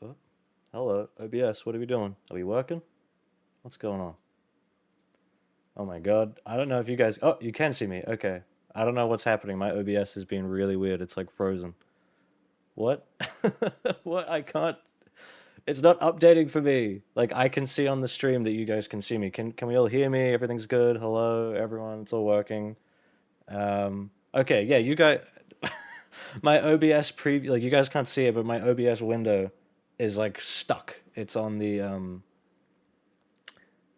Oh, hello, OBS. What are we doing? Are we working? What's going on? Oh my god. I don't know if you guys. Oh, you can see me. Okay. I don't know what's happening. My OBS has been really weird. It's like frozen. What? What? I can't. It's not updating for me. Like I can see on the stream that you guys can see me. Can we all hear me? Everything's good. Hello, everyone. It's all working. Okay. Yeah, you guys. My OBS preview. Like you guys can't see it, but my OBS window is like stuck. It's on the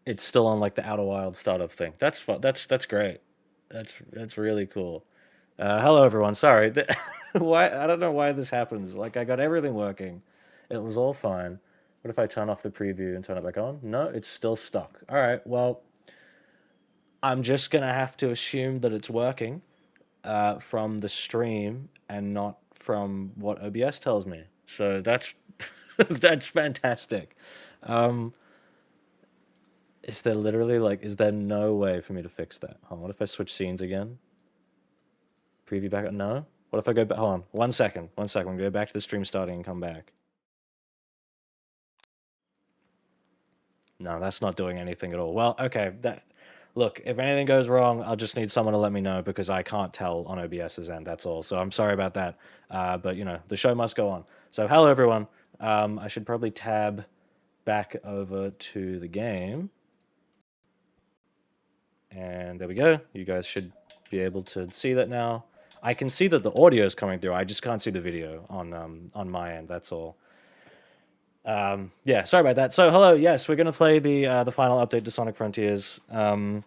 it's still on like the Outer Wild startup thing. That's fun. That's great. That's really cool. Hello everyone. Sorry. Why I don't know why this happens. Like I got everything working. It was all fine. What if I turn off the preview and turn it back on? No, it's still stuck. All right. Well, I'm just gonna have to assume that it's working from the stream and not from what OBS tells me. So that's that's fantastic. Um, Is there literally like, is there no way for me to fix that? Hold on, what if I switch scenes again? Preview back, no? What if I go back, hold on, 1 second, 1 second, I'm gonna go back to the stream starting and come back. No, that's not doing anything at all. Well, okay, look, if anything goes wrong, I'll just need someone to let me know because I can't tell on OBS's end, that's all. So I'm sorry about that, but you know, the show must go on. So hello everyone, I should probably tab back over to the game. And there we go. You guys should be able to see that now. I can see that the audio is coming through. I just can't see the video on my end. That's all. Yeah, sorry about that. So hello. Yes, we're gonna play the final update to Sonic Frontiers. And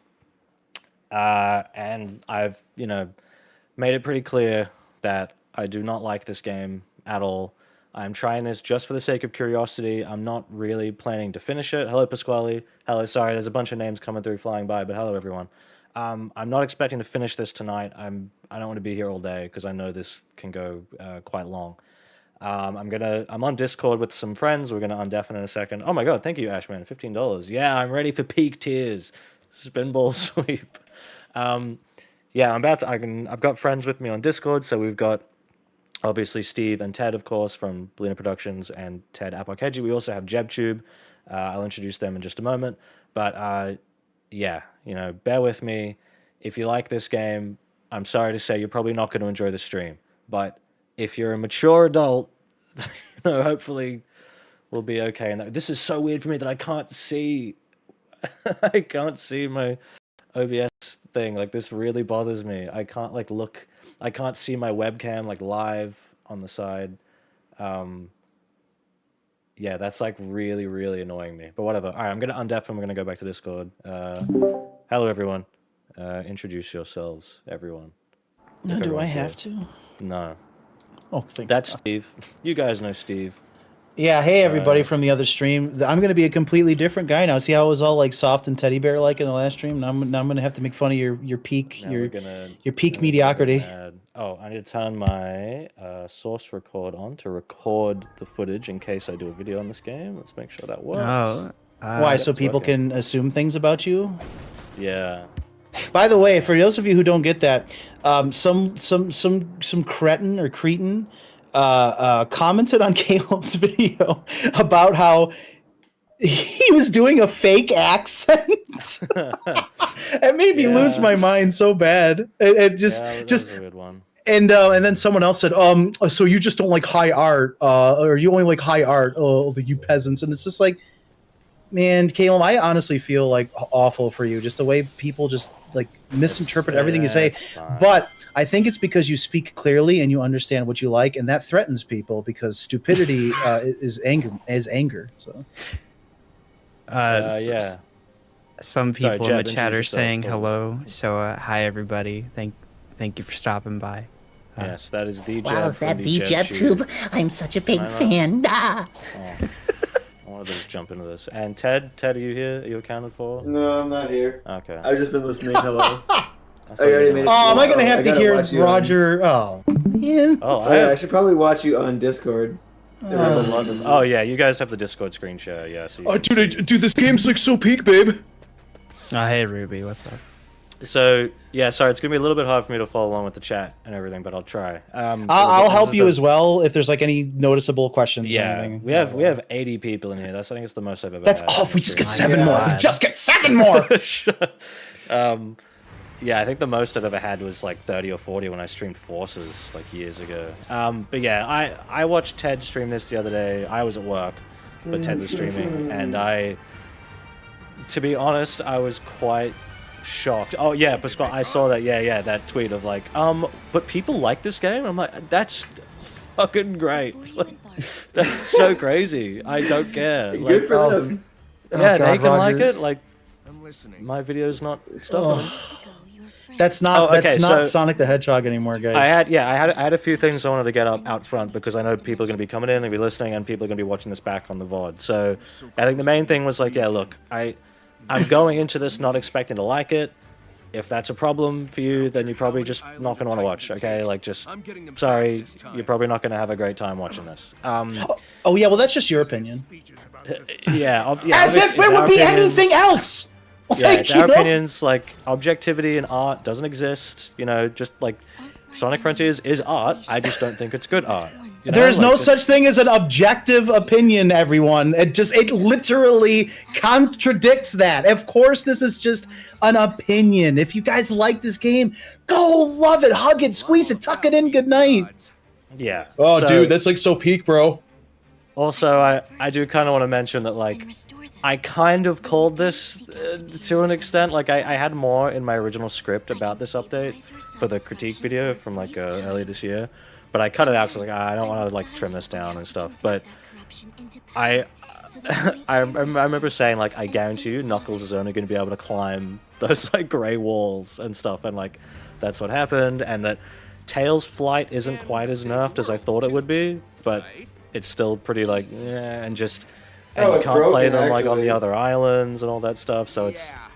I've made it pretty clear that I do not like this game at all. I'm trying this just for the sake of curiosity. I'm not really planning to finish it. Hello, Pasquale. Hello, sorry, there's a bunch of names coming through flying by, but hello, everyone. I'm not expecting to finish this tonight. I don't want to be here all day because I know this can go quite long. I'm on Discord with some friends. We're gonna undeafen in a second. Oh my god, thank you, Ashman. $15. Yeah, I'm ready for peak tiers. Spinball sweep. Yeah, I've got friends with me on Discord, so we've got obviously Steve and Ted, of course, from Belina Productions and Ted Apokeji. We also have JebTube. I'll introduce them in just a moment. But yeah, bear with me. If you like this game, I'm sorry to say you're probably not going to enjoy the stream. But if you're a mature adult, hopefully we'll be okay. And this is so weird for me that I can't see. I can't see my OBS thing. Like this really bothers me. I can't look. I can't see my webcam like live on the side. Yeah, that's like really, really annoying me. But whatever. All right, I'm gonna undeafen. We're gonna go back to Discord. Hello, everyone. Introduce yourselves, everyone. No, do I have to? No. Oh, thank That's God. Steve. You guys know Steve. Yeah, hey everybody from the other stream. I'm going to be a completely different guy now. See how I was all like soft and teddy bear like in the last stream? Now I'm going to have to make fun of your peak your peak mediocrity. Oh, I need to turn my source record on to record the footage in case I do a video on this game. Let's make sure that works. Oh, why? So people can assume things about you? Yeah. By the way, for those of you who don't get that, some cretin or cretin commented on Caleb's video about how he was doing a fake accent. It made me lose my mind so bad. It just was a weird one. And then someone else said, so you just don't like high art, or you only like high art, you peasants. And it's just like, man, Caleb, I honestly feel like awful for you, just the way people just like misinterpret everything you say. But I think it's because you speak clearly and you understand what you like, and that threatens people because stupidity is anger. So, yeah. Some people in the chat are saying hello. So, hi everybody. Thank you for stopping by. Yes, that is the Jeb. Wow, is that the JebTube? I'm such a big fan. I wanted to just jump into this. And Ted, are you here? Are you accounted for? No, I'm not here. Okay. I've just been listening. Hello. Am I gonna have to hear Roger? Oh, man. I should probably watch you on Discord. Oh yeah, you guys have the Discord screen share. Yeah. So dude, this game's like so peak, babe. Oh, hey Ruby, what's up? So yeah, sorry, it's gonna be a little bit hard for me to follow along with the chat and everything, but I'll try. I'll help you as well if there's like any noticeable questions or Yeah, anything. we have 80 people in here. I think it's the most I've ever. That's had off. on We the just get stream. 7 more. We just get 7 more. Yeah, I think the most I've ever had was like 30 or 40 when I streamed Forces like years ago. But yeah, I watched Ted stream this the other day. I was at work, but Ted was streaming, and to be honest, I was quite shocked. Oh yeah, Pascal, I saw that. Yeah, that tweet of like, but people like this game. I'm like, that's fucking great. Like, that's so crazy. I don't care. Like, Good for them. yeah, God, they can like Rogers. it. Like, my video's not stopping them. That's not okay, that's not so- Sonic the Hedgehog anymore, guys. I had a few things I wanted to get up out front because I know people are going to be coming in, they're going to be listening, and people are going to be watching this back on the VOD. So I think the main thing was like, yeah, look, I'm going into this not expecting to like it. If that's a problem for you, then you're probably just not going to want to watch, okay? Like, just, sorry, you're probably not going to have a great time watching this. Oh yeah, well that's just your opinion. Yeah, As if it would be anything else. Yeah, Like, it's you our know? opinions. Like, objectivity in art doesn't exist. You know, just like Sonic Frontiers is art. I just don't think it's good art. You know? There's no Like, such thing as an objective opinion, everyone. It literally contradicts that. Of course, this is just an opinion. If you guys like this game, go love it, hug it, squeeze it, tuck it in, good night. Yeah. Oh, So- dude, that's like so peak, bro. Also, I do kind of want to mention that, like, I kind of called this to an extent. Like, I had more in my original script about this update for the critique video from, like, earlier this year. But I cut it out because I was like, I don't want to, like, trim this down and stuff. But I remember saying, like, I guarantee you Knuckles is only going to be able to climb those, like, gray walls and stuff. And, like, that's what happened. And that Tails' flight isn't quite as nerfed as I thought it would be. But it's still pretty, like, yeah, and just... And Oh, you it's can't play broken, them like on the actually. other islands and all that stuff, so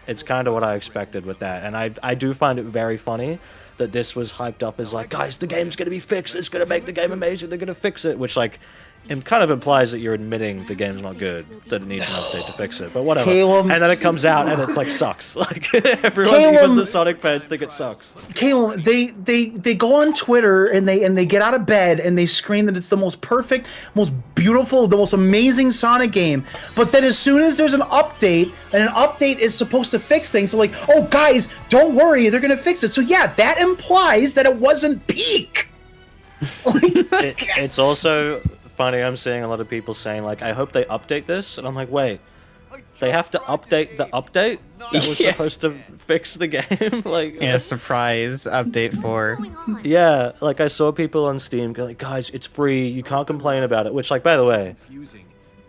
it's kind of what I expected with that. And I do find it very funny that this was hyped up as like, guys, the game's gonna be fixed, it's gonna make the game amazing, they're gonna fix it, which like it kind of implies that you're admitting the game's not good, that it needs an update to fix it, but whatever. Caleb- And then it comes out and it's like sucks. Like everyone, Caleb- even the Sonic fans think it sucks. Caleb, they go on Twitter and they get out of bed and they scream that it's the most perfect, most beautiful, the most amazing Sonic game. But then as soon as there's an update, and an update is supposed to fix things, so like, oh guys, don't worry, they're gonna fix it. So yeah, that implies that it wasn't peak. It's also funny, I'm seeing a lot of people saying like, I hope they update this, and I'm like, wait, they have to update the update that was Yeah. supposed to fix the game? Like, Yeah, surprise update 4. yeah, like I saw people on Steam go like, guys, it's free, you can't complain about it, which like, by the way,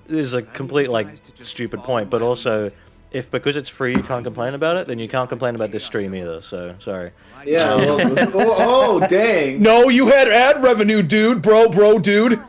is a complete like stupid point, but also if because it's free you can't complain about it, then you can't complain about this stream either, so sorry. Yeah. Well, oh, dang. No, you had ad revenue, dude, bro, dude.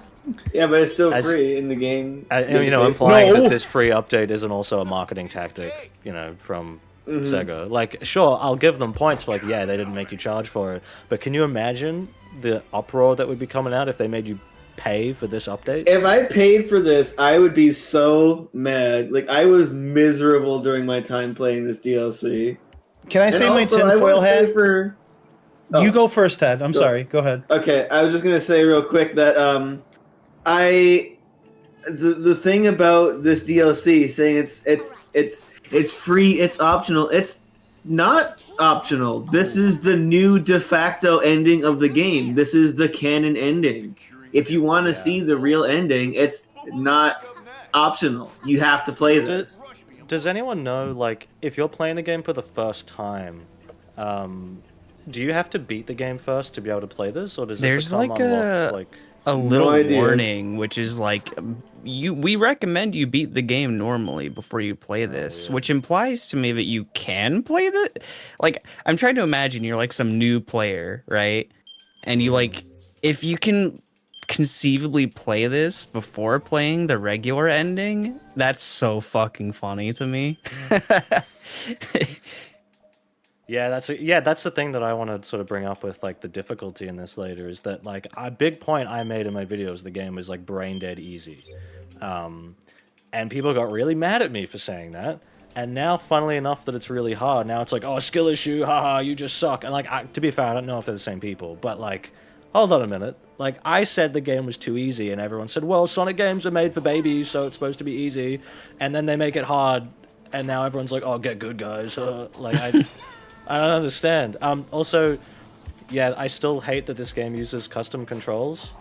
Yeah, but it's still As- free in the game. You know, implying No. that this free update isn't also a marketing tactic, you know, from Sega. Like, sure, I'll give them points for, like, yeah, they didn't make you charge for it, but can you imagine the uproar that would be coming out if they made you pay for this update? If I paid for this, I would be so mad. Like, I was miserable during my time playing this DLC. Can I And say my also, I tinfoil wanna say hat? for... Oh. You go first, Ted. I'm sorry. Go ahead. Okay, I was just gonna say real quick that the thing about this DLC saying it's free, it's optional. It's not optional. This is the new de facto ending of the game. This is the canon ending. If you want to see the real ending, it's not optional. You have to play this. Does anyone know, like, if you're playing the game for the first time, do you have to beat the game first to be able to play this, or does There's, it become like, unlocked, like... A little idea. warning, which is like, we recommend you beat the game normally before you play this, which implies to me that you can play the. Like, I'm trying to imagine you're like some new player, right? And you like, if you can conceivably play this before playing the regular ending, that's so fucking funny to me. Yeah, that's the thing that I want to sort of bring up with like the difficulty in this later is that like a big point I made in my videos the game was like brain dead easy, and people got really mad at me for saying that, And now, funnily enough, that it's really hard. Now it's like, oh, skill issue, haha, you just suck. And like, to be fair, I don't know if they're the same people, but like, hold on a minute. Like, I said the game was too easy, and everyone said, well, Sonic games are made for babies, so it's supposed to be easy. And then they make it hard, and now everyone's like, oh, get good, guys. Like, I don't understand. Also, yeah, I still hate that this game uses custom controls.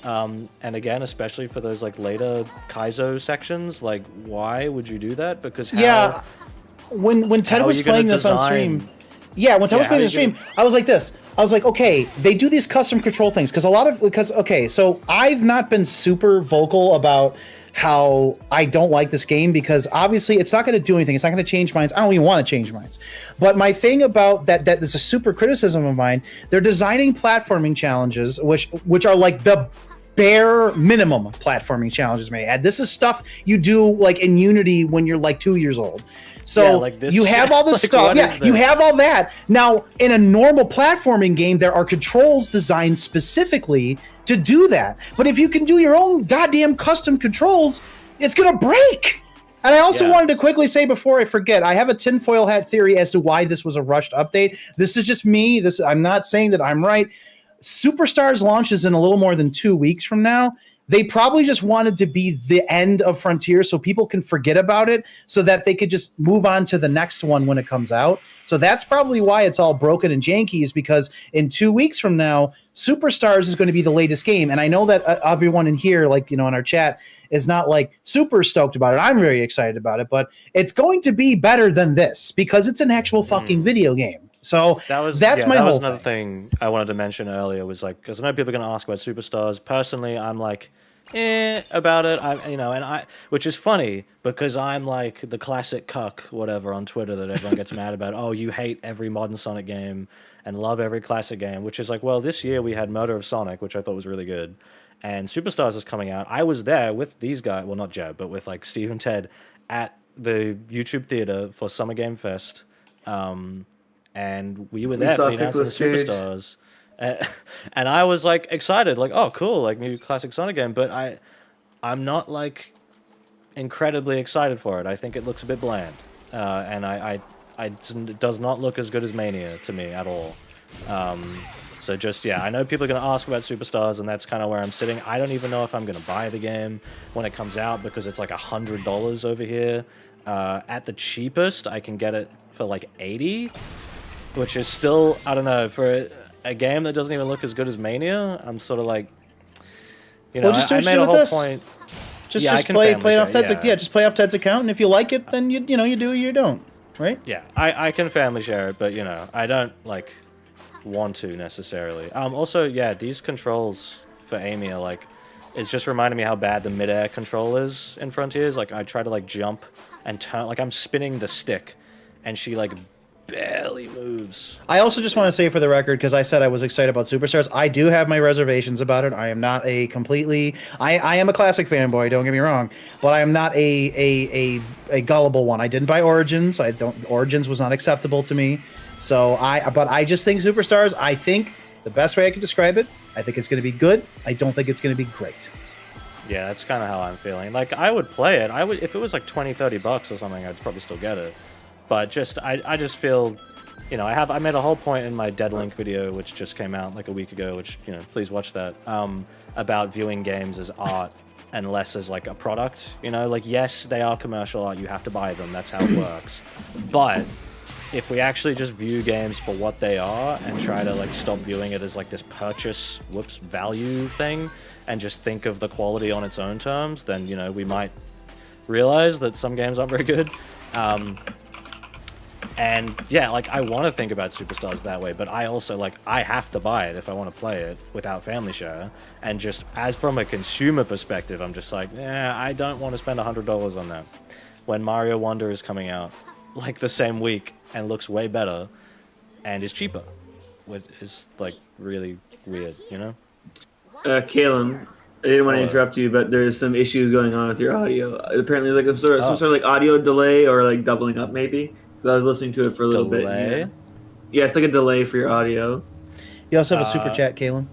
And again, especially for those like later Kaizo sections, like, why would you do that? Because how, when Ted was playing this on stream, when Ted was playing the stream, I was like this. I was like, okay, they do these custom control things so I've not been super vocal about how I don't like this game because obviously it's not going to do anything. It's not going to change minds. I don't even want to change minds. But my thing about that is a super criticism of mine. They're designing platforming challenges, which are like the bare minimum platforming challenges may add. This is stuff you do like in Unity when you're like 2 years old. So like this you have all this like, stuff. Yeah, you have all that. Now, in a normal platforming game, there are controls designed specifically to do that. But if you can do your own goddamn custom controls, it's going to break. And I also wanted to quickly say before I forget, I have a tinfoil hat theory as to why this was a rushed update. This is just me. I'm not saying that I'm right. Superstars launches in a little more than 2 weeks from now. They probably just wanted to be the end of Frontier so people can forget about it so that they could just move on to the next one when it comes out. So that's probably why it's all broken and janky, is because in 2 weeks from now, Superstars is going to be the latest game. And I know that everyone in here, like, in our chat, is not like super stoked about it. I'm very excited about it, but it's going to be better than this because it's an actual fucking video game. So that's my whole another thing I wanted to mention earlier was like, because I know people are going to ask about Superstars. Personally, I'm like, about it. Which is funny because I'm like the classic cuck, whatever, on Twitter that everyone gets mad about. Oh, you hate every modern Sonic game and love every classic game, which is like, well, this year we had Murder of Sonic, which I thought was really good, and Superstars is coming out. I was there with these guys, well, not Jeb, but with like Steve and Ted at the YouTube Theater for Summer Game Fest. And we were there for the announcement of Superstars. And I was like excited, like, oh cool, like new classic Sonic game, but I'm not like incredibly excited for it. I think it looks a bit bland. And it does not look as good as Mania to me at all. So just, I know people are going to ask about Superstars, and that's kind of where I'm sitting. I don't even know if I'm going to buy the game when it comes out because it's like $100 over here. At the cheapest, I can get it for like $80, which is still, I don't know, for a game that doesn't even look as good as Mania. I'm sort of like, I made a whole point. Just play it off Ted's just play off Ted's account, and if you like it, then you do or you don't, right? Yeah, I can family share it, but I don't like want to necessarily. Also, these controls for Amy are like, it's just reminding me how bad the mid-air control is in Frontiers. Like, I try to like jump and turn, like I'm spinning the stick, and she like barely moves. I also just want to say for the record, because I said I was excited about Superstars, I do have my reservations about it. I am not a completely... I am a classic fanboy, don't get me wrong, but I am not a gullible one. I didn't buy Origins. Origins was not acceptable to me. But I just think Superstars, I think the best way I can describe it, I think it's going to be good. I don't think it's going to be great. Yeah, that's kind of how I'm feeling. Like, I would play it. If it was like $20-$30 or something, I'd probably still get it. But just, I just feel, I made a whole point in my Dead Link video, which just came out like a week ago, which, please watch that, about viewing games as art and less as like a product. Like, yes, they are commercial art. You have to buy them. That's how it works. But if we actually just view games for what they are and try to like stop viewing it as like this purchase, value thing, and just think of the quality on its own terms, then, we might realize that some games aren't very good. And like, I want to think about Superstars that way, but I also like, I have to buy it if I want to play it without family share. And just as from a consumer perspective, I'm just like, I don't want to spend $100 on that when Mario Wonder is coming out like the same week and looks way better and is cheaper, which is like really weird, Caleb, I didn't want to interrupt you, but there's some issues going on with your audio. Apparently, like some sort of like audio delay or like doubling up, maybe. Because I was listening to it for a little bit. Yeah, it's like a delay for your audio. You also have a super chat, Caleb.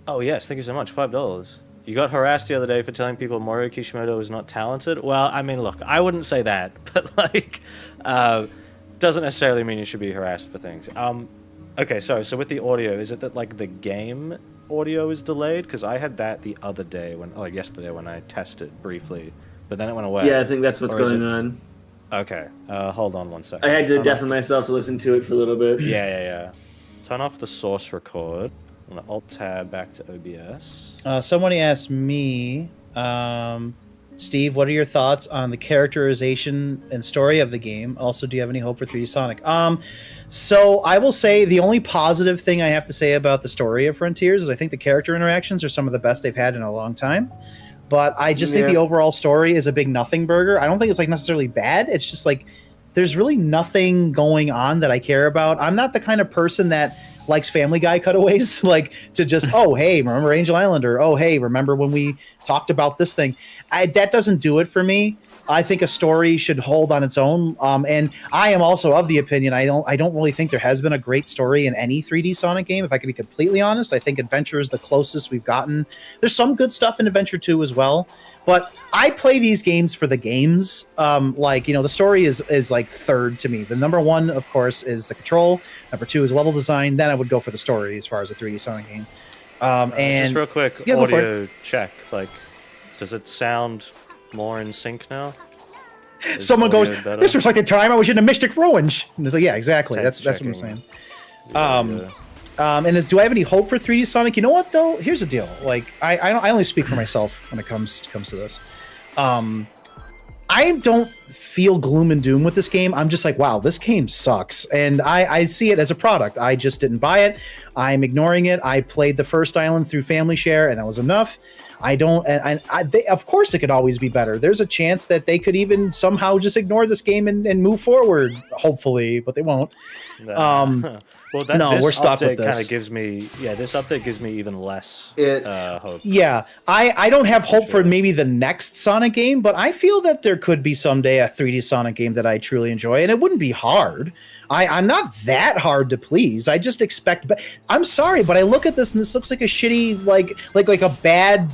Oh yes, thank you so much. $5. You got harassed the other day for telling people Mario Kishimoto is not talented. Well, I mean, look, I wouldn't say that, but like, doesn't necessarily mean you should be harassed for things. Okay, sorry. So with the audio, is it that like the game audio is delayed? Because I had that the other day yesterday when I tested briefly, but then it went away. Yeah, I think that's what's Or is going it- on. Okay, hold on one second. I had to Turn off deafen myself to listen to it for a little bit. Yeah. Turn off the source record. I'm gonna Alt-tab back to OBS. Somebody asked me, Steve, what are your thoughts on the characterization and story of the game? Also, do you have any hope for 3D Sonic? So I will say the only positive thing I have to say about the story of Frontiers is I think the character interactions are some of the best they've had in a long time. But I just think the overall story is a big nothing burger. I don't think it's like necessarily bad. It's just like there's really nothing going on that I care about. I'm not the kind of person that likes Family Guy cutaways, like to just, oh, hey, remember Angel Island? Or, oh, hey, remember when we talked about this thing? That doesn't do it for me. I think a story should hold on its own. And I am also of the opinion, I don't really think there has been a great story in any 3D Sonic game. If I could be completely honest, I think Adventure is the closest we've gotten. There's some good stuff in Adventure 2 as well. But I play these games for the games. The story is like third to me. The number one, of course, is the control. Number two is level design. Then I would go for the story as far as a 3D Sonic game. And just real quick, Yeah, go for audio check. Like, does it sound more in sync now? Is someone goes, audio better? "This was like the time I was in the Mystic Ruins." And it's like, yeah, exactly. That's what I'm saying. Yeah. Do I have any hope for 3D Sonic? You know what though? Here's the deal. Like I only speak for myself when it comes to this. I don't feel gloom and doom with this game. I'm just like, wow, this game sucks. And I see it as a product. I just didn't buy it. I'm ignoring it. I played the first island through Family Share, and that was enough. Of course it could always be better. There's a chance that they could even somehow just ignore this game and move forward, hopefully, but they won't. Well, no, we're stuck with this. Kind of gives me, this update gives me even less hope. Yeah, I don't have hope for maybe the next Sonic game, but I feel that there could be someday a 3D Sonic game that I truly enjoy, and it wouldn't be hard. I'm not that hard to please. I just expect. But I'm sorry, but I look at this and this looks like a shitty, like a bad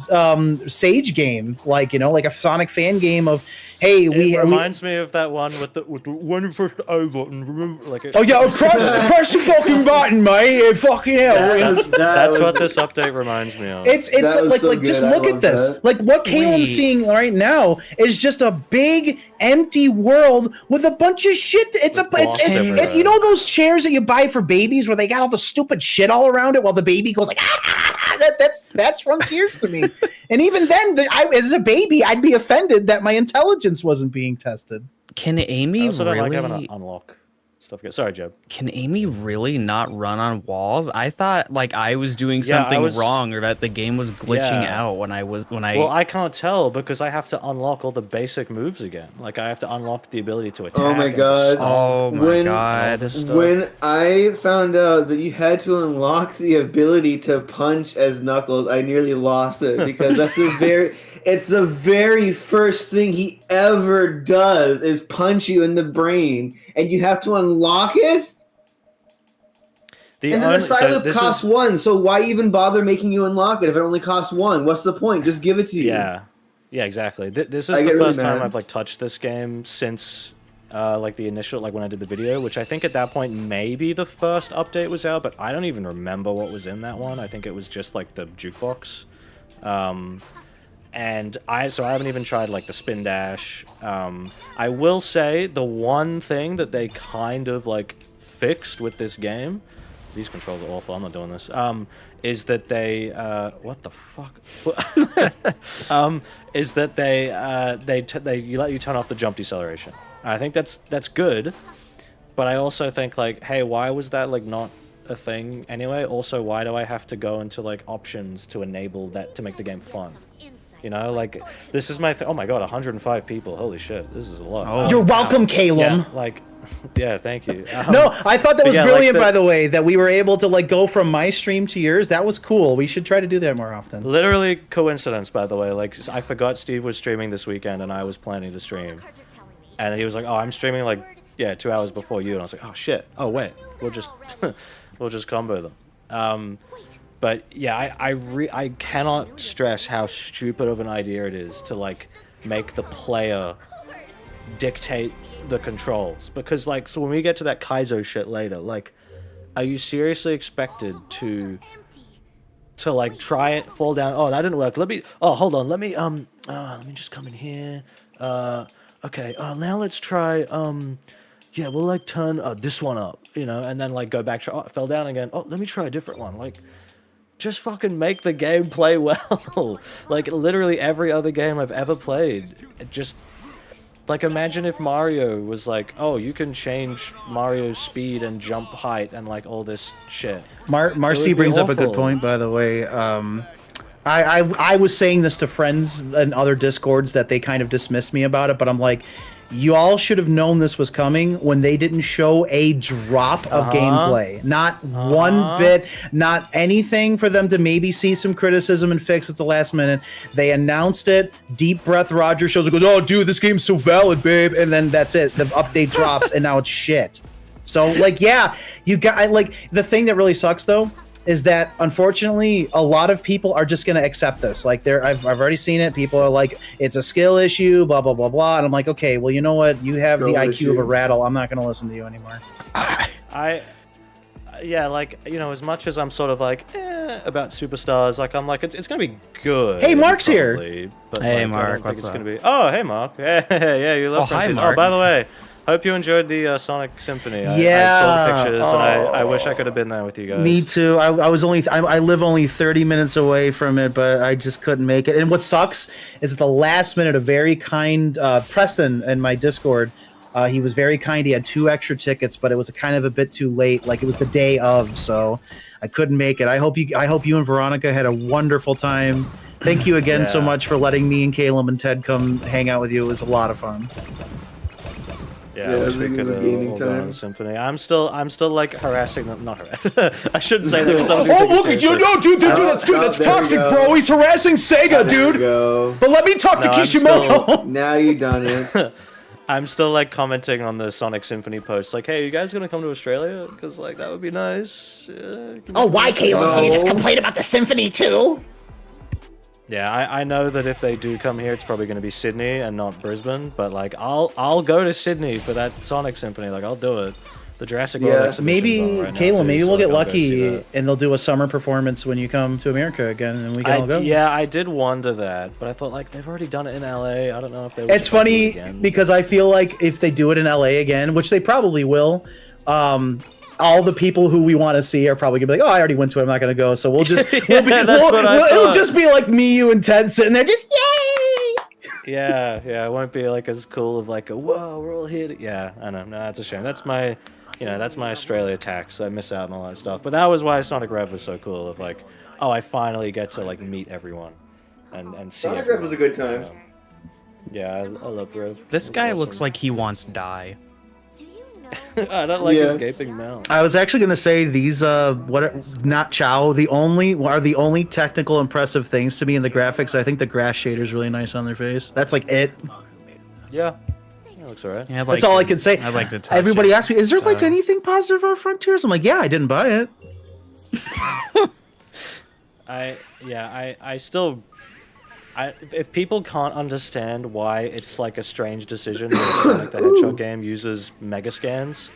Sage game, like a Sonic fan game of. Hey, it reminds me of that one with the when you push the O button. Remember, oh yeah, press the fucking button, mate! Fucking hell! That's what this update reminds me of. It's just look at this. That. Like what Caleb's seeing right now is just a big empty world with a bunch of shit. It's you know those chairs that you buy for babies where they got all the stupid shit all around it while the baby goes like that's Frontiers to me. And even then, as a baby, I'd be offended that my intelligence wasn't being tested. Can Amy I also don't like really having to unlock stuff. Sorry, Joe. Can Amy really not run on walls? I thought like I was doing something wrong or that the game was glitching out when I. Well, I can't tell because I have to unlock all the basic moves again. Like I have to unlock the ability to attack. Oh my and to god! stop. Oh my god! When I found out that you had to unlock the ability to punch as Knuckles, I nearly lost it because that's it's the very first thing he ever does is punch you in the brain, and you have to unlock it? And then the Psyloop costs 1, so why even bother making you unlock it if it only costs 1? What's the point? Just give it to you. Yeah, exactly. This is the first time I've touched this game since the initial, when I did the video, which I think at that point maybe the first update was out, but I don't even remember what was in that one. I think it was just the jukebox. And I haven't even tried the spin dash. I will say the one thing that they kind of fixed with this game, these controls are awful, I'm not doing this, is that they what the fuck? Is that they let you turn off the jump deceleration. I think that's good, but I also think hey, why was that not a thing anyway? Also, why do I have to go into options to enable that to make the game fun? This is my oh my god, 105 people, holy shit, this is a lot. Oh, you're welcome, Caleb. Yeah, yeah, thank you. No, I thought that was brilliant, by the way, that we were able to go from my stream to yours. That was cool. We should try to do that more often. Literally coincidence, by the way. I forgot Steve was streaming this weekend and I was planning to stream, and he was like, oh, I'm streaming 2 hours before you, and I was like, oh shit, oh wait, we'll just we'll just combo them. But yeah, I cannot stress how stupid of an idea it is to like make the player dictate the controls, because like, so when we get to that Kaizo shit later, like, are you seriously expected to like try it, fall down? Oh, that didn't work. Hold on. Let me just come in here. Okay. Now let's try. Yeah, we'll like turn this one up, and then like go back. It fell down again. Oh, let me try a different one. Like, just fucking make the game play well. Like, literally every other game I've ever played, it just, like, imagine if Mario was like, oh, you can change Mario's speed and jump height and like all this shit. Marcy brings up a good point, by the way. I was saying this to friends and other Discords that they kind of dismissed me about it, but I'm like, you all should have known this was coming when they didn't show a drop of gameplay. Not one bit, not anything for them to maybe see some criticism and fix at the last minute. They announced it, deep breath Roger shows up, goes, oh, dude, this game's so valid, babe. And then that's it. The update drops, and now it's shit. So, like, yeah, you got, like, the thing that really sucks, though, is that unfortunately a lot of people are just going to accept this. Like, I've already seen it. People are like, it's a skill issue, blah blah blah blah, and I'm like, okay, well, you know what? You have the IQ of a rattle. I'm not going to listen to you anymore. Yeah, like, as much as I'm sort of like about Superstars, like, I'm like, it's going to be good. Hey, Mark's probably, here. But Hey, like, Mark, what's up? Oh, hey, Mark. Yeah, you love hi, Frontiers. Mark. Oh, by the way, hope you enjoyed the Sonic Symphony. I saw the pictures, and I wish I could have been there with you guys. Me too. I live only 30 minutes away from it, but I just couldn't make it. And what sucks is at the last minute, a very kind Preston in my Discord, he was very kind. He had 2 extra tickets, but it was kind of a bit too late. Like, it was the day of, so I couldn't make it. I hope you and Veronica had a wonderful time. Thank you again so much for letting me and Caleb and Ted come hang out with you. It was a lot of fun. Yeah, I wish we could have all gone to the Symphony. I'm still like harassing them. Not harassing. I shouldn't say that. Oh, look at you! No, dude, that's toxic, bro. He's harassing Sega, dude. But let me talk to Kishimoto. Now you done it. I'm still like commenting on the Sonic Symphony posts, like, "Hey, you guys gonna come to Australia? Because like that would be nice." Oh, why, Caleb? So you just complain about the Symphony too? Yeah, I know that if they do come here, it's probably going to be Sydney and not Brisbane. But like, I'll go to Sydney for that Sonic Symphony. Like, I'll do it. The Jurassic World exhibition's maybe on right now, Caleb. too, Maybe so we'll get I'll go see lucky that. and they'll do a summer performance when you come to America again, and we can all go. Yeah, I did wonder that, but I thought like they've already done it in LA. I don't know if they. It's funny because I feel like if they do it in LA again, which they probably will, all the people who we want to see are probably gonna be like, "Oh, I already went to it. I'm not gonna go." So we'll just, it'll just be like me, you, and Ted sitting there, just yay. Yeah, it won't be like as cool of like a whoa, we're all here. Yeah, I know. No, that's a shame. That's my, that's my Australia tax. I miss out on all that stuff. But that was why Sonic Rev was so cool. Of like, oh, I finally get to like meet everyone, and see. Sonic Rev was a good time. Yeah, I love Rev. This guy looks like he wants to die. I don't like his gaping mouth. I was actually gonna say these not Chow are the only technical impressive things to me in the graphics. I think the grass shader is really nice on their face. That's like it. Yeah, it looks alright. Yeah, That's all I can say. I'd like to touch Everybody it. asks me, is there like anything positive about Frontiers? I'm like, yeah, I didn't buy it. I still. If people can't understand why it's like a strange decision that Sonic the Hedgehog game uses mega scans,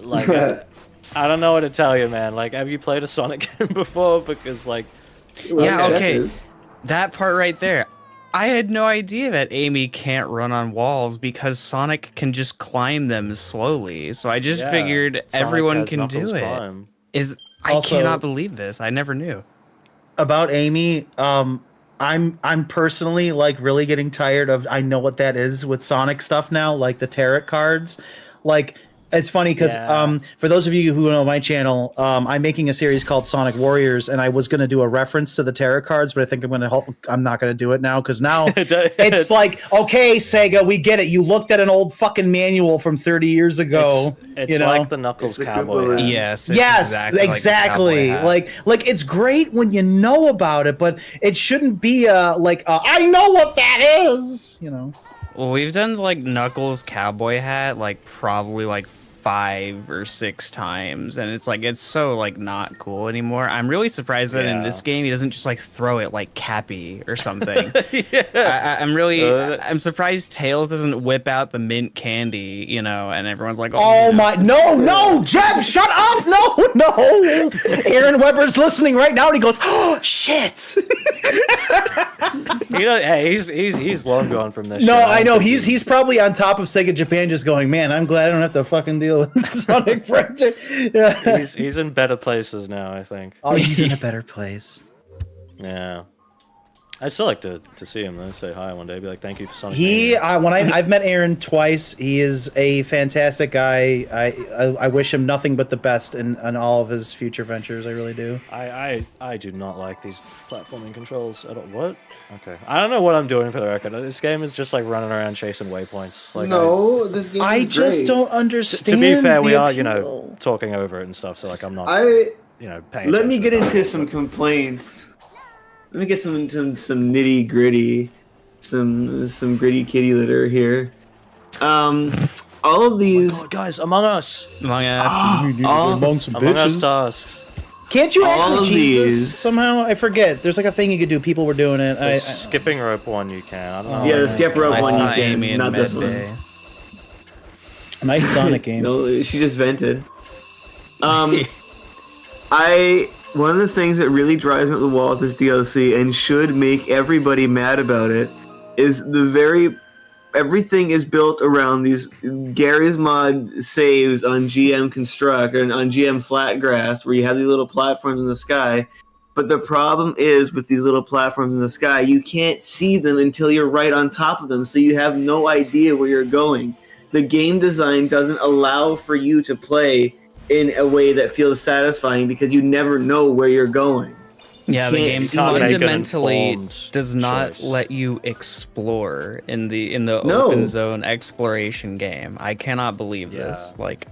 like I don't know what to tell you, man. Like, have you played a Sonic game before? Because like, Yeah, okay, that part right there. I had no idea that Amy can't run on walls because Sonic can just climb them slowly. So I just figured Sonic everyone has can Knuckles do it. climb. I Also- cannot believe this. I never knew. About Amy, I'm personally like really getting tired of, I know what that is with Sonic stuff now, like the tarot cards. Like, it's funny because for those of you who know my channel, I'm making a series called Sonic Warriors, and I was going to do a reference to the tarot cards, but I think I'm not going to do it now because now it's like, okay, Sega, we get it. You looked at an old fucking manual from 30 years ago. It's like the Knuckles cowboy hat. Yes. Yes, exactly. Like it's great when you know about it, but it shouldn't be I know what that is. Well, we've done like Knuckles cowboy hat like probably like 5 or 6 times, and it's like it's so like not cool anymore. I'm really surprised that in this game he doesn't just like throw it like Cappy or something. I'm surprised Tails doesn't whip out the mint candy, you know, and everyone's like, oh my, no, Jeb, shut up, no. Aaron Weber's listening right now, and he goes, oh shit. Hey, he's long gone from this. No, show. I know he's probably on top of Sega Japan, just going, man, I'm glad I don't have to fucking deal with Sonic Frontier. Yeah. He's in better places now, I think. Oh, he's in a better place. Yeah. I'd still like to see him though. Say hi one day. Be like, thank you for Sonic. I've met Aaron twice. He is a fantastic guy. I wish him nothing but the best in all of his future ventures. I really do. I do not like these platforming controls at all. What? Okay. I don't know what I'm doing for the record. This game is just like running around chasing waypoints. Like this game. I just don't understand. To be fair, we are, appeal. talking over it and stuff. So like, I'm not. Paying. Let me get into some complaints. Let me get some nitty gritty, some gritty kitty litter here. All of these God, guys, Among Us. Among Us. Among some Among Us bitches. tasks. Can't you All actually of cheese these- this somehow? I forget. There's like a thing you could do. People were doing it. The skipping rope one you can. I don't know. Yeah, the skip rope I one saw you can, Amy in not this Medbay. one. Nice Sonic game. No, she just vented. One of the things that really drives me up the wall with this DLC and should make everybody mad about it is everything is built around these Gary's Mod saves on GM Construct and on GM Flatgrass where you have these little platforms in the sky. But the problem is with these little platforms in the sky, you can't see them until you're right on top of them, so you have no idea where you're going. The game design doesn't allow for you to play in a way that feels satisfying because you never know where you're going. Yeah, the game can't make an fundamentally informed does not choice. let you explore in the No. open zone exploration game. I cannot believe this. Like,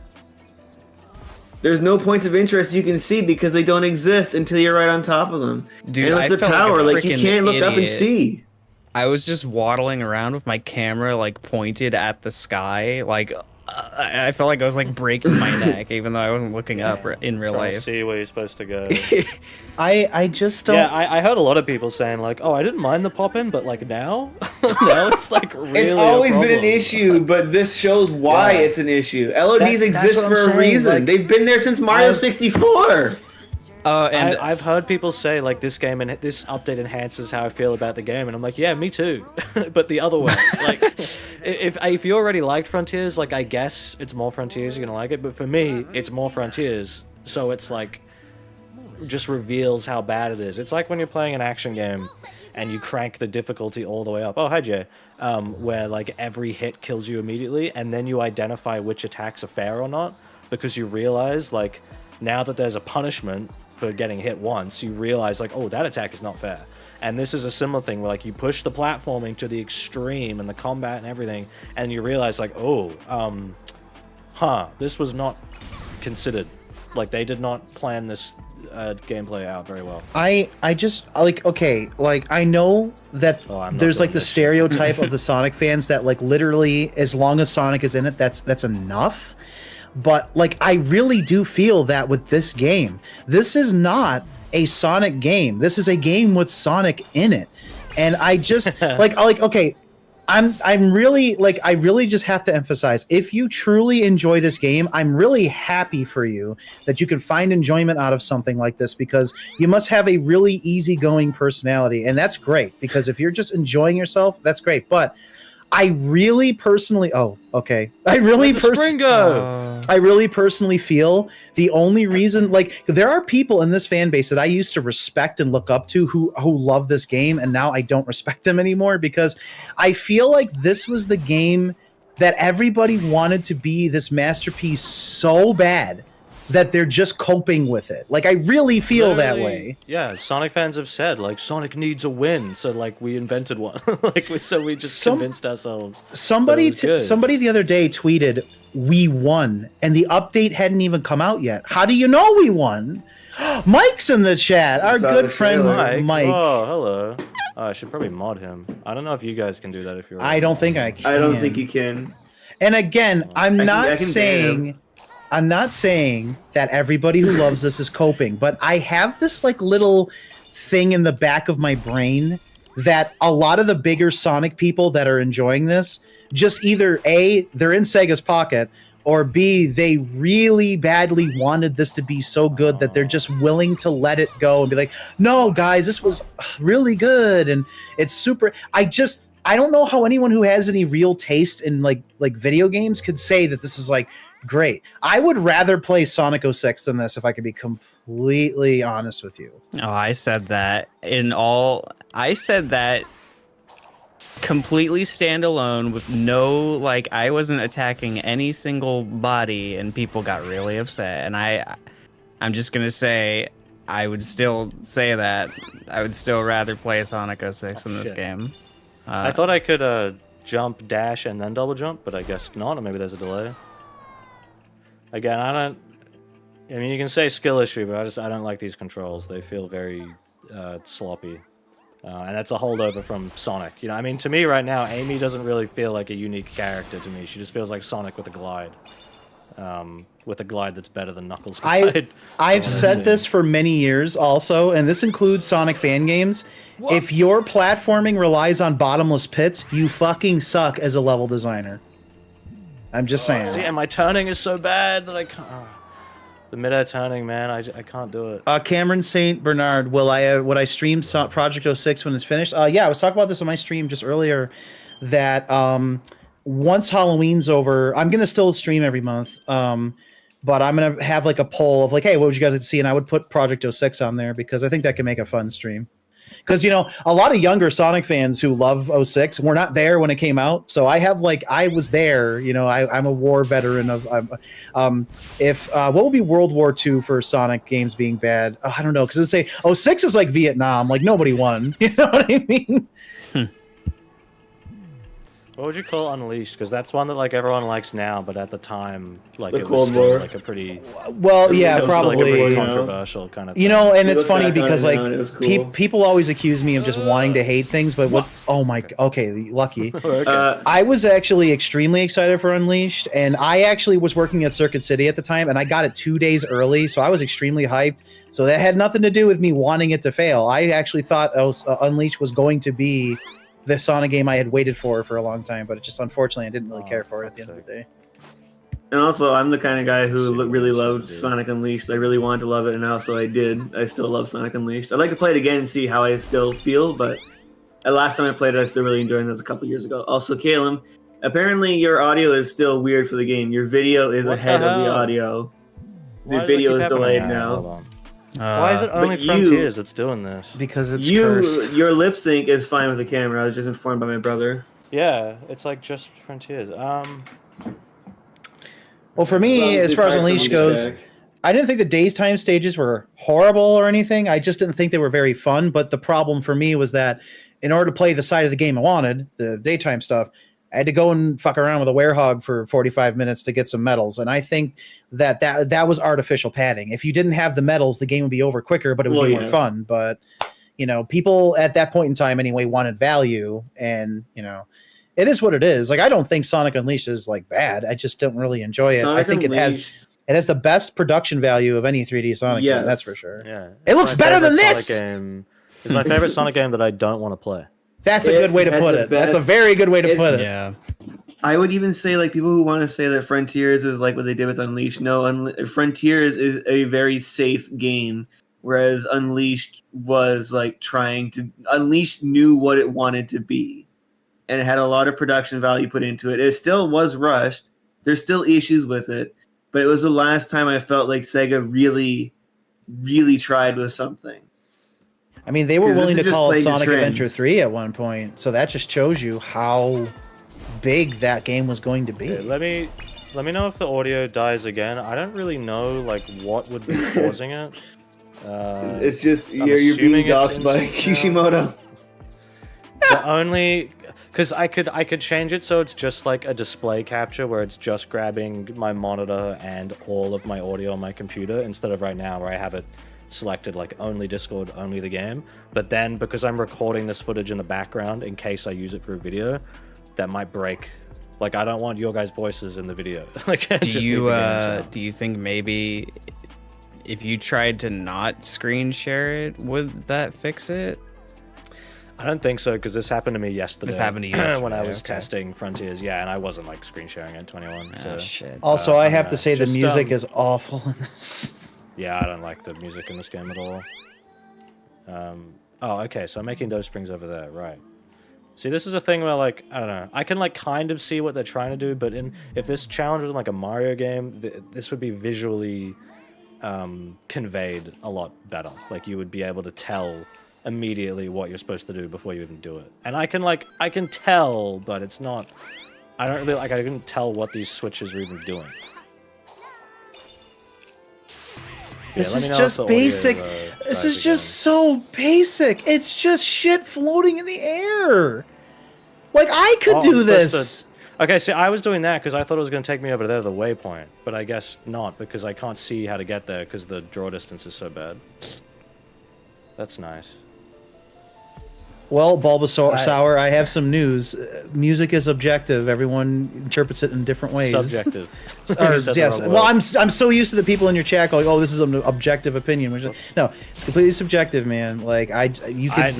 There's no points of interest you can see because they don't exist until you're right on top of them. dude, and I with the felt tower, like, like you freaking can't look up and idiot. see. I was just waddling around with my camera like pointed at the sky. Like, I felt like I was like breaking my neck, even though I wasn't looking up in real Trying to life. see where you're supposed to go. I just don't. Yeah, I heard a lot of people saying like, "Oh, I didn't mind the pop-in, but like now, now it's like really." It's always a been an problem. issue, but this shows why Yeah. it's an issue. LODs That's exist what I'm for a saying, reason. like- They've been there since Mario 64. And I've heard people say like this game and this update enhances how I feel about the game, and I'm like, yeah, me too, but the other way. Like, if you already liked Frontiers, like I guess it's more Frontiers, you're gonna like it. But for me, it's more Frontiers, so it's like just reveals how bad it is. It's like when you're playing an action game and you crank the difficulty all the way up. Oh, hi Jay. Where like every hit kills you immediately, and then you identify which attacks are fair or not because you realize like now that there's a punishment for getting hit once, you realize like, oh, that attack is not fair. And this is a similar thing where like you push the platforming to the extreme and the combat and everything, and you realize like, oh, this was not considered. Like they did not plan this gameplay out very well. I just like, okay, like I know that Oh, I'm not there's like doing the this shit. stereotype of the Sonic fans that like literally as long as Sonic is in it, that's enough. But like I really do feel that with this game. This is not a Sonic game. This is a game with Sonic in it. And I just like okay, I'm really like I really just have to emphasize, if you truly enjoy this game, I'm really happy for you that you can find enjoyment out of something like this, because you must have a really easygoing personality, and that's great, because if you're just enjoying yourself, that's great. But I really personally I really personally feel the only reason, like, there are people in this fan base that I used to respect and look up to who love this game, and now I don't respect them anymore, because I feel like this was the game that everybody wanted to be this masterpiece so bad that they're just coping with it. Like I really feel that way. Yeah, Sonic fans have said like Sonic needs a win, so like we invented one. we just convinced ourselves. Somebody that it was good. somebody the other day tweeted, "We won," and the update hadn't even come out yet. How do you know we won? Mike's in the chat. Our saw good the friend trailer. Mike. Oh, hello. Oh, I should probably mod him. I don't know if you guys can do that if you're. I don't think I can. I don't think you can. And again, I'm I not can ban saying him. I'm not saying that everybody who loves this is coping, but I have this like little thing in the back of my brain that a lot of the bigger Sonic people that are enjoying this just either A, they're in Sega's pocket, or B, they really badly wanted this to be so good that they're just willing to let it go and be like, no, guys, this was really good and it's super. I don't know how anyone who has any real taste in like video games could say that this is like great. I would rather play Sonic 06 than this if I could be completely honest with you. Oh, I said that completely standalone with no, like, I wasn't attacking any single body and people got really upset. And I'm just going to say, I would still say that I would still rather play Sonic 06 in this game. I thought I could jump, dash, and then double jump, but I guess not, or maybe there's a delay. Again, I mean, you can say skill issue, but I don't like these controls. They feel very sloppy. And that's a holdover from Sonic. You know, I mean, to me right now, Amy doesn't really feel like a unique character to me. She just feels like Sonic with a glide. With a glide that's better than Knuckles' glide. I've said this for many years also, and this includes Sonic fan games. What? If your platforming relies on bottomless pits, you fucking suck as a level designer. I'm just saying. See, and my turning is so bad that I can't... The mid-air turning, man, I can't do it. Cameron St. Bernard, would I stream Project 06 when it's finished? Yeah, I was talking about this on my stream just earlier, that once Halloween's over, I'm going to still stream every month, but I'm going to have like a poll of like, hey, what would you guys like to see? And I would put Project 06 on there because I think that can make a fun stream. Because, you know, a lot of younger Sonic fans who love 06 were not there when it came out. So I have like, I was there, you know, I'm a war veteran of, what will be World War II for Sonic games being bad? I don't know. Because it'd say 06 is like Vietnam, like nobody won. You know what I mean? What would you call Unleashed? Because that's one that like everyone likes now, but at the time, like The it was Cold still War. like a pretty, Well, yeah, it was still, like, a pretty probably. controversial kind of thing. You know, and You it's look funny back on because it like now and it was cool. people always accuse me of just wanting to hate things, but what? Oh my, okay, lucky. Okay. I was actually extremely excited for Unleashed, and I actually was working at Circuit City at the time, and I got it 2 days early, so I was extremely hyped. So that had nothing to do with me wanting it to fail. I actually thought Unleashed was going to be the Sonic game I had waited for a long time, but it just unfortunately I didn't really care for it at the end of the day. And also, I'm the kind of guy who really loved Sonic Unleashed. I really wanted to love it, and also I did. I still love Sonic Unleashed. I'd like to play it again and see how I still feel, but the last time I played it, I still really enjoyed it. That was a couple years ago. Also, Caleb, apparently your audio is still weird for the game. Your video is ahead of the audio. Why The does it video keep is delayed happening? now. Hold on. Why is it only but Frontiers that's doing this? Because it's cursed. Your lip sync is fine with the camera. I was just informed by my brother. Yeah, it's like just Frontiers. Well, for me, as far as Unleashed goes, I didn't think the daytime stages were horrible or anything. I just didn't think they were very fun. But the problem for me was that in order to play the side of the game I wanted, the daytime stuff, I had to go and fuck around with a werehog for 45 minutes to get some medals. And I think that was artificial padding. If you didn't have the medals, the game would be over quicker, but it would be more fun. But, you know, people at that point in time anyway wanted value. And, you know, it is what it is. Like, I don't think Sonic Unleashed is like bad. I just don't really enjoy it. I think it has the best production value of any 3D Sonic game, that's for sure. Yeah, it looks better than this. It's my favorite Sonic game that I don't want to play. That's a good way to put it. That's a very good way to put it. Yeah. I would even say, like, people who want to say that Frontiers is like what they did with Unleashed. No, Frontiers is a very safe game, whereas Unleashed was like Unleashed knew what it wanted to be, and it had a lot of production value put into it. It still was rushed. There's still issues with it, but it was the last time I felt like Sega really, really tried with something. I mean, they were willing to call it Sonic Adventure 3 at one point, so that just shows you how big that game was going to be. Yeah, let me know if the audio dies again. I don't really know like what would be causing it. It's just you're being doxed by Kishimoto. The only because I could change it so it's just like a display capture where it's just grabbing my monitor and all of my audio on my computer instead of right now where I have it selected like only Discord, only the game. But then because I'm recording this footage in the background in case I use it for a video, that might break Like, I don't want your guys' voices in the video. Like, Do just leave the game sound. you think maybe if you tried to not screen share it, would that fix it? I don't think so, because this happened to me yesterday. This happened to you yesterday, when I was okay. testing Frontiers. Yeah, and I wasn't like screen sharing at 21. Oh So shit. Also, I I'm have gonna to say the just, music is awful in this. yeah, I don't like the music in this game at all. Oh, okay, so I'm making those springs over there, right? See, this is a thing where, like, I don't know, I can like kind of see what they're trying to do, but if this challenge was in like a Mario game, this would be visually conveyed a lot better. Like, you would be able to tell immediately what you're supposed to do before you even do it. And I can tell, but it's not. I don't really like. I couldn't tell what these switches were even doing. This let me is know if just the audio, basic. This tries is just so basic. It's just shit floating in the air. Like, I could Oh, do I'm supposed this. Okay, see, I was doing that because I thought it was going to take me over there, the waypoint. But I guess not, because I can't see how to get there because the draw distance is so bad. That's nice. Well, Bulbasaur, I have some news. Music is objective. Everyone interprets it in different ways. Subjective. Or, You said the yes. wrong Well, word. I'm so used to the people in your chat going, "Oh, this is an objective opinion." Which no, it's completely subjective, man. Like you could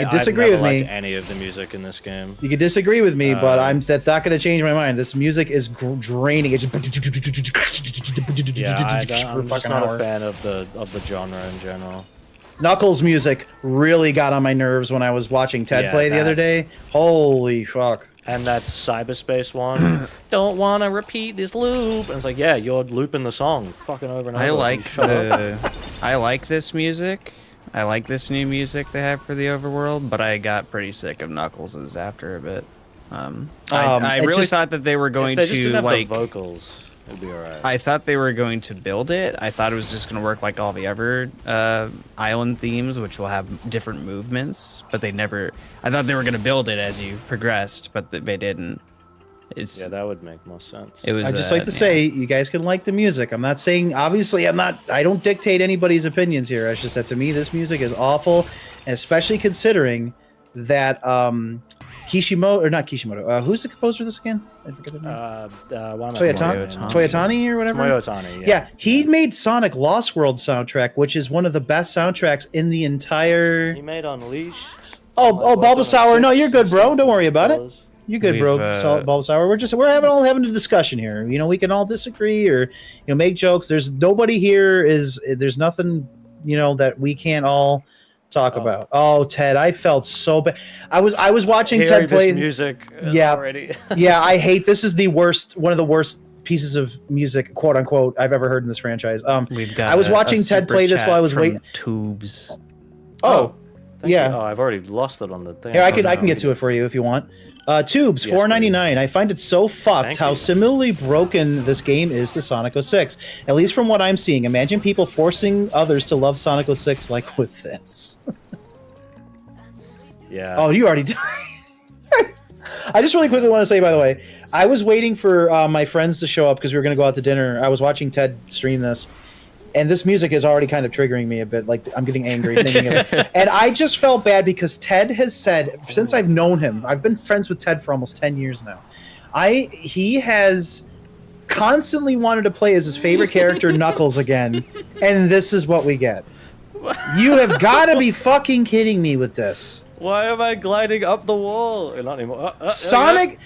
disagree I've with never me. liked any of the music in this game. You could disagree with me, but that's not going to change my mind. This music is draining. It's just Yeah, I'm for a just fucking not hour. a fan of the genre in general. Knuckles' music really got on my nerves when I was watching Ted Yeah, play the that- other day. Holy fuck. And that cyberspace one, don't want to repeat this loop. And it's like, yeah, you're looping the song fucking over and over. I like Shut up. I like this music. I like this new music they have for the overworld, but I got pretty sick of Knuckles's after a bit. I it really just- thought that they were If going they just didn't to have like. the vocals, it'd be alright. I thought they were going to build it. I thought it was just going to work like all the other island themes, which will have different movements. But they never. I thought they were going to build it as you progressed, but they didn't. It's. Yeah, that would make more sense. It was. I just like to say, you guys can like the music. I'm not saying, obviously, I don't dictate anybody's opinions here. It's just that to me, this music is awful, and especially considering that Kishimoto, or not Kishimoto, who's the composer of this again? I forget the name. Why am I Toyotani, forgetting? Toyotani or whatever? Toyotani, Yeah, he made Sonic Lost World soundtrack, which is one of the best soundtracks in the entire. He made Unleashed. Oh, like, Bulbasaur. No, 6 you're good, bro. Don't worry about it. dollars. You're good, bro. Bulbasaur. We're having a discussion here. You know, we can all disagree or make jokes. There's nobody here there's nothing that we can't all talk about. Oh, Ted, I felt so bad. I was watching Hearing Ted play this music Yeah. already. Yeah, I hate this. Is the worst, one of the worst pieces of music, quote unquote, I've ever heard in this franchise. We've got. I was a watching Ted super play this chat while I was from waiting. Tubes. Oh, Thank yeah. you. Oh, I've already lost it on the thing. Here, I Oh, can no. get to it for you if you want. Tubes, Yes, $4.99. I find it so fucked Thank how you. similarly broken this game is to Sonic 06. At least from what I'm seeing. Imagine people forcing others to love Sonic 06 like with this. Yeah. Oh, you already did. I just really quickly want to say, by the way, I was waiting for my friends to show up because we were going to go out to dinner. I was watching Ted stream this, and this music is already kind of triggering me a bit. Like, I'm getting angry thinking of it. And I just felt bad because Ted has said, since I've known him, I've been friends with Ted for almost 10 years now. He has constantly wanted to play as his favorite character, Knuckles, again, and this is what we get. You have got to be fucking kidding me with this. Why am I gliding up the wall? Not anymore. Sonic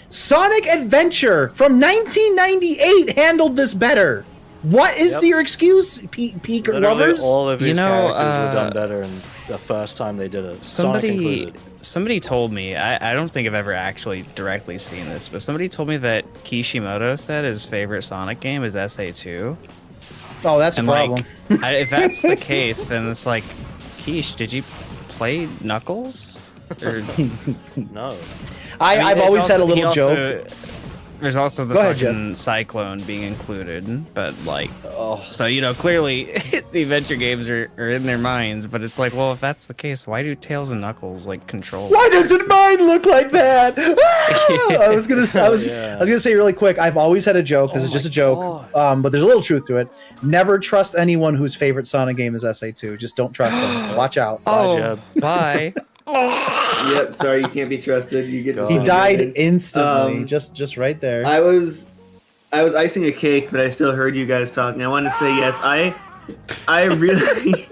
Adventure from 1998 handled this better. What is Yep. your excuse, Peak Literally lovers? all of his characters were done uh, better in the first time they did it. Sonic included. Somebody told me, I don't think I've ever actually directly seen this, but somebody told me that Kishimoto said his favorite Sonic game is SA2. Oh, that's a And problem. like, if that's the case, then it's like, Kish, did you play Knuckles? Or, No. I've it's always had a also- he little also- joke. There's also the Go ahead, fucking Cyclone being included, but like, Oh. so clearly the adventure games are in their minds, but it's like, well, if that's the case, why do Tails and Knuckles like control? Why doesn't mine look like that? I was gonna say really quick. I've always had a joke. This is just a joke, but there's a little truth to it. Never trust anyone whose favorite Sonic game is SA2. Just don't trust them. Watch out. Oh, Jeb. bye. Yep, sorry, you can't be trusted. You get God. He died disintegrated. instantly, Um, just right there. I was icing a cake, but I still heard you guys talking. I wanted to say yes. I really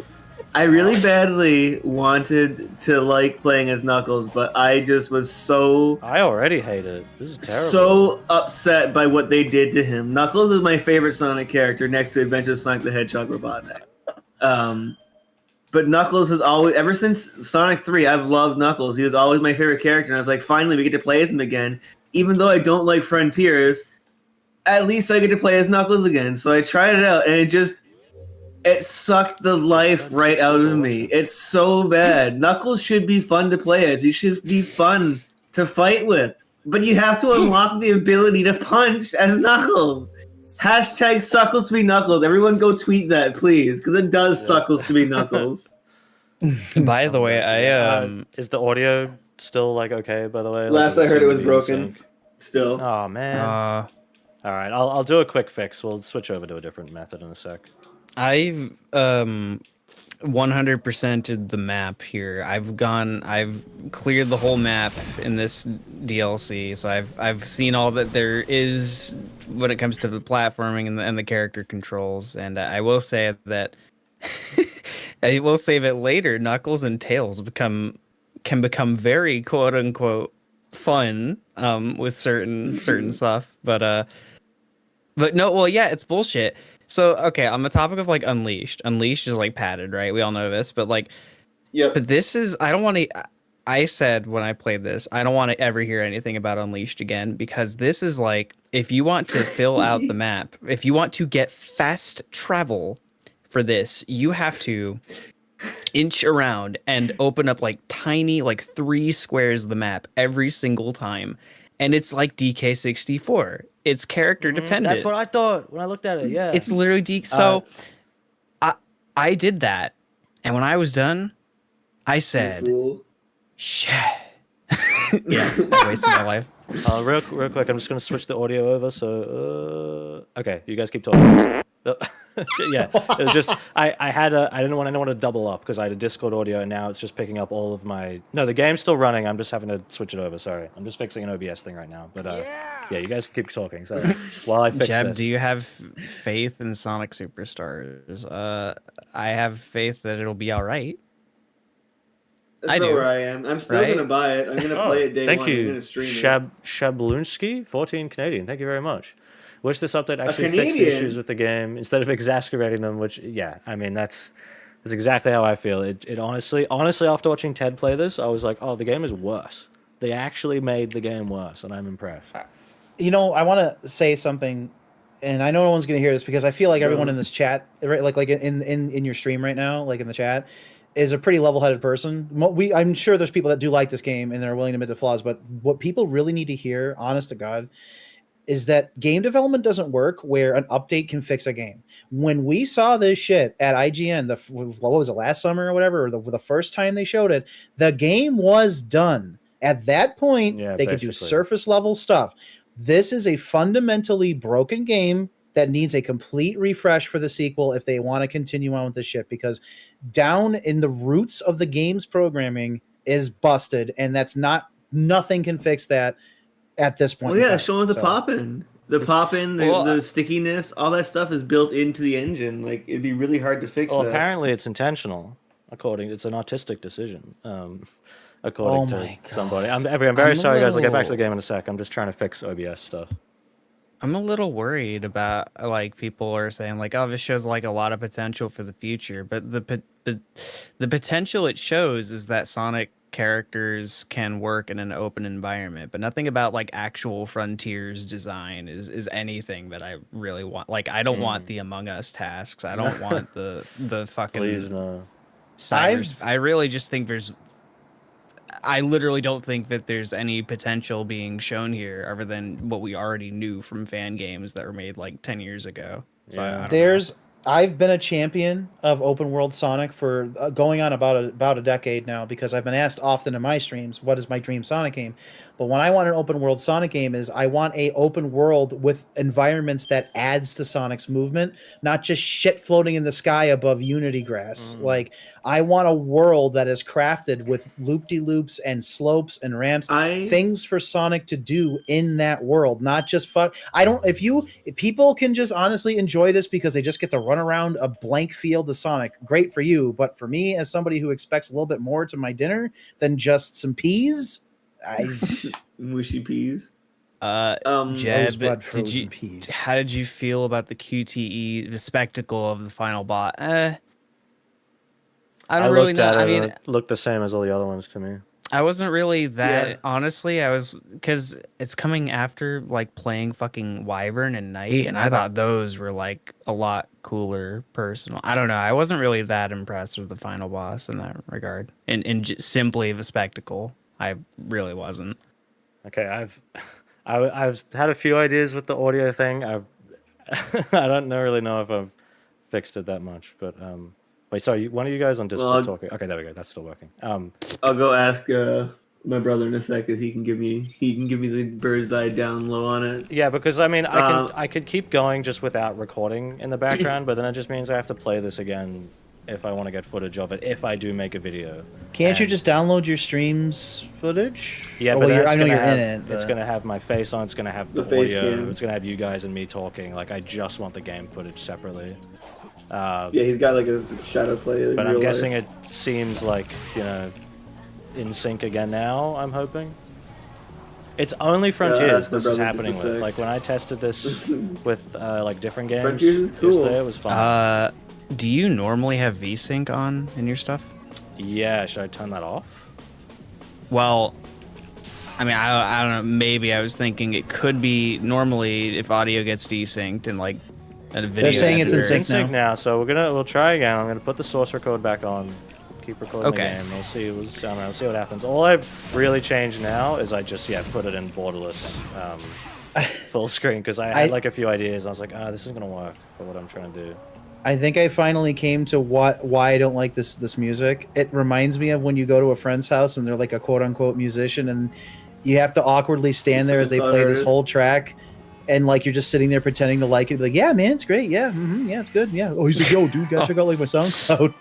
I really badly wanted to like playing as Knuckles, but I just was so I already hate it. This is terrible. so upset by what they did to him. Knuckles is my favorite Sonic character next to Adventures Sonic the Hedgehog Robotnik. But Knuckles has always, ever since Sonic 3, I've loved Knuckles. He was always my favorite character, and I was like, finally, we get to play as him again. Even though I don't like Frontiers, at least I get to play as Knuckles again. So I tried it out, and it sucked the life right out of me. It's so bad. Knuckles should be fun to play as. He should be fun to fight with. But you have to unlock the ability to punch as Knuckles. Hashtag suckles to be Knuckles. Everyone go tweet that, please, because it does suckles to be Knuckles. By the way, is the audio still like okay? By the way, Last does I heard, seem it to was be in broken. sync? Still. Oh man. All right, I'll do a quick fix. We'll switch over to a different method in a sec. I've 100%ed the map here. I've cleared the whole map in this DLC, so I've seen all that there is when it comes to the platforming and the character controls. And I will say that I will say that later Knuckles and Tails can become very quote unquote fun with certain stuff, but no, well, yeah, it's bullshit. So, okay, on the topic of like Unleashed is like padded, right? We all know this, but like, Yep. but this is, I don't want to, I said when I played this, I don't want to ever hear anything about Unleashed again, because this is like, if you want to fill out the map, if you want to get fast travel for this, you have to inch around and open up like tiny, like 3 squares of the map every single time. And it's like DK64. It's character dependent. That's what I thought when I looked at it. Yeah, It's literally so. I did that, and when I was done, I said, Fool. "Shit." Yeah, I wasted my life. real quick. I'm just gonna switch the audio over. So okay, you guys keep talking. Yeah, it was just I didn't want anyone to double up because I had a Discord audio and now it's just picking up all of my. No, the game's still running. I'm just having to switch it over. Sorry, I'm just fixing an OBS thing right now. But yeah, you guys can keep talking. So while I fix Jeb, this. do you have faith in Sonic Superstars? I have faith that it'll be all right. That's I not do. where I am. I'm still Right? gonna buy it. I'm gonna play it day Thank one. I'm you, gonna stream it. Shablunski, 14 Canadian. Thank you very much. Wish this update actually fixed the Canadian? issues with the game instead of exacerbating them. Which, yeah, I mean that's exactly how I feel. It honestly, after watching Ted play this, I was like, oh, the game is worse. They actually made the game worse, and I'm impressed. You know, I want to say something, and I know no one's going to hear this because I feel like everyone in this chat, right, like in your stream right now, like in the chat, is a pretty level-headed person. I'm sure there's people that do like this game and they're willing to admit the flaws, but what people really need to hear, honest to God, is that game development doesn't work where an update can fix a game. When we saw this shit at IGN, what was it, last summer or whatever, or the first time they showed it, the game was done. At that point, Yeah, they could do basically. surface level stuff. This is a fundamentally broken game that needs a complete refresh for the sequel if they want to continue on with this shit, because down in the roots of the game's programming is busted, and nothing can fix that at this point. Well, in yeah, time. show them the So- poppin'. The poppin', the stickiness, all that stuff is built into the engine. Like, it'd be really hard to fix Well, that. apparently it's intentional. It's an artistic decision. According Oh my to somebody. I'm I'm very a sorry, guys. I'll get back to the little- game in a sec. I'm just trying to fix OBS stuff. I'm a little worried about like people are saying like, oh, this shows like a lot of potential for the future, but the potential it shows is that Sonic characters can work in an open environment, but nothing about like actual Frontiers design is anything that I really want. Like, I don't want the Among Us tasks. I don't want the fucking Please no. I really just think I literally don't think that there's any potential being shown here other than what we already knew from fan games that were made like 10 years ago. So Yeah. I don't know. I've been a champion of open world Sonic for going on about a decade now, because I've been asked often in my streams, what is my dream Sonic game? But when I want an open world Sonic game, is I want a open world with environments that adds to Sonic's movement, not just shit floating in the sky above Unity grass. Like, I want a world that is crafted with loop-de-loops and slopes and ramps, things for Sonic to do in that world, not just fuck. If people can just honestly enjoy this because they just get to run around a blank field of Sonic, great for you. But for me, as somebody who expects a little bit more to my dinner than just some peas, mushy peas. Jeb, peas. how did you feel about the QTE, the spectacle of the final boss? I don't really know. I mean, it looked the same as all the other ones to me. I wasn't really that honestly. I was because it's coming after like playing fucking Wyvern and Knight, and I thought those were like a lot cooler. Personal, I don't know. I wasn't really that impressed with the final boss in that regard, and simply the spectacle. I really wasn't. Okay, I've had a few ideas with the audio thing. I don't really know if I've fixed it that much, but wait, sorry, one of you guys on Discord talking? Okay, there we go. That's still working. I'll go ask my brother in a sec because he can give me the bird's eye down low on it. Yeah, because I mean, I could keep going just without recording in the background, but then it just means I have to play this again if I want to get footage of it. If I do make a video, can't you just download your streams footage? Yeah, but I know you're in it. It's gonna have my face on. It's gonna have the audio. It's gonna have you guys and me talking. Like I just want the game footage separately. Yeah, he's got like a shadow play. But I'm guessing it seems like, in sync again now, I'm hoping. It's only Frontiers this is happening with. Like when I tested this with like different games Frontiers is cool. yesterday, it was fun. Do you normally have VSync on in your stuff? Yeah, should I turn that off? Well, I mean, I don't know. Maybe I was thinking it could be normally if audio gets desynced and like a video. They're saying it's in sync now. So we'll try again. I'm gonna put the source record back on. Keep recording the game. We'll see. We'll see what happens. All I've really changed now is I just put it in borderless full screen because I had like a few ideas. I was like, this isn't gonna work for what I'm trying to do. I think I finally came to why I don't like this music. It reminds me of when you go to a friend's house and they're like a quote unquote musician and you have to awkwardly stand there as they play this whole track. And like you're just sitting there pretending to like it, like, yeah, man, it's great, yeah, yeah, it's good, yeah. Oh, he's like, yo, dude, gotta check out like my SoundCloud.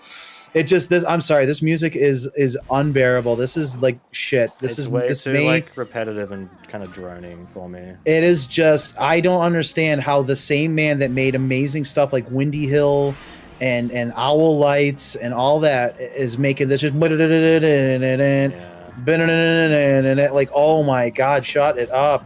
It just I'm sorry, this music is unbearable. This is like shit. This is way too like repetitive and kind of droning for me. It is just I don't understand how the same man that made amazing stuff like Windy Hill and Owl Lights and all that is making this just like, oh my god, shut it up.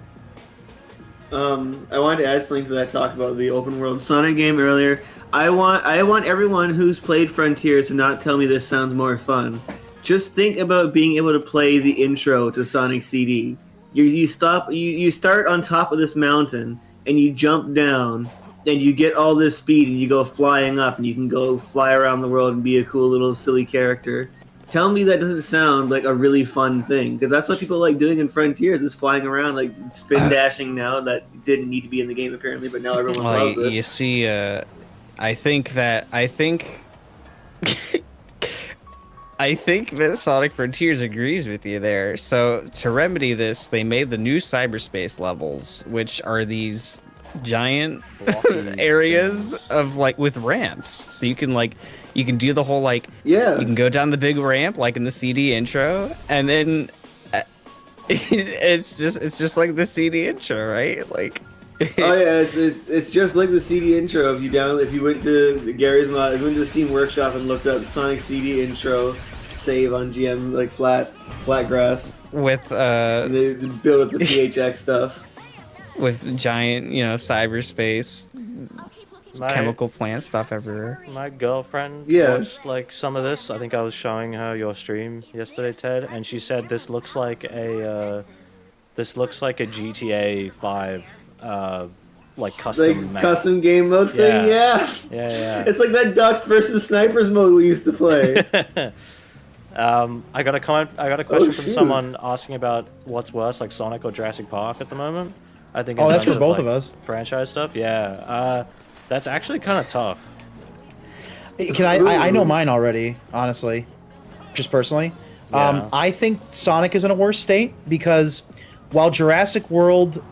I wanted to add something to that talk about the open world Sonic game earlier. I want everyone who's played Frontiers to not tell me this sounds more fun. Just think about being able to play the intro to Sonic CD. You start on top of this mountain and you jump down and you get all this speed and you go flying up and you can go fly around the world and be a cool little silly character. Tell me that doesn't sound like a really fun thing, because that's what people like doing in Frontiers is flying around, like spin dashing now that didn't need to be in the game apparently, but now everyone loves it. You see, I think that Sonic Frontiers agrees with you there. So to remedy this, they made the new cyberspace levels, which are these giant areas of like with ramps, so you can do the whole you can go down the big ramp like in the CD intro, and then it's just like the CD intro, right? Like oh yeah, it's just like the CD intro. If you went to Gary's mod, if you went to the Steam Workshop and looked up Sonic CD intro save on GM like flat grass with and they build up the PHX stuff with giant cyberspace. Chemical plant stuff everywhere. My girlfriend watched like some of this. I think I was showing her your stream yesterday, Ted, and she said this looks like a GTA 5 like custom map. Custom game mode thing. Yeah. It's like that Ducks versus Snipers mode we used to play. I got a question from someone asking about what's worse, like Sonic or Jurassic Park at the moment. I think. That's for both of us. Franchise stuff. Yeah. That's actually kind of tough. I know mine already, honestly, just personally. Yeah. I think Sonic is in a worse state because while Jurassic World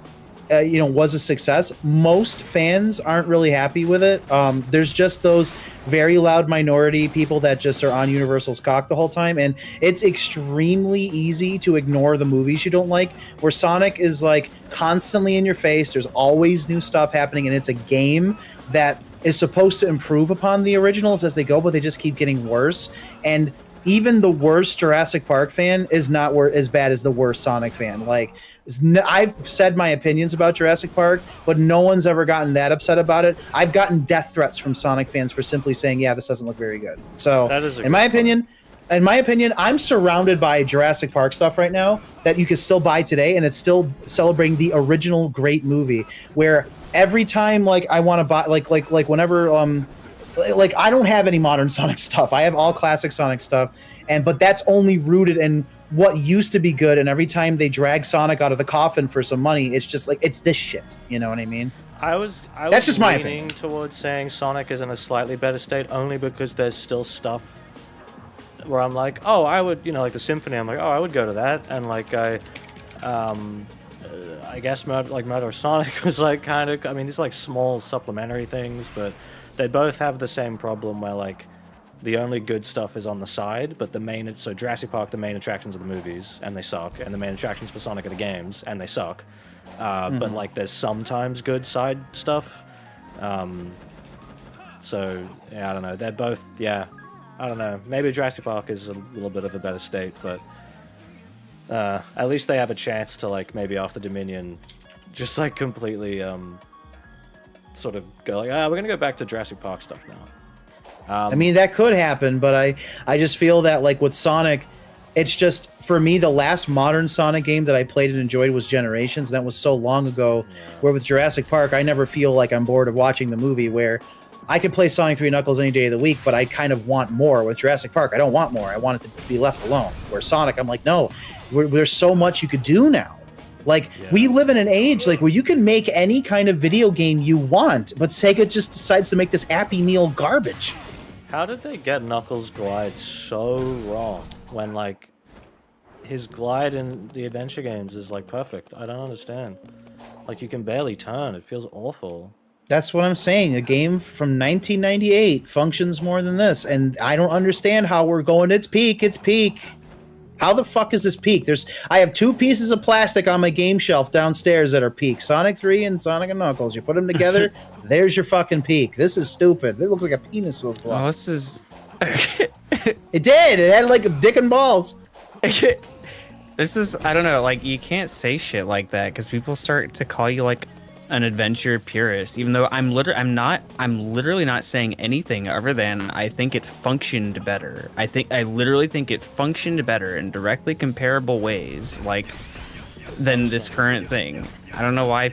was a success. Most fans aren't really happy with it. There's just those very loud minority people that just are on Universal's cock the whole time, and it's extremely easy to ignore the movies you don't like. Where Sonic is like constantly in your face. There's always new stuff happening, and it's a game that is supposed to improve upon the originals as they go, but they just keep getting worse. And even the worst Jurassic Park fan is not as bad as the worst Sonic fan. Like, I've said my opinions about Jurassic Park, but no one's ever gotten that upset about it. I've gotten death threats from Sonic fans for simply saying, "Yeah, this doesn't look very good." So, in my opinion, I'm surrounded by Jurassic Park stuff right now that you can still buy today, and it's still celebrating the original great movie. Where every time, like, I want to buy, like whenever, like, I don't have any modern Sonic stuff. I have all classic Sonic stuff, but that's only rooted in what used to be good. And every time they drag Sonic out of the coffin for some money, it's just like, it's this shit. You know what I mean? I was That's just my leaning opinion. towards saying Sonic is in a slightly better state only because there's still stuff where I'm like, oh, I would, like the Symphony. I'm like, oh, I would go to that, and like I guess Murder Sonic was like kind of. I mean, these are like small supplementary things, but they both have the same problem where like the only good stuff is on the side, but so Jurassic Park, the main attractions are the movies, and they suck, and the main attractions for Sonic are the games, and they suck. But like there's sometimes good side stuff. So yeah, I don't know. They're both, yeah, I don't know. Maybe Jurassic Park is a little bit of a better state, but at least they have a chance to like maybe after Dominion, just like completely sort of go like, we're gonna go back to Jurassic Park stuff now. I mean, that could happen, but I just feel that, like, with Sonic, it's just, for me, the last modern Sonic game that I played and enjoyed was Generations, and that was so long ago, where with Jurassic Park, I never feel like I'm bored of watching the movie, where I could play Sonic 3 Knuckles any day of the week, but I kind of want more. With Jurassic Park, I don't want more. I want it to be left alone. Where Sonic, I'm like, no, there's so much you could do now. Like, we live in an age like where you can make any kind of video game you want, but Sega just decides to make this Happy Meal garbage. How did they get Knuckles' glide so wrong when, like, his glide in the adventure games is, like, perfect? I don't understand. Like, you can barely turn. It feels awful. That's what I'm saying. A game from 1998 functions more than this, and I don't understand how we're going, it's peak. How the fuck is this peak? I have two pieces of plastic on my game shelf downstairs that are peak. Sonic 3 and Sonic and Knuckles. You put them together, there's your fucking peak. This is stupid. It looks like a penis was blocked. Oh, this is... It did. It had like a dick and balls. This is, I don't know, like, you can't say shit like that because people start to call you like an adventure purist, even though I'm literally not saying anything other than I think it functioned better. I literally think it functioned better in directly comparable ways, like, than this current thing. I don't know why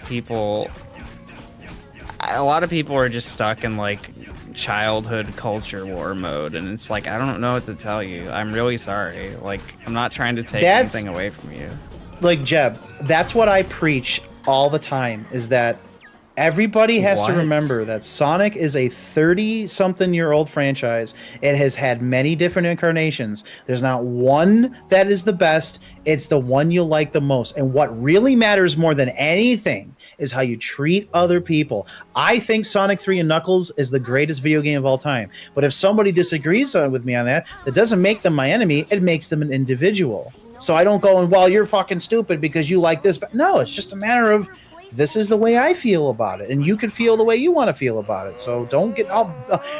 a lot of people are just stuck in like childhood culture war mode, and it's like, I don't know what to tell you. I'm really sorry. Like, I'm not trying to take anything away from you. Like, Jeb, that's what I preach all the time, is that everybody has to remember that Sonic is a 30-something-year-old franchise. It has had many different incarnations. There's not one that is the best. It's the one you like the most. And what really matters more than anything is how you treat other people. I think Sonic 3 and Knuckles is the greatest video game of all time. But if somebody disagrees with me on that, that doesn't make them my enemy. It makes them an individual. So I don't go and, well, you're fucking stupid because you like this. But no, it's just a matter of, this is the way I feel about it, and you can feel the way you want to feel about it. So don't get all.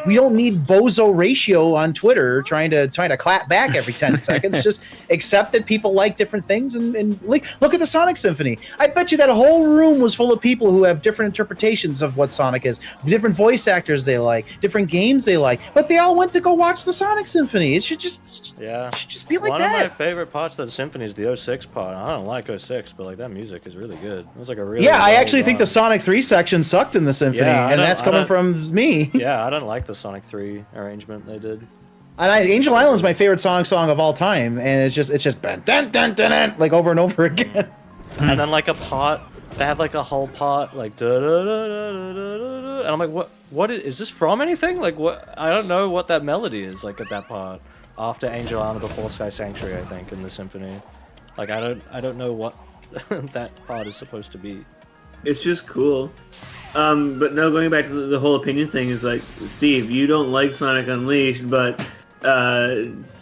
We don't need bozo ratio on Twitter trying to clap back every 10 seconds. Just accept that people like different things, and look at the Sonic Symphony. I bet you that whole room was full of people who have different interpretations of what Sonic is, different voice actors they like, different games they like, but they all went to go watch the Sonic Symphony. It should just be like One that. of my favorite parts of the Symphony is the 06 part. I don't like 06, but like that music is really good. It was like a really I actually think the Sonic 3 section sucked in the Symphony, and that's coming from me. Yeah, I don't like the Sonic 3 arrangement they did. And Angel Island's my favorite Sonic song of all time, and it's just dun, dun, dun, dun, like over and over again. And then like a part, they have like a whole part like da da da da da da, and I'm like, what is this from anything? Like what? I don't know what that melody is like at that part after Angel Island before Sky Sanctuary, I think, in the Symphony. Like I don't know what that part is supposed to be. It's just cool. But no, going back to the whole opinion thing is like, Steve, you don't like Sonic Unleashed, but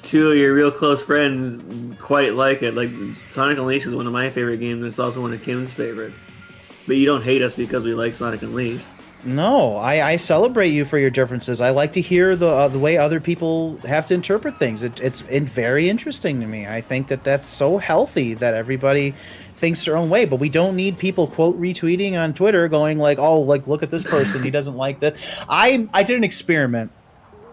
two of your real close friends quite like it. Like, Sonic Unleashed is one of my favorite games, and it's also one of Kim's favorites. But you don't hate us because we like Sonic Unleashed. No, I celebrate you for your differences. I like to hear the way other people have to interpret things. It's very interesting to me. I think that's so healthy that everybody thinks their own way. But we don't need people quote retweeting on Twitter going like, oh, like look at this person, he doesn't like this. I did an experiment.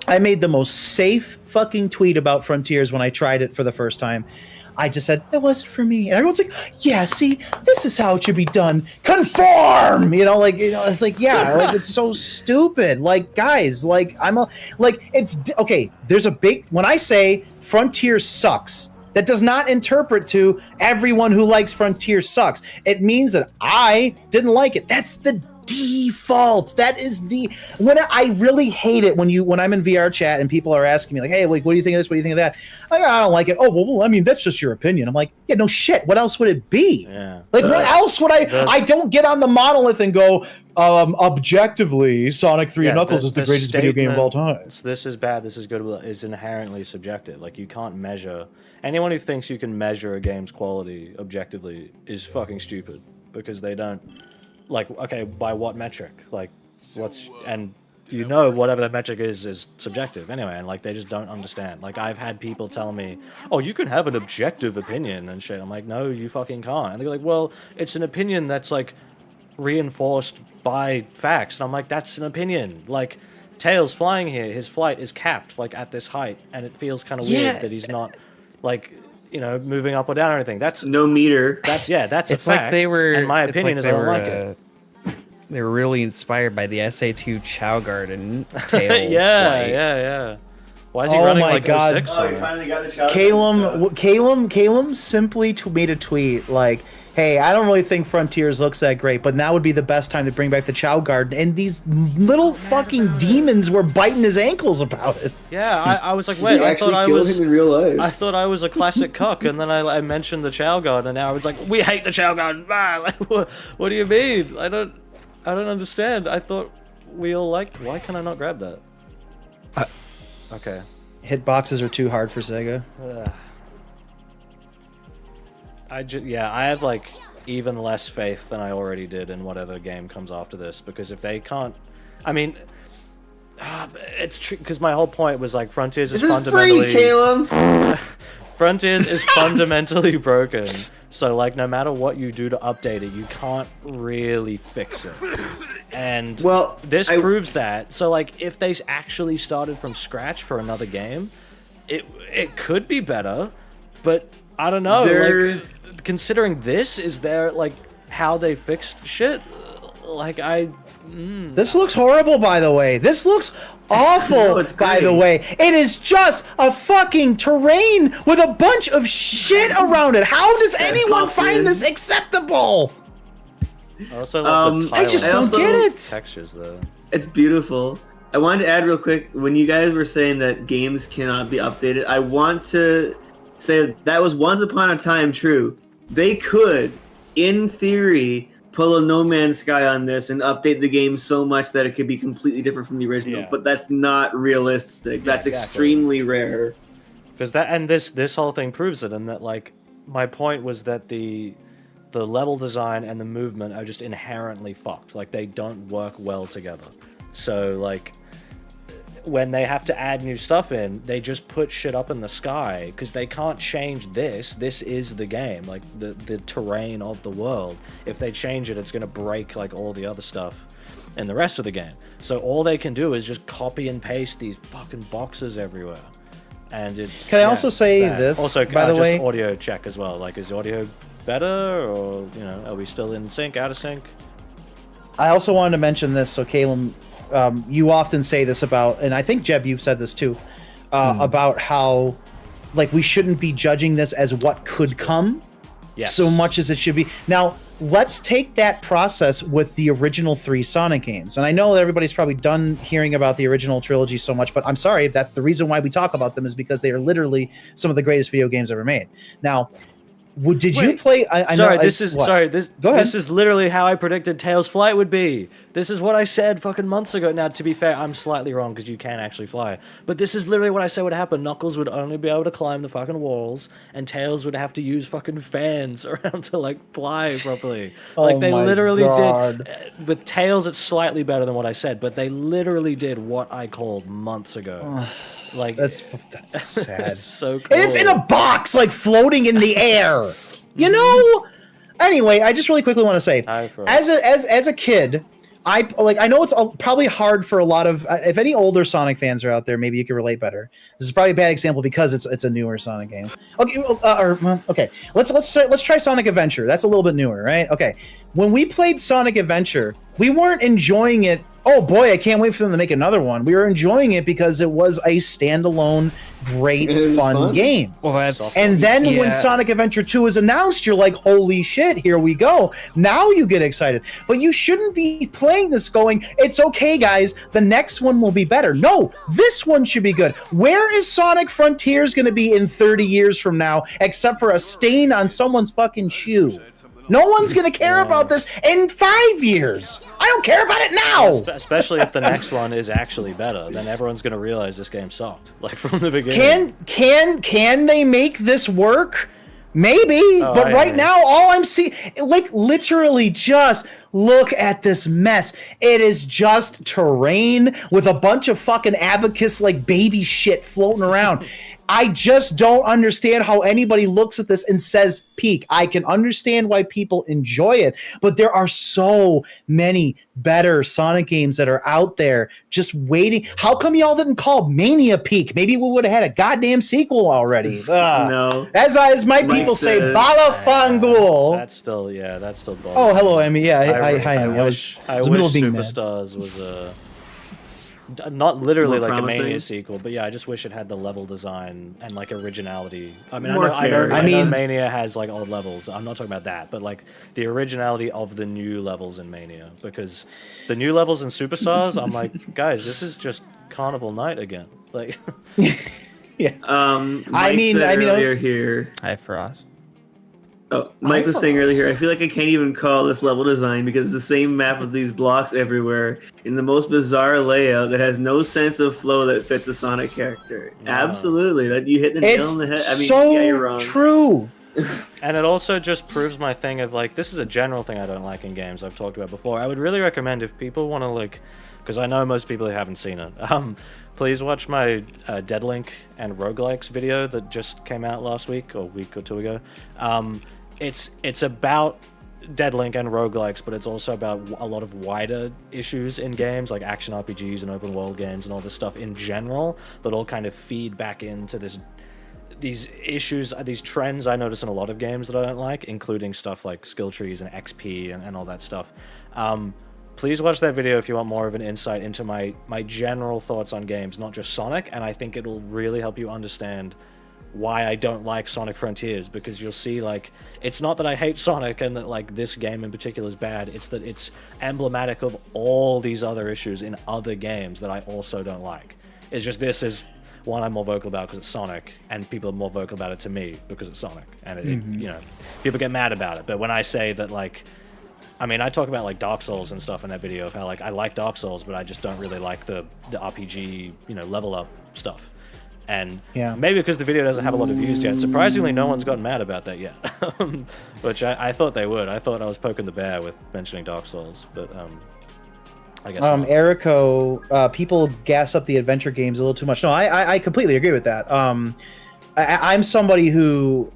I made the most safe fucking tweet about Frontiers when I tried it for the first time. I just said, it wasn't for me. And everyone's like, yeah, see, this is how it should be done. Conform! It's like, yeah, like, it's so stupid. Like, guys, like, okay, there's a big, when I say Frontier sucks, that does not interpret to everyone who likes Frontier sucks. It means that I didn't like it. That's the default. That is when I really hate it when I'm in VR chat and people are asking me like, hey, like, what do you think of this? What do you think of that? Like, I don't like it. Oh, well, I mean, that's just your opinion. I'm like, yeah, no shit. What else would it be? Yeah. Like, what else would I don't get on the monolith and go, objectively, Sonic 3 and Knuckles is the greatest video game of all time. This is bad, this is good, is inherently subjective. Like, you can't measure. Anyone who thinks you can measure a game's quality objectively is fucking stupid, because they don't. Like, okay, by what metric? Like, whatever that metric is subjective anyway, and like, they just don't understand. Like, I've had people tell me, oh, you can have an objective opinion and shit. I'm like, no, you fucking can't. And they're like, well, it's an opinion that's like reinforced by facts. And I'm like, that's an opinion. Like, Tails flying here, his flight is capped like at this height, and it feels kind of weird that he's not like, moving up or down or anything. That's no meter. That's a fact. Like they were. And my opinion is I don't like it. They were really inspired by the SA2 Chow Garden Tails. Yeah. Why is he running like God. 06? Oh, he finally got the Chow Calum simply made a tweet like, hey, I don't really think Frontiers looks that great, but now would be the best time to bring back the Chow Garden. And these little fucking demons were biting his ankles about it. Yeah, I was like, wait, I thought I was him in real life. I thought I was a classic cuck, and then I mentioned the Chow Garden, and now I was like, we hate the Chow Garden. Like, what do you mean? I don't understand. I thought we all liked. Why can I not grab that? Okay. Hitboxes are too hard for Sega. I have like even less faith than I already did in whatever game comes after this, because if they can't, I mean, it's true, because my whole point was like, Frontiers is fundamentally free, Caleb. Frontiers is fundamentally broken. So like, no matter what you do to update it, you can't really fix it. And this proves that. So like, if they actually started from scratch for another game, it could be better, but I don't know. Like, considering this is their like how they fixed shit, like This looks horrible, by the way. This looks awful, by the way. It is just a fucking terrain with a bunch of shit around it. How does anyone find this acceptable? I also love the I just don't get it. Textures though. It's beautiful. I wanted to add real quick, when you guys were saying that games cannot be updated, I want to say that was once upon a time true. They could, in theory, pull a No Man's Sky on this and update the game so much that it could be completely different from the original, but that's not realistic. That's extremely rare. Because this whole thing proves it, and that like my point was that the level design and the movement are just inherently fucked. Like, they don't work well together. So like, when they have to add new stuff in, they just put shit up in the sky, because they can't change this. This is the game, like the terrain of the world. If they change it, it's going to break like all the other stuff in the rest of the game. So all they can do is just copy and paste these fucking boxes everywhere. And can I also say this? Also, by the way, audio check as well. Like, is audio better, or are we still in sync, out of sync? I also wanted to mention this. So, Caleb, you often say this about, and I think Jeb, you've said this too, about how like we shouldn't be judging this as what could come so much as it should be. Now, let's take that process with the original 3 Sonic games. And I know that everybody's probably done hearing about the original trilogy so much, but I'm sorry that the reason why we talk about them is because they are literally some of the greatest video games ever made. Now, Did you play? I Sorry, know, this is what? sorry. This Go ahead. this is literally how I predicted Tails' flight would be. This is what I said fucking months ago. Now, to be fair, I'm slightly wrong because you can actually fly. But this is literally what I said would happen. Knuckles would only be able to climb the fucking walls, and Tails would have to use fucking fans around to like fly properly. Like they my literally God. did. With Tails, it's slightly better than what I said, but they literally did what I called months ago. Like That's sad. it's so cool. And it's in a box, like floating in the air. You know. Anyway, I just really quickly want to say, as a kid, I know it's probably hard for a lot of if any older Sonic fans are out there, maybe you can relate better. This is probably a bad example because it's a newer Sonic game. Okay, let's try Sonic Adventure. That's a little bit newer, right? Okay, when we played Sonic Adventure, we weren't enjoying it. Oh boy, I can't wait for them to make another one. We were enjoying it because it was a standalone, great, fun game. Well, that's And then when Sonic Adventure 2 is announced, you're like, holy shit, here we go. Now you get excited. But you shouldn't be playing this going, it's okay, guys, the next one will be better. No, this one should be good. Where is Sonic Frontiers going to be in 30 years from now, except for a stain on someone's fucking shoe? No one's going to care about this in 5 years. I don't care about it now. Especially if the next one is actually better, then everyone's gonna realize this game sucked, like from the beginning. Can they make this work? Maybe, but right now, all I'm seeing, like, literally just look at this mess. It is just terrain with a bunch of fucking abacus, like, baby shit floating around. I just don't understand how anybody looks at this and says peak. I can understand why people enjoy it, but there are so many better Sonic games that are out there just waiting. How come y'all didn't call Mania peak? Maybe we would have had a goddamn sequel already. No. As my people say, Bala Fangul. That's still bothering Oh, hello, me. Emmy. Yeah, hi, Emmy. I was wish in the middle of being mad. Superstars was not literally More like promising. a Mania sequel, but yeah, I just wish it had the level design and like originality. I mean, More I care. know Mania has like old levels. I'm not talking about that, but like the originality of the new levels in Mania, because the new levels in Superstars, I'm like, guys, this is just Carnival Night again. Like, Yeah. Mike said earlier here. Hi, Frost. Oh, Mike was saying earlier, I feel like I can't even call this level design because it's the same map with these blocks everywhere in the most bizarre layout that has no sense of flow that fits a Sonic character. Yeah. Absolutely, that you hit the nail on the head. I mean, so yeah, you're wrong. true. and it also just proves my thing of like, this is a general thing I don't like in games I've talked about before. I would really recommend if people want to like, because I know most people who haven't seen it, please watch my Deadlink and Roguelikes video that just came out last week or a week or two ago. It's about Deadlink and roguelikes, but it's also about a lot of wider issues in games like action RPGs and open world games and all this stuff in general that all kind of feed back into these issues, these trends I notice in a lot of games that I don't like, including stuff like skill trees and XP and all that stuff. Please watch that video if you want more of an insight into my general thoughts on games, not just Sonic, and I think it'll really help you understand why I don't like Sonic Frontiers, because you'll see, like, it's not that I hate Sonic and that, like, this game in particular is bad, it's that it's emblematic of all these other issues in other games that I also don't like. It's just this is one I'm more vocal about because it's Sonic, and people are more vocal about it to me because it's Sonic, and you know, people get mad about it. But when I say that, like, I mean, I talk about like Dark Souls and stuff in that video of how like I like Dark Souls, but I just don't really like the RPG, you know, level up stuff. And maybe because the video doesn't have a lot of views yet. Surprisingly, no one's gotten mad about that yet, which I thought they would. I thought I was poking the bear with mentioning Dark Souls, but I guess not. Erico, people gas up the adventure games a little too much. No, I completely agree with that. I'm somebody who,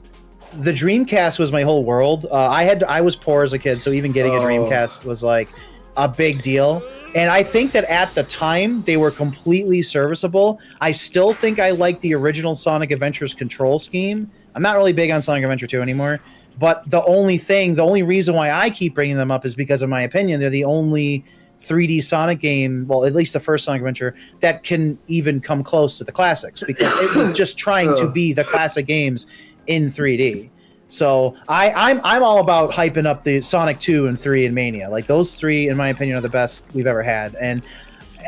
the Dreamcast was my whole world. I was poor as a kid, so even getting a Dreamcast was like a big deal. And I think that at the time, they were completely serviceable. I still think I like the original Sonic Adventures control scheme. I'm not really big on Sonic Adventure 2 anymore. But the only reason why I keep bringing them up is because, in my opinion, they're the only 3D Sonic game, well, at least the first Sonic Adventure, that can even come close to the classics. Because it was just trying to be the classic games in 3D. So I'm all about hyping up the Sonic 2 and 3 and Mania. Like, those three, in my opinion, are the best we've ever had. And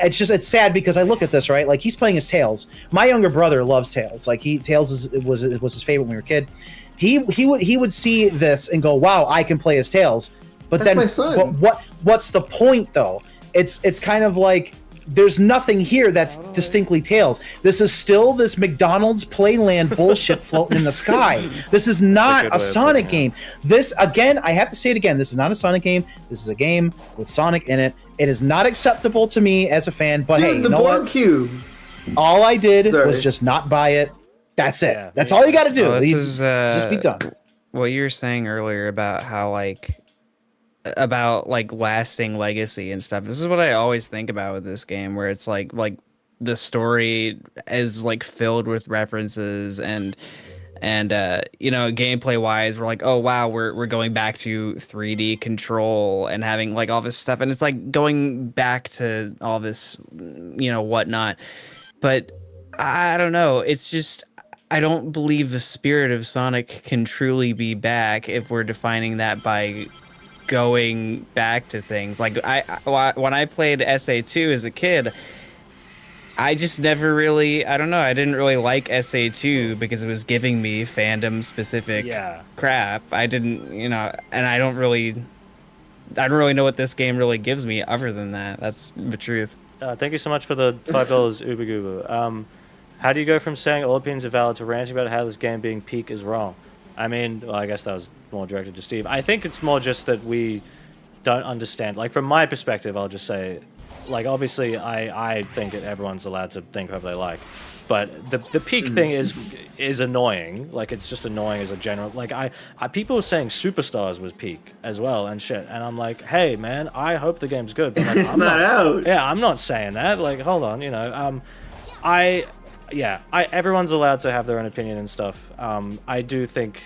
it's sad because I look at this, right? Like, he's playing as Tails. My younger brother loves Tails. Like, Tails was his favorite when we were a kid. he would see this and go, wow, I can play as Tails. But That's then, my son. but what's the point though? It's kind of like there's nothing here that's distinctly Tails. This is still this McDonald's Playland bullshit floating in the sky. This is not a Sonic game. This, again, I have to say it again, this is not a Sonic game. This is a game with Sonic in it. It is not acceptable to me as a fan, but hey, you know what? Cube. All I did was just not buy it. That's it. Yeah, That's all you got to do. This is, just be done. What you were saying earlier about how about lasting legacy and stuff. This is what I always think about with this game, where it's like the story is like filled with references and gameplay wise, we're like, oh wow, we're going back to 3D control and having like all this stuff, and it's like going back to all this whatnot. But I don't know, it's just, I don't believe the spirit of Sonic can truly be back if we're defining that by going back to things. Like when I played SA2 as a kid, I just never really, I don't know, I didn't really like SA2 because it was giving me fandom specific crap. I didn't, and I don't really know what this game really gives me other than that. That's the truth. Thank you so much for the $5 Uber Goober. How do you go from saying all opinions are valid to ranting about how this game being peak is wrong? I mean, well, I guess that was more directed to Steve. I think it's more just that we don't understand. Like, from my perspective, I'll just say, like, obviously, I think that everyone's allowed to think however they like. But the peak thing is annoying. Like, it's just annoying as a general. Like, people were saying Superstars was peak as well and shit. And I'm like, hey, man, I hope the game's good. But like, It's not out. Yeah, I'm not saying that. Like, hold on, everyone's allowed to have their own opinion and stuff. I do think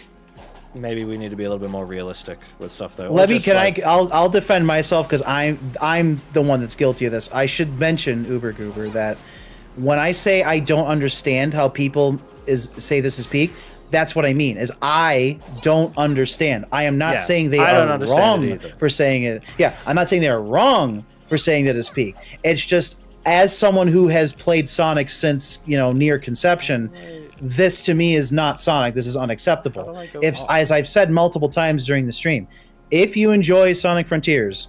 maybe we need to be a little bit more realistic with stuff, though. Levy, I'll defend myself because I'm the one that's guilty of this. I should mention, Uber Goober, that when I say I don't understand how people say this is peak, that's what I mean, is I don't understand. I am not saying they are wrong for saying it. Yeah, I'm not saying they're wrong for saying that it's peak. It's just, as someone who has played Sonic since, near conception, this to me is not Sonic. This is unacceptable. As I've said multiple times during the stream, if you enjoy Sonic Frontiers,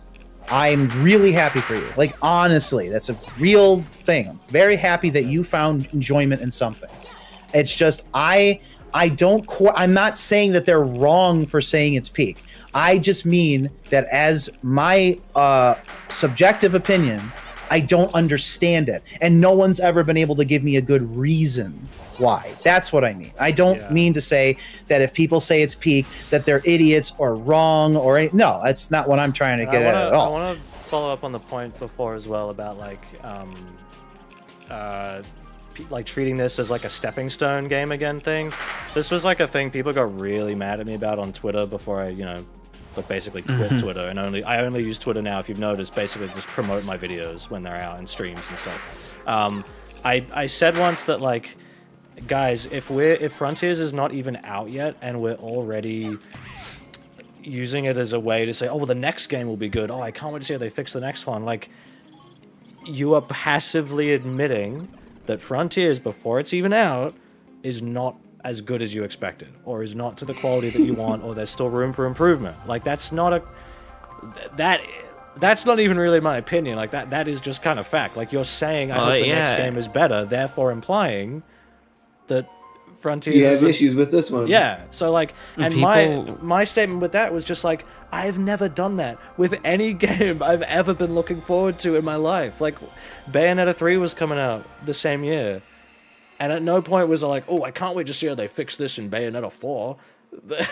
I'm really happy for you. Like, honestly, that's a real thing. I'm very happy that you found enjoyment in something. It's just, I'm not saying that they're wrong for saying it's peak. I just mean that as my subjective opinion, I don't understand it, and no one's ever been able to give me a good reason why. That's what I mean. I don't mean to say that if people say it's peak, that they're idiots or wrong or no. That's not what I'm trying to get at all. I want to follow up on the point before as well about like treating this as like a stepping stone game again thing. This was like a thing people got really mad at me about on Twitter before I but basically quit Twitter, and I only use Twitter now, if you've noticed, basically just promote my videos when they're out in streams and stuff. I said once that, like, guys, if Frontiers is not even out yet and we're already using it as a way to say, oh, well, the next game will be good, oh, I can't wait to see how they fix the next one, like, you are passively admitting that Frontiers, before it's even out, is not as good as you expected, or is not to the quality that you want, or there's still room for improvement. Like, that's not even really my opinion. Like, that is just kind of fact. Like, you're saying I hope the next game is better, therefore implying that Frontiers you have issues with this one. Yeah, so like, and my statement with that was just like, I've never done that with any game I've ever been looking forward to in my life. Like, Bayonetta 3 was coming out the same year, and at no point was I like, oh, I can't wait to see how they fix this in Bayonetta 4.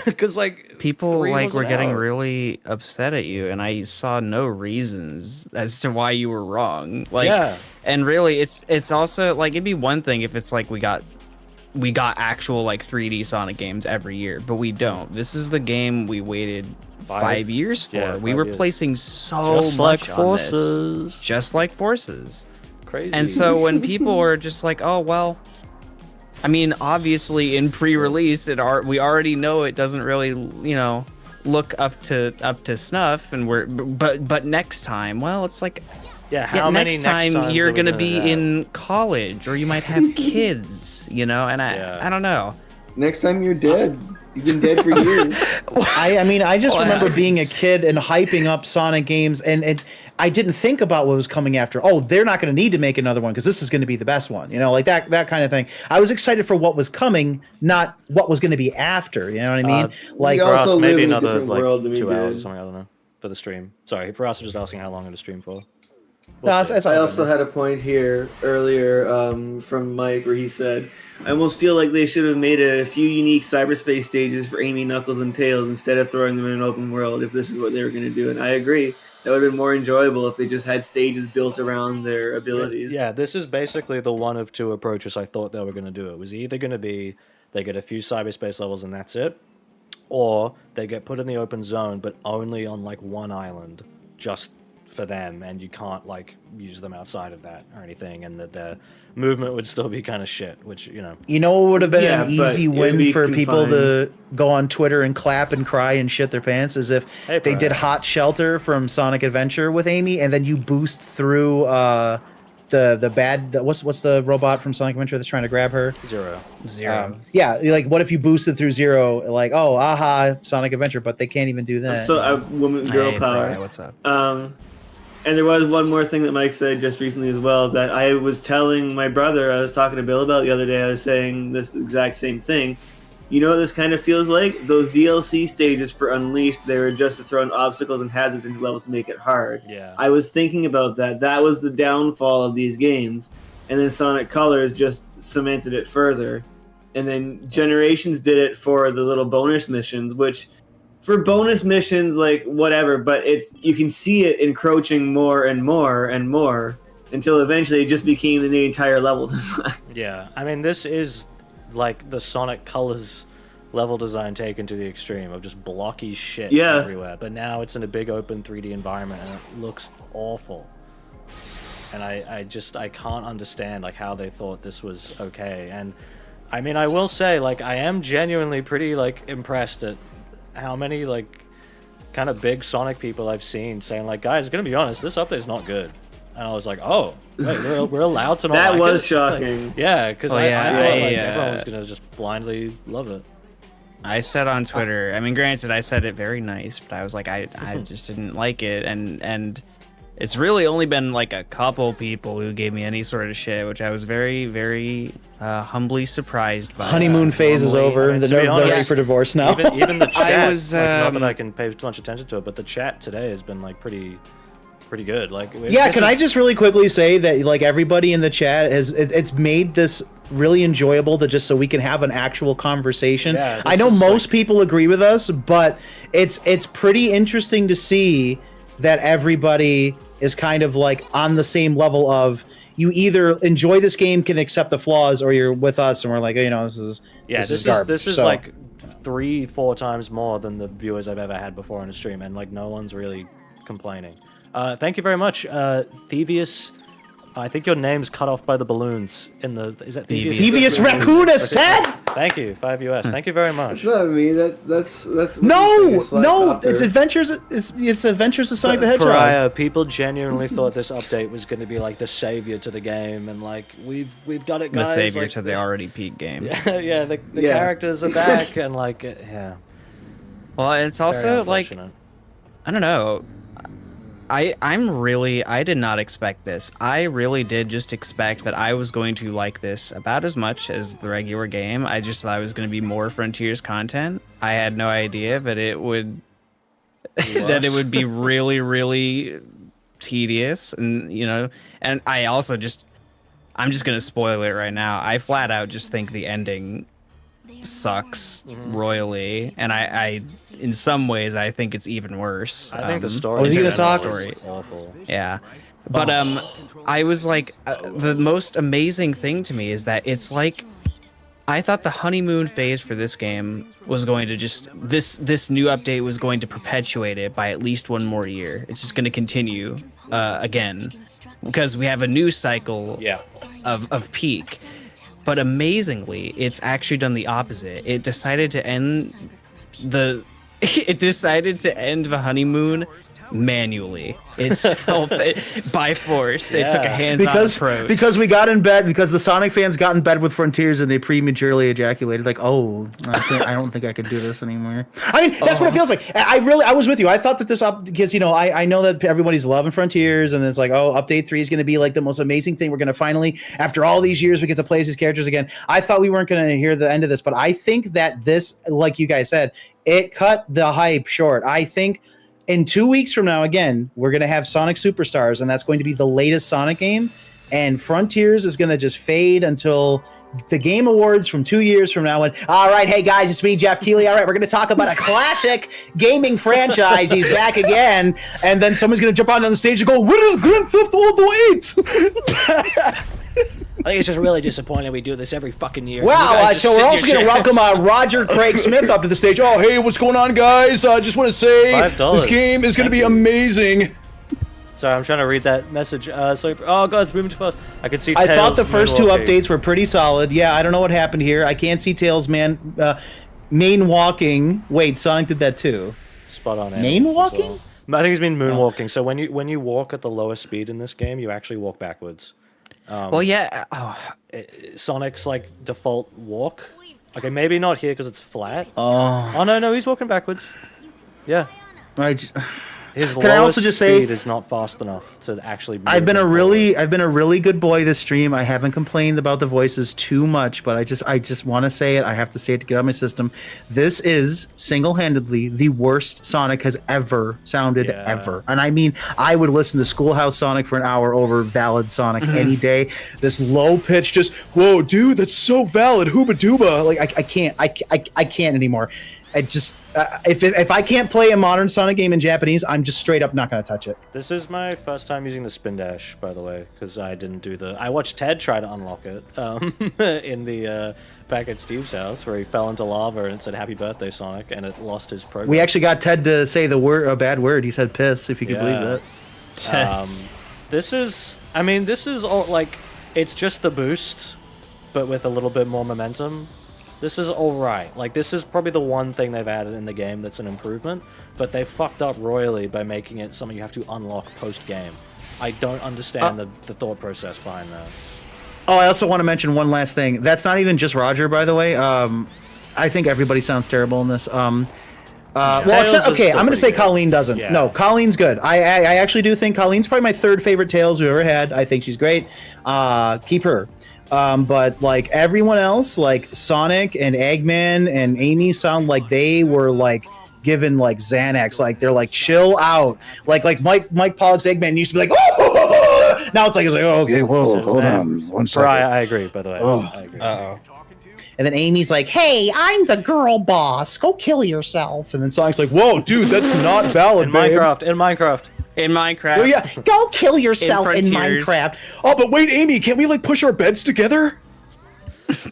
Because, like, people were getting really upset at you, and I saw no reasons as to why you were wrong. Like, and really, it's also, like, it'd be one thing if it's like we got actual, like, 3D Sonic games every year, but we don't. This is the game we waited 5 years for. Yeah, we were placing so just much like on Forces. this. Just like Forces. Crazy. And so when people were just like, oh, well, I mean, obviously in pre-release, we already know it doesn't really, look up to snuff, and but next time, well, it's like, how many next time you're gonna be have? in college, or you might have kids, and I don't know. Next time you're dead. You've been dead for years. I mean, I just Well, remember being a kid and hyping up Sonic games, and I didn't think about what was coming after. Oh, they're not going to need to make another one because this is going to be the best one, like that kind of thing. I was excited for what was coming, not what was going to be after. You know what I mean? We For us, also live maybe in a another different world than we 2 hours or did. something. I don't know for the stream. Sorry, for us, I'm just asking how long I'm to stream for. No, it's all I good, also man. had a point here earlier from Mike where he said, I almost feel like they should have made a few unique cyberspace stages for Amy, Knuckles, and Tails instead of throwing them in an open world if this is what they were going to do. And I agree. That would have been more enjoyable if they just had stages built around their abilities. Yeah, this is basically the one of two approaches I thought they were going to do. It was either going to be they get a few cyberspace levels and that's it, or they get put in the open zone but only on like one island, just for them, and you can't like use them outside of that or anything, and that the movement would still be kind of shit, which You know what would have been Yeah, an but easy it would win be for people confined. to go on Twitter and clap and cry and shit their pants is if Hey, they did Brian. Hot Shelter from Sonic Adventure with Amy, and then you boost through what's the robot from Sonic Adventure that's trying to grab her? Zero. Yeah, like what if you boosted through Zero, like Sonic Adventure, but they can't even do that. So, girl Hey, power. Brian, what's up? And there was one more thing that Mike said just recently as well that I was telling my brother, I was talking to Bill about the other day, I was saying this exact same thing. You know what this kind of feels like? Those DLC stages for Unleashed, they were just to throw in obstacles and hazards into levels to make it hard. Yeah. I was thinking about that. That was the downfall of these games. And then Sonic Colors just cemented it further. And then Generations did it for the little bonus missions, which for bonus missions, like whatever, but you can see it encroaching more and more and more until eventually it just became the entire level design. Yeah, I mean, this is like the Sonic Colors level design taken to the extreme of just blocky shit everywhere. But now it's in a big open 3D environment and it looks awful. And I can't understand like how they thought this was okay. And I mean, I will say, like, I am genuinely pretty like impressed at how many like kind of big Sonic people I've seen saying like, guys, gonna be honest, this update's not good. And I was like, oh, wait, we're allowed to not That like was it? shocking. Like, yeah, because Well, I yeah, thought like, I, everyone was gonna just blindly love it. I said on Twitter, I mean, granted, I said it very nice, but I was like, I just didn't like it, and it's really only been like a couple people who gave me any sort of shit, which I was very, very humbly surprised by. Honeymoon phase is Normally- over. I mean, they're to be ready honest, for divorce now. Even the chat, was, like, not that um, I can pay too much attention to it, but the chat today has been like pretty good. Like, Yeah, this can I is- just really quickly say that like everybody in the chat it's made this really enjoyable to just so we can have an actual conversation. Yeah, this I know is, most like- people agree with us, but it's pretty interesting to see that everybody is kind of like on the same level of you either enjoy this game, can accept the flaws, or you're with us and we're like, this is garbage. this is So- like 3-4 times more than the viewers I've ever had before on a stream, and like no one's really complaining. Thank you very much, Thievius. I think your name's cut off by the balloons in the. Is that Thievius? Devious Raccoonus, Ted! Thank you, 5 US. Thank you very much. It's not me. That's what you No, think, a no, Slapcopter. it's Adventures. It's Adventures of Sonic the Hedgehog. Pariah, people genuinely thought this update was going to be like the savior to the game, and like we've done it, The guys. savior like, to the already peak game. yeah, the Yeah. characters are back, and like yeah. Well, it's Very also like, unfortunate. I don't know. I did not expect this. I really did just expect that I was going to like this about as much as the regular game. I just thought it was going to be more Frontiers content. I had no idea that it would that it would be really, really tedious, and and I also I'm just gonna spoil it right now. I flat out just think the ending sucks royally, and I in some ways I think it's even worse. I think the story. Oh, is he gonna in talk? general Story. is awful. Yeah. But I was like, the most amazing thing to me is that it's like, I thought the honeymoon phase for this game was going to just this new update was going to perpetuate it by at least one more year. It's just going to continue again because we have a new cycle Yeah. of peak. But amazingly, it's actually done the opposite. It decided to end the honeymoon manually itself by force. It took a hands-on approach. Because we got in bed, because the Sonic fans got in bed with Frontiers and they prematurely ejaculated. Like, oh, I don't think I could do this anymore. I mean, that's what it feels like. I was with you. I thought that because I know that everybody's loving Frontiers, and it's like, oh, update 3 is going to be like the most amazing thing. We're going to finally, after all these years, we get to play as these characters again. I thought we weren't going to hear the end of this, but I think that this, like you guys said, it cut the hype short. I think in 2 weeks from now, again, we're going to have Sonic Superstars, and that's going to be the latest Sonic game. And Frontiers is going to just fade until the Game Awards from 2 years from now. And all right, hey guys, it's me, Jeff Keighley. All right, we're going to talk about a classic gaming franchise. He's back again. And then someone's going to jump on the stage and go, "Where is Grand Theft Auto 8?" I think it's just really disappointing we do this every fucking year. Wow, so we're also going to welcome Roger Craig Smith up to the stage. Oh, hey, what's going on, guys? I just want to say $5. this game is going to be amazing. Sorry, I'm trying to read that message. Sorry. Oh god, it's moving too fast. I could see. I Tails thought the first 2 moonwalking. updates were pretty solid. Yeah, I don't know what happened here. I can't see Tails, man. Main walking. Wait, Sonic did that too. Spot on. Main walking? I think he's been moonwalking. So when you walk at the lowest speed in this game, you actually walk backwards. Well, yeah. Sonic's like default walk. Okay, maybe not here because it's flat. Oh. Oh no, he's walking backwards. Yeah. His Can I also just say speed is not fast enough to actually move I've been a him really good boy this stream. I haven't complained about the voices too much, but I just want to say it. I have to say it to get out of my system. This is single-handedly the worst Sonic has ever sounded ever. And I mean, I would listen to Schoolhouse Sonic for an hour over Valid Sonic any day. This low pitch, just whoa, dude, that's so valid. Hooba dooba. Like I can't anymore. I just if I can't play a modern Sonic game in Japanese, I'm just straight up not gonna touch it. This is my first time using the spin dash, by the way, because I didn't do the. I watched Ted try to unlock it in the back at Steve's house, where he fell into lava and it said "Happy Birthday, Sonic," and it lost his progress. We actually got Ted to say a bad word. He said "piss," if you could believe that. This is all like it's just the boost, but with a little bit more momentum. This is alright. Like, this is probably the one thing they've added in the game that's an improvement, but they fucked up royally by making it something you have to unlock post-game. I don't understand the thought process behind that. Oh, I also want to mention one last thing. That's not even just Roger, by the way. I think everybody sounds terrible in this. Well, except, okay, I'm going to say Colleen doesn't. Yeah. No, Colleen's good. I actually do think Colleen's probably my 3rd favorite Tails we've ever had. I think she's great. Keep her. But like everyone else, like Sonic and Eggman and Amy sound like they were like given like Xanax, like they're like chill out. Like Mike Pollock's Eggman used to be like, oh, now it's like oh, okay, whoa, hold on, one second. I agree, by the way. I agree. And then Amy's like, hey, I'm the girl boss. Go kill yourself. And then Sonic's like, whoa, dude, that's not valid. In Minecraft. Oh yeah, go kill yourself in Minecraft. Oh, but wait, Amy, can't we like push our beds together?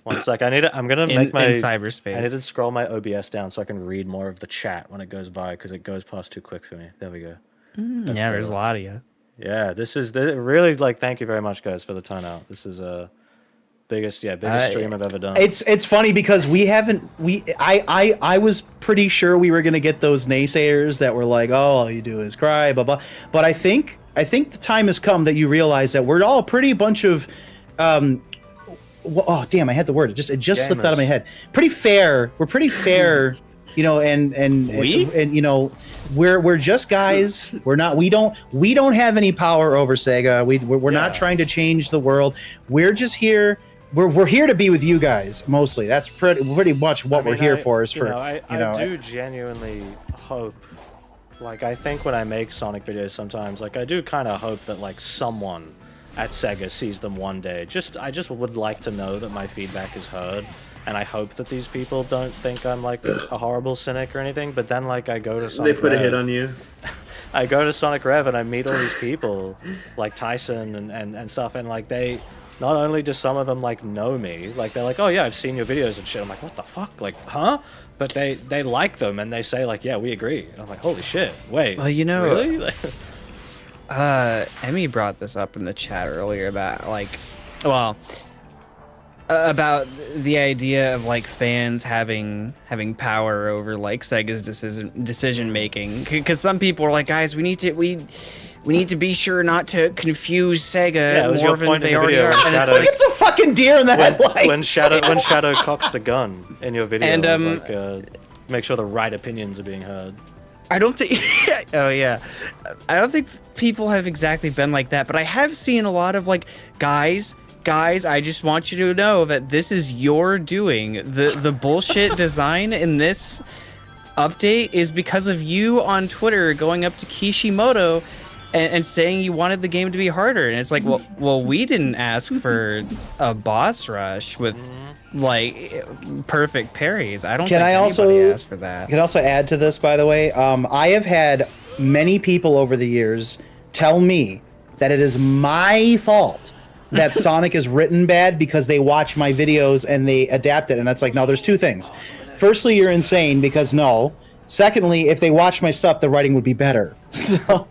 One sec, I'm gonna make my in cyberspace. I need to scroll my OBS down so I can read more of the chat when it goes by because it goes past too quick for me. There we go. Yeah, there's a lot of you. Yeah, this is really like. Thank you very much, guys, for the turnout. This is biggest stream I've ever done. It's funny because I was pretty sure we were gonna get those naysayers that were like, oh, all you do is cry, blah blah. But I think the time has come that you realize that we're all a pretty bunch of oh damn, I had the word. It just slipped out of my head. Pretty fair. We're pretty fair, you know, and you know, we're just guys. We don't have any power over Sega. We're not trying to change the world. We're just here. We're here to be with you guys mostly. That's pretty much what we're here for. I do genuinely hope. Like, I think when I make Sonic videos sometimes, like, I do kind of hope that like someone at Sega sees them one day. I just would like to know that my feedback is heard, and I hope that these people don't think I'm like a horrible cynic or anything. But then like I go to Sonic they put Rev, a hit on you. I go to Sonic Rev and I meet all these people like Tyson and stuff, and like they. Not only do some of them like know me, like they're like, oh yeah, I've seen your videos and shit. I'm like, what the fuck? Like, huh? But they like them and they say like, yeah, we agree. And I'm like, holy shit, wait. Well, you know, really? Emmy brought this up in the chat earlier about like, well, about the idea of like fans having power over like Sega's decision making, because some people are like, guys, we need to be sure not to confuse Sega it was more your than point in they the already video are. when And it's Shadow- like, It's a fucking deer in the headlights. when Shadow cocks the gun in your video, make sure the right opinions are being heard. I don't think. Oh yeah, I don't think people have exactly been like that, but I have seen a lot of like, guys, I just want you to know that this is your doing. The bullshit design in this update is because of you on Twitter going up to Kishimoto and saying you wanted the game to be harder. And it's like, well, we didn't ask for a boss rush with like perfect parries. I don't think anybody asked for that. I can also add to this, by the way. I have had many people over the years tell me that it is my fault that Sonic is written bad because they watch my videos and they adapt it. And it's like, no, there's two things. Firstly, you're insane because no. Secondly, if they watch my stuff, the writing would be better. So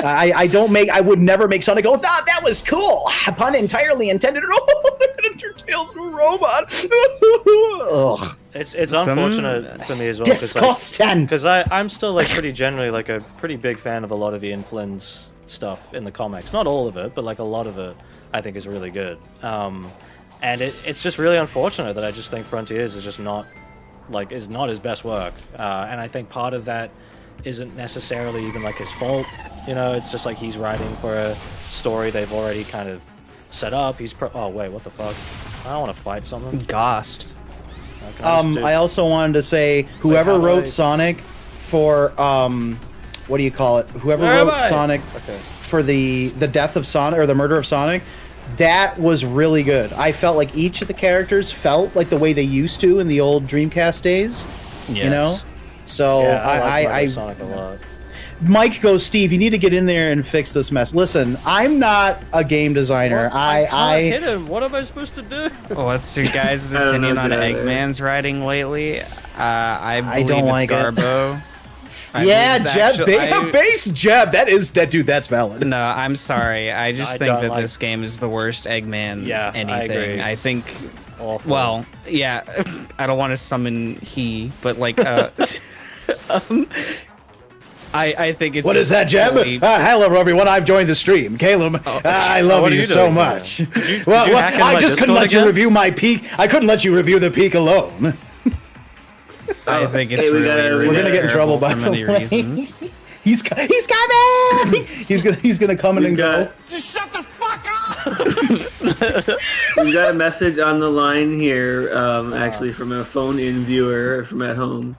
I would never make Sonic go, oh, that was cool. Pun entirely intended. Oh, they're gonna turn Tails into a robot. Ugh. It's unfortunate for me as well. Disgusting. Because I'm still like pretty generally like a pretty big fan of a lot of Ian Flynn's stuff in the comics. Not all of it, but like a lot of it I think is really good. And it's just really unfortunate that I just think Frontiers is just not his best work. And I think part of that isn't necessarily even like his fault. You know, it's just like he's writing for a story they've already kind of set up. Oh wait, what the fuck? I don't want to fight someone. Ghost. I also wanted to say whoever wrote Sonic for what do you call it? Whoever wrote Sonic for the death of Sonic or the murder of Sonic, that was really good. I felt like each of the characters felt like the way they used to in the old Dreamcast days. Yes. You know? So Yeah, I I Sonic a lot. Mike goes, Steve, you need to get in there and fix this mess. Listen, I'm not a game designer. I can't hit him. What am I supposed to do? What's your guys' I don't opinion know, on dude. Eggman's writing lately? I believe don't it's like it. Garbo. yeah, Jeb, base Jeb. That dude. That's valid. No, I'm sorry. I just I think don't that like- this game is the worst Eggman Yeah, I anything. agree. I think. Awful. Well, yeah. I don't want to summon but like, I think it's. What just is that, Jeb? totally- Hello, everyone. I've joined the stream. Caleb, I love what are you you so doing? much. Did you well, hack into I my just couldn't Discord let you again? review my peak. I couldn't let you review the peak alone. I think it's Hey, we really, gotta- really we're gonna get in trouble terrible by for many the way. reasons. He's coming. he's gonna come in We've and go. got, Just shut the fuck up! we've got a message on the line here, actually from a phone-in viewer from at home.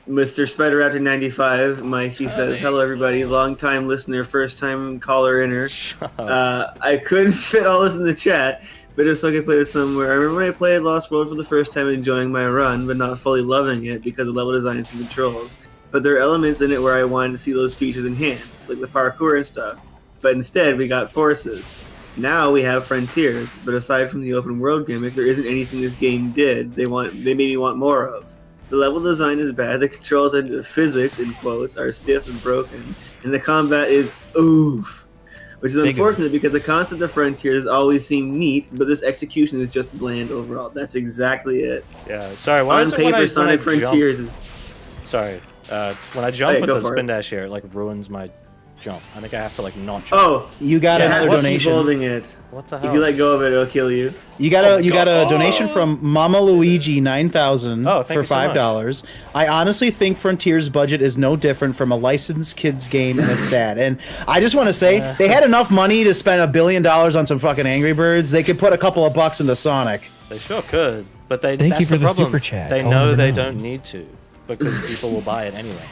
Mr. Spider Raptor 95, Mike, he says, "Hello everybody, long time listener, first time caller inner. I couldn't fit all this in the chat, but just so I could play it somewhere. I remember when I played Lost World for the first time, enjoying my run, but not fully loving it because of level designs and controls. But there are elements in it where I wanted to see those features enhanced, like the parkour and stuff. But instead, we got Forces. Now we have Frontiers, but aside from the open world gimmick, there isn't anything this game did they made me want more of. The level design is bad, the controls and the physics, in quotes, are stiff and broken, and the combat is oof. Which is unfortunate because the concept of Frontiers always seemed neat, but this execution is just bland overall. That's exactly it. Yeah, sorry. When On paper, Sonic Frontiers is... Sorry. When I jump with go the for spin it. dash here, it like ruins my jump. I think I have to like not jump. Oh, You got Yeah, another have to keep donation. holding it. What the hell? If you let go of it, it'll kill you. You got a donation from Mama Luigi 9000 Oh, thank for you so much. $5. I honestly think Frontier's budget is no different from a licensed kids game, and it's sad. And I just want to say they had enough money to spend $1 billion on some fucking Angry Birds. They could put a couple of bucks into Sonic. They sure could, but Thank that's you for the the problem. super chat. They I'll know never they know. don't need to because people will buy it anyway.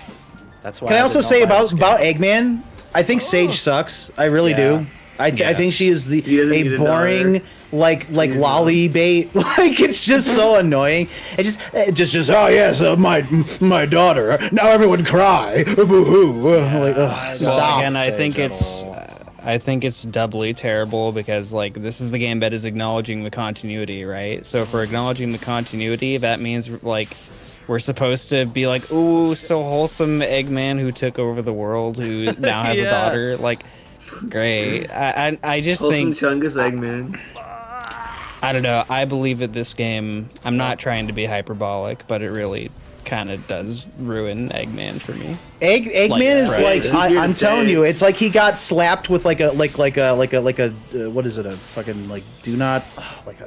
That's why. Can I also did not say buy this about game. Eggman? I think Sage sucks. I really Yeah. do. I think she is He doesn't need a a boring daughter. like She's lolly bait. Like it's just so annoying. It just oh yes, my daughter. Now everyone cry. Boo-hoo. Like, ugh, Well, stop. again, I Sage think at it's all. I think it's doubly terrible because like this is the game that is acknowledging the continuity, right? So if we're acknowledging the continuity, that means like we're supposed to be like, ooh, so wholesome Eggman who took over the world, who now has a Yeah. daughter. Like, great. I just Wholesome think Chungus Eggman. I don't know. I believe that this game, I'm not trying to be hyperbolic, but it really kind of does ruin Eggman for me. Eggman Like, is right. like I'm telling you, it's like he got slapped with like a what is it, a fucking like do not like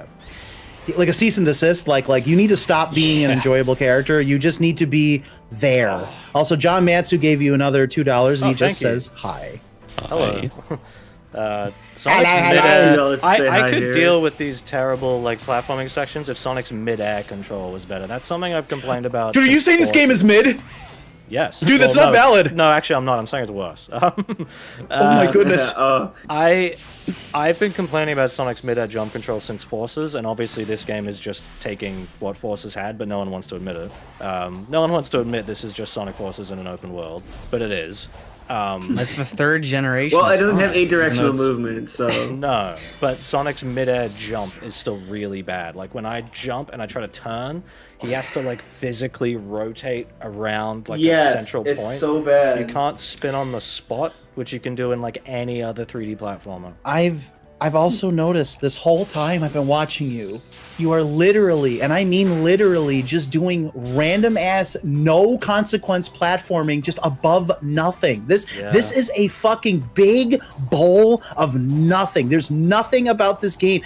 a cease and desist, like you need to stop being an enjoyable character. You just need to be there. Also, John Matsu gave you another $2 and he just says hi. Hello. Sonic's hello. mid-air. I could deal with these terrible like platforming sections if Sonic's mid-air control was better. That's something I've complained about. Dude, are you saying this game is mid? Yes. Dude, that's Well, not no, valid. No, actually, I'm not. I'm saying it's worse. Oh my goodness. I've been complaining about Sonic's mid-air jump control since Forces, and obviously this game is just taking what Forces had, but no one wants to admit it. No one wants to admit this is just Sonic Forces in an open world, but it is. That's the third generation. Well, of it doesn't have Sonic. directional And those- movement, so No, but Sonic's mid-air jump is still really bad. Like when I jump and I try to turn, he has to like physically rotate around like a central point. it's so bad. You can't spin on the spot, which you can do in like any other 3D platformer. I've also noticed this whole time I've been watching you, you are literally, and I mean literally, just doing random ass, no consequence platforming just above nothing. This is a fucking big bowl of nothing. There's nothing about this game.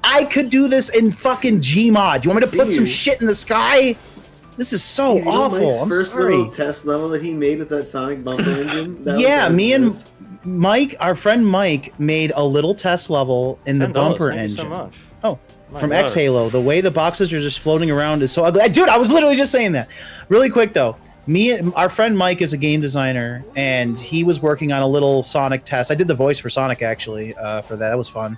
I could do this in fucking Gmod. Do you want me to put some shit in the sky? This is so You know awful. Mike's I'm first sorry. little test level that he made with that Sonic bumper engine. That Yeah, was me and ridiculous. Mike, our friend Mike, made a little test level in the $10, bumper thank you engine. so much. Oh, My from God. X Halo. The way the boxes are just floating around is so ugly. Dude, I was literally just saying that. Really quick though. Me and our friend Mike is a game designer, and he was working on a little Sonic test. I did the voice for Sonic actually for that. That was fun.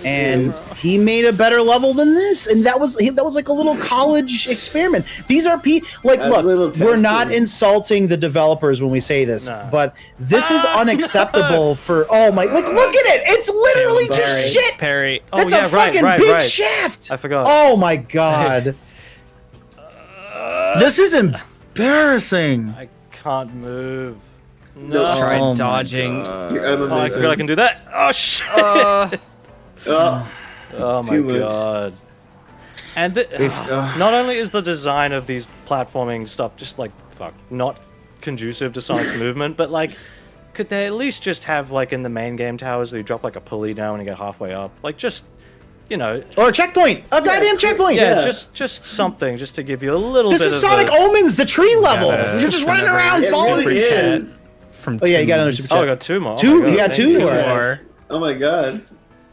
And he made a better level than this, and that was like a little college experiment. These are like A little look, we're not testing. insulting the developers when we say this, No. but this is unacceptable for look at it. It's literally Perry, just shit. Perry. That's a fucking big shaft. I forgot. Oh my god. This is embarrassing. I can't move. No. Try Oh my dodging. You're out of Oh, I momentum. feel I can do that. Oh shit. Oh, Oh my Too much. god. And not only is the design of these platforming stuff just like not conducive to Sonic's movement, but like could they at least just have like in the main game towers that you drop like a pulley down when you get halfway up? Like just Or a checkpoint. A goddamn checkpoint. yeah, just something just to give you a little This bit is of Sonic a, Omens, the tree level. Yeah, You're just it's running never- around it falling. really is. From Oh, yeah, you got another Tombs. super Oh, I got two more. Two? Oh my You God, got thank two? you. Or- Oh my god.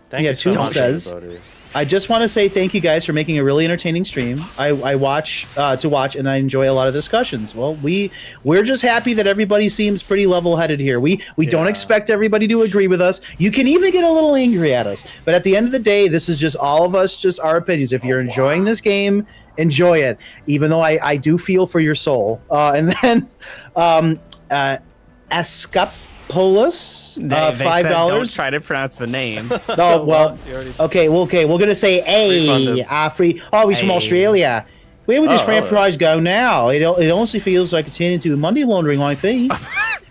Thank Yeah, you so two much, says- everybody. I just want to say thank you guys for making a really entertaining stream. I watch and I enjoy a lot of discussions. Well, we're just happy that everybody seems pretty level-headed here. We don't Yeah. expect everybody to agree with us. You can even get a little angry at us, but at the end of the day, this is just all of us, just our opinions. If you're enjoying this game, enjoy it. Even though I do feel for your soul. And then Escapolis, They said $5. Don't try to pronounce the name. Oh well, You already- okay. We're gonna say Refunded. free. Oh, he's from Hey. Australia. Where would this Oh, franchise go now? It honestly feels like it's heading into money laundering IP.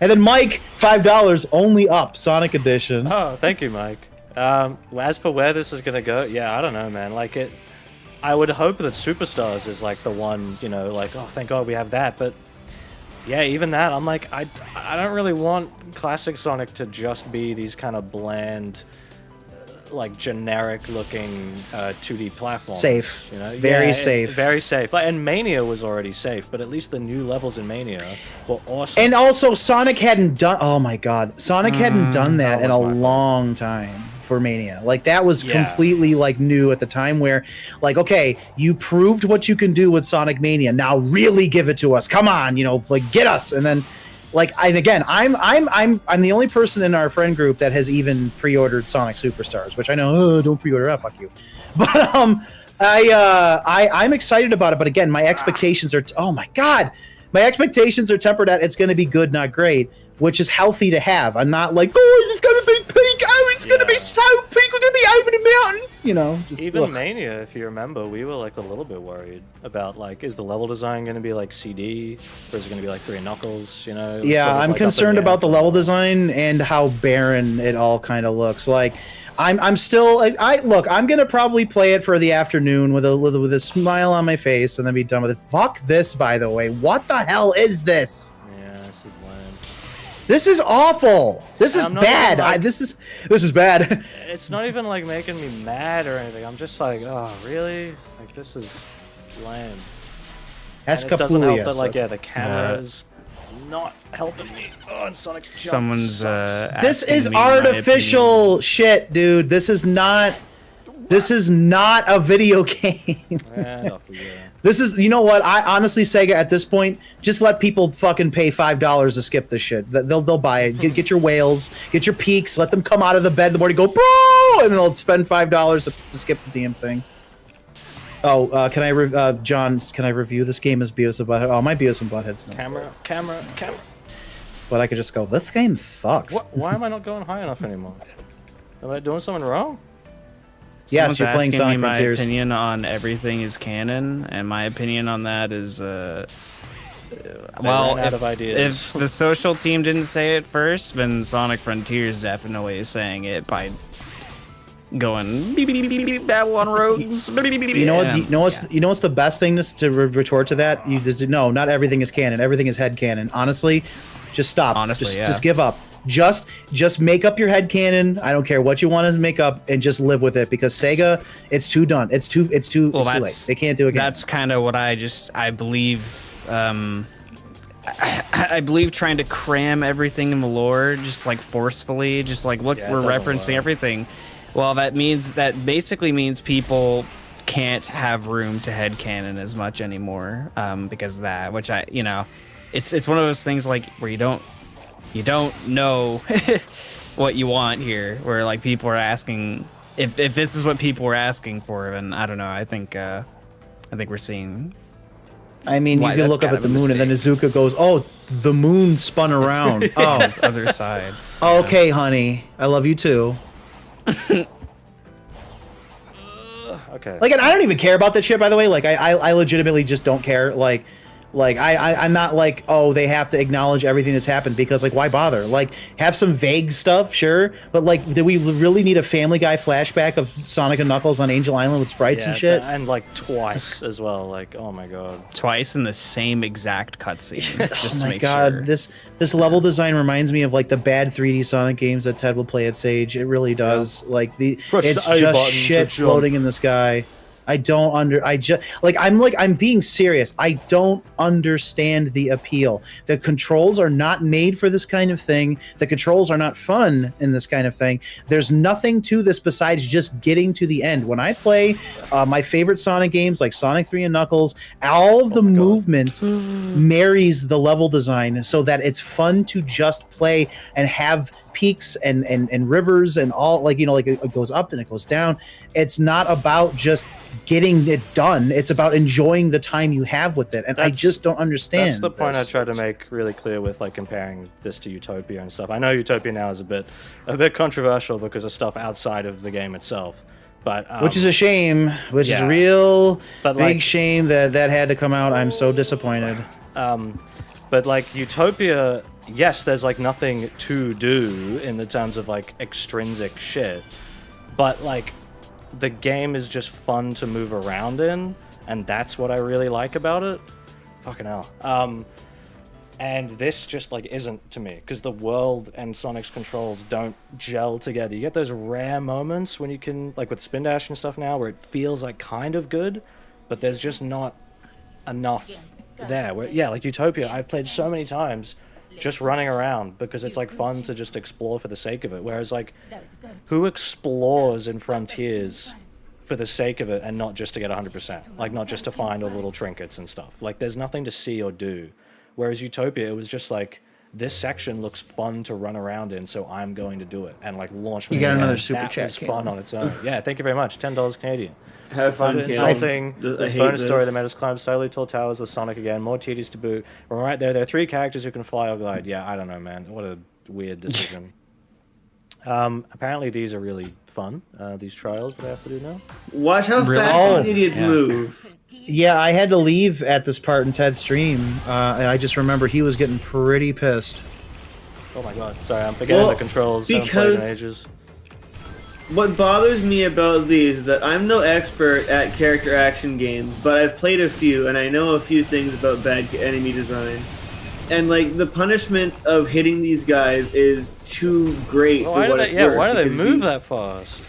And then Mike, $5 only up Sonic Edition. Oh, thank you, Mike. As for where this is gonna go, yeah, I don't know, man. Like I would hope that Superstars is like the one, like, oh, thank God we have that. But yeah, even that, I'm like, I don't really want classic Sonic to just be these kind of bland, like generic-looking 2D platforms. Safe. Very Very safe. Very safe. Like, and Mania was already safe, but at least the new levels in Mania were awesome. And also, Sonic hadn't done. Oh my God, Sonic hadn't done that that in a was my fault. long time for Mania. Like that was Yeah. completely like new at the time. Where, like, okay, you proved what you can do with Sonic Mania. Now, really give it to us. Come on, like get us. And then, like, and again, I'm the only person in our friend group that has even pre-ordered Sonic Superstars, which I know. Oh, don't pre-order that. Fuck you. But I'm excited about it. But again, my expectations are. Oh my God. My expectations are tempered at it's going to be good, not great, which is healthy to have. I'm not like, oh, it's going to be peak. Oh, it's going to be Yeah. so peak. We're going to be over the mountain. Just Even ugh. Mania, if you remember, we were like a little bit worried about like, is the level design going to be like CD, or is it going to be like 3 Knuckles? It was Yeah, sort of, I'm like, up in concerned the air about the for a level while. design and how barren it all kind of looks. Like, I'm still. I look. I'm gonna probably play it for the afternoon with a smile on my face and then be done with it. Fuck this, by the way. What the hell is this? Yeah, this is lame. This is awful. This is I'm not bad. even, like- This is bad. It's not even like making me mad or anything. I'm just like, oh, really? Like, this is lame. And it doesn't help that, like, yeah, the camera's not helping me. Oh, and Sonic jumps. Someone's This asking is me my artificial shit, dude. This is not a video game. This is, you know what? I honestly, Sega, at this point, just let people fucking pay $5 to skip this shit. They'll buy it. Get your whales, get your peaks, let them come out of the bed in the morning, go bro, and they'll spend $5 to skip the damn thing. Oh, John, can I review this game as Beavis and Butthead? Oh, my Beavis and Butthead's no. Camera. But I could just go, this game sucks. Why am I not going high enough anymore? Am I doing something wrong? Yes, you're playing asking me Sonic my Frontiers. opinion on everything is canon, and my opinion on that is, well, ran out of ideas. if the social team didn't say it first, then Sonic Frontiers definitely is saying it by going beep, beep, beep, beep, beep, Babylon Rogues. Beep, beep, beep, beep, You know what? yeah. You know what's the best thing to retort to that? You just no, not everything is canon. Everything is head canon. Honestly, just stop. Honestly, just give up. Just make up your head canon. I don't care what you want to make up, and just live with it. Because Sega, it's too done. It's too late. They can't do it again. That's kind of what I believe. I believe trying to cram everything in the lore, just like forcefully, just like look, Yeah, we're it doesn't referencing work. everything. Well, that basically means people can't have room to headcanon as much anymore because of that. Which it's one of those things like where you don't know what you want here. Where like people are asking if this is what people were asking for, then I don't know. I think we're seeing. I mean, Why, you can that's look up kind at of the a moon, and then mistake. Izuka goes, "Oh, the moon spun around." Oh, His other side. okay, honey, I love you too. Okay. Like, and I don't even care about that shit, by the way. Like, I legitimately just don't care. Like I'm not like, oh, they have to acknowledge everything that's happened because, like, why bother? Like, have some vague stuff, sure, but like, do we really need a Family Guy flashback of Sonic and Knuckles on Angel Island with sprites and shit? And like twice as well. Like, oh my god. Twice in the same exact cutscene. Just Oh to my make god, sure. this level design reminds me of like the bad 3D Sonic games that Ted will play at Sage. It really does. Like Press it's the A just button to shit jump. floating in the sky. I'm being serious. I don't understand the appeal. The controls are not made for this kind of thing. The controls are not fun in this kind of thing. There's nothing to this besides just getting to the end. When I play my favorite Sonic games like Sonic 3 and Knuckles, all of the movement marries the level design so that it's fun to just play and have peaks and rivers and all, like, you know, like it goes up and it goes down. It's not about just getting it done. It's about enjoying the time you have with it. And I just don't understand. That's the point this. I try to make really clear with like comparing this to Utopia and stuff. I know Utopia now is a bit controversial because of stuff outside of the game itself. But which is a shame. Which is yeah. a real But, big like- shame that had to come out. I'm so disappointed. But like Utopia, yes, there's like nothing to do in the terms of like extrinsic shit. But like the game is just fun to move around in, and that's what I really like about it. Fucking hell. And this just like isn't to me, because the world and Sonic's controls don't gel together. You get those rare moments when you can, like with Spin Dash and stuff now, where it feels like kind of good, but there's just not enough there. Where, yeah, like Utopia, I've played so many times just running around because it's like fun to just explore for the sake of it. Whereas like, who explores in Frontiers for the sake of it and not just to get 100%? Like not just to find all the little trinkets and stuff. Like there's nothing to see or do. Whereas Utopia, it was just like, this section looks fun to run around in, so I'm going to do it and like launch. You got another and super that chat, was fun Caleb. on its own. Yeah, thank you very much. $10 Canadian. Have fun, Find it Caleb. insulting. I This hate bonus story this. that made us climb slowly tall towers with Sonic again. More tedious to boot. We're right there. There are 3 characters who can fly or glide. Yeah, I don't know, man. What a weird decision. Apparently these are really fun. These trials that I have to do now. Watch how Really? fast Oh, these idiots yeah. move. Yeah, I had to leave at this part in Ted's stream. I just remember he was getting pretty pissed. Oh my god. Sorry, I'm forgetting Well, the controls. I haven't played in because- ages. What bothers me about these is that I'm no expert at character action games, but I've played a few, and I know a few things about bad enemy design. And like the punishment of hitting these guys is too great for what it's worth. Why do they because move that fast?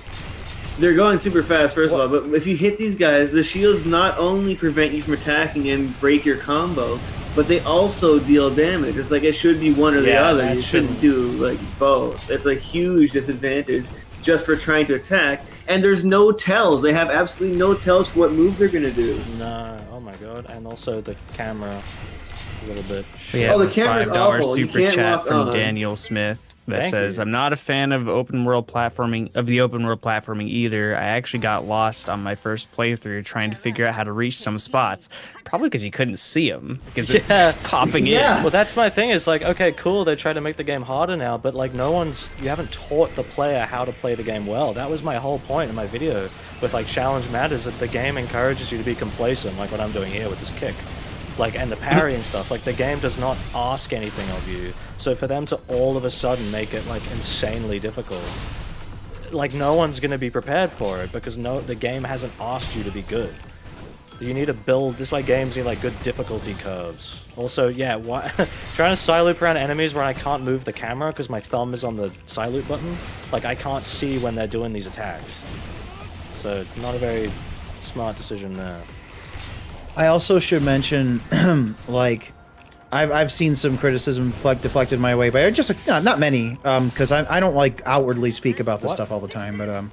They're going super fast, first of all, but if you hit these guys, the shields not only prevent you from attacking and break your combo, but they also deal damage. It's like it should be one or the other. You shouldn't do like both. It's a huge disadvantage just for trying to attack. And there's no tells. They have absolutely no tells for what move they're gonna do. No, oh my god. And also the camera, a little bit. We have the a camera's $5 awful. You super can't chat lock from on. Daniel Smith that Thank says, you. "I'm not a fan of the open world platforming either. I actually got lost on my first playthrough trying to figure out how to reach some spots, probably because you couldn't see them because it's popping in." Well, that's my thing. Is like, okay, cool. They try to make the game harder now, but like, you haven't taught the player how to play the game well. That was my whole point in my video with like Challenge Matters, that the game encourages you to be complacent, like what I'm doing here with this kick. Like, and the parry and stuff, like the game does not ask anything of you. So for them to all of a sudden make it like insanely difficult, like no one's going to be prepared for it because the game hasn't asked you to be good. You need to build, this is why games need like good difficulty curves. Also, yeah, trying to side loop around enemies where I can't move the camera because my thumb is on the side loop button, like I can't see when they're doing these attacks. So not a very smart decision there. I also should mention, like, I've seen some criticism deflected my way, but just not many, because I don't like outwardly speak about this stuff all the time. But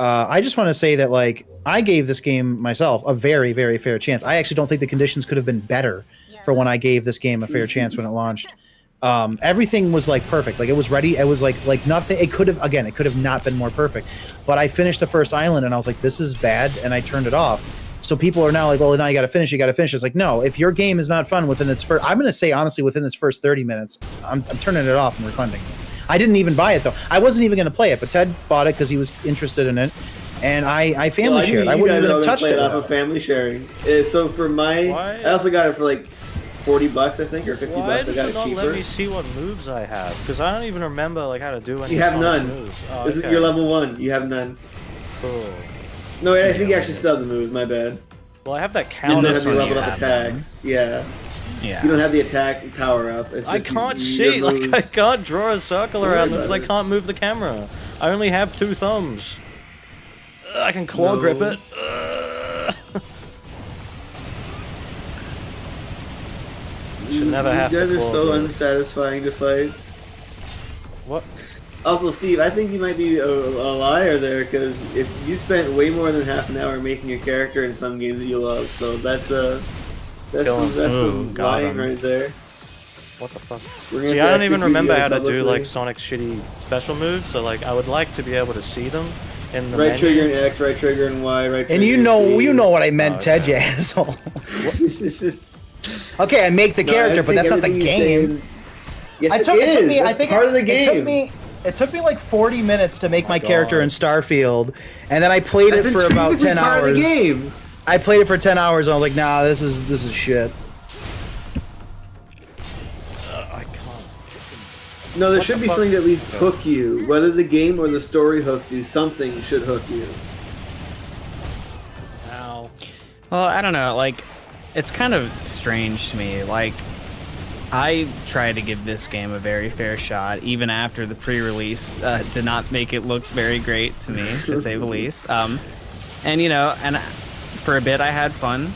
I just want to say that like I gave this game myself a very, very fair chance. I actually don't think the conditions could have been better for when I gave this game a fair chance when it launched. Everything was like perfect. Like it was ready. It was like nothing. It could have not been more perfect. But I finished the first island and I was like, this is bad, and I turned it off. So people are now like, well, now you got to finish. It's like, no, if your game is not fun within its first, I'm going to say honestly, within its first 30 minutes, I'm turning it off and refunding it. I didn't even buy it though. I wasn't even going to play it, but Ted bought it because he was interested in it, and I family shared. I wouldn't even have touched it off of family sharing. So for I also got it for like $40, I think, or $50. Why I does got it it not cheaper. let me see what moves I have? Because I don't even remember like how to do any. You have Sonic's none. moves. Oh, This is okay. your level 1. You have none. Cool. No, I think you actually still have the moves. My bad. Well, I have that You counter. don't have the one leveled you up have attacks. Yeah. Yeah. You don't have the attack power up. It's I just can't your see. Like I moves. can't draw a circle Don't around worry them because about I it. can't move the camera. I only have 2 thumbs. I can claw No. grip it. Should never have You to guys are claw so grip. unsatisfying to fight. What? Also, Steve, I think you might be a liar there, because if you spent way more than half an hour making a character in some games that you love, so that's Kill him. some got lying him. right there. What the fuck? We're gonna See, have I to don't even execute remember you how to do publicly. like Sonic's shitty special moves. So like, I would like to be able to see them in the Right menu. trigger and X, right trigger and Y, right trigger. And you and know Z. what I meant, Oh, Ted, okay. you asshole. Okay, I make the No, character, I but think that's not the everything you game. say- Yes, it took is. me. I That's think part of the game. It took me like 40 minutes to make my character God. in Starfield, and then I played That's it for about intrinsically 10 part hours. of the game. I played it for 10 hours, and I was like, nah, this is shit. I can't. No, there What should the be fuck? something to at least hook you. Whether the game or the story hooks you, something should hook you. Ow. Well, I don't know. Like, it's kind of strange to me. Like, I tried to give this game a very fair shot, even after the pre-release did not make it look very great to me, to say the least. And you know, for a bit I had fun,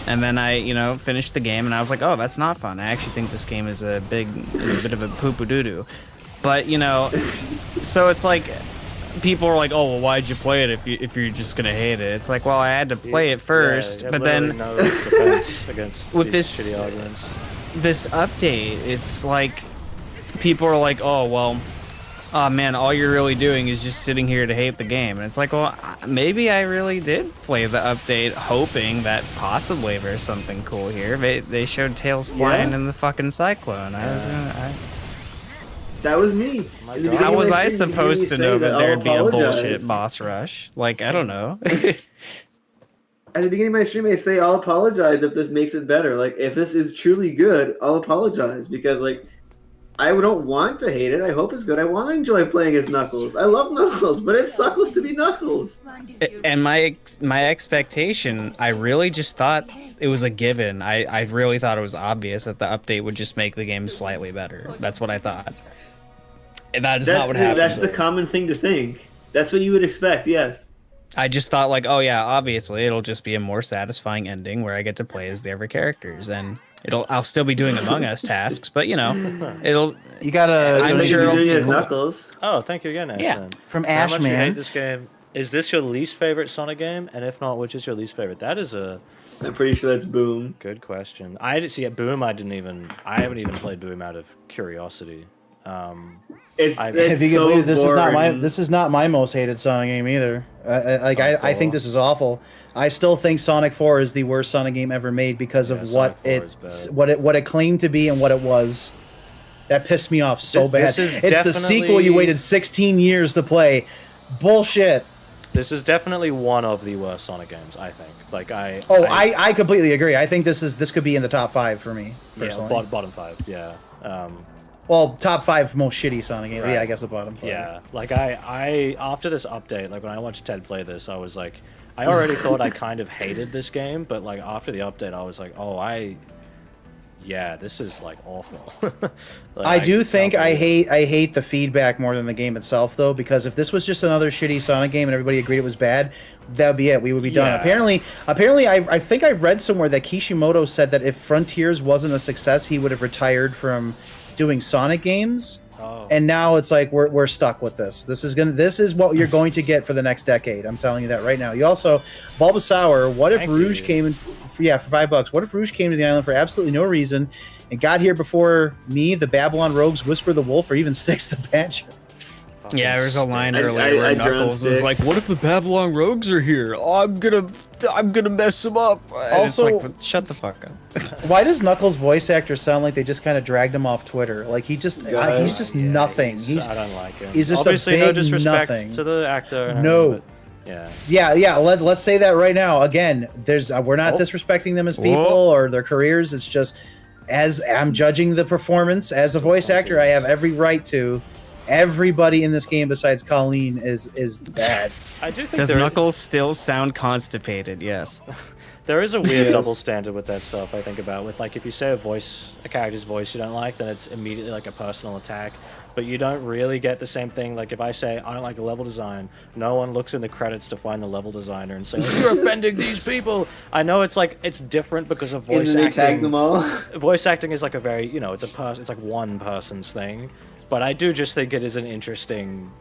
and then I, finished the game, and I was like, oh, that's not fun. I actually think this game is a bit of a poo-poo doo-doo. But so it's like, people are like, oh, well, why'd you play it if you're just gonna hate it? It's like, well, I had to play it first, Yeah, but literally then no defense against with these this- shitty arguments. this update, it's like people are like, oh, well, oh man, all you're really doing is just sitting here to hate the game. And it's like, well, maybe I really did play the update hoping that possibly there's something cool here. They showed tails flying in the fucking cyclone. That was me. My In the God. beginning How of was my I stream, you hear supposed me to say know that I'll there'd be a apologize. bullshit boss rush? Like, I don't know. At the beginning of my stream, I say I'll apologize if this makes it better. Like, if this is truly good, I'll apologize because, like, I don't want to hate it. I hope it's good. I want to enjoy playing as Knuckles. I love Knuckles, but it suckles to be Knuckles. And my expectation, I really just thought it was a given. I really thought it was obvious that the update would just make the game slightly better. That's what I thought. And that is not what happened. That's the common thing to think. That's what you would expect, yes. I just thought like, oh yeah, obviously it'll just be a more satisfying ending where I get to play as the other characters, and I'll still be doing Among Us tasks, but you know, You gotta. I'm I'm sure you're doing it'll- as Knuckles. Oh, thank you again, Ashman. Yeah. From How much you hate Ashman. this game? Is this your least favorite Sonic game? And if not, which is your least favorite? That is a I'm pretty sure that's Boom. good question. I didn't see it. Boom. I haven't even played Boom out of curiosity. It's If you can so believe, boring. this is not my most hated Sonic game either. I think this is awful. I still think Sonic 4 is the worst Sonic game ever made because Yeah, of Sonic 4 what is what it claimed to be and what it was. That pissed me off so bad. This is It's the sequel you definitely- waited 16 years to play. Bullshit. This is definitely one of the worst Sonic games. I think. Like I completely agree. I think this could be in the top 5 for me yeah, personally. bottom 5. Yeah. Well, top 5 most shitty Sonic games. Right. Yeah, I guess the bottom 5. Yeah, like I after this update, like when I watched Ted play this, I was like, I already thought I kind of hated this game, but like after the update, I was like, this is like awful. Like, I do think can't I believe hate the feedback more than the game itself, though, because if this was just another shitty Sonic game and everybody agreed it was bad, that'd be it. We would be done. Yeah. Apparently, I think I read somewhere that Kishimoto said that if Frontiers wasn't a success, he would have retired from doing Sonic games. Oh. And now it's like we're stuck with this. This is what you're going to get for the next decade. I'm telling you that right now. You also Bulbasaur. What if Thank Rouge you. came in? For $5. What if Rouge came to the island for absolutely no reason and got here before me, the Babylon Rogues, Whisper the Wolf, or even Styx the Badger? fucking Yeah, there's a line stink. earlier where I drowned Knuckles was Styx. like, "What if the Babylon Rogues are here? Oh, I'm gonna mess them up." And it's Also- like, shut the fuck up. Why does Knuckles' voice actor sound like they just kind of dragged him off Twitter? Like he's just Yeah, nothing. I don't like him. he's just a Obviously no big disrespect nothing. to the actor. and No. everything, but yeah. Yeah. Let's say that right now. Again, we're not Oh. disrespecting them as people Whoa. or their careers. It's just as I'm judging the performance as a voice actor, I have every right to. Everybody in this game besides Colleen is bad. I do think Does there, Knuckles still sound constipated? Yes. there is a weird Yes. double standard with that stuff. I think about with like if you say a character's voice you don't like, then it's immediately like a personal attack. But you don't really get the same thing. Like if I say I don't like the level design, no one looks in the credits to find the level designer and say you're offending these people. I know it's like it's different because of And voice then they acting. tag them all. Voice acting is like a very it's like one person's thing. But I do just think it is an interesting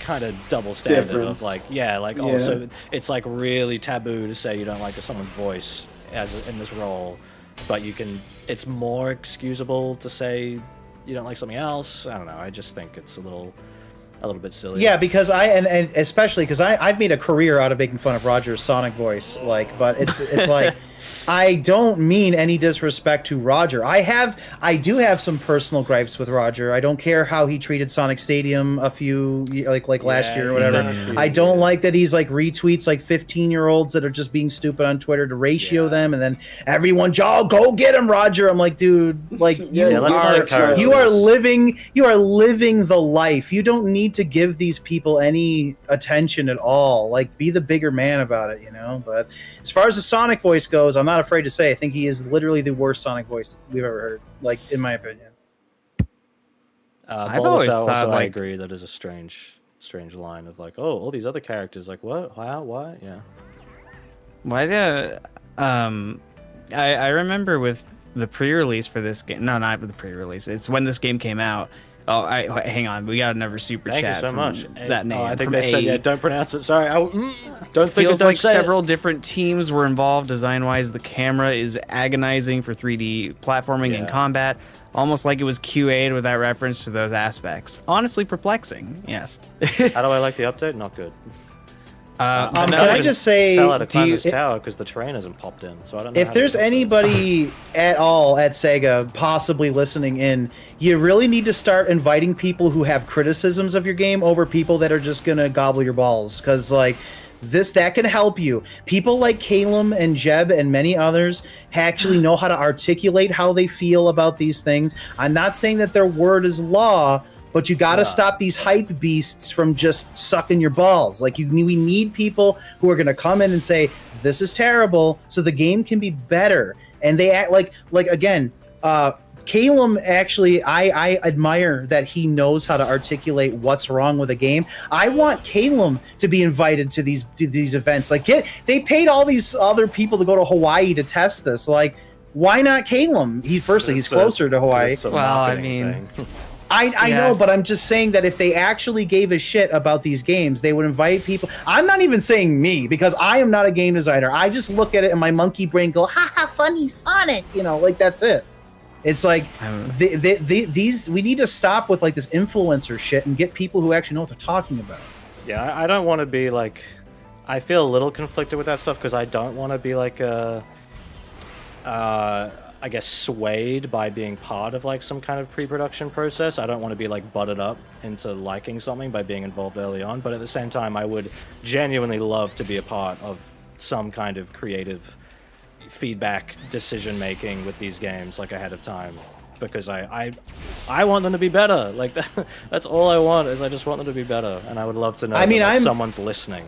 kind of double standard Difference. of like also it's like really taboo to say you don't like someone's voice in this role, but it's more excusable to say you don't like something else. I don't know. I just think it's a little bit silly. Yeah, because and especially because I've made a career out of making fun of Roger's Sonic voice, but it's like I don't mean any disrespect to Roger. I do have some personal gripes with Roger. I don't care how he treated Sonic Stadium last year or he's whatever. done a few, I don't like that he's like retweets like 15-year-olds that are just being stupid on Twitter to ratio them, and then everyone, go get him, Roger. I'm like, dude, like Yeah, let's not encourage you are this. living the life. You don't need to give these people any attention at all. Like, be the bigger man about it, But as far as the Sonic voice goes, I'm not afraid to say I think he is literally the worst Sonic voice we've ever heard. Like, in my opinion. I've always Bulbasaur, thought, also, I like- agree that is a strange line of like, oh, all these other characters, like what? How? Why? Yeah. Why do I remember with the pre-release for this game. No, not with the pre-release. It's when this game came out. Oh, hang on. We got another super Thank chat. you so from much. That name. Oh, I think from they said, A. don't pronounce it. Sorry. Don't think Feels it, don't like say several it. different teams were involved design-wise. The camera is agonizing for 3D platforming and Yeah. combat, almost like it was QA'd without reference to those aspects. Honestly perplexing. Yes. How do I like the update? Not good. Can I just say, tell how to climb do you- this tower because the train hasn't popped in, so I don't know. if how to there's do that. anybody at all at Sega possibly listening in, you really need to start inviting people who have criticisms of your game over people that are just gonna gobble your balls. Because like that can help you. People like Calum and Jeb and many others actually know how to articulate how they feel about these things. I'm not saying that their word is law, but you got to stop these hype beasts from just sucking your balls. Like we need people who are going to come in and say, this is terrible, so the game can be better. And they act like again, Calum actually, I admire that he knows how to articulate what's wrong with a game. I want Calum to be invited to these events. Like, they paid all these other people to go to Hawaii to test this. Like, why not Calum? He's closer to Hawaii. It's a Well, I marketing mean, thing. I Yeah. know, but I'm just saying that if they actually gave a shit about these games, they would invite people. I'm not even saying me, because I am not a game designer. I just look at it and my monkey brain go, ha, funny Sonic. You know, like, that's it. It's like these. We need to stop with like this influencer shit and get people who actually know what they're talking about. Yeah, I don't want to be like. I feel a little conflicted with that stuff because I don't want to be like I guess swayed by being part of like some kind of pre-production process. I don't want to be like butted up into liking something by being involved early on. But at the same time, I would genuinely love to be a part of some kind of creative feedback decision making with these games like ahead of time, because I want them to be better. Like that's all I want, is I just want them to be better, and I would love to know someone's listening.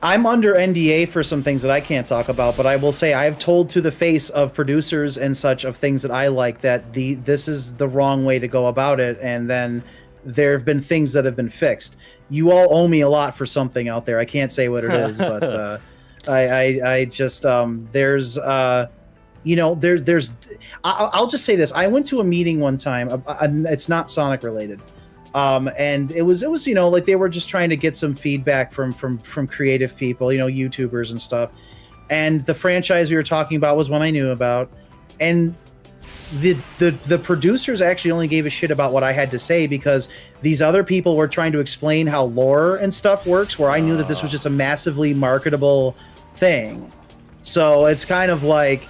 I'm under NDA for some things that I can't talk about, but I will say I've told to the face of producers and such of things that I like that this is the wrong way to go about it, and then there have been things that have been fixed. You all owe me a lot for something out there. I can't say what it is, but I just there's you know, there's I'll just say this. I went to a meeting one time. It's not Sonic related. And it was you know, like they were just trying to get some feedback from creative people, you know, YouTubers and stuff. And the franchise we were talking about was one I knew about, and the producers actually only gave a shit about what I had to say because these other people were trying to explain how lore and stuff works, where I knew that this was just a massively marketable thing. So it's kind of like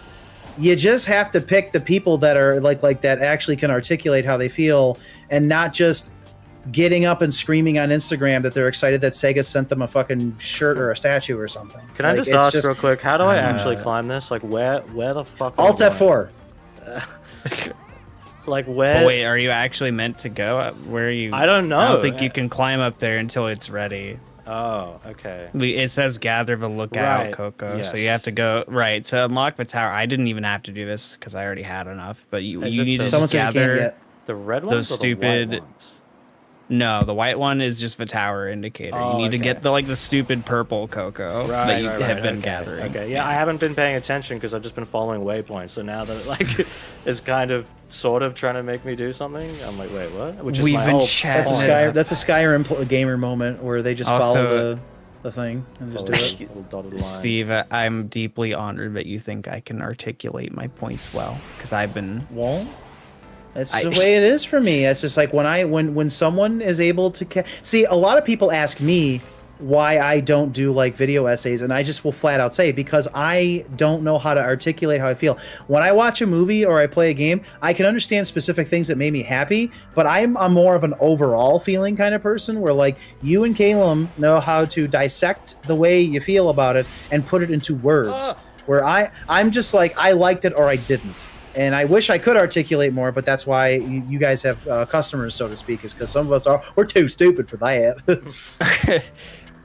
you just have to pick the people that are like that actually can articulate how they feel, and not just getting up and screaming on Instagram that they're excited that Sega sent them a fucking shirt or a statue or something. Can I just ask real quick, how do I actually climb this? Like, where the fuck? Alt F4. Like, where? But wait, are you actually meant to go? Where are you? I don't know. I don't think you can climb up there until it's ready. Oh, okay. It says gather the lookout, Right, Coco. yes. So you have to go right to unlock the tower. I didn't even have to do this because I already had enough. But you Is it need to Someone just said you can't gather. yet. The red ones Those or the stupid- white ones? No, the white one is just the tower indicator. Oh, you need to okay. get the stupid purple Coco that you have been gathering. Okay, yeah, I haven't been paying attention because I've just been following waypoints. So now that it, like is kind of sort of trying to make me do something, I'm like, wait, what? Which is We've my been whole chatting. That's a Yeah. Skyrim gamer moment where they just Also- follow the thing and just do it. little dotted line. Steve, I'm deeply honored that you think I can articulate my points well, because I've been. Well, that's the way it is for me. It's just like when someone is able to see. A lot of people ask me why I don't do like video essays, and I just will flat out say because I don't know how to articulate how I feel. When I watch a movie or I play a game, I can understand specific things that made me happy, but I'm more of an overall feeling kind of person where like you and Calum know how to dissect the way you feel about it and put it into words. Where I'm just like I liked it or I didn't. And I wish I could articulate more, but that's why you guys have customers, so to speak, is because some of us we're too stupid for that.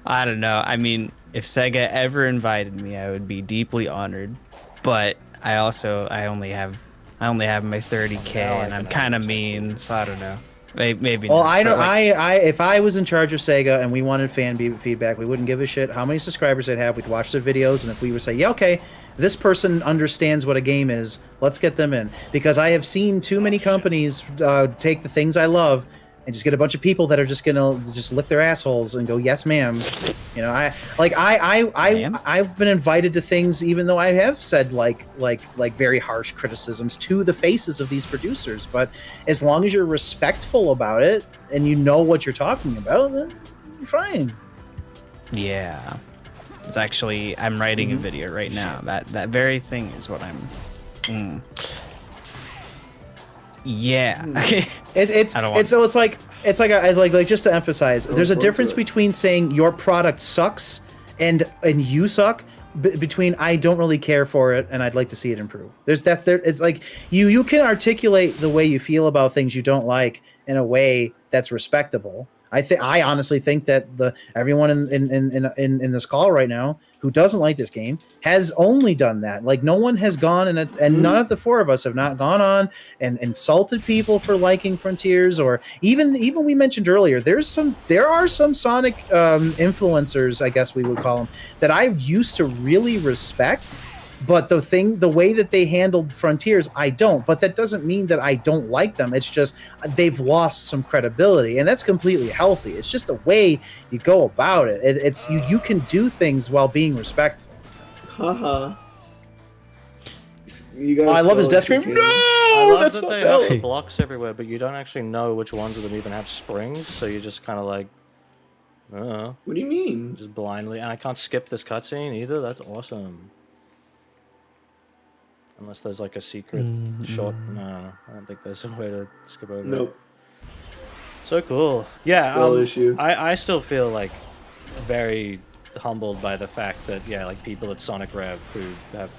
I don't know. I mean, if Sega ever invited me, I would be deeply honored. But I only have my 30K, and I'm kind of mean, so I don't know. Maybe. Well, not, I know. but, like, If I was in charge of Sega and we wanted feedback, we wouldn't give a shit how many subscribers they'd have. We'd watch their videos, and if we would say, yeah, okay, this person understands what a game is, let's get them in. Because I have seen too many companies take the things I love and just get a bunch of people that are just gonna just lick their assholes and go, yes, ma'am. You know, I've been invited to things even though I have said like very harsh criticisms to the faces of these producers. But as long as you're respectful about it and you know what you're talking about, then you're fine. yeah. It's actually, I'm writing a video right now. That very thing is what I'm. Yeah. It's I don't want- so it's like just to emphasize, there's a difference between saying your product sucks and you suck. Between I don't really care for it and I'd like to see it improve. It's like you can articulate the way you feel about things you don't like in a way that's respectable. I honestly think that everyone in this call right now who doesn't like this game has only done that. Like no one has gone and none of the four of us have not gone on and insulted people for liking Frontiers, or even we mentioned earlier. There are some Sonic influencers, I guess we would call them, that I used to really respect. But the way that they handled Frontiers, I don't. But that doesn't mean that I don't like them. It's just they've lost some credibility, and that's completely healthy. It's just the way you go about it. It's you can do things while being respectful. Haha. I love his death scream. No, I love that's that not they have the valid. blocks everywhere, but you don't actually know which ones of them even have springs, so you're just kind of like, What do you mean? just blindly. And I can't skip this cutscene either. That's awesome. Unless there's like a secret shot. No, I don't think there's a way to skip over. Nope. So cool. Yeah, Scroll issue. I still feel like very humbled by the fact that like people at Sonic Rev who have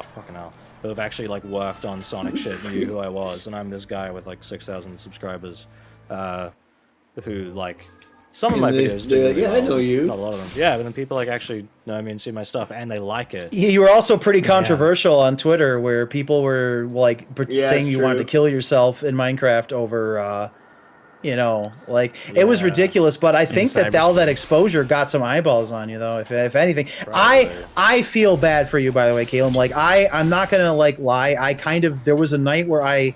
fucking hell, who have actually like worked on Sonic shit knew who I was, and I'm this guy with like 6,000 subscribers, who like some of my videos do. Like, I know you. Not a lot of them. Yeah, but then people like actually know me and see my stuff, and they like it. You were also pretty controversial on Twitter, where people were like saying you wanted to kill yourself in Minecraft over, it was ridiculous. But I think that all that exposure got some eyeballs on you, though. If anything, Probably. I feel bad for you, by the way, Caleb. Like I'm not gonna lie. There was a night where I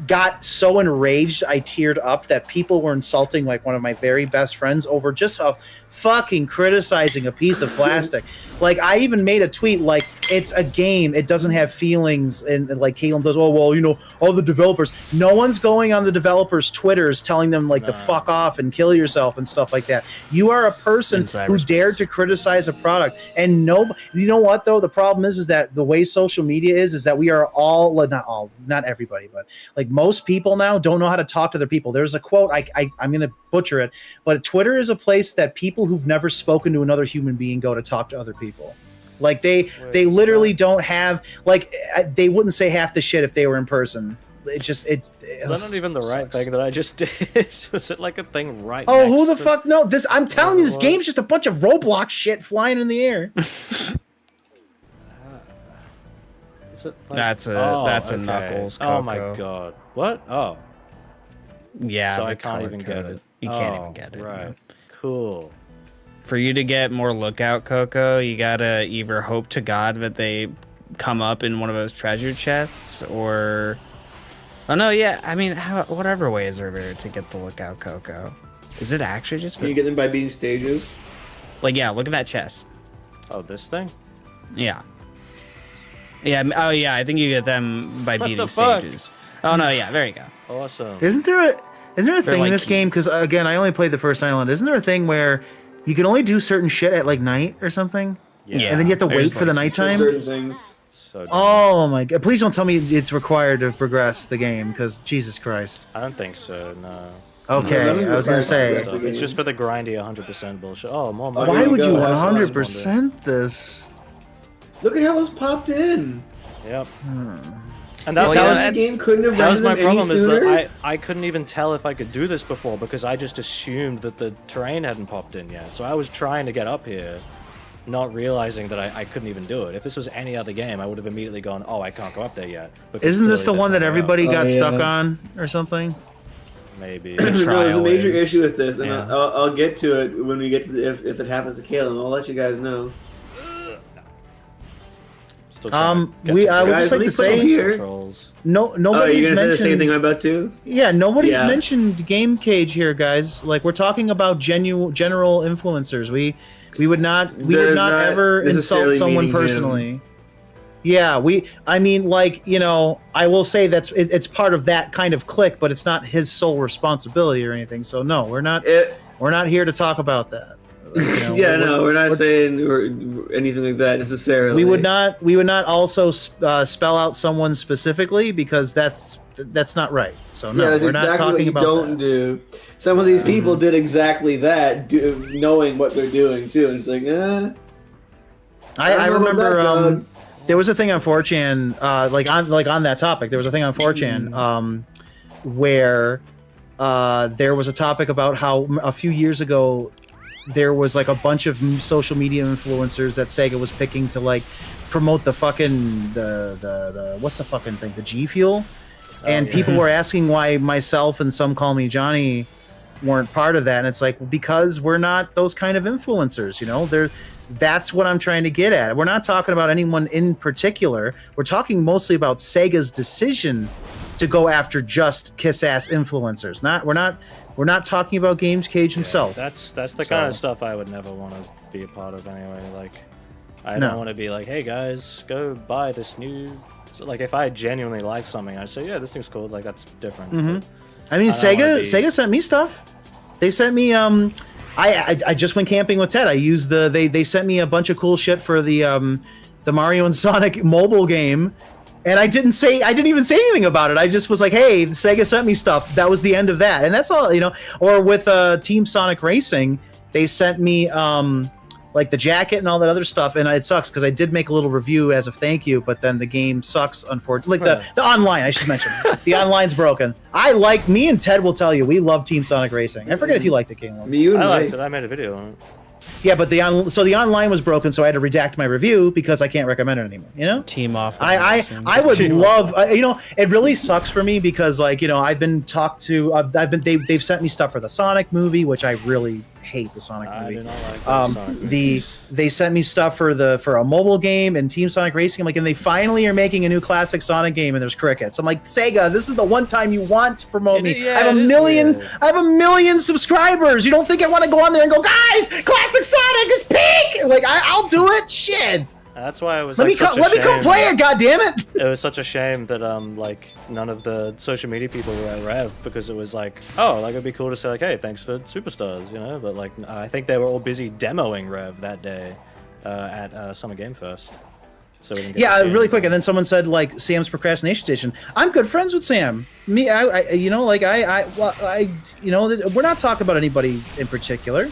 got so enraged I teared up that people were insulting like one of my very best friends over just a fucking criticizing a piece of plastic. Like I even made a tweet like, it's a game, it doesn't have feelings, and like Caleb does, oh well, all the developers. No one's going on the developers' Twitters telling them like to fuck off and kill yourself and stuff like that. You are a person who dared to criticize a product, and you know what though? The problem is that the way social media is that we are all, not everybody, but like most people now don't know how to talk to their people. There's a quote, I'm going to butcher it, but Twitter is a place that people who've never spoken to another human being go to talk to other people. Like they literally don't have, like they wouldn't say half the shit if they were in person. Is that not even the right thing that I just did? Was it like a thing right Oh, next who the to fuck? No, I'm telling you, this game's just a bunch of Roblox shit flying in the air. Is it like... That's a Knuckles. Coco. Oh my god. What? Oh. Yeah. So I can't even get it. You can't even get it. Right. No. Cool. For you to get more lookout Coco, you gotta either hope to God that they come up in one of those treasure chests, or whatever ways are there to get the lookout Coco. Is it actually just Can you get them by beating stages? look at that chest. Oh, this thing? Yeah. I think you get them by What beating the fuck? stages. Oh no, yeah, there you go. Awesome. Isn't there a thing like in this game? Because again, I only played the first island. Isn't there a thing where you can only do certain shit at like night or something? Yeah. And then you have to wait There's for the like nighttime? Certain things. So dumb. Oh my god. Please don't tell me it's required to progress the game, because Jesus Christ. I don't think so, no. Okay, I was going to say. It's just for the grindy 100% bullshit. Oh, more Why money. Why would you That's what I was 100% this? Look at how those popped in. Yep. And Well, that yeah, was The game couldn't have that was rendered my them any problem, is sooner. that I couldn't even tell if I could do this before because I just assumed that the terrain hadn't popped in yet. So I was trying to get up here, not realizing that I couldn't even do it. If this was any other game, I would have immediately gone, oh, I can't go up there yet. Because Isn't this the clearly one that there's no way everybody up. got yeah. stuck on or something? Maybe. No, there's a trial major is- issue with this, and yeah. I'll get to it when we get to if it happens to Caleb. I'll let you guys know. Still trying to get to I would Guys, just let like me to put say it here. controls. Oh, you're nobody's gonna say the same mentioned. thing I'm about to? Yeah, nobody's Yeah. mentioned Game Cage here, guys. Like we're talking about general influencers. We would not They're not ever insult necessarily someone meaning him. personally. Yeah, I will say it's part of that kind of clique, but it's not his sole responsibility or anything. So no, we're not here to talk about that. Yeah, no, we're not saying or anything like that necessarily. We would not also spell out someone specifically because that's not right. So no, Yeah, that's we're not exactly what talking you about don't that. do. Some of these people did exactly that, knowing what they're doing too. And it's like, I don't know about remember that, dog. there was a thing on 4chan, on that topic. There was a thing on 4chan where there was a topic about how a few years ago there was like a bunch of social media influencers that Sega was picking to like promote the fucking the what's the fucking thing, the G Fuel, and people were asking why myself and Some Call Me Johnny weren't part of that, and it's like, because we're not those kind of influencers, that's what I'm trying to get at. We're not talking about anyone in particular. We're talking mostly about Sega's decision to go after just kiss-ass influencers. We're not talking about Games Cage himself. That's the kind of stuff I would never want to be a part of anyway. Like, I don't want to be like, hey guys, go buy this new. So, like, if I genuinely like something, I say, yeah, this thing's cool. Like, that's different. I mean, Sega sent me stuff. They sent me I just went camping with Ted. I used they sent me a bunch of cool shit for the Mario and Sonic mobile game, and I didn't even say anything about it. I just was like, hey, Sega sent me stuff. That was the end of that, and that's all. Or with Team Sonic Racing, they sent me like the jacket and all that other stuff, and it sucks because I did make a little review as a thank you, but then the game sucks, unfortunately. Like the online, I should mention, the online's broken. Me and Ted will tell you, we love Team Sonic Racing. I forget if you liked it, Caleb. I liked it. I made a video on it. Yeah, but the online was broken, so I had to redact my review because I can't recommend it anymore. Team off. I would love. It really sucks for me because I've been talked to. They've sent me stuff for the Sonic movie, which I really hate the Sonic movie. I do not like the Sonic movies. They sent me stuff for a mobile game and Team Sonic Racing. I'm like, and they finally are making a new classic Sonic game, and there's crickets. I'm like, Sega, this is the one time you want to promote me. Yeah, I have a million subscribers. You don't think I want to go on there and go, guys, classic Sonic is peak? Like, I'll do it. Shit. That's why it was. Let me come play it. God damn it! It was such a shame that none of the social media people were at Rev, because it was like, oh, like it'd be cool to say like, hey, thanks for Superstars, but like I think they were all busy demoing Rev that day at Summer Game Fest. So we didn't get to see really anything. quick, and then someone said like Sam's procrastination station. I'm good friends with Sam. We're not talking about anybody in particular.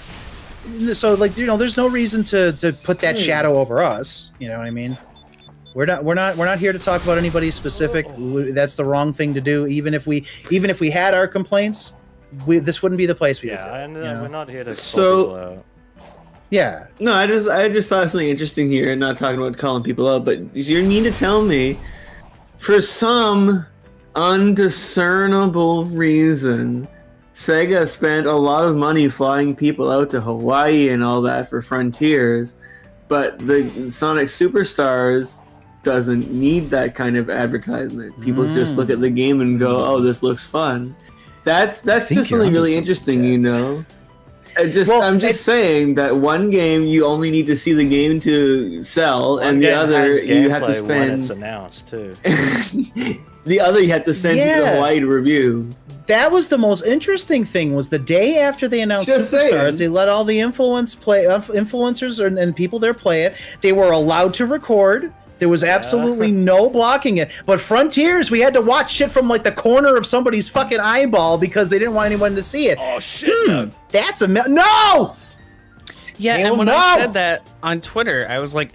So there's no reason to put that shadow over us. You know what I mean? We're not here to talk about anybody specific. That's the wrong thing to do. Even if we had our complaints, this wouldn't be the place we would do. And we're not here to So- call people out. Yeah. No, I just thought of something interesting here, and not talking about calling people out, but you need to tell me, for some undiscernible reason, Sega spent a lot of money flying people out to Hawaii and all that for Frontiers, but the Sonic Superstars doesn't need that kind of advertisement. People just look at the game and go, "Oh, this looks fun." That's just something really interesting, I'm just saying that one game you only need to see the game to sell, and the other you have to Gameplay when it's spend. announced too. The other you have to send people to Hawaii to review. That was the most interesting thing. Was the day after they announced Just Superstars, saying. they let all the influencers and people there play it. They were allowed to record. There was absolutely no blocking it. But Frontiers, we had to watch shit from like the corner of somebody's fucking eyeball because they didn't want anyone to see it. Oh shit! That's no. Yeah, Caleb, and when no! I said that on Twitter, I was like,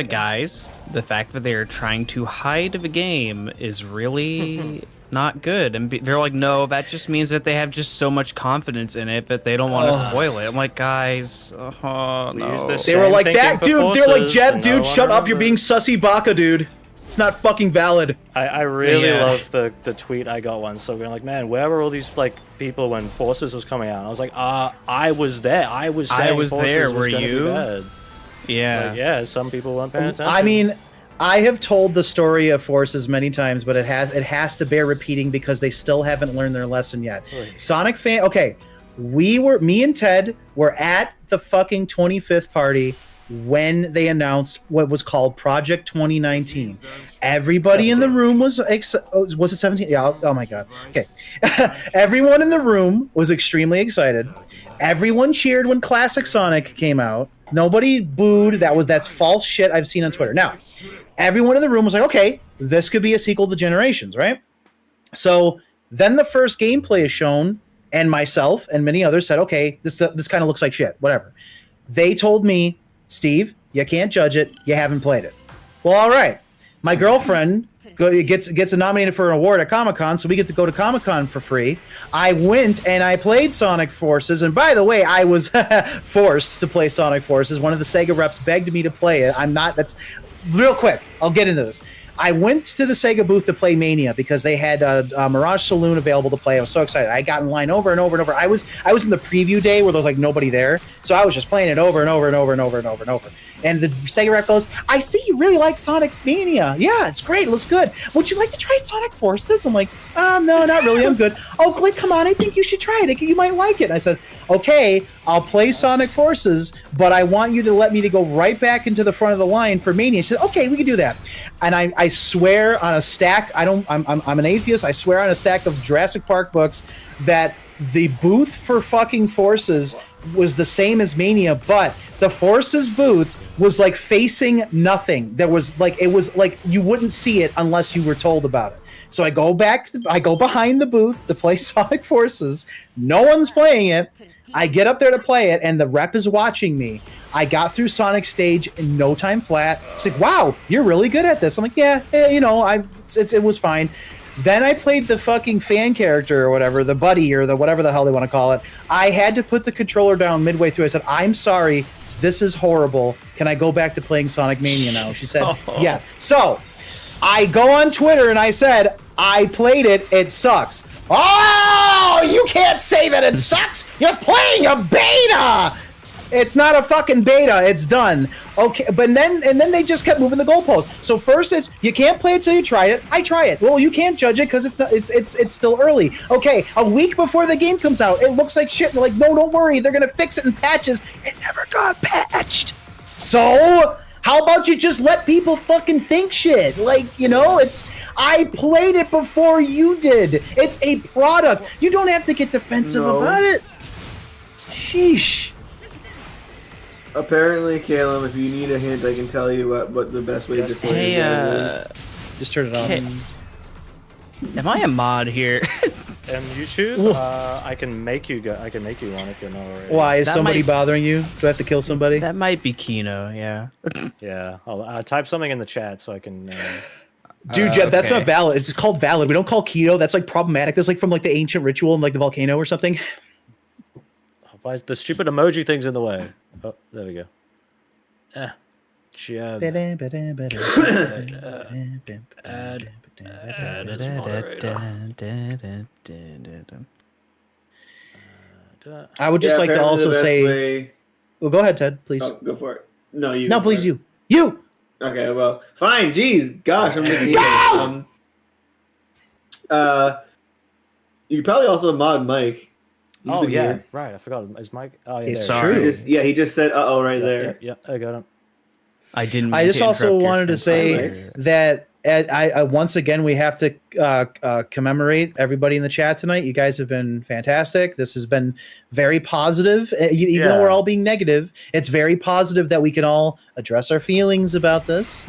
guys, the fact that they are trying to hide the game is really not good. And they're like, no, that just means that they have just so much confidence in it that they don't want to spoil it. I'm like, guys, no. They were like, that dude. They're like, Jeb, dude, shut up. You're remember. being sussy baka, dude. It's not fucking valid. I really Yeah. love the tweet I got once. So we're like, man, where were all these like people when Forces was coming out? And I was like, I was there. I was saying was Forces there. was Were gonna be you? bad. Yeah. Like, yeah, some people weren't paying attention. I mean, I have told the story of Forces many times, but it has to bear repeating because they still haven't learned their lesson yet. Right. Sonic fan. Okay, me and Ted were at the fucking 25th party when they announced what was called Project 2019. Everybody in the room was was it 17? Yeah. Oh my god. Okay. Everyone in the room was extremely excited. Everyone cheered when Classic Sonic came out. Nobody booed. That's false shit I've seen on Twitter. Now, everyone in the room was like, okay, this could be a sequel to Generations, right? So then the first gameplay is shown, and myself and many others said, okay, this kind of looks like shit, whatever. They told me, Steve, you can't judge it. You haven't played it. Well, all right. My girlfriend gets nominated for an award at Comic-Con, so we get to go to Comic-Con for free. I went and I played Sonic Forces, and by the way, I was forced to play Sonic Forces. One of the Sega reps begged me to play it. That's real quick. I'll get into this. I went to the Sega booth to play Mania because they had Mirage Saloon available to play. I was so excited. I got in line over and over and over. I was in the preview day where there was like nobody there, so I was just playing it over and over and over and over and over and over. And the Sega rep goes, "I see you really like Sonic Mania. Yeah, it's great. It looks good. Would you like to try Sonic Forces?" I'm like, no, not really. I'm good. "Oh, Glick, come on. I think you should try it. You might like it." And I said, "Okay, I'll play Sonic Forces, but I want you to let me to go right back into the front of the line for Mania." She said, "Okay, we can do that." And I swear on a stack, I'm an atheist, I swear on a stack of Jurassic Park books that the booth for fucking Forces was the same as Mania, but the Forces booth was like facing nothing. It was like you wouldn't see it unless you were told about it. So I go behind the booth to play Sonic Forces. No one's playing it. I get up there to play it, and the rep is watching me. I got through Sonic stage in no time flat. She's like, "Wow, you're really good at this." I'm like, "Yeah, it was fine." Then I played the fucking fan character or whatever, the buddy or the whatever the hell they want to call it. I had to put the controller down midway through. I said, "I'm sorry, this is horrible. Can I go back to playing Sonic Mania now?" She said, "Yes." So I go on Twitter and I said, "I played it. It sucks." "Oh, you can't say that it sucks. You're playing a beta." It's not a fucking beta. It's done. Okay, but then they just kept moving the goalposts. So first it's you can't play it till you try it. I try it. Well, you can't judge it because it's still early. Okay, a week before the game comes out, it looks like shit. And they're like, "No, don't worry. They're gonna fix it in patches." It never got patched. So how about you just let people fucking think shit? I played it before you did. It's a product. You don't have to get defensive about it. Sheesh. Apparently, Caleb, if you need a hint, I can tell you what the best way to play it is. Just turn it on. Am I a mod here? And YouTube, I can make you one if you're not already. Why is somebody bothering you? Do I have to kill somebody? That might be Kino, yeah. Yeah, I'll type something in the chat so I can. Dude, Jeb, that's not valid. It's called valid. We don't call keto. That's like problematic. That's like from like the ancient ritual and like the volcano or something. Why is the stupid emoji thing's in the way? Oh, there we go. Jeb. I would just like to also say. Well, go ahead, Ted, please. Oh, go for it. No, you. No, please, you. You. Okay, well, fine. Jeez, gosh, I'm looking. You probably also mod Mike. Oh yeah, here. Right. I forgot. Is Mike? Oh yeah. It's true. He just said "uh-oh" right there. Yeah, I got him. I didn't. I just also wanted to say that I once again we have to commemorate everybody in the chat tonight. You guys have been fantastic. This has been very positive. Even though we're all being negative, it's very positive that we can all address our feelings about this.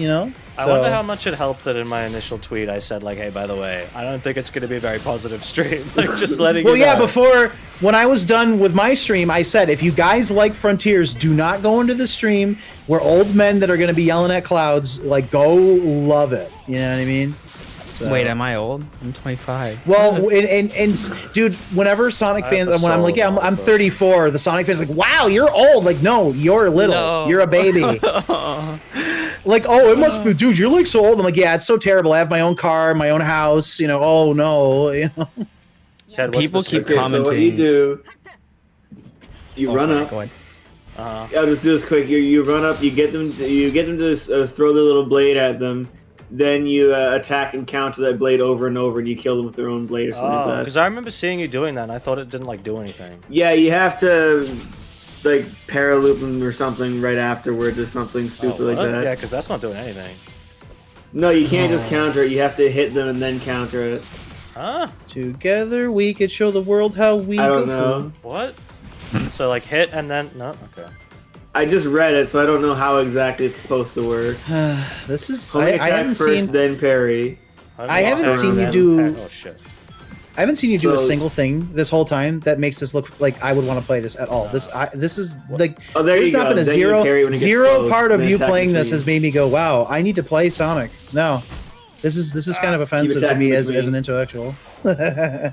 I wonder how much it helped that in my initial tweet I said like, "Hey, by the way, I don't think it's going to be a very positive stream." Like just letting. Well, you know. yeah. Before when I was done with my stream, I said, if you guys like Frontiers, do not go into the stream. We're old men that are going to be yelling at clouds. Like, go love it. You know what I mean? So. Wait, am I old? I'm 25. Well, and dude, whenever Sonic fans, when I'm like, yeah, I'm 34, the Sonic fans are like, wow, you're old. Like, no, you're little. No. You're a baby. Like, oh, it must be, dude, you're like so old. I'm like, yeah, it's so terrible. I have my own car, my own house. Oh no. Ted, people keep commenting. So what you do? You run up. Go ahead. I'll just do this quick. You run up. You get them to throw the little blade at them. Then you attack and counter that blade over and over, and you kill them with their own blade or something like that. Because I remember seeing you doing that, and I thought it didn't like do anything. Yeah, you have to. like paraloop them or something right afterwards or something stupid like what? that. Yeah, because that's not doing anything. No, you can't just counter it. You have to hit them and then counter it. Huh? Together we could show the world how we. I don't know. What? So like hit and then no? Okay. I just read it, so I don't know how exactly it's supposed to work. This is. Only I attack haven't first, seen. then parry. I haven't seen you Then do- Oh shit. I haven't seen you do a So- single thing this whole time that makes this look like I would want to play this at all. This is like. Oh, there There's you not go. been a Then you parry when it gets zero close, part of then you attack playing this between. has made me go, wow, I need to play Sonic. No, this is kind of offensive to attacking me as between. an intellectual. It'd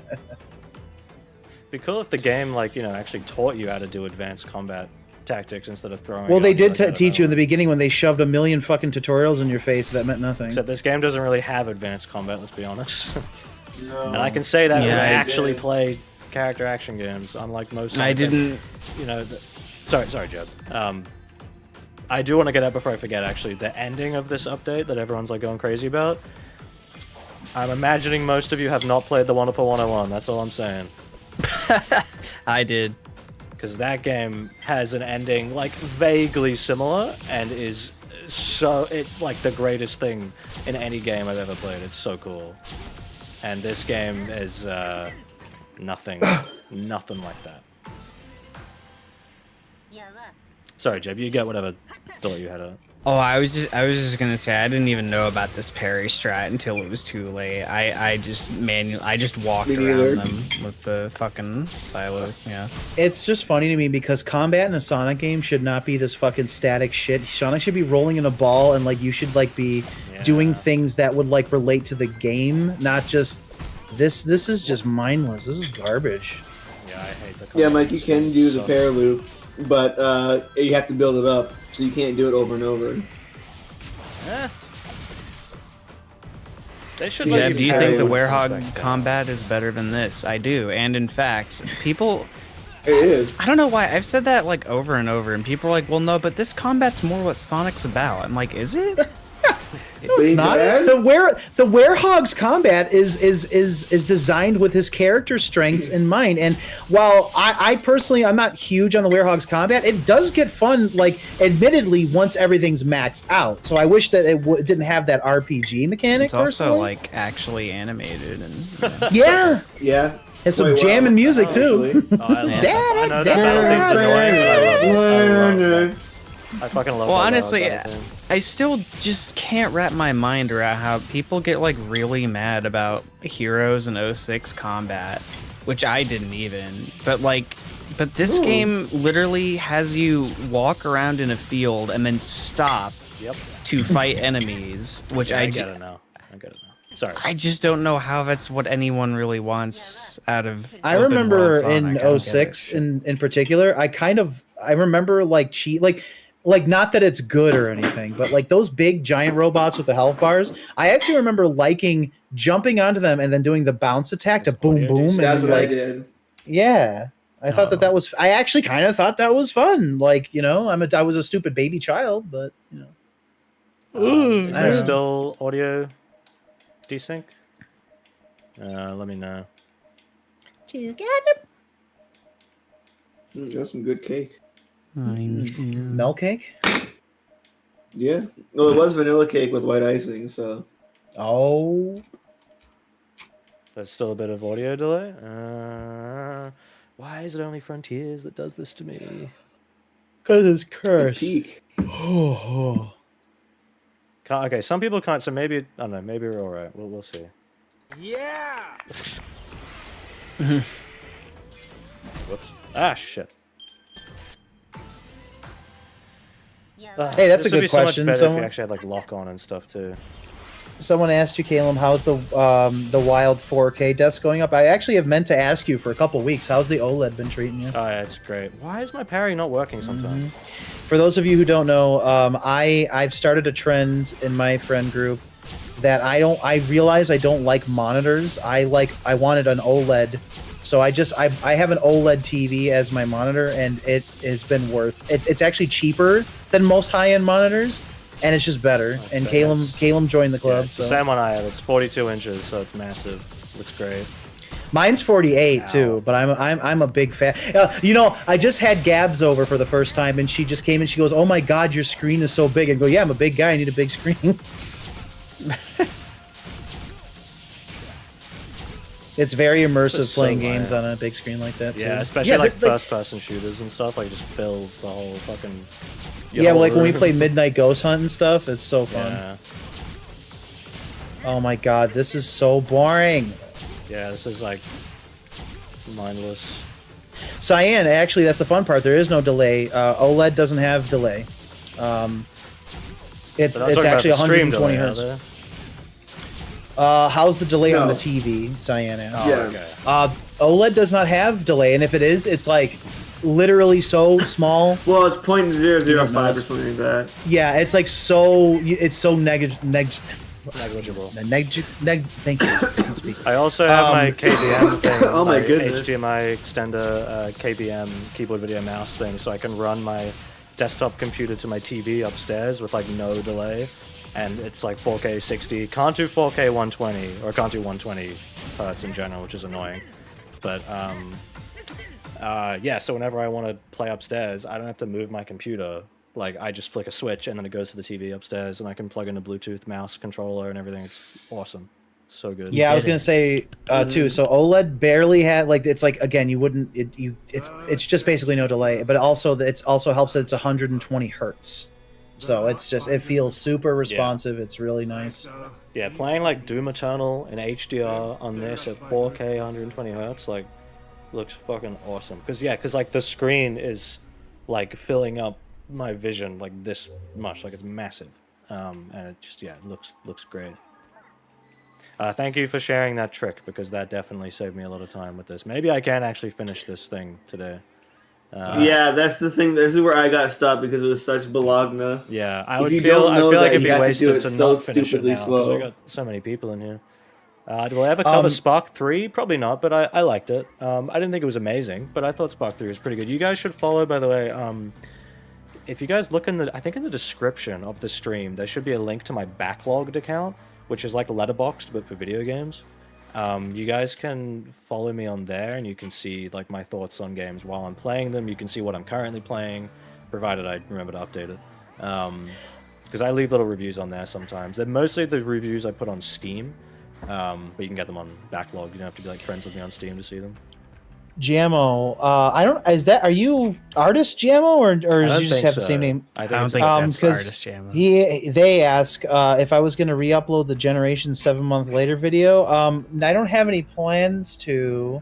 be cool if the game, like, actually taught you how to do advanced combat tactics instead of throwing. Well, it they on did you, like, teach you in the way. beginning when they shoved a million fucking tutorials in your face that meant nothing. Except this game doesn't really have advanced combat. Let's be honest. No. And I can say that because Yeah, I I actually did. play character action games, unlike most. I Sonic didn't. Sorry, Jeb. I do want to get out before I forget. Actually, the ending of this update that everyone's like going crazy about. I'm imagining most of you have not played the Wonderful 101. That's all I'm saying. I did. Because that game has an ending like vaguely similar and is so it's like the greatest thing in any game I've ever played. It's so cool. And this game is nothing like that. Sorry, Jeb, you get whatever thought you had on it. Oh, I was just gonna say I didn't even know about this parry strat until it was too late. I just walked Me around neither. them with the fucking silo. Yeah. It's just funny to me because combat in a Sonic game should not be this fucking static shit. Sonic should be rolling in a ball and like you should like be doing Yeah. things that would like relate to the game, not just this is just mindless. This is garbage. Yeah, I hate the Yeah, combat. Mike, you This can game do the sucks. paraloop, but you have to build it up, so you can't do it over and over. Eh. They should let Jeb, you do you parry think the with Werehog respect, though. combat is better than this? I do, and in fact, people. It is. I don't know why I've said that like over and over, and people are like, "Well, no, but this combat's more what Sonic's about." I'm like, "Is it?" It's not. The Werehog's combat is designed with his character strengths in mind. And while I personally I'm not huge on the Werehog's combat, it does get fun. Like, admittedly, once everything's maxed out. So I wish that it didn't have that RPG mechanic. It's also personally. like actually animated and. Yeah, Yeah. has some Quite well, jamming music too. actually. Oh, I love Yeah. that. I know that battle theme's annoying, but I love it. I fucking love Well, that honestly, battle theme. I still just can't wrap my mind around how people get like really mad about Heroes and 06 combat, which I didn't even. But this game literally has you walk around in a field and then stop Yep. to fight enemies, which Yeah, I get it now. I get it now. Sorry. I just don't know how that's what anyone really wants out of. I open remember world Sonic. I in don't get it. 06 in particular, I remember like cheat like not that it's good or anything, but like those big giant robots with the health bars, I actually remember liking jumping onto them and then doing the bounce attack to boom boom. And That's then, what I like, did. yeah. I thought that was. I actually kind of thought that was fun. Like, I was a stupid baby child, but Is I there don't know. still audio desync? Let me know. That's some good cake. milk cake. Yeah. Well, it was vanilla cake with white icing, so. Oh, There's still a bit of audio delay. Why is it only Frontiers that does this to me? because it's It's cursed. peak. Okay, some people can't, so maybe I don't know. Maybe we're all right. We'll see. Whoops. Ah, shit. Hey, that's This a would good be so much question. better if Someone- you actually had like lock on and stuff too. Someone asked you, Caleb, how's the Wild 4K desk going up? I actually have meant to ask you for a couple weeks. How's the OLED been treating you? Oh yeah, it's great. Why is my parry not working sometimes? For those of you who don't know, I've started a trend in my friend group that I realize I don't like monitors. I wanted an OLED, so I have an OLED TV as my monitor, and it has been it's actually cheaper than most high-end monitors, and it's just better. That's And badass. Caleb joined the Yeah, club. it's so the same one I have. It's 42 inches, so it's massive. Looks great. Mine's 48 too, but I'm a big fan. I just had Gabs over for the first time, and she just came and she goes, "Oh my God, your screen is so big." And go, "Yeah, I'm a big guy. I need a big screen." It's very immersive playing games on a big screen like that too. Yeah, especially like first-person shooters and stuff. Like, it just fills the whole fucking. Yeah, like when we play Midnight Ghost Hunt and stuff, it's so fun. Yeah. Oh my God, this is so boring. Yeah, this is like mindless. Cyan, actually, that's the fun part. There is no delay. OLED doesn't have delay. It's actually 120 hertz. How's the delay on the TV? Cyan asks. Yeah. Okay. OLED does not have delay, and if it is, it's like literally so small. Well, it's 0.005 or something like that. Yeah, it's like so. It's so negligible. Thank you. I can speak. I also have my KBM thing. Oh my goodness. HDMI extender KBM keyboard video mouse thing, so I can run my desktop computer to my TV upstairs with like no delay, and it's like 4K 60. Can't do 4K 120, or can't do 120 hertz in general, which is annoying. But yeah, so whenever I want to play upstairs, I don't have to move my computer. Like, I just flick a switch and then it goes to the TV upstairs, and I can plug in a Bluetooth mouse controller and everything. It's awesome. So good. Yeah, I was gonna say too. So OLED barely had like, it's like, again, you wouldn't it's just basically no delay, but also it's also helps that it's 120 hertz. So it's just, it feels super responsive. It's really nice. Yeah, playing like Doom Eternal in HDR on this at 4K 120 hertz like looks fucking awesome. Because like the screen is like filling up my vision like this much, like it's massive, and it just it looks great. Thank you for sharing that trick, because that definitely saved me a lot of time with this. Maybe I can actually finish this thing today. Yeah, that's the thing. This is where I got stopped because it was such Bologna. Yeah, I If would you feel don't know like that it'd be you have to wasted do it to so not finish it stupidly now, because slow. we got so many people in here. Will I ever cover Spark 3? Probably not, but I liked it. I didn't think it was amazing, but I thought Spark 3 was pretty good. You guys should follow, by the way, if you guys look I think in the description of the stream, there should be a link to my backlogged account, which is like Letterboxd, but for video games. You guys can follow me on there, and you can see like my thoughts on games while I'm playing them. You can see what I'm currently playing, provided I remember to update it. Because I leave little reviews on there sometimes. They're mostly the reviews I put on Steam, but you can get them on backlog. You don't have to be like friends with me on Steam to see them. Jammo, are you artist Jammo, or do you just have the same name? I don't think that's artist Jammo. They ask if I was going to re-upload the Generation 7-month later video. I don't have any plans to.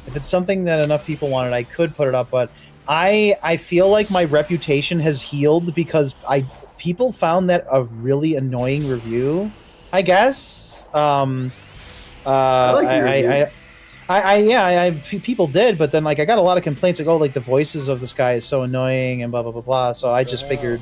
If it's something that enough people wanted, I could put it up, but I feel like my reputation has healed because people found that a really annoying review, I guess. I like your review. People did, but then like I got a lot of complaints like, oh, like the voices of this guy is so annoying and blah blah blah blah. So I just figured,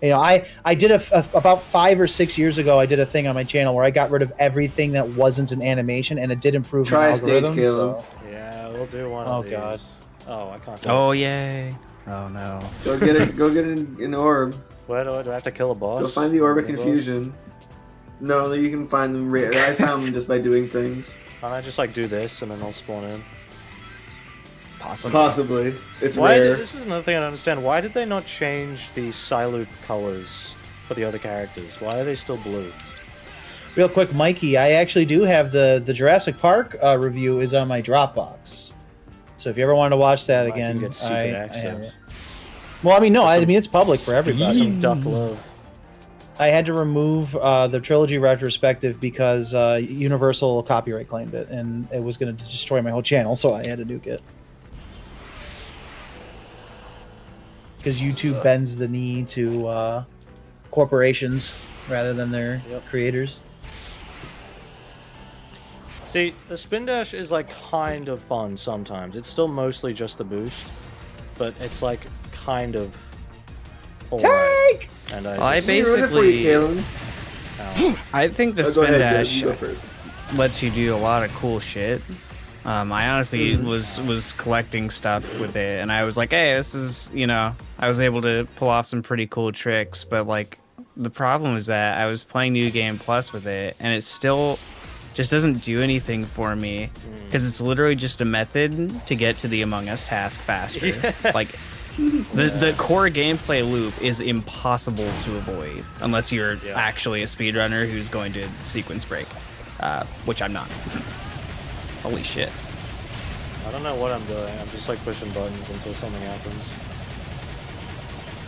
I did about 5 or 6 years ago. I did a thing on my channel where I got rid of everything that wasn't an animation, and it did improve my algorithm. So. Yeah, we'll do one. Oh of these. God. Oh, I can't. Oh yay! Oh no! Go get it. Go get an orb. Where do I have to kill a boss? Go find the orb of confusion. No, you can find them. I found them just by doing things. Can't I just like do this and then I'll spawn in? Possibly. It's rare. This is another thing I don't understand. Why did they not change the Psyloop colors for the other characters? Why are they still blue? Real quick, Mikey, I actually do have the Jurassic Park review is on my Dropbox. So if you ever wanted to watch that again, get secret access. Well, I mean, no, I mean it's public for everybody. Some duck love. I had to remove the trilogy retrospective because Universal copyright claimed it, and it was going to destroy my whole channel, so I had to nuke it. Because YouTube bends the knee to corporations rather than their creators. See, the spin dash is like kind of fun sometimes. It's still mostly just the boost, but it's like kind of alright. Take! And I just- basically, Ow. I think the Go spin ahead, dash you go first. lets you do a lot of cool shit. I honestly was collecting stuff with it, and I was like, hey, this is, I was able to pull off some pretty cool tricks, but like the problem is that I was playing New Game Plus with it, and it still just doesn't do anything for me because it's literally just a method to get to the Among Us task faster. Like the core gameplay loop is impossible to avoid unless you're actually a speedrunner who's going to sequence break, which I'm not. Holy shit. I don't know what I'm doing. I'm just like pushing buttons until something happens.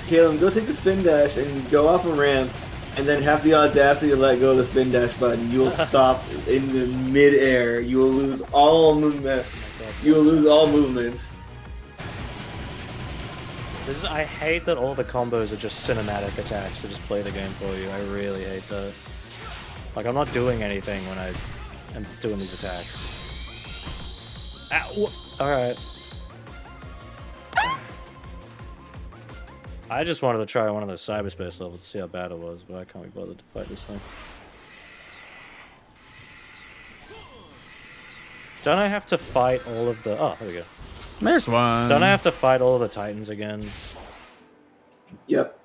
Caleb, go take the spin dash and go off a ramp, and then have the audacity to let go of the spin dash button. You will stop in the mid-air. You will lose all movement. You will lose all movement. I hate that all the combos are just cinematic attacks to just play the game for you. I really hate that. Like, I'm not doing anything when I am doing these attacks. Alright. I just wanted to try one of those cyberspace levels to see how bad it was, but I can't be bothered to fight this thing. Don't I have to fight all of the... Oh, there we go. There's one. Don't I have to fight all of the Titans again? Yep.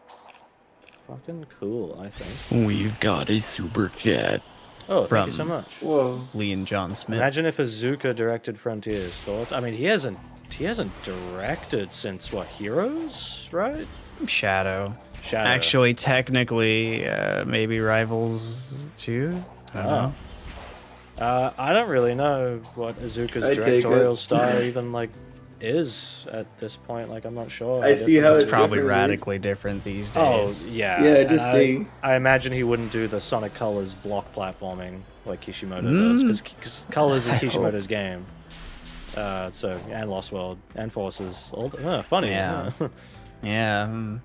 Fucking cool, I think. We've got a super chat. Oh, From- thank you so much. Whoa. Lee and John Smith. Imagine if Azuka directed Frontiers. Thoughts? I mean, he hasn't directed since what, Heroes, right? Shadow. Shadow. Actually, technically, maybe Rivals 2? I don't know. I don't really know what Azuka's I take directorial it. style even like is at this point. Like, I'm not sure. I see how It's it's probably different, radically different these Oh days. yeah. Yeah, and just see. I imagine he wouldn't do the Sonic Colors block platforming like Kishimoto does, because Colors is Kishimoto's game. So and Lost World and Forces. All funny. Yeah. Yeah. I'm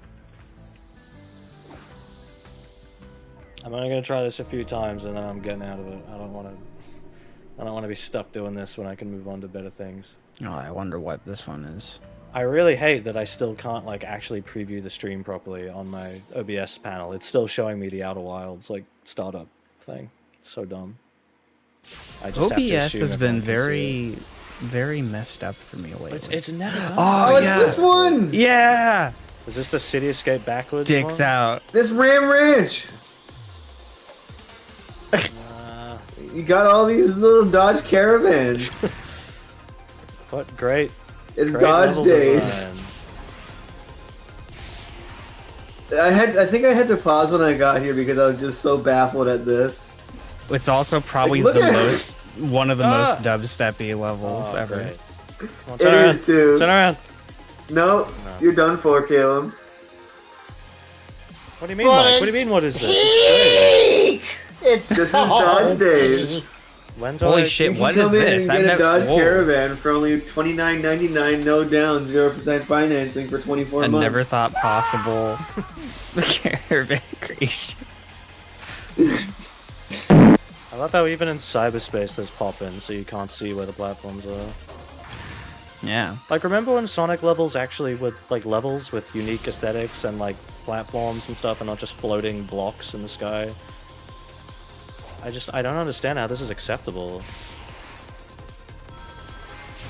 only gonna try this a few times and then I'm getting out of it. I don't want to be stuck doing this when I can move on to better things. Oh, I wonder what this one is. I really hate that I still can't like actually preview the stream properly on my OBS panel. It's still showing me the Outer Wilds like startup thing. So dumb. I just have to OBS assume has been everyone can see it. very messed up for me lately. It's never done. Oh, it's yeah. this one! Yeah! Is this the City Escape backwards Dicks one? out. This Ram Ranch! You got all these little Dodge Caravans. What great. It's great Dodge level days. design. I think I had to pause when I got here because I was just so baffled at this. It's also probably Like, the look at- most one of the most dubsteppy levels Oh, ever. great. Come on, It turn around. is too. Turn around. No, you're done for, Caleb. What do you mean, But Mike? What do you it's mean, what is this? It's Peak! It's This is so Dodge days. great. When do Holy I... shit, You what can is come in this? and get a Dodge whoa. Caravan for only $29.99, no down, 0% financing for 24 I months. never thought possible. The caravan creation. I love how even in cyberspace there's pop-in, so you can't see where the platforms are. Yeah. Like, remember when Sonic levels actually were, like, levels with unique aesthetics and, like, platforms and stuff, and not just floating blocks in the sky? I don't understand how this is acceptable.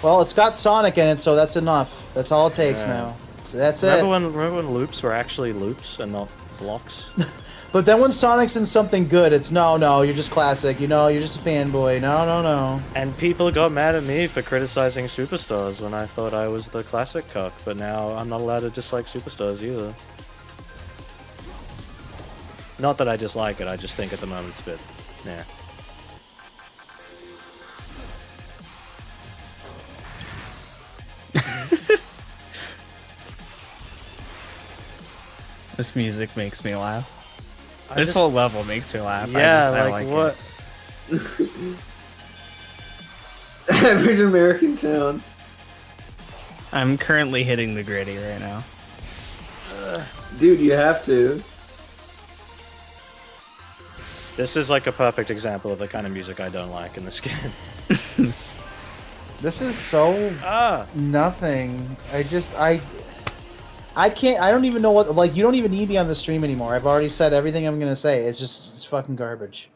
Well, it's got Sonic in it, so that's enough. That's all it takes Yeah. now. So that's Remember when loops were actually loops and not blocks? But then when Sonic's in something good, it's no, you're just classic. You know, you're just a fanboy. No. And people got mad at me for criticizing Superstars when I thought I was the classic cuck, but now I'm not allowed to dislike Superstars either. Not that I dislike it, I just think at the moment it's a bit... yeah. This music makes me laugh. I This just- whole level makes me laugh. Yeah, I like, like what? Average American town. I'm currently hitting the gritty right now. Dude, you have to. This is like a perfect example of the kind of music I don't like in this game. This is so nothing. I can't. I don't even know what. Like, you don't even need me on the stream anymore. I've already said everything I'm gonna say. It's fucking garbage.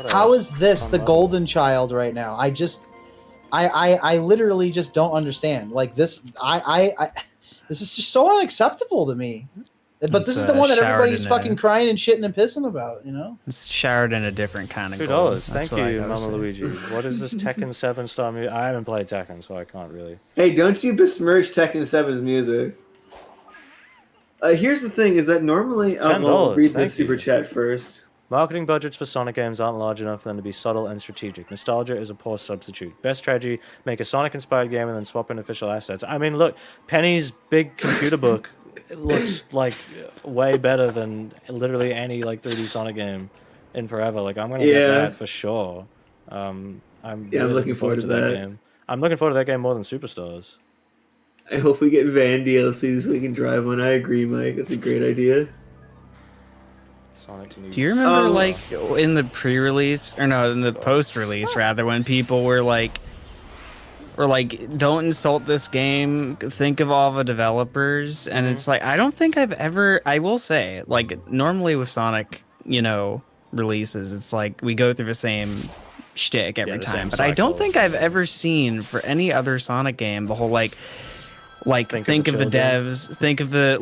How is this the golden child right now? I literally just don't understand. Like this, this is just so unacceptable to me. But this is the one that showered everybody's in fucking crying and shitting and pissing about, you know? It's showered in a different kind of $2. gold. Thank That's what I you, gotta Mama say. Luigi. What is this Tekken 7 star music? I haven't played Tekken, so I can't really. Hey, don't you besmirch Tekken 7's music. Here's the thing: is that normally I'll read the thank super you. chat first. Marketing budgets for Sonic games aren't large enough for them to be subtle and strategic. Nostalgia is a poor substitute. Best strategy: make a Sonic-inspired game and then swap in official assets. I mean, look, Penny's big computer book looks like way better than literally any like 3D Sonic game in forever. Like, I'm gonna get that for sure. I'm really looking forward to that. game. I'm looking forward to that game more than Superstars. I hope we get Van DLC so we can drive one. I agree, Mike. That's a great idea. Sonic Do you remember, like, in the pre-release, or no, in the post-release, rather, when people were like, don't insult this game, think of all the developers, and it's like, I don't think I've ever, I will say, like, normally with Sonic, you know, releases, it's like, we go through the same shtick every the time, same but I don't cycle. think I've ever seen, for any other Sonic game, the whole, like, think of the children. devs, think of the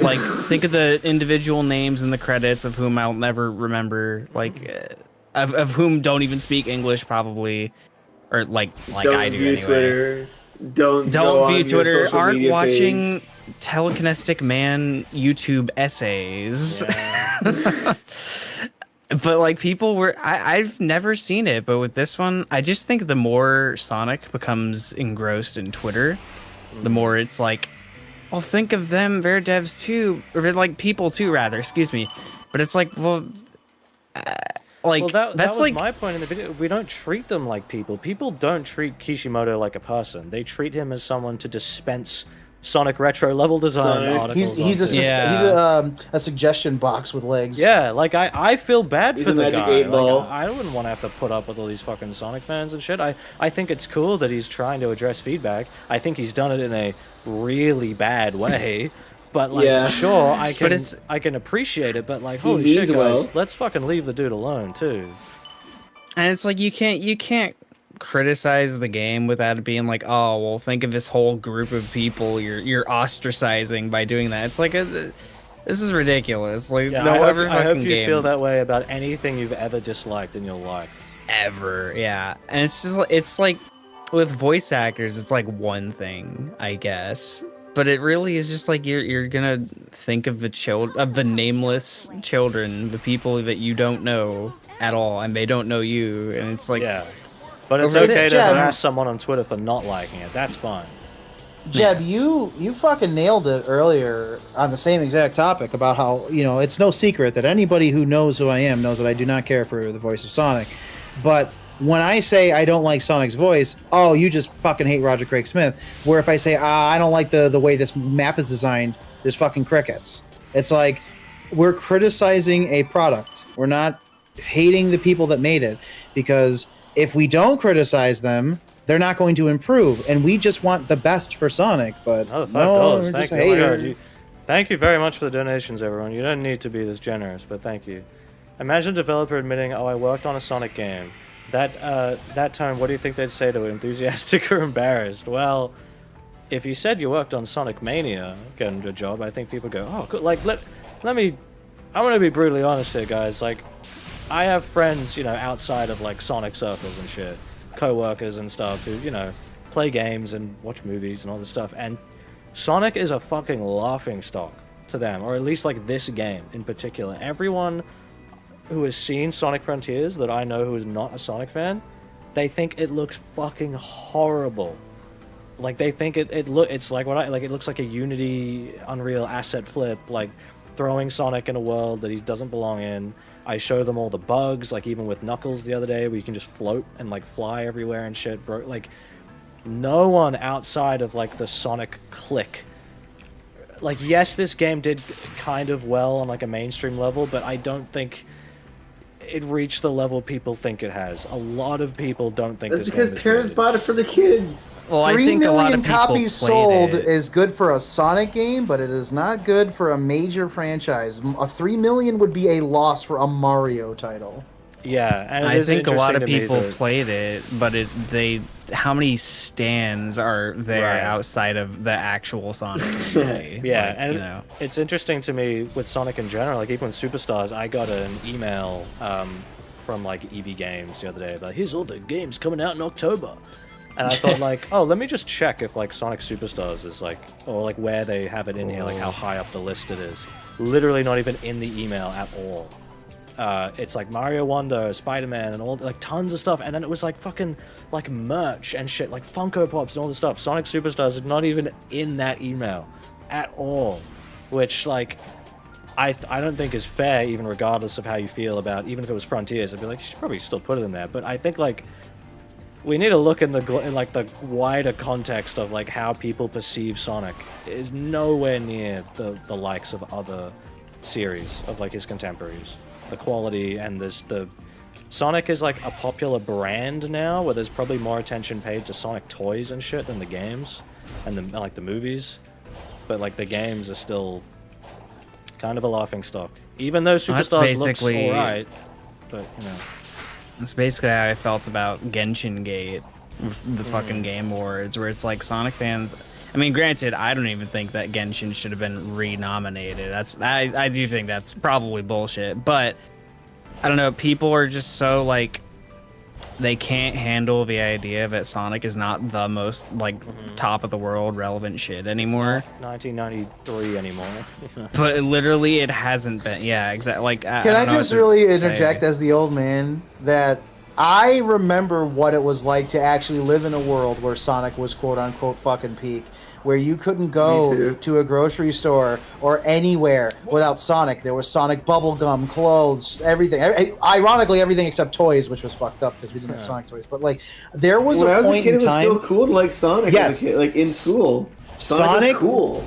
think of the individual names in the credits of whom I'll never remember, of whom don't even speak English probably, or like Don't I do view anyway. Twitter. Don't Don't go view on your Twitter. social Aren't media watching page. TelekinesticMan YouTube essays. Yeah. But like people were, I've never seen it, but with this one, I just think the more Sonic becomes engrossed in Twitter, the more it's like, well, think of them, they're devs too, or like people too, rather. Excuse me, but it's like, well, like Well, that that's was like my point in the video. We don't treat them like people. People don't treat Kishimoto like a person. They treat him as someone to dispense Sonic retro level design Sonic. articles. He's onto. a suggestion box with legs. Yeah, like I feel bad He's for a the Magic guy. 8 Ball. Like, I wouldn't want to have to put up with all these fucking Sonic fans and shit. I think it's cool that he's trying to address feedback. I think he's done it in a really bad way. But like, Yeah. sure, it's- I can appreciate it. But like, He holy means shit, guys, well. let's fucking leave the dude alone too. And it's like you can't criticize the game without it being like, oh well, think of this whole group of people you're ostracizing by doing that. It's like this is ridiculous. Like Yeah, no other I hope fucking you game feel that way about anything you've ever disliked in your life. ever. Yeah, and it's like with voice actors, it's like one thing, I guess. But it really is just like you're gonna think of the nameless children, the people that you don't know at all, and they don't know you, and it's like Yeah. But it's Over okay this to jab- harass someone on Twitter for not liking it. That's fine. Jeb, you fucking nailed it earlier on the same exact topic about how, you know, it's no secret that anybody who knows who I am knows that I do not care for the voice of Sonic. But when I say I don't like Sonic's voice, oh, you just fucking hate Roger Craig Smith. Where if I say, I don't like the way this map is designed, there's fucking crickets. It's like we're criticizing a product. We're not hating the people that made it, because if we don't criticize them, they're not going to improve, and we just want the best for Sonic. But Oh, $5. no, we're Thank just you. Oh my haters. God, thank you very much for the donations, everyone. You don't need to be this generous, but thank you. Imagine a developer admitting, "Oh, I worked on a Sonic game." That time, what do you think they'd say to it? Enthusiastic or embarrassed? Well, if you said you worked on Sonic Mania, getting a job, I think people go, "Oh, good." Like, let me. I want to be brutally honest here, guys. Like, I have friends, you know, outside of like Sonic circles and shit, co-workers and stuff who, you know, play games and watch movies and all this stuff, and Sonic is a fucking laughing stock to them, or at least like this game in particular. Everyone who has seen Sonic Frontiers that I know who is not a Sonic fan, they think it looks fucking horrible. Like they think it's like it looks like a Unity Unreal asset flip, like throwing Sonic in a world that he doesn't belong in. I show them all the bugs, like even with Knuckles the other day, where you can just float and like fly everywhere and shit, bro. Like no one outside of like the Sonic clique. Like yes, this game did kind of well on like a mainstream level, but I don't think it reached the level people think it has. A lot of people don't think That's this because game is parents good. bought it for the kids. well, I 3 think a lot million of people copies played sold it. is good for a Sonic game, but it is not good for a major franchise. A 3 million would be a loss for a Mario title. Yeah, and it I is think a lot of interesting to me people that- played it, but how many stands are there Right. outside of the actual Sonic community? Yeah, Like, and you know, it's interesting to me with Sonic in general. Like even with Superstars, I got an email from like EB Games the other day about here's all the games coming out in October, and I thought like, oh, let me just check if like Sonic Superstars is like, or like where they have it in here, like how high up the list it is. Literally not even in the email at all. It's like Mario Wonder, Spider-Man, and all like tons of stuff, and then it was like fucking like merch and shit, like Funko Pops and all the stuff. Sonic Superstars is not even in that email at all, which like I don't think is fair, even regardless of how you feel about, even if it was Frontiers, I'd be like, you should probably still put it in there. But I think like we need to look in like the wider context of like how people perceive Sonic. It is nowhere near the likes of other series of like his contemporaries. The quality and the Sonic is like a popular brand now, where there's probably more attention paid to Sonic toys and shit than the games and the movies. But like the games are still kind of a laughing stock, even though Superstars looks alright. But you know, that's basically how I felt about Genshin Gate, the fucking Game Awards, where it's like Sonic fans. I mean, granted, I don't even think that Genshin should have been re-nominated. I do think that's probably bullshit, but I don't know. People are just so like they can't handle the idea that Sonic is not the most like top of the world relevant shit anymore. It's not 1993 anymore. But literally, it hasn't been. Yeah, exactly. Like, Can I don't know what just to really say. interject as the old man that I remember what it was like to actually live in a world where Sonic was quote unquote fucking peak, where you couldn't Me go too. to a grocery store or anywhere without Sonic. There was Sonic bubblegum, clothes, everything. Ironically, everything except toys, which was fucked up because we didn't have Sonic toys. But like, there was When I a was a point kid, in it was time. still cool to like Sonic. Yes. As a kid, like in school. Sonic was cool.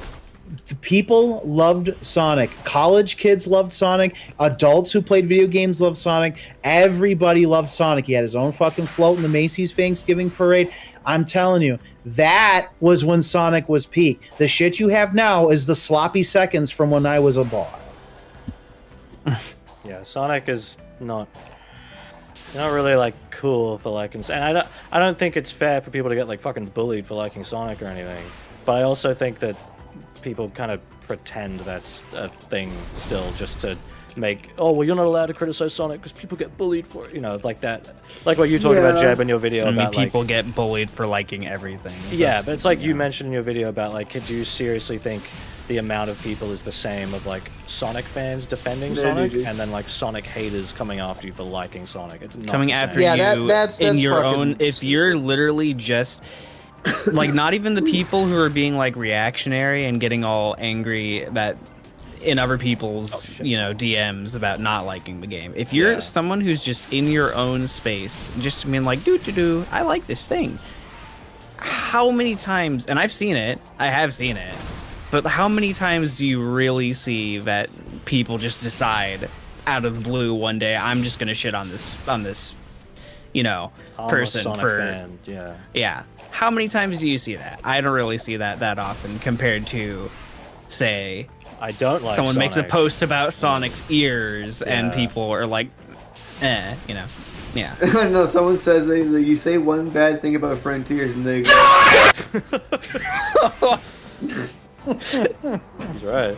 People loved Sonic. College kids loved Sonic. Adults who played video games loved Sonic. Everybody loved Sonic. He had his own fucking float in the Macy's Thanksgiving Parade. I'm telling you, that was when Sonic was peak. The shit you have now is the sloppy seconds from when I was a boy. Yeah, Sonic is not really like cool for liking, and I don't think it's fair for people to get like fucking bullied for liking Sonic or anything. But I also think that people kind of pretend that's a thing still, just to make, oh well, you're not allowed to criticize Sonic because people get bullied for it, you know, like that, like what you talked about, Yeah. Jeb, in your video I mean, about people like, get bullied for liking everything. yeah, but it's like you mentioned in your video about like, do you seriously think the amount of people is the same of like Sonic fans defending Yeah, Sonic dude. and then like Sonic haters coming after you for liking Sonic? It's not coming the same. after Yeah, you that's in your fucking own. If you're literally just like not even the people who are being like reactionary and getting all angry that in other people's DMs about not liking the game. If you're Yeah. someone who's just in your own space, just being like do I like this thing. How many times? And I have seen it. But how many times do you really see that people just decide out of the blue one day, I'm just gonna shit on this Harmless person Sonic for fan, yeah. How many times do you see that? I don't really see that often compared to, say, I don't like someone makes a Sonic. post about Sonic's ears and Yeah. people are like, yeah. I know someone says you say one bad thing about Frontiers and they go, He's right.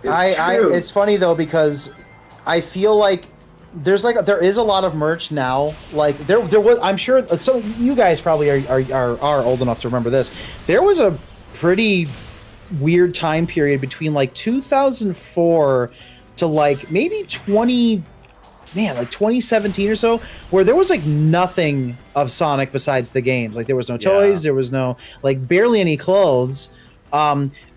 It's funny though because I feel like there is a lot of merch now. Like there was, I'm sure some you guys probably are old enough to remember this. There was a pretty weird time period between like 2004 to like maybe 2017 or so, where there was like nothing of Sonic besides the games. Like there was no toys, there was no like barely any clothes.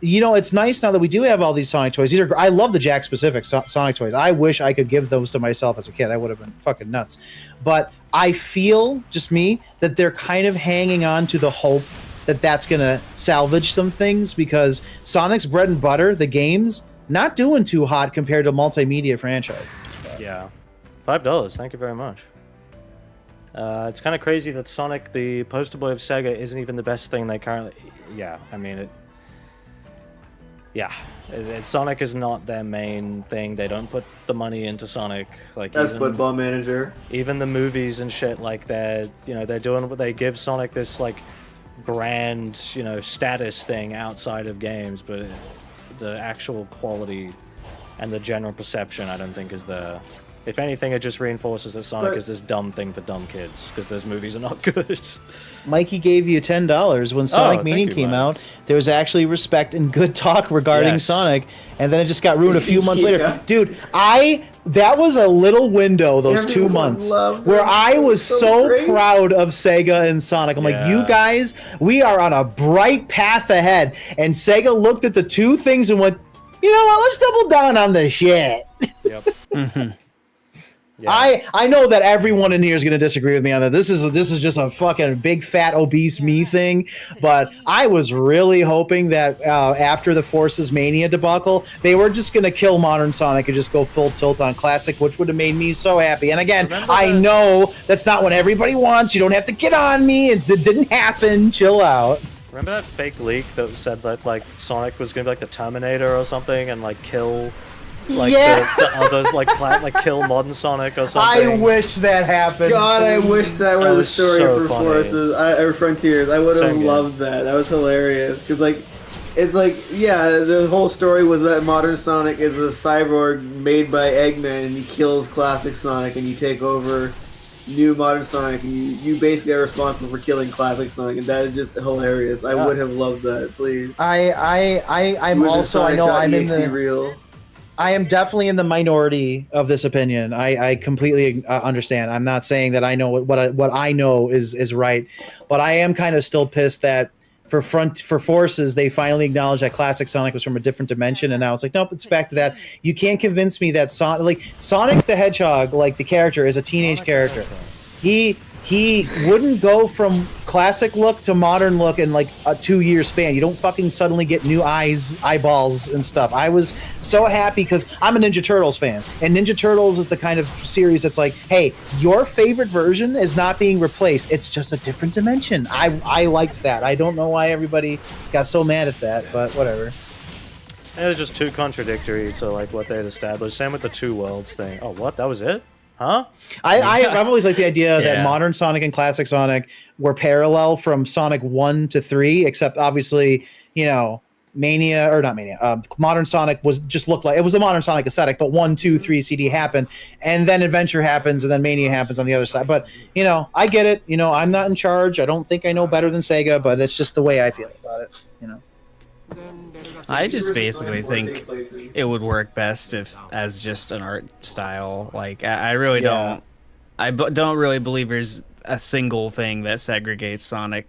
It's nice now that we do have all these Sonic toys. I love the Jack specific Sonic toys. I wish I could give those to myself as a kid. I would have been fucking nuts. But I feel, just me, that they're kind of hanging on to the hope that that's gonna salvage some things, because Sonic's bread and butter, the games, not doing too hot compared to multimedia franchises. Yeah. $5. Thank you very much. It's kind of crazy that Sonic, the poster boy of Sega, isn't even the best thing they currently. Yeah, I mean it. Yeah, Sonic is not their main thing. They don't put the money into Sonic. Like That's even, Football Manager. even the movies and shit. Like they're doing what they give Sonic this like brand status thing outside of games, but the actual quality and the general perception I don't think is there. If anything, it just reinforces that Sonic is this dumb thing for dumb kids because those movies are not good. Mikey gave you $10 when Sonic thank Mania you, came Mike. out. There was actually respect and good talk regarding Yes. Sonic, and then it just got ruined a few months Yeah. later. Dude, that was a little window, those 2 Everyone months, loved where it. I It was was so so great. proud of Sega and Sonic. I'm like, Yeah. you guys, we are on a bright path ahead. And Sega looked at the two things and went, you know what? Let's double down on the shit. Yep. Yeah. I know that everyone in here is going to disagree with me on that. This is just a fucking big fat obese me thing, but I was really hoping that after the Forces Mania debacle, they were just going to kill Modern Sonic and just go full tilt on Classic, which would have made me so happy. And again, I know that's not what everybody wants. You don't have to get on me. It didn't happen. Chill out. Remember that fake leak that said that like Sonic was gonna be like the Terminator or something and like kill like Yeah. the others like kill modern Sonic or I something. wish that happened. God, I wish that were That the was story so for funny. Forces or Frontiers. I would have Same game. loved that. That was hilarious. Because, like, it's like, yeah, the whole story was that Modern Sonic is a cyborg made by Eggman, and he kills classic Sonic, and you take over new Modern Sonic, and you basically are responsible for killing classic Sonic, and that is just hilarious. I Yeah. would have loved that, please. I'm With the also, I know I'm in Sonic.exe the... reel. I am definitely in the minority of this opinion. I completely understand. I'm not saying that I know what I know is right, but I am kind of still pissed that for Forces they finally acknowledged that classic Sonic was from a different dimension, and now it's like, nope, it's back to that. You can't convince me that Sonic the Hedgehog, like the character, is a teenage character. He wouldn't go from classic look to modern look in like a 2-year span. You don't fucking suddenly get new eyeballs and stuff. I was so happy because I'm a Ninja Turtles fan, and Ninja Turtles is the kind of series that's like, hey, your favorite version is not being replaced. It's just a different dimension. I liked that. I don't know why everybody got so mad at that, but whatever. It was just too contradictory to like what they had established. Same with the two worlds thing. Oh, what? That was it? Huh? I've always liked the idea that Yeah. modern Sonic and classic Sonic were parallel from Sonic 1 to 3, except obviously, modern Sonic looked like it was a modern Sonic aesthetic, but 1, 2, 3 CD happened, and then Adventure happens, and then Mania happens on the other side. But I get it. I'm not in charge. I don't think I know better than Sega, but it's just the way I feel about it. I just basically think it would work best as just an art style. Like I really Yeah. don't really believe there's a single thing that segregates Sonic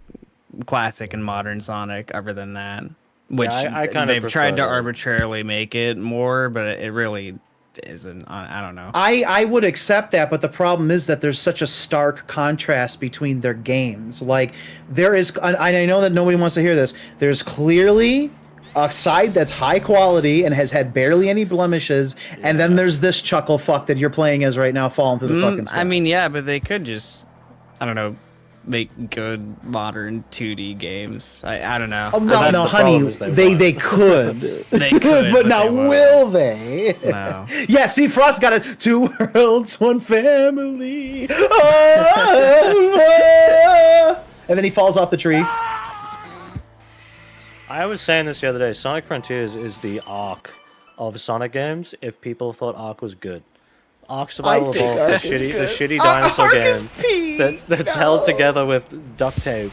Classic and Modern Sonic other than that. Which I kinda they've tried to prefer that. arbitrarily make it more, but it really isn't. I don't know. I would accept that, but the problem is that there's such a stark contrast between their games. Like there is, I know that nobody wants to hear this. There's clearly a side that's high quality and has had barely any blemishes, and then there's this chuckle fuck that you're playing as right now, falling through the fucking sky. I mean, yeah, but they could just, I don't know, make good modern 2D games. I don't know. oh that's no, the honey, problem is they could. They could, but now they won't. will they? No. Yeah, see, Frost got it. 2 worlds, 1 family. And then he falls off the tree. I was saying this the other day. Sonic Frontiers is the Ark of Sonic games. If people thought Ark was good, Ark Survival think Evolved, Ark the is shitty good. dinosaur Ark game is peak. that's held together with duct tape.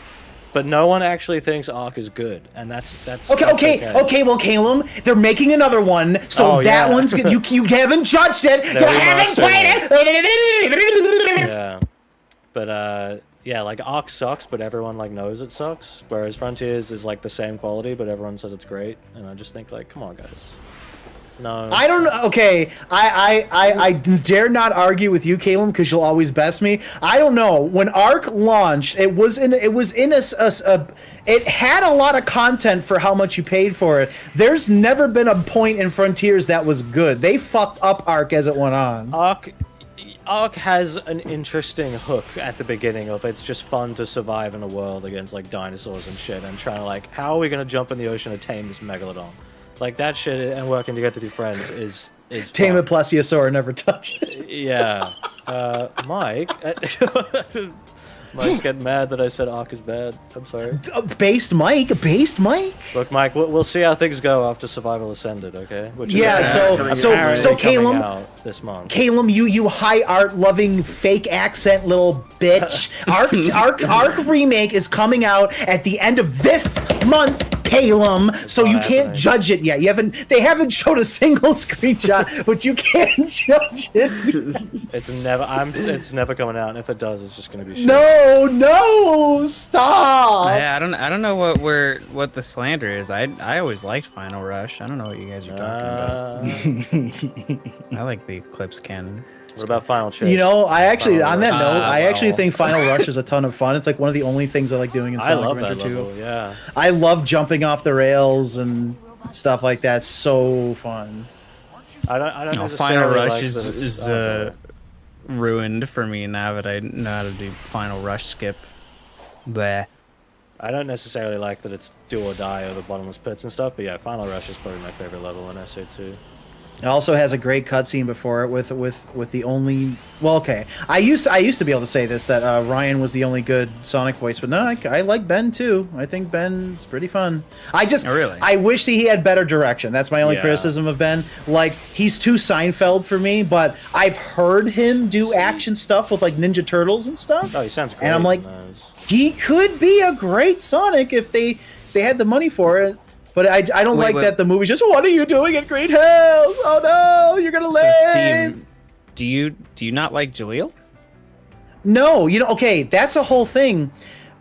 But no one actually thinks Ark is good, and that's Okay. Well, Caleb, they're making another one, so Oh, that yeah. one's good. You haven't judged it. You They're haven't remastering played it. Yeah, but yeah, like Ark sucks, but everyone like knows it sucks. Whereas Frontiers is like the same quality, but everyone says it's great, and I just think like, come on, guys. No. I don't know. Okay, I dare not argue with you, Caleb, because you'll always best me. I don't know. When Ark launched, it had a lot of content for how much you paid for it. There's never been a point in Frontiers that was good. They fucked up Ark as it went on. Ark has an interesting hook at the beginning of it's just fun to survive in a world against like dinosaurs and shit and trying to like, how are we gonna jump in the ocean and tame this megalodon? Like that shit and working together with your friends is Tame a fun. plesiosaur, never touch it. Yeah. Mike. Mike's getting mad that I said Ark is bad. I'm sorry. Based Mike. Look, Mike, we'll see how things go after Survival Ascended, okay? Which Yeah, apparently so coming Caleb, out this month. Caleb, you high art loving fake accent little bitch. Arc remake is coming out at the end of this month, Caleb. So not you can't happening. judge it yet. They haven't showed a single screenshot, but you can't judge it. It's never coming out, and if it does, it's just gonna be shit. No, stop. Yeah, I don't know what the slander is. I always liked Final Rush. I don't know what you guys are talking about. I like the Eclipse canon. What about Final Chase? You know, I actually, Final on that Rush. note, I actually Wow. think Final Rush is a ton of fun. It's like one of the only things I like doing in I Sonic love that Adventure 2. level. Yeah. I love jumping off the rails and stuff like that. So fun. I don't No, necessarily Final Rush like is that it's- is ruined for me now that I know how to do Final Rush skip. Bleh. I don't necessarily like that it's do or die or the bottomless pits and stuff, but yeah, Final Rush is probably my favorite level in SA2. It also has a great cutscene before it with the only. Well, okay, I used to be able to say this that Ryan was the only good Sonic voice, but no, I like Ben too. I think Ben's pretty fun. Oh, really? I wish he had better direction. That's my only Yeah. criticism of Ben. Like he's too Seinfeld for me, but I've heard him do action stuff with like Ninja Turtles and stuff. Oh, he sounds great. And I'm like, in those. he could be a great Sonic if they had the money for it. But I don't like wait. that the movie's just, what are you doing at Green Hills? Oh no, you're gonna So live. Steve, do you not like Jaleel? No, okay, that's a whole thing.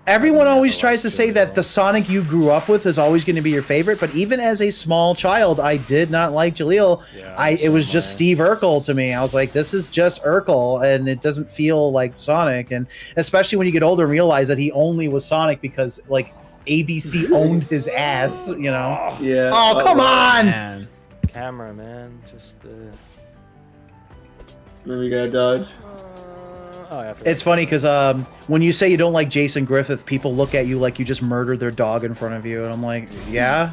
Everyone never always tries to liked say that Jaleel. the Sonic you grew up with is always going to be your favorite, but even as a small child, I did not like Jaleel. Yeah, It was same just way. Steve Urkel to me. I was like, this is just Urkel, and it doesn't feel like Sonic. And especially when you get older and realize that he only was Sonic because like ABC owned his ass, you know? Yeah. Oh, come wow. on! Man. Camera, man. Just. Maybe you gotta dodge. Oh, yeah, I forgot. It's funny because when you say you don't like Jason Griffith, people look at you like you just murdered their dog in front of you, and I'm like, yeah,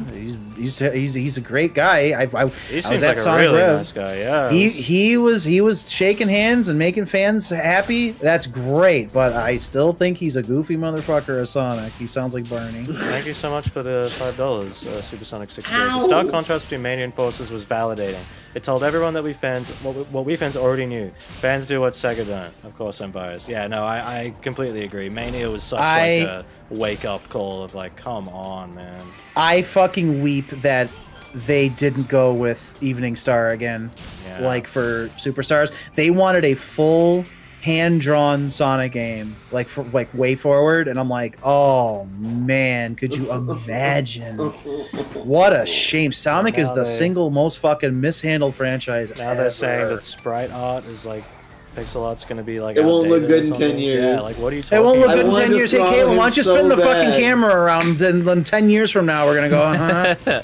he's a great guy. I He was seems at like a Sonic really Rev. nice guy. Yeah. He was shaking hands and making fans happy. That's great, but I still think he's a goofy motherfucker as Sonic. He sounds like Barney. Thank you so much for the $5, Supersonic 68. The stark contrast between Mania and Forces was validating. It told everyone that what we fans already knew. Fans do what Sega don't. Of course, I'm biased. Yeah, no, I completely agree. Mania was such like a wake-up call of like, come on, man. I fucking weep that they didn't go with Evening Star again, Yeah. like for Superstars. They wanted a full hand-drawn Sonic game, like for like Way Forward, and I'm like, oh man, could you imagine? What a shame. Sonic is Now the they- single most fucking mishandled franchise Now ever. they're saying that sprite art is like pixel art's gonna be like It won't look outdated good or in 10 something. years. Yeah, like what are you talking It won't look about? good in wanted 10 to years. Hey, throttle Caitlin, him why don't you so spin the fucking bad. camera around, and then 10 years from now we're gonna go, uh-huh.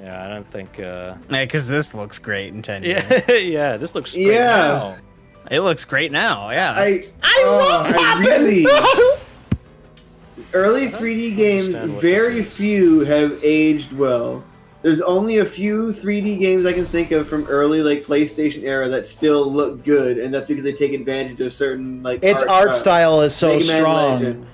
Yeah, I don't think. Yeah, because this looks great in 10 years. Yeah, yeah, this looks great Yeah. now. It looks great now, yeah. I really early 3D games, understand what very this is. few have aged well. There's only a few 3D games I can think of from early like PlayStation era that still look good, and that's because they take advantage of certain like Its art style is so Mega Man strong. Legend.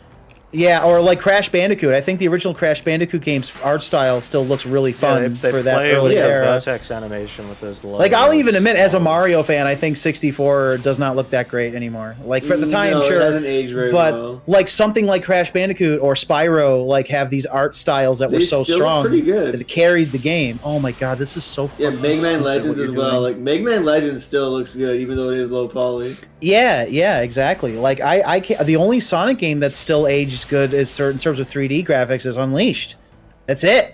Yeah, or like Crash Bandicoot. I think the original Crash Bandicoot game's art style still looks really Yeah, fun they for that play early with the era. vertex animation with those. Like I'll logos. even admit, as a Mario fan, I think 64 does not look that great anymore. Like for the time, No, sure, it hasn't aged very but well. like something like Crash Bandicoot or Spyro, like have these art styles that They were so still look strong pretty good. that it carried the game. Oh my god, this is so Yeah, fucking Mega Man stupid Legends what as you're well. doing. Like Mega Man Legends still looks good, even though it is low poly. Yeah, exactly. Like I can't, the only Sonic game that's still aged good is in terms of 3D graphics is Unleashed. That's it.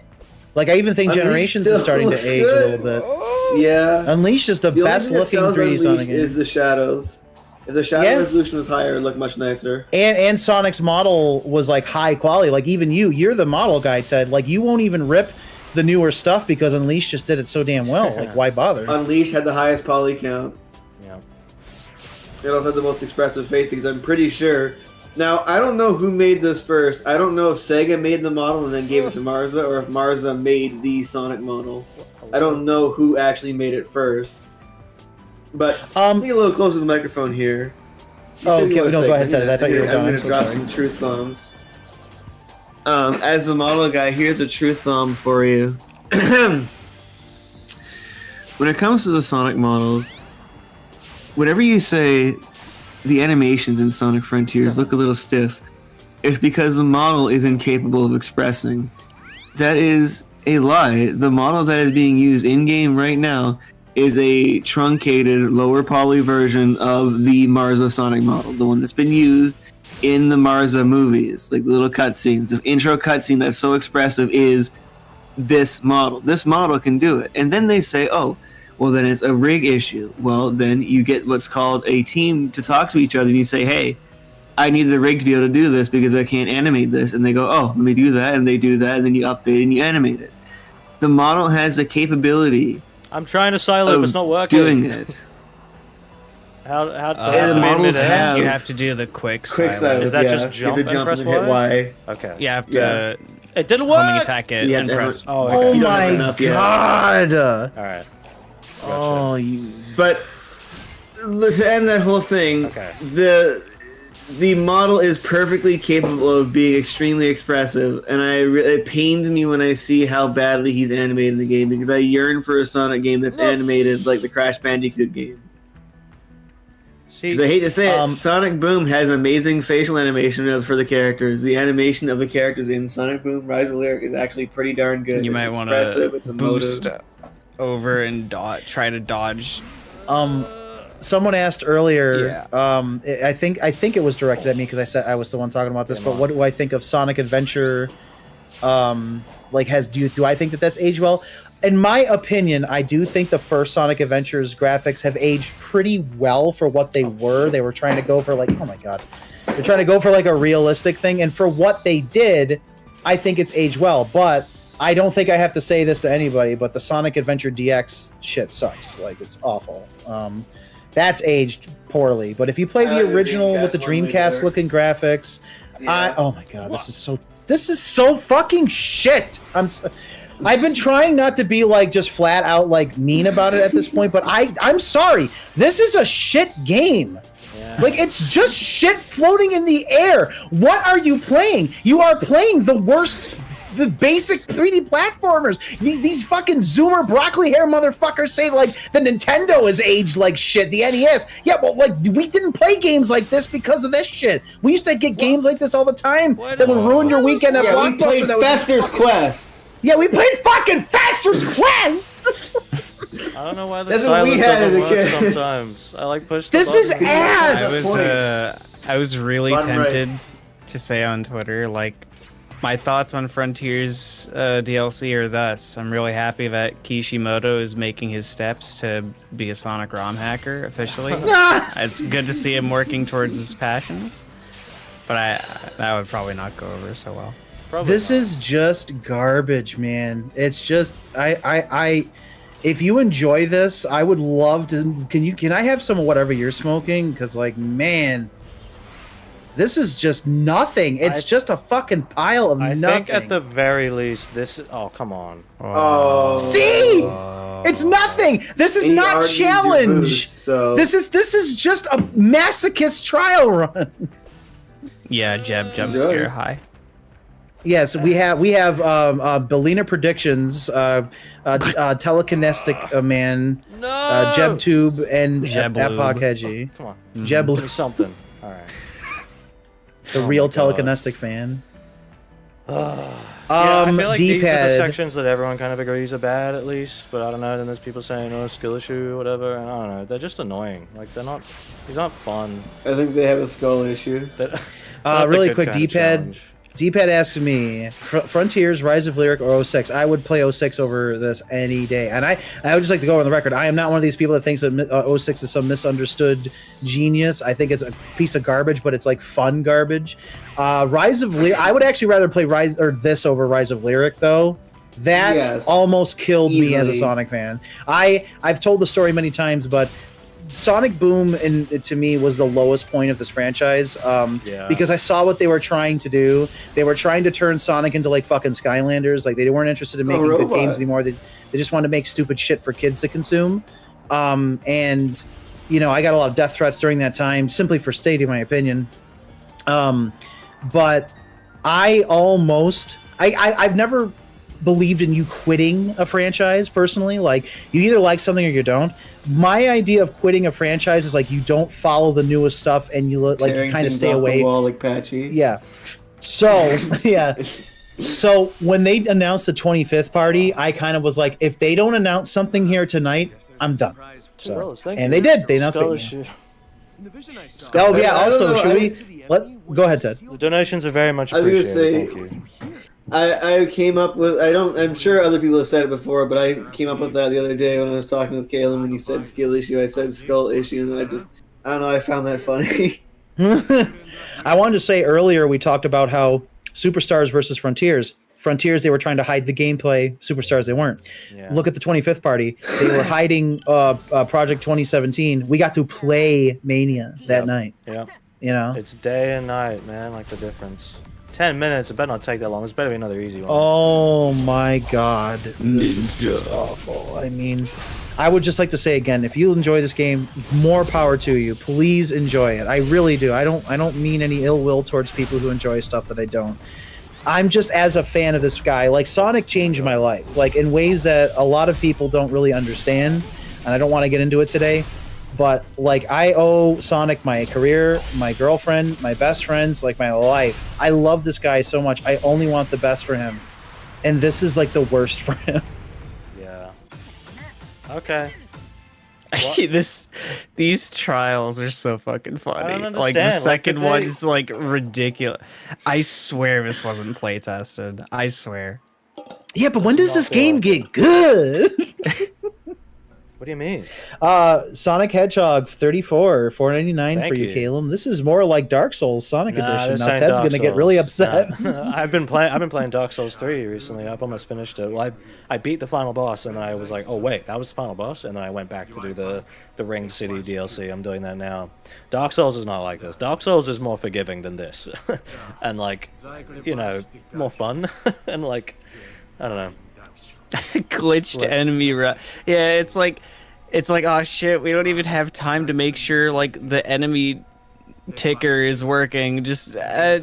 Like I even think Unleashed Generations still is starting to looks age good. a little bit. Yeah. Unleashed is the The only best thing that looking sells 3D Unleashed Sonic game. is the shadows. If the shadow Yeah. resolution was higher, it'd look much nicer. And Sonic's model was like high quality. Like even you're the model guy, Ted. Like you won't even rip the newer stuff because Unleashed just did it so damn well. Like why bother? Unleashed had the highest poly count. Yeah. It also had the most expressive face because I'm pretty sure Now, I don't know who made this first. I don't know if Sega made the model and then gave it to Marza, or if Marza made the Sonic model. I don't know who actually made it first. But be a little closer to the microphone here. Oh, okay, no, go ahead, Ted. I thought you were done. I'm going I'm to so drop sorry. some truth bombs. As the model guy, here's a truth bomb for you. When it comes to the Sonic models, whenever you say the animations in Sonic Frontiers look a little stiff, it's because the model is incapable of expressing. That is a lie. The model that is being used in-game right now is a truncated, lower poly version of the Marza Sonic model, the one that's been used in the Marza movies, like the little cutscenes. The intro cutscene that's so expressive is this model. This model can do it. And then they say, oh, well, then it's a rig issue. Well, then you get what's called a team to talk to each other, and you say, hey, I need the rig to be able to do this because I can't animate this. And they go, oh, let me do that. And they do that, and then you update and you animate it. The model has the capability I'm trying to silo, it's not working. doing it. How the to models mid-air? have- You have to do the quick Quick silent. Is that yeah. just You have jump to and jump press and hit Y? Okay. You have to Yeah. It didn't homing work! attack it You have and to have press. it- Oh, Oh okay. You don't have my enough yet. god! Alright. Oh, you. But to end that whole thing, Okay. the model is perfectly capable of being extremely expressive, and it pains me when I see how badly he's animated in the game, because I yearn for a Sonic game that's animated like the Crash Bandicoot game. See, Because I hate to say it, Um, Sonic Boom has amazing facial animation for the characters. The animation of the characters in Sonic Boom Rise of Lyric is actually pretty darn good. You It's might want expressive, to it's emotive. boost over and try to dodge. Someone asked earlier. I think it was directed at me because I said I was the one talking about this. But what do I think of Sonic Adventure? Like, do I think that that's aged well? In my opinion, I do think the first Sonic Adventures graphics have aged pretty well for what they were. They were trying to go for like, oh my god, they're trying to go for like a realistic thing, and for what they did, I think it's aged well. But I don't think I have to say this to anybody, but the Sonic Adventure DX shit sucks. Like, it's awful. That's aged poorly. But if you play the original with the Dreamcast looking graphics, oh my god, this is so fucking shit. I've been trying not to be like just flat out like mean about it at this point, but I'm sorry. This is a shit game. Yeah. Like, it's just shit floating in the air. What are you playing? You are playing the worst, the basic 3D platformers. These fucking Zoomer broccoli hair motherfuckers say like the Nintendo is aged like shit. The NES, yeah, but like we didn't play games like this because of this shit. We used to get games like this all the time that would ruin your weekend at Yeah, we Blockbuster. played that would- Fester's Quest. Yeah, we played fucking Faster's Quest. I don't know why the That's what we silence had doesn't as a work kid. sometimes. I like push the This is button. ass. I was really Bottom right. tempted to say on Twitter, like, my thoughts on Frontiers DLC are thus: I'm really happy that Kishimoto is making his steps to be a Sonic ROM hacker officially. It's good to see him working towards his passions, but that would probably not go over so well. Probably This not. is just garbage, man. It's just I if you enjoy this, I would love to. Can I have some of whatever you're smoking? Because like, man, this is just nothing. It's just a fucking pile of I nothing. think at the very least, this. Oh, come on. Oh. See, it's nothing. This is And you not already used your challenge. boost, so This is just a masochist trial run. Yeah, jump Enjoy. scare high. Yes, we have Belina predictions, telekinestic man, No! JebTube, and Jeblube. Epoch Hedgie. Come on. Jeb, Give me something. Alright. the Oh real my God. telekinestic fan. Yeah, I feel like these are the D-pad. sections that everyone kind of agrees are bad, at least. But I don't know. Then there's people saying, "Oh, skill issue, or whatever." And I don't know. They're just annoying. Like they're not. These aren't fun. I think they have a skull issue. They're not the Really good quick, kind of D-pad. challenge. D-pad asks me, Frontiers, Rise of Lyric, or 06? I would play 06 over this any day. And I would just like to go on the record. I am not one of these people that thinks that 06 is some misunderstood genius. I think it's a piece of garbage, but it's like fun garbage. Rise of Lyric, I would actually rather play this over Rise of Lyric, though. That Yes. almost killed me as a Easily. Sonic fan. I've told the story many times, but Sonic Boom, and to me, was the lowest point of this franchise. Because I saw what they were trying to do. They were trying to turn Sonic into like fucking Skylanders. Like they weren't interested in making good games anymore. They just wanted to make stupid shit for kids to consume. And you know, I got a lot of death threats during that time, simply for stating my opinion. But I've never believed in you quitting a franchise personally. Like you either like something or you don't. My idea of quitting a franchise is like you don't follow the newest stuff and you like you kind of stay away. Wall, like Patchy. Yeah. So yeah. So when they announced the 25th party, I kind of was like, if they don't announce something here tonight, I'm done. So, and they did. They announced it. Oh yeah. Also, should we go ahead, Ted? The donations are very much appreciated. Thank you. I came up with I'm sure other people have said it before, but I came up with that the other day when I was talking with Caleb when he said skill issue, I said skull issue, and then I don't know, I found that funny. I wanted to say earlier we talked about how Superstars versus Frontiers. Frontiers, they were trying to hide the gameplay. Superstars, they weren't. Yeah. Look at the 25th party. They were hiding Project 2017. We got to play Mania that night. Yeah. You know? It's day and night, man, like the difference. 10 minutes, it better not take that long. This better be another easy one. Oh my god. This is just awful. I mean, I would just like to say again, if you enjoy this game, more power to you. Please enjoy it. I really do. I don't mean any ill will towards people who enjoy stuff that I don't. I'm just as a fan of this guy. Like Sonic changed my life, like in ways that a lot of people don't really understand, and I don't want to get into it today. But like I owe Sonic my career, my girlfriend, my best friends, like my life. I love this guy so much. I only want the best for him. And this is like the worst for him. Yeah. Okay. These trials are so fucking funny. I don't understand. Like the second like, one is like ridiculous. I swear this wasn't play tested. I swear. Yeah, but when does this game get good? What do you mean? Sonic Hedgehog 34, $4.99 for you, Caleb. This is more like Dark Souls Sonic Edition. Now Ted's gonna get really upset. Nah. I've been playing Dark Souls 3 recently. I've almost finished it. Well, I beat the final boss, and then I was like, oh wait, that was the final boss, and then I went back to do the Ring City DLC. I'm doing that now. Dark Souls is not like this. Dark Souls is more forgiving than this, and like, you know, more fun, and like, I don't know. Glitched enemy yeah, it's like oh shit, we don't even have time to make sure like the enemy ticker is working. Just I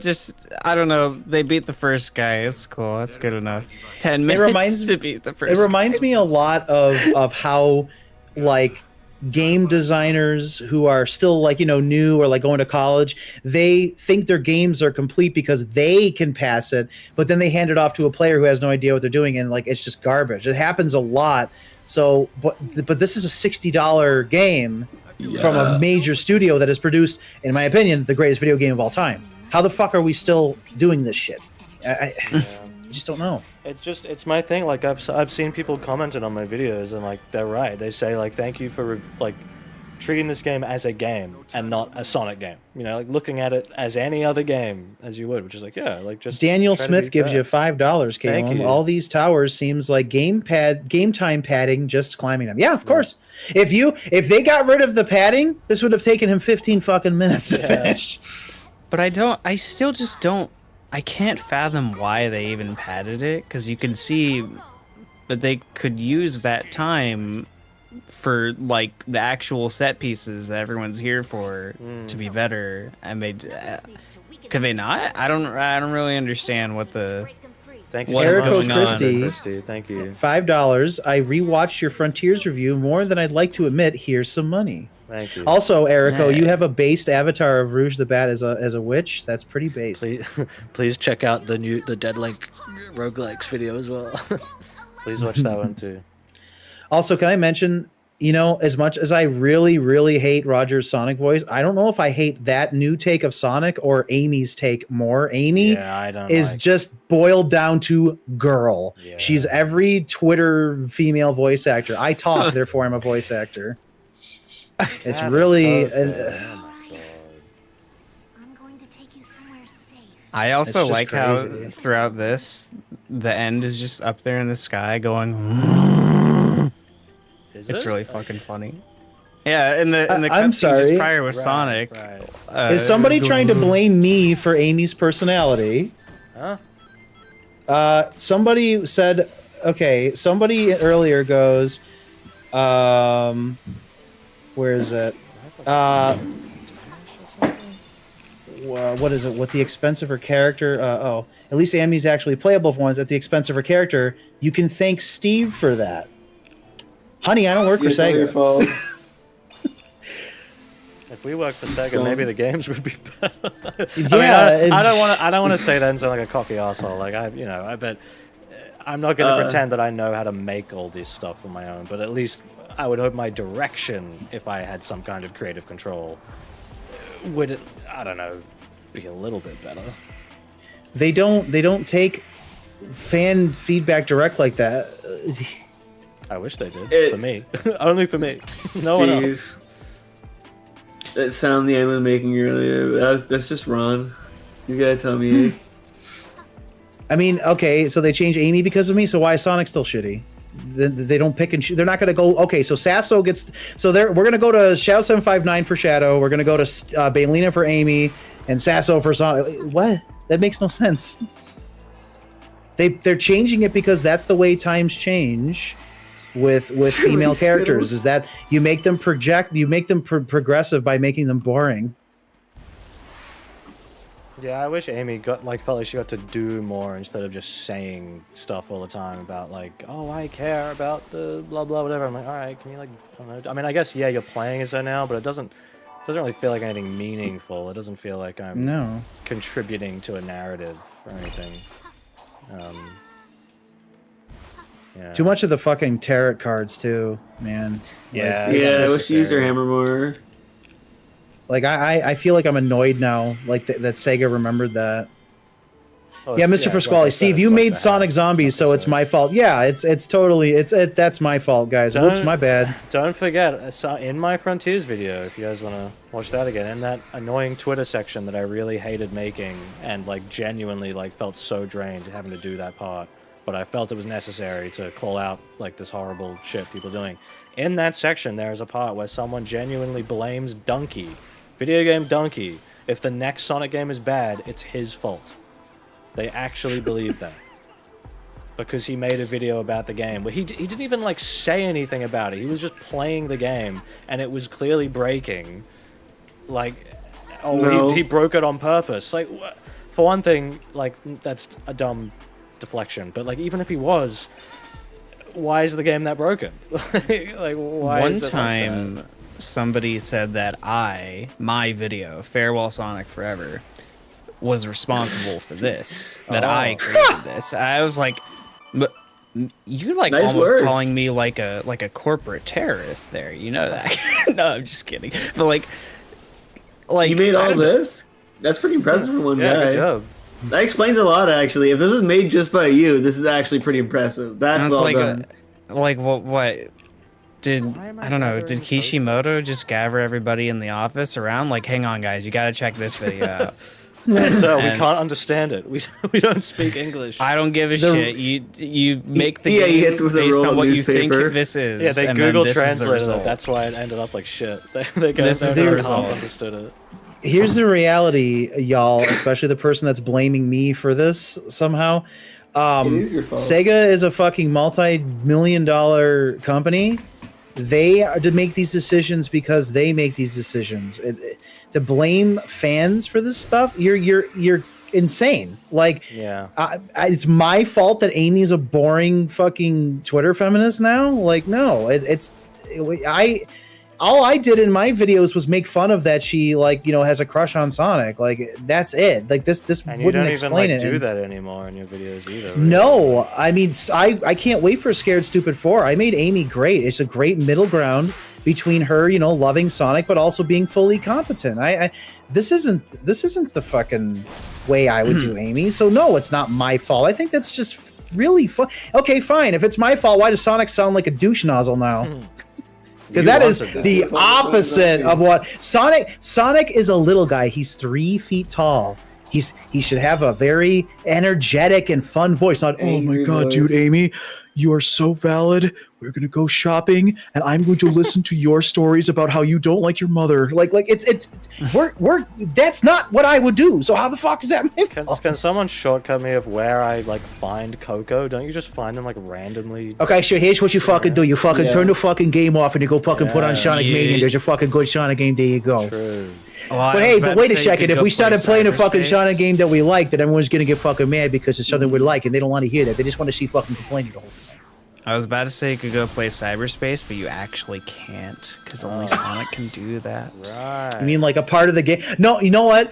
don't know, they beat the first guy. It's cool, that's good enough. 10 minutes to beat the first It reminds me a lot of how like game designers who are still like, you know, new or like going to college, they think their games are complete because they can pass it, but then they hand it off to a player who has no idea what they're doing, and like it's just garbage. It happens a lot. So but this is a $60 game from a major studio that has produced, in my opinion, the greatest video game of all time. How the fuck are we still doing this shit? I just don't know. It's my thing. Like I've seen people commenting on my videos, and like they're right. They say like thank you for like treating this game as a game and not a Sonic game. You know, like looking at it as any other game as you would, which is like yeah, like just. Daniel Smith gives you $5, Caleb. All these towers seems like game time padding, just climbing them. Yeah, of course. If they got rid of the padding, this would have taken him 15 fucking minutes to finish. But I still just don't. I can't fathom why they even padded it, because you can see that they could use that time for like the actual set pieces that everyone's here for to be better. And they could they not? I don't really understand what the. Thank you, Christie. Thank you. $5. I rewatched your Frontiers review more than I'd like to admit. Here's some money. Thank you. Also, Erico, you have a based avatar of Rouge the Bat as a witch. That's pretty based. Please check out the Dead Link roguelikes video as well. Please watch that one too. Also, can I mention, you know, as much as I really, really hate Roger's Sonic voice, I don't know if I hate that new take of Sonic or Amy's take more. Amy is just boiled down to girl. Yeah. She's every Twitter female voice actor. I talk, therefore I'm a voice actor. It's really. I also like how throughout this, the end is just up there in the sky going. It's really fucking funny. Yeah, in the I'm cutscene just sorry. prior with Right, Sonic. right. Is somebody trying to blame me for Amy's personality? Huh? Somebody said, okay, somebody earlier goes, where is it? What is it? With the expense of her character, at least Amy's actually playable for once. At the expense of her character, you can thank Steve for that. Honey, I don't work for It's not your Sega. fault. If we worked for Sega, maybe the games would be better. Yeah, I don't want to say that and sound like a cocky asshole. Like I bet I'm not going to pretend that I know how to make all this stuff on my own. But at least I would hope my direction, if I had some kind of creative control, would, I don't know, be a little bit better. They don't take fan feedback direct like that. I wish they did. It's- For me. Only for me. No one else. Steve, that sound the end was making earlier, that's just Ron. You gotta tell me. I mean, okay, so they change Amy because of me. So why is Sonic still shitty? They don't pick and choose. They're not going to go. Okay, so Sasso gets. So we're going to go to Shadow 759 for Shadow. We're going to go to Baylina for Amy and Sasso for Sonic. What? That makes no sense. They're changing it because that's the way times change with female characters. Is that you make them progressive by making them boring. Yeah, I wish Amy felt like she got to do more instead of just saying stuff all the time about like, oh, I care about the blah blah whatever. I'm like, all right, can you like, I don't know. I mean, I guess yeah, you're playing as her now, but it doesn't really feel like anything meaningful. It doesn't feel like I'm contributing to a narrative or anything. Yeah. Too much of the fucking tarot cards too, man. Yeah, Like, it's Yeah, I just- wish she used her hammer more. Like I feel like I'm annoyed now. Like that Sega remembered that. Oh, Yeah, it's- Mr. like I Pasquale, said, Steve, it's you like made the Sonic half Zombies, so it's episode. my fault. Yeah, it's totally that's my fault, guys. Whoops, Don't- my bad. Don't forget, in my Frontiers video, if you guys want to watch that again, in that annoying Twitter section that I really hated making and like genuinely like felt so drained having to do that part, but I felt it was necessary to call out like this horrible shit people doing. In that section, there is a part where someone genuinely blames Donkey, video game Donkey. If the next Sonic game is bad, it's his fault. They actually believe that. Because he made a video about the game where he didn't even like say anything about it. He was just playing the game and it was clearly breaking. Like, oh, No. he broke it on purpose. Like, for one thing, like, that's a dumb deflection. But like, even if he was, why is the game that broken? Like, why One is it like time, that? somebody said that my video, Farewell Sonic Forever, was responsible for this. That I created this. I was like, but you're like Nice almost word. calling me like a corporate terrorist there. You know that? No, I'm just kidding. But like You made I all don't- this? That's pretty impressive for one Yeah, guy. good job. That explains a lot, actually. If this was made just by you, this is actually pretty impressive. That's And it's well like done. like what did Why am I I don't know, gathering did Kishimoto just gather everybody in the office around like, hang on guys, you gotta check this video out. So we And- can't understand it. We don't speak English. I don't give a shit. You make the Yeah, he game hits with a based roll on of what you think newspaper. this is. Yeah, they and then Google this is the translated it. result. That's why it ended up like shit. They This is the half result. understood it. Here's the reality, y'all, especially the person that's blaming me for this somehow. It is your fault. Sega is a fucking multi-million-dollar company. They are to make these decisions because they make these decisions. To blame fans for this stuff, you're insane. Like, Yeah. it's my fault that Amy's a boring fucking Twitter feminist now. Like, no, all I did in my videos was make fun of that she like has a crush on Sonic. Like, that's it. Like this And you wouldn't don't even explain like it. do that anymore in your videos either. right? No, I mean, I can't wait for Scared Stupid 4. I made Amy great. It's a great middle ground between her, loving Sonic, but also being fully competent. This isn't the fucking way I would do Amy. So no, it's not my fault. I think that's just really fun. Okay, fine. If it's my fault, why does Sonic sound like a douche nozzle now? Because You that is wanted that. the opposite of what Sonic is. A little guy. He's 3 feet tall. He should have a very energetic and fun voice. Not, oh my Angry god, dude, voice. Amy, you are so valid. We're gonna go shopping, and I'm going to listen to your stories about how you don't like your mother. Like we're that's not what I would do. So how the fuck is that my fault? Can someone shortcut me of where I like find Coco? Don't you just find them like randomly? Okay, sure. Here's what you fucking do. You fucking Yeah. turn the fucking game off, and you go fucking put on Sonic Yeah. Mania. There's a fucking good Sonic game. There you go. True. But hey, but wait a second. If we started playing a fucking Sonic game that we like, then everyone's gonna get fucking mad because it's something we like, and they don't want to hear that. They just want to see fucking complaining the whole time. I was about to say you could go play Cyberspace, but you actually can't because only Sonic can do that. Right. You mean like a part of the game? No, you know what?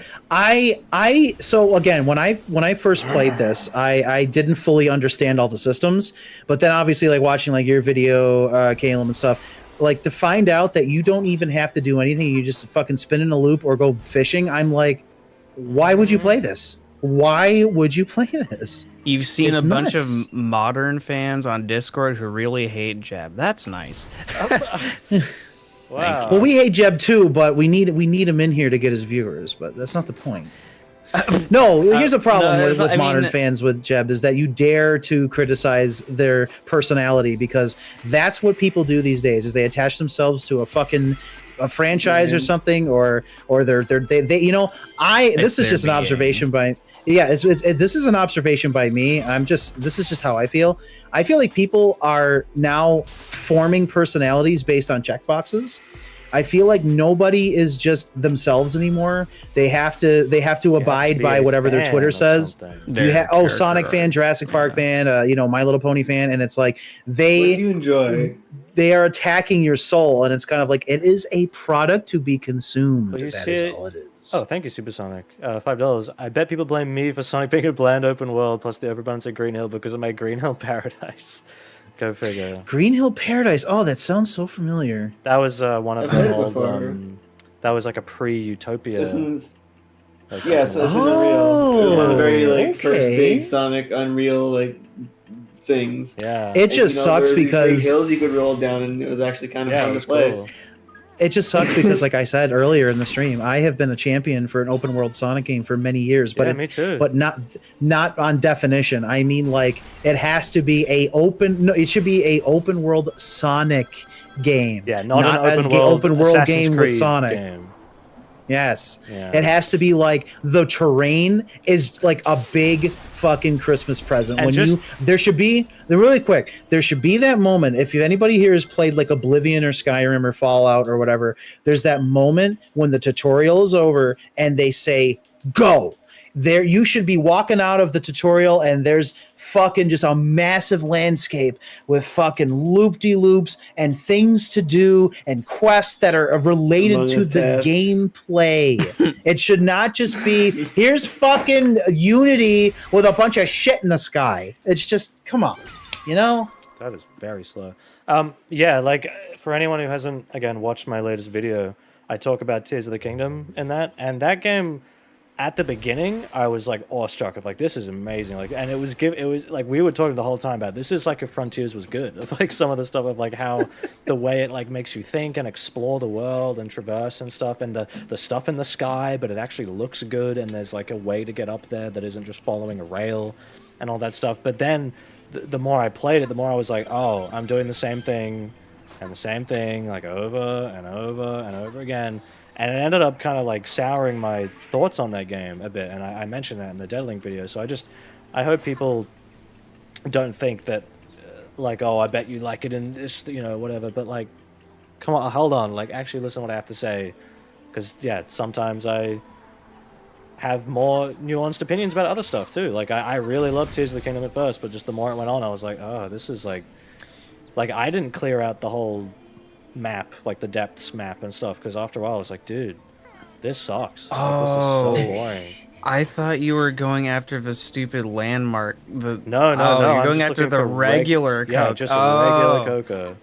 So again, when I first played this, I didn't fully understand all the systems, but then obviously like watching like your video, Caleb and stuff, like to find out that you don't even have to do anything, you just fucking spin in a loop or go fishing. I'm like, why would you play this? Why would you play this? You've seen It's a bunch nuts. of modern fans on Discord who really hate Jeb. That's nice. Wow. Well, we hate Jeb too, but we need him in here to get his viewers. But that's not the point. No, here's a problem no, with I modern mean- fans with Jeb is that you dare to criticize their personality because that's what people do these days. Is they attach themselves to a franchise or something, or they you know this is their just an being. observation by. Yeah, this is an observation by me. This is just how I feel. I feel like people are now forming personalities based on checkboxes. I feel like nobody is just themselves anymore. They have to abide be by a whatever their fan Twitter or says. something. Their Sonic character fan, arc. Jurassic Park fan, My Little Pony fan, and it's like What do you enjoy? they are attacking your soul, and it's kind of like it is a product to be consumed. Well, you That see is it- all it is. Oh, thank you, Supersonic. $5. I bet people blame me for Sonic being a bland open world plus the overabundance of Green Hill because of my Green Hill paradise. Go figure. Green Hill Paradise. Oh, that sounds so familiar. That was one of I've heard the it old. before. That was like a pre-Utopia. Citizens. like, Yeah, so it's in Oh, Unreal. It was one of the very like first okay. big Sonic Unreal like things. Yeah. It just there sucks were these big because hills you could roll down, and it was actually kind of yeah, it fun to was play. cool. it just sucks because, like I said earlier in the stream, I have been a champion for an open world Sonic game for many years, but Yeah, me too. But not on definition. I mean, like it has to be a open. No, it should be a open world Sonic game. Yeah, not an a open world Assassin's game with Creed Sonic. game. Yes. Yeah. It has to be like the terrain is like a big fucking Christmas present. And When just- there should be really quick, there should be that moment. If anybody here has played like Oblivion or Skyrim or Fallout or whatever, there's that moment when the tutorial is over and they say go. There you should be walking out of the tutorial and there's fucking just a massive landscape with fucking loop-de-loops and things to do and quests that are related Among to Us the tasks. gameplay. It should not just be here's fucking Unity with a bunch of shit in the sky. It's just come on, you know? That is very slow. Yeah, like for anyone who hasn't again watched my latest video, I talk about Tears of the Kingdom in that, and that game. At the beginning, I was like awestruck of like this is amazing, like, and it was like we were talking the whole time about this is like if Frontiers was good, of like some of the stuff of like how the way it like makes you think and explore the world and traverse and stuff, and the stuff in the sky, but it actually looks good, and there's like a way to get up there that isn't just following a rail, and all that stuff. But then the more I played it, the more I was like, oh, I'm doing the same thing and the same thing like over and over and over again. And it ended up kind of like souring my thoughts on that game a bit, and I mentioned that in the Deadlink video. So I hope people don't think that, like, oh, I bet you like it in this, you know, whatever. But like, come on, hold on, like, actually listen to what I have to say, because yeah, sometimes I have more nuanced opinions about other stuff too. Like, I really loved Tears of the Kingdom at first, but just the more it went on, I was like, oh, this is like I didn't clear out the whole map, like the depths map and stuff, because after a while I was like, dude, this sucks. Like, this is so boring. I thought you were going after the stupid landmark. No, you're I'm going just after looking the for regular yeah, Coke. just regular Coco.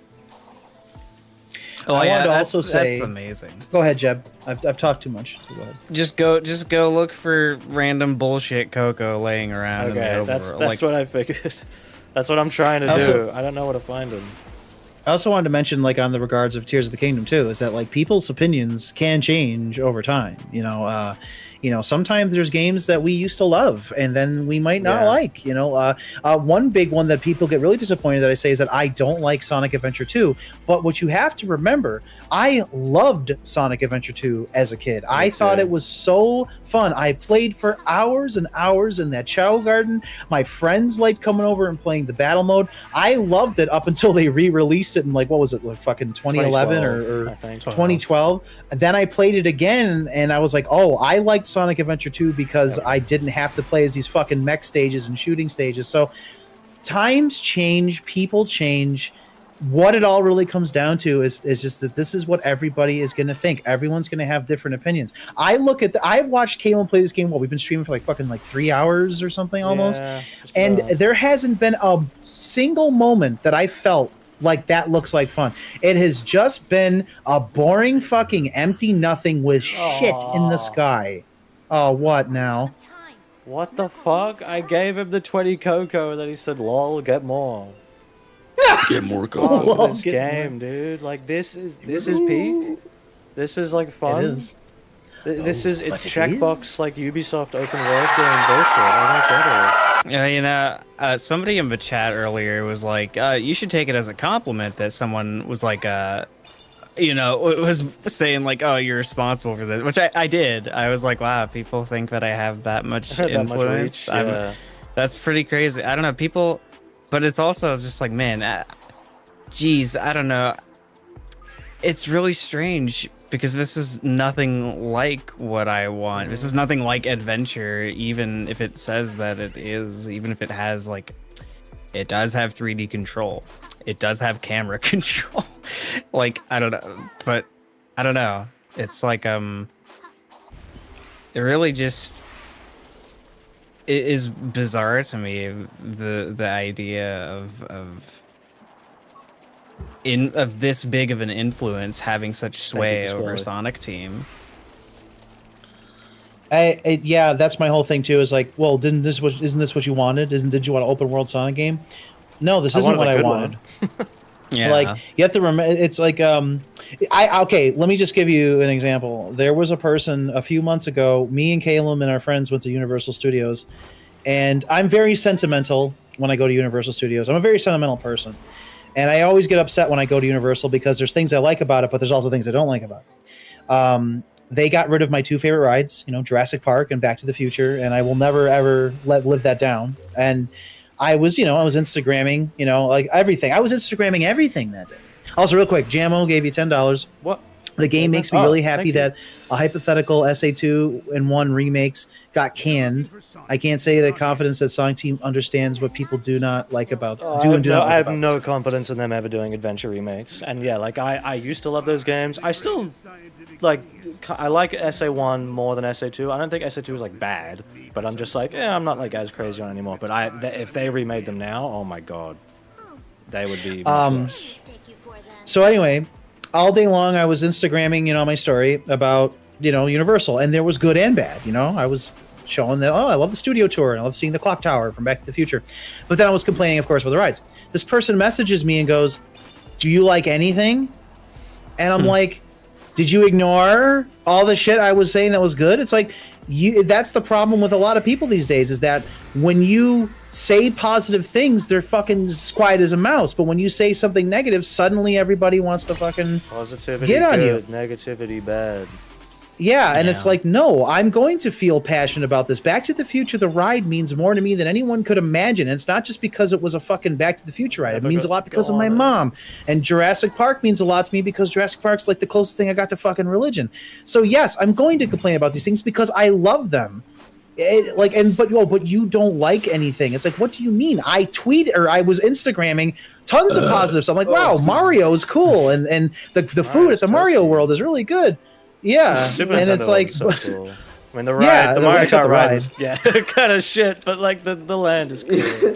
Oh, I yeah, wanted to that's, also say- that's amazing. Go ahead, Jeb. I've talked too much. So go ahead. Just go look for random bullshit Coco laying around in the Okay, that's overworld. Like, what I figured. That's what I'm trying to Also- do. I don't know where to find them. I also wanted to mention, like, on the regards of Tears of the Kingdom too, is that like people's opinions can change over time. sometimes there's games that we used to love and then we might not Yeah. like. One big one that people get really disappointed that I say is that I don't like Sonic Adventure 2. But what you have to remember, I loved Sonic Adventure 2 as a kid. I thought too. it was so fun. I played for hours and hours in that Chow Garden. My friends liked coming over and playing the battle mode. I loved it up until they re-released it in like, what was it, like fucking 2011 or I think. 2012. Then I played it again and I was like, oh, I liked Sonic Adventure 2 because I didn't have to play as these fucking mech stages and shooting stages. So times change, people change. What it all really comes down to is just that this is what everybody is going to think. Everyone's going to have different opinions. I've watched Kalen play this game. We've been streaming for like 3 hours or something almost. Yeah, just And about. there hasn't been a single moment that I felt like that looks like fun. It has just been a boring fucking empty nothing with shit in the sky. Oh, what now? What the fuck? I gave him the 20 cocoa and then he said, lol, get more. Get more Fuck Lol, this get game, dude. Like, this is peak. This is, like, fun. It is. It's but it checkbox, like, Ubisoft open world game bullshit. I don't get it. Somebody in the chat earlier was like, you should take it as a compliment that someone was like, was saying like, oh, you're responsible for this, which I did. I was like, wow, people think that I have that much That much influence. reach, yeah. That's pretty crazy. I don't know, people, but it's also just like, man, geez, I don't know. It's really strange because this is nothing like what I want. This is nothing like adventure, even if it says that it is, even if it has like, it does have 3D control. It does have camera control. Like, I don't know, but I don't know. It's like, it really just, it is bizarre to me, the idea of this big of an influence having such sway you, over Squally. Sonic Team. Yeah, that's my whole thing too. Is like, well, isn't this what you wanted? Did you want an open world Sonic game? No, this isn't what I wanted. Yeah, Like, you have to remember, it's like, okay, let me just give you an example. There was a person a few months ago, me and Caleb and our friends went to Universal Studios, and I'm very sentimental when I go to Universal Studios. I'm a very sentimental person. And I always get upset when I go to Universal because there's things I like about it, but there's also things I don't like about it. They got rid of my two favorite rides, Jurassic Park and Back to the Future, and I will never, ever live that down. And I was Instagramming, like everything. I was Instagramming everything that day. Also, real quick, Jamo gave you $10. What? The game makes me Oh, really thank happy you. that a hypothetical SA2 and 1 remakes got canned. I can't say that confidence that Sonic Team understands what people do not like about I do have and do no, not I like have about no confidence in them ever doing adventure remakes. And yeah, like I used to love those games. I still I like SA1 more than SA2. I don't think SA2 is like bad, but I'm just like, I'm not like as crazy on it anymore. But if they remade them now, oh my god, they would be much worse. So anyway, all day long I was Instagramming, my story about, Universal, and there was good and bad. I was showing that, I love the studio tour and I love seeing the clock tower from Back to the Future. But then I was complaining, of course, about the rides. This person messages me and goes, "Do you like anything?" And I'm like, "Did you ignore all the shit I was saying that was good?" It's like, that's the problem with a lot of people these days, is that when you say positive things, they're fucking as quiet as a mouse. But when you say something negative, suddenly everybody wants to fucking Positivity get on good, negativity bad. yeah, and it's Yeah. like, no, I'm going to feel passionate about this. Back to the Future, the ride means more to me than anyone could imagine. And it's not just because it was a fucking Back to the Future ride. It Never means a got lot to because go of my on it. mom. And Jurassic Park means a lot to me because Jurassic Park's like the closest thing I got to fucking religion. So yes, I'm going to complain about these things because I love them. But you don't like anything. It's like, what do you mean? I was Instagramming tons of positive stuff. I'm like, wow, Mario is cool, and the food at Mario's the Mario toasty. World is really good. Yeah, Super and Nintendo it's like, was so cool. I mean, the ride, Yeah, the the- Mario except Kart the ride ride. is, kind of shit, but like the land is cool.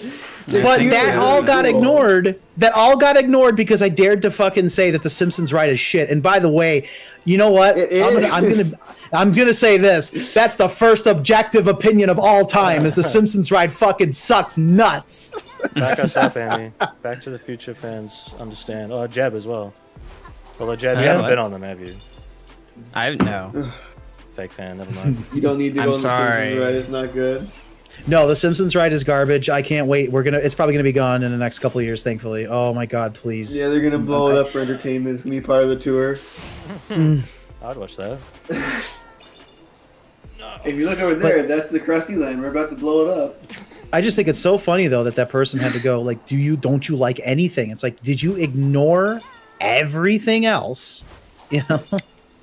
but cute. that all got ignored. That all got ignored because I dared to fucking say that the Simpsons ride is shit. And by the way, you know what? It is. I'm gonna say this. That's the first objective opinion of all time. Is the Simpsons ride fucking sucks nuts. Back us up, Andy. Back to the Future fans understand. Oh, Jeb as well. Although Jeb, you Yeah, haven't what? been on them, have you? I no. Fake fan, never mind. You don't need to I'm go on the sorry. Simpsons ride. It's not good. No, the Simpsons ride is garbage. I can't wait. It's probably gonna be gone in the next couple of years, thankfully. Oh my god, please. Yeah, they're gonna blow it up for entertainment. It's gonna be part of the tour. I'd watch that. If you look over there, that's the Krusty line. We're about to blow it up. I just think it's so funny though that person had to go like, don't you like anything? It's like, did you ignore everything else? You know?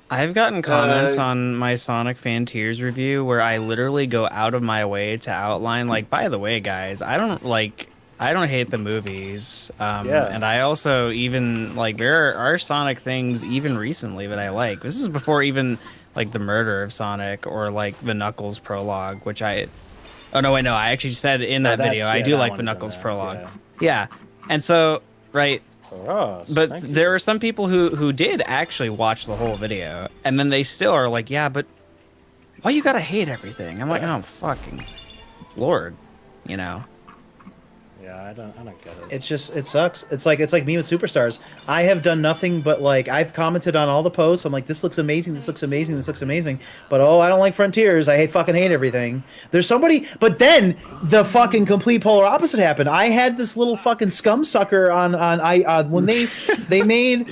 I've gotten comments on my Sonic Fan Tears review where I literally go out of my way to outline, like, by the way, guys, I don't hate the movies. And I also even, like, there are Sonic things even recently that I like. This is before even, like, the murder of Sonic or, like, the Knuckles prologue, which I actually said in that video, I do like the Knuckles prologue. Yeah. And so, right. But there are some people who did actually watch the whole video, and then they still are like, yeah, but why you gotta hate everything? I'm like, oh, fucking Lord, you know? Yeah, I don't get it. It sucks. It's like me with Superstars. I have done nothing but like I've commented on all the posts. I'm like, this looks amazing, this looks amazing, this looks amazing. But I don't like Frontiers. I fucking hate everything. There's somebody, but then the fucking complete polar opposite happened. I had this little fucking scum sucker on when they made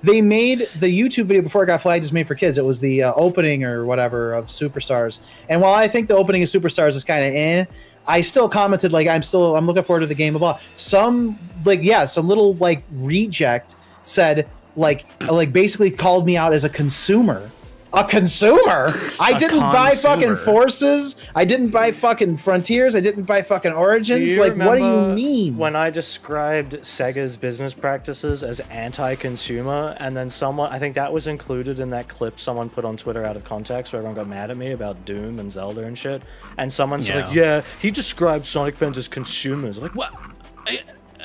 they made the YouTube video before it got flagged as made for kids. It was the opening or whatever of Superstars. And while I think the opening of Superstars is kind of I still commented like I'm looking forward to the game of all. Some little like reject said like basically called me out as a consumer. A consumer? I didn't buy fucking Forces. I didn't buy fucking Frontiers. I didn't buy fucking Origins. Like, what do you mean? When I described Sega's business practices as anti-consumer, and then I think that was included in that clip someone put on Twitter out of context where everyone got mad at me about Doom and Zelda and shit. And someone's like, yeah, he described Sonic fans as consumers. Like, what?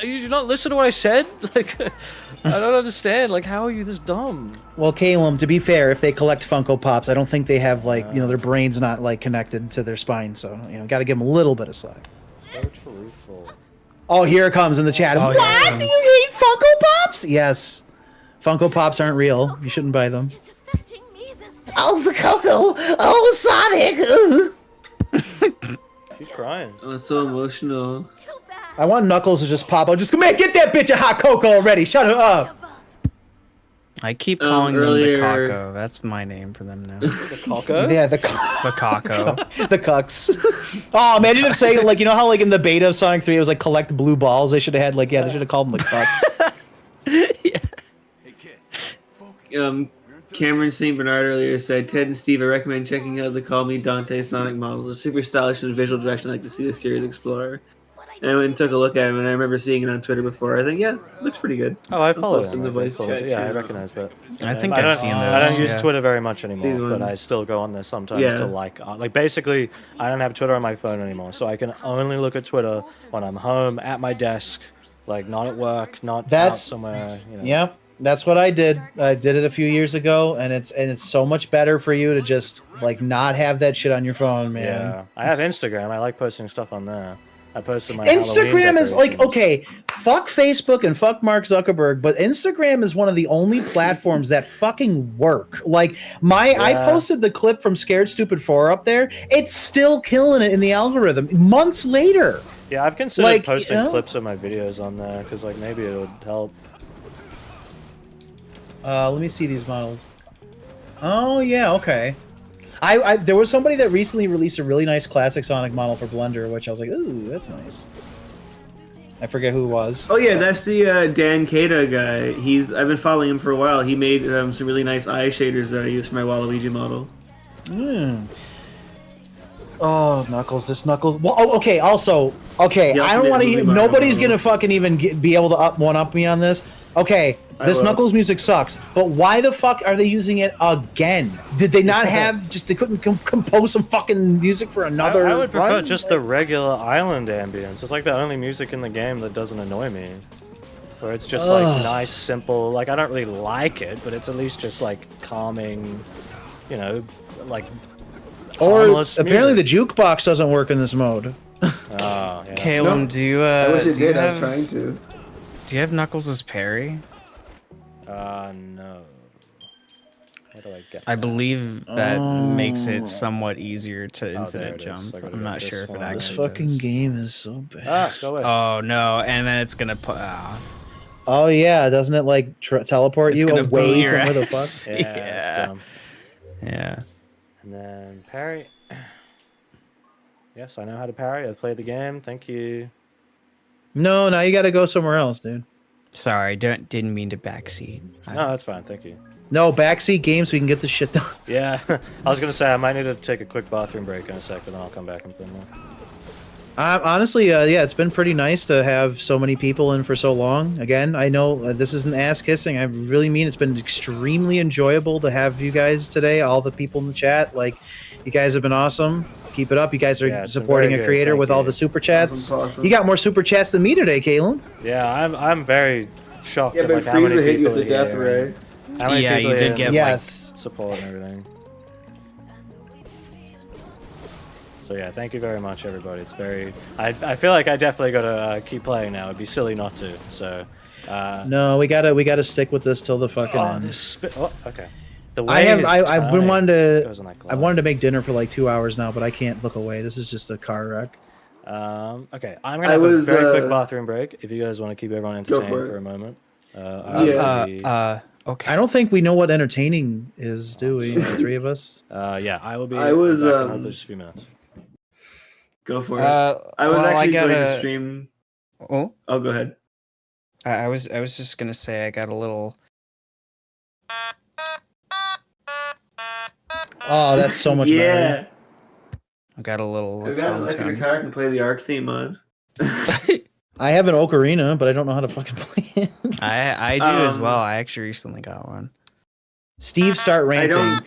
Did you not listen to what I said? Like, I don't understand. Like, how are you this dumb? Well, Caleb, to be fair, if they collect Funko Pops, I don't think they have like their brain's not like connected to their spine, so got to give them a little bit of slack. So truthful. Oh, here it comes in the chat. What? Do you hate Funko Pops? Yes, Funko Pops aren't real. You shouldn't buy them. Oh, the Coco! Oh, Sonic! She's crying. Oh, it's so emotional. I want Knuckles to just pop out. Just come here, get that bitch a hot cocoa already. Shut her up. I keep calling them the Kako. That's my name for them now. The Kako? Yeah, the Kako. the cucks. Oh, imagine if saying like how like in the beta of Sonic 3 it was like collect blue balls. They should have had like they should have called them the cucks. Cameron St. Bernard earlier said, Ted and Steve, I recommend checking out the Call Me Dante Sonic models. They're super stylish and visual direction. I like to see the series Explorer. And I went and took a look at him, and I remember seeing it on Twitter before. I think, yeah, it looks pretty good. Oh, I follow him. Yeah, I recognize that. I think I've seen those. I don't use Twitter very much anymore, but I still go on there sometimes to like basically, I don't have Twitter on my phone anymore, so I can only look at Twitter when I'm home at my desk, like not at work, not out somewhere. Yeah, that's what I did. I did it a few years ago, and it's so much better for you to just like not have that shit on your phone, man. Yeah, I have Instagram. I like posting stuff on there. I posted my Instagram is like, okay, fuck Facebook and fuck Mark Zuckerberg, but Instagram is one of the only platforms that fucking work. Like I posted the clip from Scared Stupid 4 up there. It's still killing it in the algorithm months later. Yeah, I've considered posting clips of my videos on there because like maybe it would help. Let me see these models. Oh yeah, okay. There was somebody that recently released a really nice classic Sonic model for Blender, which I was like, ooh, that's nice. I forget who it was. Oh yeah, that's the Dan Kada guy. I've been following him for a while. He made some really nice eye shaders that I use for my Waluigi model. Oh, Knuckles, this Knuckles. Well, okay. Also, okay, I don't want to. Nobody's gonna fucking even be able to one-up me on this. Okay, this Knuckles music sucks, but why the fuck are they using it again? Did they not have they couldn't compose some fucking music for another? I would prefer just the regular island ambience. It's like the only music in the game that doesn't annoy me. Where it's just like nice, simple. Like I don't really like it, but it's at least just like calming, like. Or apparently the jukebox doesn't work in this mode. Caleb, do you? I wish it did. I was trying to. Do you have Knuckles' parry? No. How do I get? I that? believe that makes Oh. it somewhat easier to there infinite it is. jump. I gotta I'm go not this sure if it one. This actually fucking does. game is so bad. Ah, go away. Oh no! And then it's gonna put. Oh yeah, doesn't it like teleport It's you gonna boot away your from where the ass. fuck? yeah, it's dumb. Yeah. And then parry. Yes, I know how to parry. I've played the game. Thank you. No, now you got to go somewhere else, dude. Sorry, didn't mean to backseat. No, that's fine. Thank you. No, backseat games. We can get this shit done. Yeah, I was gonna say I might need to take a quick bathroom break in a sec, but then I'll come back and play more. Honestly, yeah, it's been pretty nice to have so many people in for so long. Again, I know this isn't ass kissing. I really mean it's been extremely enjoyable to have you guys today. All the people in the chat, like, you guys have been awesome. Keep it up. You guys are Yeah, it's been supporting very a good. creator Thank with all you. the super chats. Awesome. You got more super chats than me today, Kalen. Yeah, I'm very shocked Yeah, at but like how many Frieza hit you people with the are death here ray. and how many Yeah, people you are did in get Yes. support and everything. So yeah, thank you very much, everybody. It's very. I feel like I definitely got to keep playing now. It'd be silly not to. So. No, we gotta stick with this till the fucking Oh, end. this. Oh, okay. The I have. his I've been turning wanting goes on that to. I glide. wanted to make dinner for like 2 hours now, but I can't look away. This is just a car wreck. Okay, I'm gonna I have a was, very quick bathroom break. If you guys want to keep everyone Go entertained for it. for a moment. Yeah. Okay. I don't think we know what entertaining is, do we? The three of us. Yeah, I will be. I was, back in hopefully just a few minutes. Go for it. I I was actually going to gotta- stream. Oh, Oh, go ahead. I was just gonna say I got a little. Oh, that's so much better. Yeah. I got a little. I've got an electric guitar I can play the Arc theme on. I have an ocarina, but I don't know how to fucking play it. I do as well. I actually recently got one. Steve, start I ranting. don't.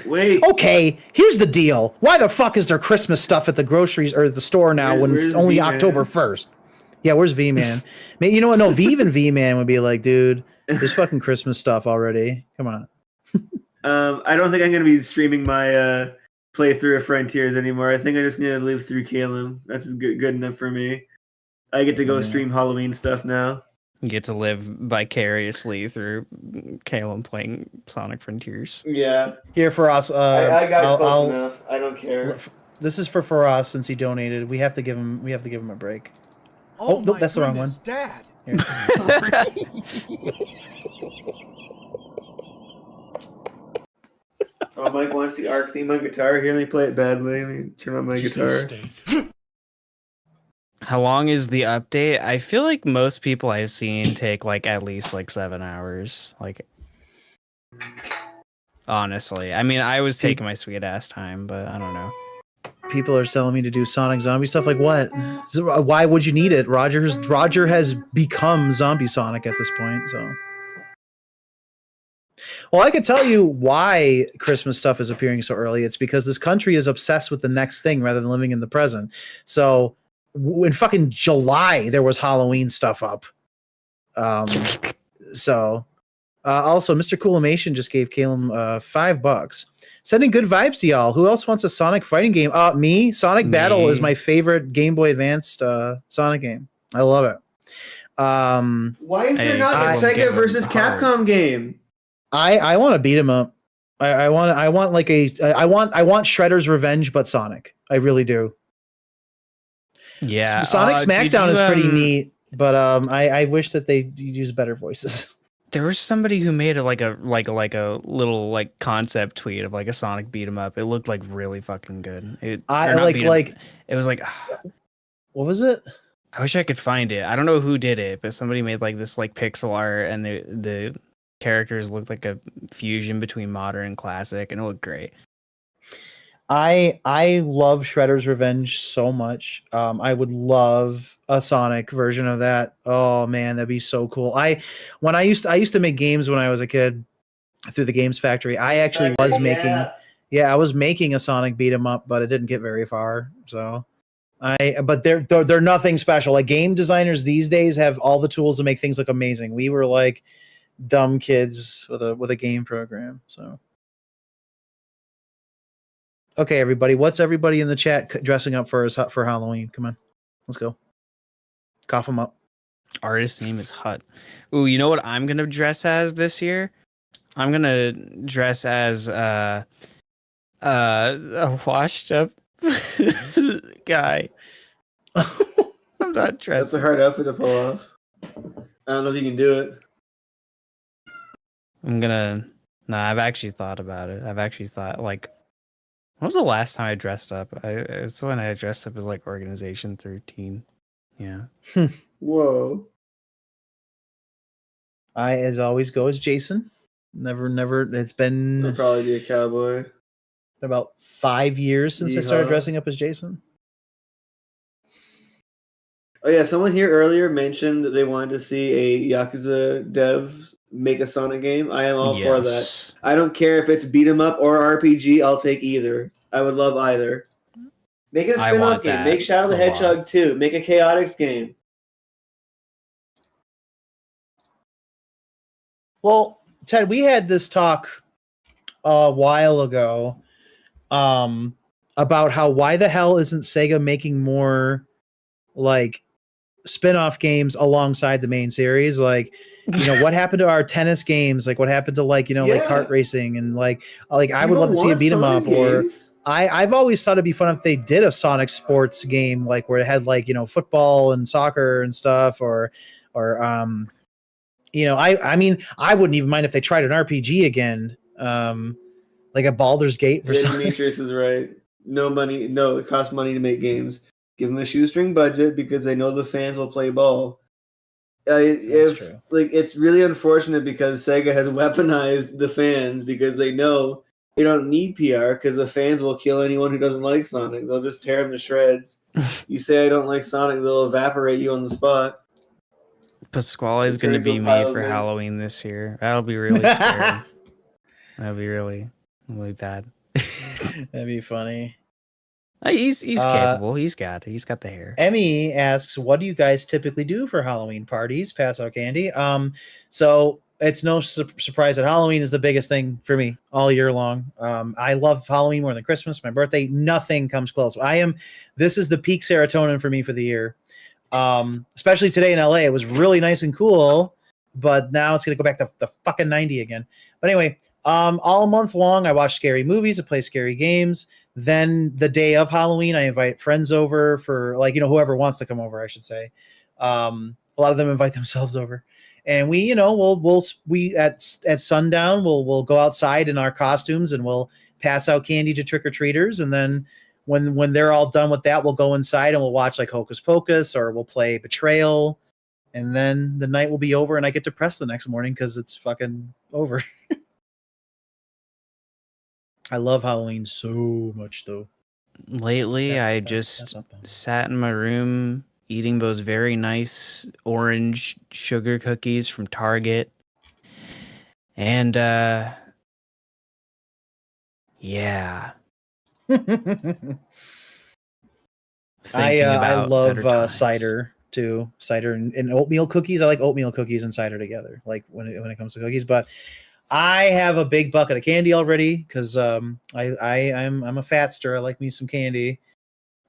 Wait. Okay, here's the deal. Why the fuck is there Christmas stuff at the groceries or the store now when it's Where's only V-Man? October 1st? Yeah, where's V-Man? Man, you know what? No, even V-Man would be like, dude, there's fucking Christmas stuff already. Come on. I don't think I'm going to be streaming my playthrough of Frontiers anymore. I think I'm just going to live through Caleb. That's good enough for me. I get to go Yeah. stream Halloween stuff now. You get to live vicariously through Caleb playing Sonic Frontiers. Yeah. Here for us. I got I'll- close I'll- enough. I don't care. This is for us since he donated. We have to give him. We have to give him a break. Oh, nope, my that's the wrong one. goodness, Dad. Here. Oh, Mike wants the Arc theme on guitar. Here, let me play it badly. Let me turn on my guitar. How long is the update? I feel like most people I've seen take like at least like 7 hours. Like, honestly, I mean, I was taking my sweet ass time, but I don't know. People are telling me to do Sonic Zombie stuff. Like what? So, why would you need it? Roger has become Zombie Sonic at this point. So, well, I could tell you why Christmas stuff is appearing so early. It's because this country is obsessed with the next thing rather than living in the present. So, in fucking July, there was Halloween stuff up. Also, Mr. Coolimation just gave Caleb $5. Sending good vibes to y'all. Who else wants a Sonic fighting game? Me. Sonic Battle is my favorite Game Boy Advanced Sonic game. I love it. Why is there Hey, not I a will Sega give versus him hard. Capcom game? I want to beat him up. I want Shredder's Revenge, but Sonic. I really do. Yeah, Sonic did SmackDown you, is pretty neat, but I wish that they use better voices. There was somebody who made a little like concept tweet of like a Sonic beat 'em up. It looked like really fucking good. It was like What was it? I wish I could find it. I don't know who did it, but somebody made like this like pixel art, and the characters looked like a fusion between modern and classic, and it looked great. I love Shredder's Revenge so much. I would love a Sonic version of that. Oh man, that'd be so cool. I used to make games when I was a kid through the Games Factory. I actually was I was making a Sonic beat 'em up, but it didn't get very far. So but they're nothing special. Like game designers these days have all the tools to make things look amazing. We were like dumb kids with a game program. So okay, everybody, what's everybody in the chat dressing up for Halloween? Come on, let's go. Cough them up. Artist's name is Hut. Ooh, you know what I'm gonna dress as this year? I'm gonna dress as a washed up guy. I'm not That's a dressing. hard outfit to pull off. I don't know if you can do it. I'm gonna. Nah, I've actually thought about it. I've actually thought like, when was the last time I dressed up? It's when I dressed up as like Organization 13. Yeah. Whoa. I, as always, go as Jason. Never. It's I'll been probably be a cowboy. about 5 years since I started Yeehaw. dressing up as Jason. Oh yeah, someone here earlier mentioned that they wanted to see a Yakuza dev make a Sonic game. I am all for that. Yes. I don't care if it's beat 'em up or RPG. I'll take either. I would love either. Make it a I spin-off want game. that Make Shadow the a Hedgehog lot. 2. Make a Chaotix game. Well, Ted, we had this talk a while ago about how why the hell isn't Sega making more like spin-off games alongside the main series? Like, you know, what happened to our tennis games? Like what happened to like, you know, like Yeah. kart racing and like I would People love to see a want beat 'em Sonic up or games. I've always thought it'd be fun if they did a Sonic sports game, like where it had like, you know, football and soccer and stuff, or you know, I mean, I wouldn't even mind if they tried an RPG again, like a Baldur's Gate for Yeah, something. Demetrius is right. No money. No, it costs money to make games. Give them a shoestring budget because they know the fans will play ball. If true. like, it's really unfortunate because Sega has weaponized the fans because they know they don't need PR because the fans will kill anyone who doesn't like Sonic. They'll just tear them to shreds. You say I don't like Sonic, they'll evaporate you on the spot. Pasquale is It turns going to into be a me pile of for mints. Halloween this year. That'll be really scary. That'll be really bad. That'd be funny. He's capable. He's got the hair. Emmy asks, "What do you guys typically do for Halloween parties? Pass out candy." So it's no surprise that Halloween is the biggest thing for me all year long. I love Halloween more than Christmas, my birthday. Nothing comes close. This is the peak serotonin for me for the year. Especially today in LA, it was really nice and cool, but now it's gonna go back to the fucking 90 again. But anyway, all month long, I watch scary movies, I play scary games. Then the day of Halloween, I invite friends over for like, you know, whoever wants to come over, I should say. A lot of them invite themselves over, and we, you know, we at sundown, we'll go outside in our costumes and we'll pass out candy to trick or treaters, and then when they're all done with that, we'll go inside and we'll watch like Hocus Pocus or we'll play Betrayal, and then the night will be over and I get depressed the next morning because it's fucking over. I love Halloween so much, though. Lately, Yeah, I that's just something. sat in my room eating those very nice orange sugar cookies from Target. And yeah. Thinking I about love better times. cider too. Cider and oatmeal cookies. I like oatmeal cookies and cider together. Like when it comes to cookies, but I have a big bucket of candy already because I'm a fatster. I like me some candy.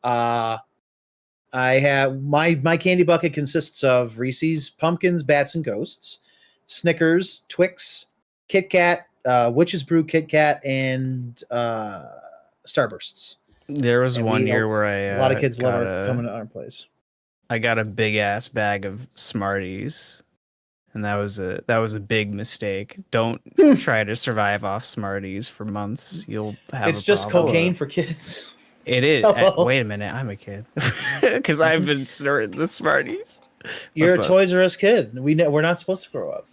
I have my candy bucket consists of Reese's Pumpkins, Bats and Ghosts, Snickers, Twix, Kit Kat, Witch's Brew Kit Kat, and Starbursts. There was And one year where a lot of kids got love coming to our place. I got a big ass bag of Smarties. And that was a big mistake. Don't try to survive off Smarties for months. You'll have It's a just problem. cocaine for kids. It is. Hello. Wait a minute, I'm a kid because I've been snorting the Smarties. You're What's a up? Toys R Us kid. We're not supposed to grow up.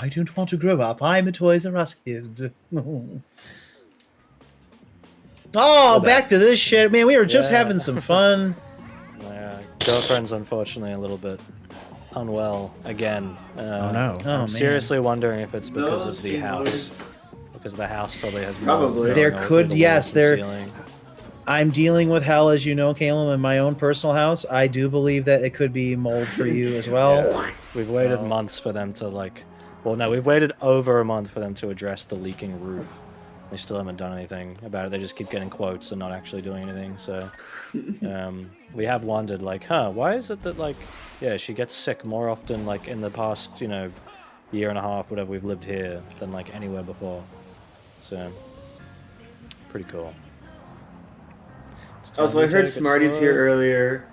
I don't want to grow up. I'm a Toys R Us kid. Oh, back to this shit, man. We were just Yeah. having some fun. My girlfriend's unfortunately a little bit unwell again. Oh no. Oh, I'm man. seriously wondering if it's because Those of the house. keyboards. Because the house probably has Probably. mold There growing all could- through the yes, walls and there- ceiling. I'm dealing with hell, as you know, Caleb, in my own personal house. I do believe that it could be mold for you as well. Yeah. We've waited So- months for them to like. Well, no, we've waited over a month for them to address the leaking roof. They still haven't done anything about it. They just keep getting quotes and not actually doing anything. So, we have wondered, like, why is it that, like, yeah, she gets sick more often, like, in the past, year and a half, whatever we've lived here, than like anywhere before. So, pretty cool. It's time Also, I to heard take it Smarties slow. here earlier.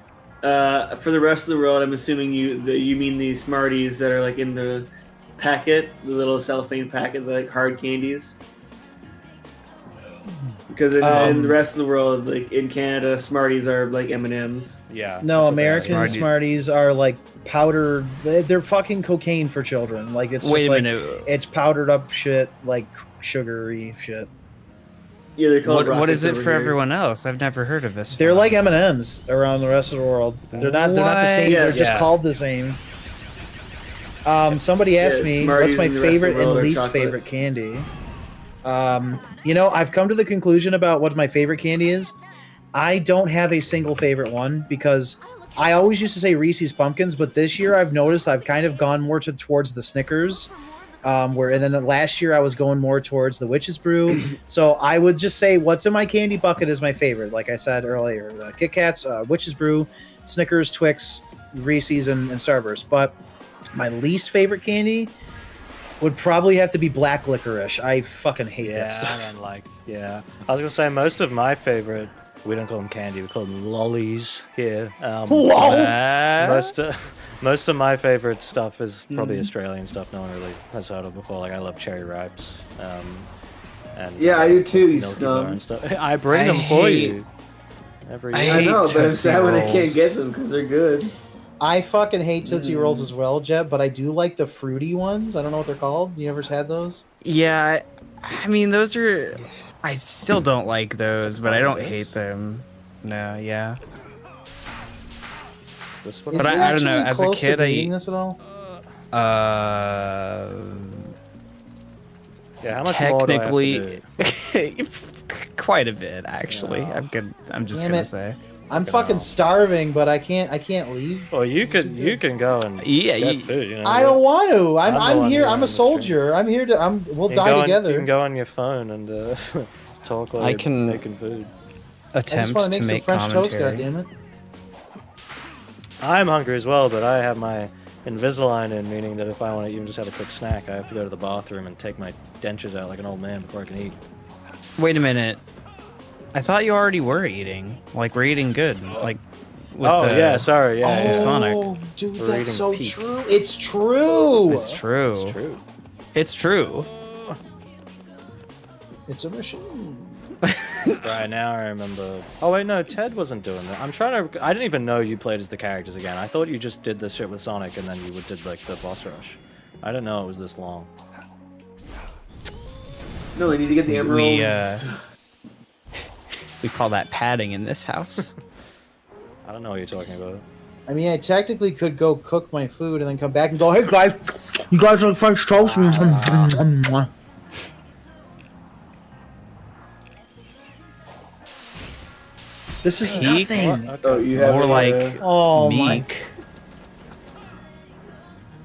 For the rest of the world, I'm assuming you mean the Smarties that are like in the packet, the little cellophane packet, like hard candies. Because in the rest of the world, like in Canada, Smarties are like M&Ms. Yeah. No, that's what they are. American Smarties are like powdered. They're fucking cocaine for children. Like it's Wait just a like minute. it's powdered up shit, like sugary shit. Yeah, they're called What is Rockets it over for here. everyone else? I've never heard of this. They're one. like M&Ms around the rest of the world. They're not the same. What? They're just Yeah. called the same. Somebody asked Yeah, me Smarties what's my in the rest of the favorite world and are least chocolate. favorite candy. You know, I've come to the conclusion about what my favorite candy is. I don't have a single favorite one because I always used to say Reese's Pumpkins, but this year I've noticed I've kind of gone more towards the Snickers. And then last year I was going more towards the Witch's Brew. So I would just say what's in my candy bucket is my favorite. Like I said earlier, the Kit Kats, Witch's Brew, Snickers, Twix, Reese's, and Starburst. But my least favorite candy would probably have to be black licorice. I fucking hate Yeah, that stuff. I don't like. Yeah, I was gonna say most of my favorite. We don't call them candy. We call them lollies here. Most of my favorite stuff is probably Australian stuff. No one really has heard of before. Like I love cherry ripes. And Yeah, I do too, you Milky Bar scum. and stuff. I bring them for you every year. I know, but I'm Tootsie sad when I can't Rolls. get them because they're good. I fucking hate Tootsie Rolls as well, Jeb, but I do like the fruity ones. I don't know what they're called. You ever had those? Yeah, I mean those are. I still don't like those, but I don't hate them. No, yeah. This one? Is But it I don't know, actually as a close to kid, I- beating this at all? Yeah, how much more do I have to Technically, do? quite a bit actually. Yeah. I'm just Damn gonna it. say. I'm Fucking fucking hell. starving, but I can't leave. Well, you can go and Yeah, get you- food. You know, I don't want to. I'm the I'm one here. who I'm a on the stream. soldier. I'm here to. We'll You can die go on- together. you can go on your phone and talk while I you're can- making food. I just Attempt want to to make some make French toast. commentary. God damn it! I'm hungry as well, but I have my Invisalign in, meaning that if I want to even just have a quick snack, I have to go to the bathroom and take my dentures out like an old man before I can eat. Wait a minute. I thought you already were eating. Like we're eating good. Like. With Oh the- yeah, sorry, yeah, oh, yeah. Sonic. dude, We're that's eating so peak. true. It's true. It's true. It's true. It's true. It's a machine. Right now, I remember. Oh wait, no, Ted wasn't doing that. I'm trying to. I didn't even know you played as the characters again. I thought you just did this shit with Sonic and then you did like the boss rush. I didn't know it was this long. No, I need to get the emeralds. We call that padding in this house. I don't know what you're talking about. I mean, I technically could go cook my food and then come back and go, "Hey guys, you guys want French toast?" This is Peak? nothing. Okay. Oh, you have More a, like Oh my! meek.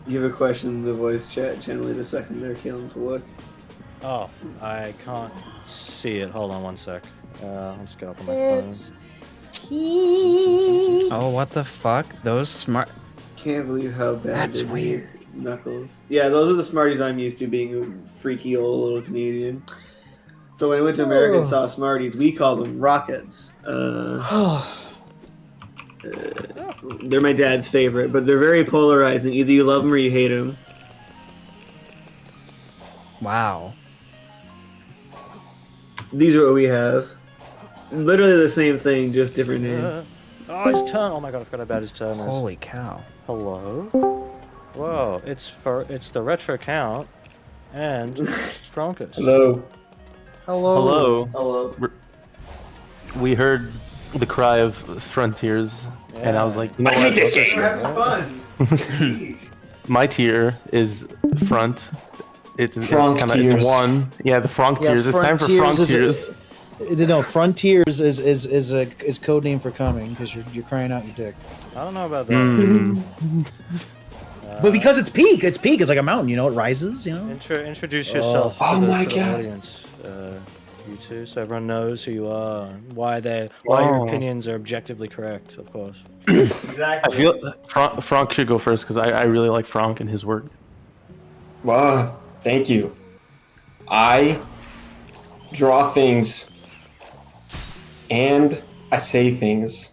you have a question in the voice chat. Channel it a second there, Caleb, to look. Oh, I can't see it. Hold on one sec. Let's get up on my phone. It's Oh, what the fuck? Those smart. Can't believe how bad That's they made weird. Knuckles. Yeah, those are the Smarties I'm used to, being a freaky old little Canadian. So when I went to America and saw Smarties, we call them Rockets. They're my dad's favorite, but they're very polarizing. Either you love them or you hate them. Wow. These are what we have. Literally the same thing, just different name. Oh, his turn! Oh my god, I forgot about his turn. Holy cow. Hello. Whoa, it's the retro count and Frankus. Hello. hello. Hello. Hello. We heard the cry of Frontiers, and I was like, you know I hate what? this game. We're having fun. My tier is Front. It's Frank kind of tiers. one. Yeah, the Frank tiers. It's time for Frontiers Frank is- tiers. No, Frontiers is code name for coming because you're crying out your dick. I don't know about that. Mm. But because it's peak. It's like a mountain. You know, it rises. You know. Introduce yourself Oh to the my to the God. audience, you two, so everyone knows who you are, and why your Oh. opinions are objectively correct, of course. Exactly. I feel Frank should go first because I really like Frank and his work. Wow, thank you. I draw things and I say things.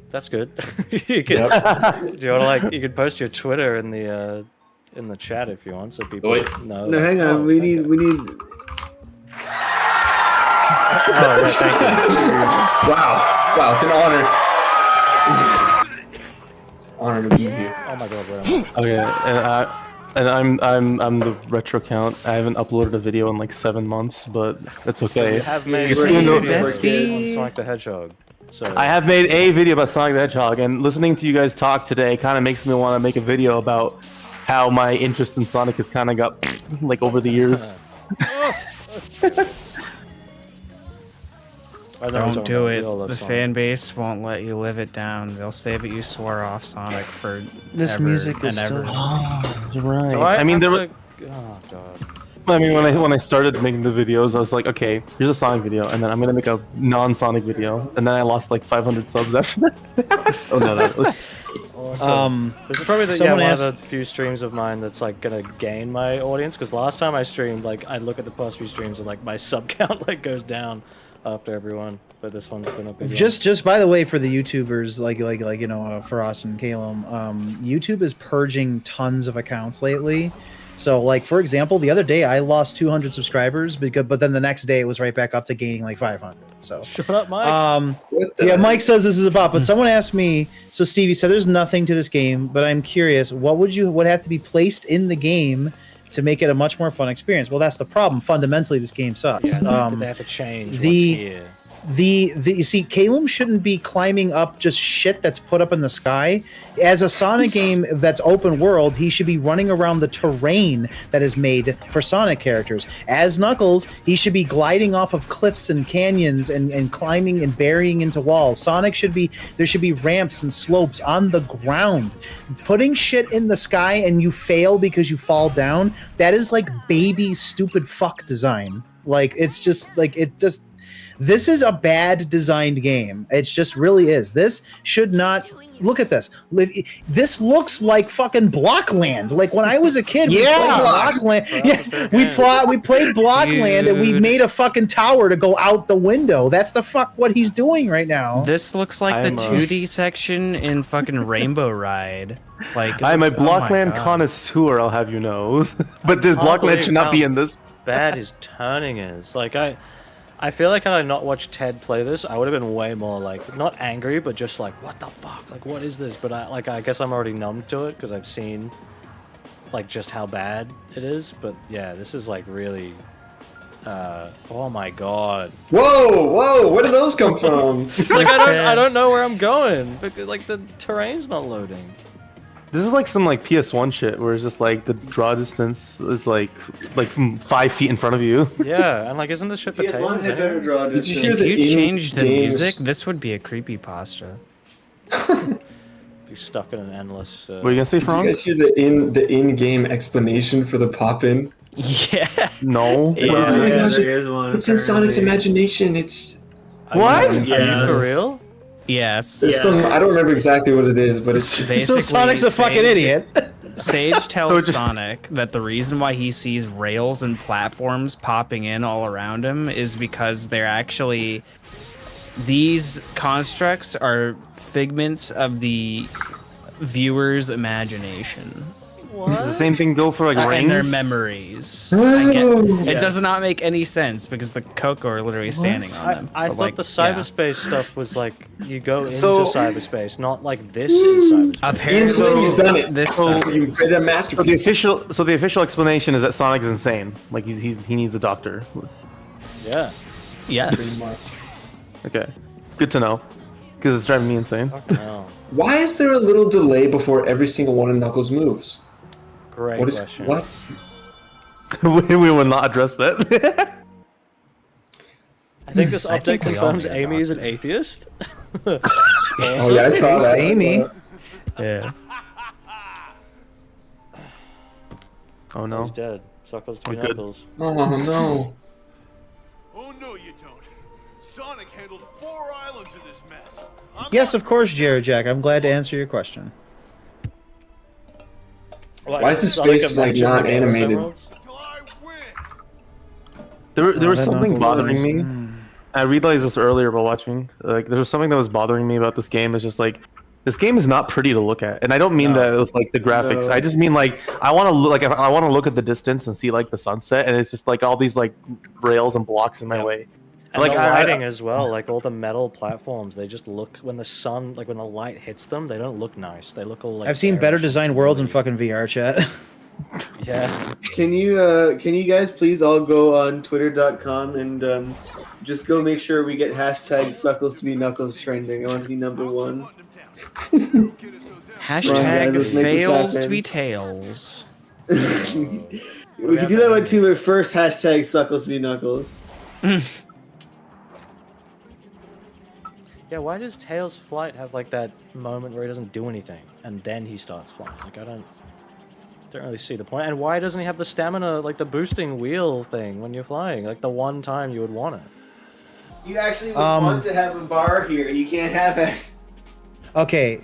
That's good. You can, do you want to you could post your Twitter in the chat if you want, so people know. No, hang on. We need. Oh, right, thank you. Wow, it's an honor. It's an honor to be here. Oh my god, where am I? Okay, and I'm the retro count. I haven't uploaded a video in like 7 months, but that's okay. You have made You're a video bestie. on Sonic the Hedgehog. So I have made a video about Sonic the Hedgehog, and listening to you guys talk today kind of makes me want to make a video about how my interest in Sonic has kind of got like over the years. Don't do it. The fan base won't let you live it down. They'll say that you swore off Sonic for This music is still. Right. Do I mean, have there. oh god. I mean, when I started making the videos, I was like, okay, here's a Sonic video, and then I'm gonna make a non-Sonic video, and then I lost like 500 subs after that. Oh no, that was... This is probably one someone of asked- the few streams of mine that's like gonna gain my audience, because last time I streamed, like I look at the past few streams and like my sub count like goes down after everyone, but this one's been a big one. Just by the way, for the YouTubers, like you know, for us and Calum, YouTube is purging tons of accounts lately. So, like, for example, the other day I lost 200 subscribers, but then the next day it was right back up to gaining like 500. So, Shut up, Mike. yeah, Mike says this is a bot, but someone asked me. So, Stevie said there's nothing to this game, but I'm curious, what would have to be placed in the game to make it a much more fun experience? Well, that's the problem. Fundamentally, this game sucks. They have to change what's the- here. You see, Calum shouldn't be climbing up just shit that's put up in the sky. As a Sonic game that's open world, he should be running around the terrain that is made for Sonic characters. As Knuckles, he should be gliding off of cliffs and canyons and climbing and burying into walls. Sonic there should be ramps and slopes on the ground. Putting shit in the sky and you fail because you fall down, that is like baby stupid fuck design. Like, it's just like, this is a bad designed game. It just really is. This should not. Look at this. This looks like fucking Blockland. Like when I was a kid, we played Blockland. Yeah, we played Blockland and we made a fucking tower to go out the window. That's the fuck what he's doing right now. This looks like the 2D section in fucking Rainbow Ride. Like, I'm a oh my Blockland God. connoisseur, I'll have you know. But this Blockland should not be in this. Bad his turning is. Like I feel like had I not watched Ted play this, I would have been way more like not angry, but just like, what the fuck? Like, what is this? But I guess I'm already numb to it because I've seen like just how bad it is. But yeah, this is like really. Oh my god. Whoa, where did those come from? Like I don't know where I'm going because like the terrain's not loading. This is like some like PS1 shit where it's just like the draw distance is like 5 feet in front of you. Yeah, and like isn't this shit PS1 potatoes? had better Anyway? draw Did you distance. hear If the you changed the in-games- music, this would be a creepypasta. Be stuck in an endless. What are you gonna say, Did you Frank? guys hear the in-game explanation for the pop-in? Yeah. No. Yeah. Oh my gosh, there is one. It's in Sonic's apparently. imagination. It's What? Are you for real? Yes. there's some. I don't remember exactly what it is, but it's Basically, So Sonic's a fucking idiot. Sage tells Sonic that the reason why he sees rails and platforms popping in all around him is because they're actually these constructs are figments of the viewer's imagination. Does the same thing go for like And their rings? memories. I get, it does not make any sense because the Coco are literally standing on them. I But, thought like, the yeah. cyberspace stuff was like you go into So- cyberspace, not like this is cyberspace. Apparently, you've done it. This So- stuff you is. created a So masterpiece. the official explanation is that Sonic's insane. Like he needs a doctor. Yeah. Yes. Okay, good to know, because it's driving me insane. Fucking hell. Why is there a little delay before every single one of Knuckles moves? Great What is question. what? we will not address that. I think this I update think we all confirms need a Amy is an atheist. Oh yeah, I saw that. Amy. Yeah. Oh no. He's dead. Suckles to Oh, good. Knuckles. Oh no. Oh no, you don't. Sonic handled 4 islands of this mess. Yes, of course, Jared Jack. I'm glad to answer your question. Why is this Sonic space, like, Adventure not in Dinosaur animated? Worlds? Till I win. There was that something Knuckles bothering is- me. I realized this earlier while watching. Like, there was something that was bothering me about this game. It's just like, this game is not pretty to look at, and I don't mean No. that with like the graphics. No. I just mean like I want to look like I want to look at the distance and see like the sunset, and it's just like all these like rails and blocks in my Yep. way. And Like, the I- lighting as well, like all the metal platforms, they just look when the sun, like when the light hits them, they don't look nice. They look all like. I've seen better garish designed and worlds in gooey. fucking VR chat. Yeah. Can you guys please all go on twitter.com and just go make sure we get hashtag Suckles to be Knuckles trending. I want to be number one. Hashtag let's make this fails to happen. be tails. We can do that one too, but first hashtag Suckles to be Knuckles. Yeah, why does Tails' flight have like that moment where he doesn't do anything and then he starts flying? Like I don't really see the point. And why doesn't he have the stamina, like the boosting wheel thing when you're flying? Like the one time you would want it. You actually would want to have a bar here, and you can't have it. Okay,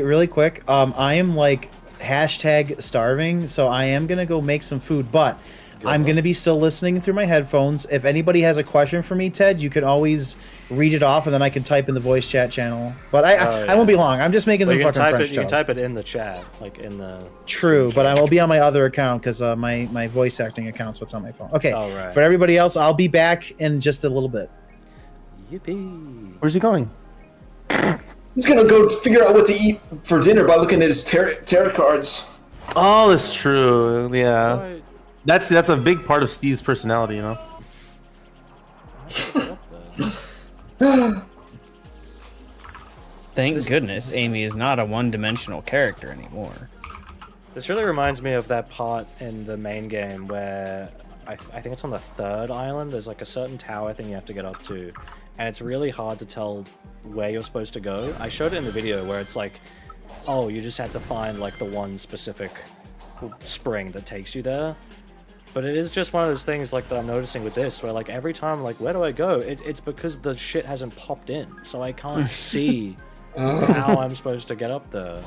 really quick. I am like hashtag starving, so I am gonna go make some food, but I'm gonna be still listening through my headphones. If anybody has a question for me, Ted, you can always read it off, and then I can type in the voice chat channel. But I won't be long. I'm just making Well, some you can fucking type French it. You can toast. type it in the chat, like in the. True, but I will be on my other account because my voice acting account's what's on my phone. Okay, Oh, right. for everybody else, I'll be back in just a little bit. Yippee! Where's he going? He's gonna go figure out what to eat for dinner by looking at his tarot cards. Oh, that's true. Yeah, Why- that's a big part of Steve's personality, you know. what the- Thank goodness Amy is not a one-dimensional character anymore. This really reminds me of that part in the main game where I think it's on the third island. There's like a certain tower thing you have to get up to, and it's really hard to tell where you're supposed to go. I showed it in the video where it's like, oh, you just had to find like the one specific spring that takes you there. But it is just one of those things like that I'm noticing with this, where like every time, like, where do I go? It's because the shit hasn't popped in, so I can't see how I'm supposed to get up there.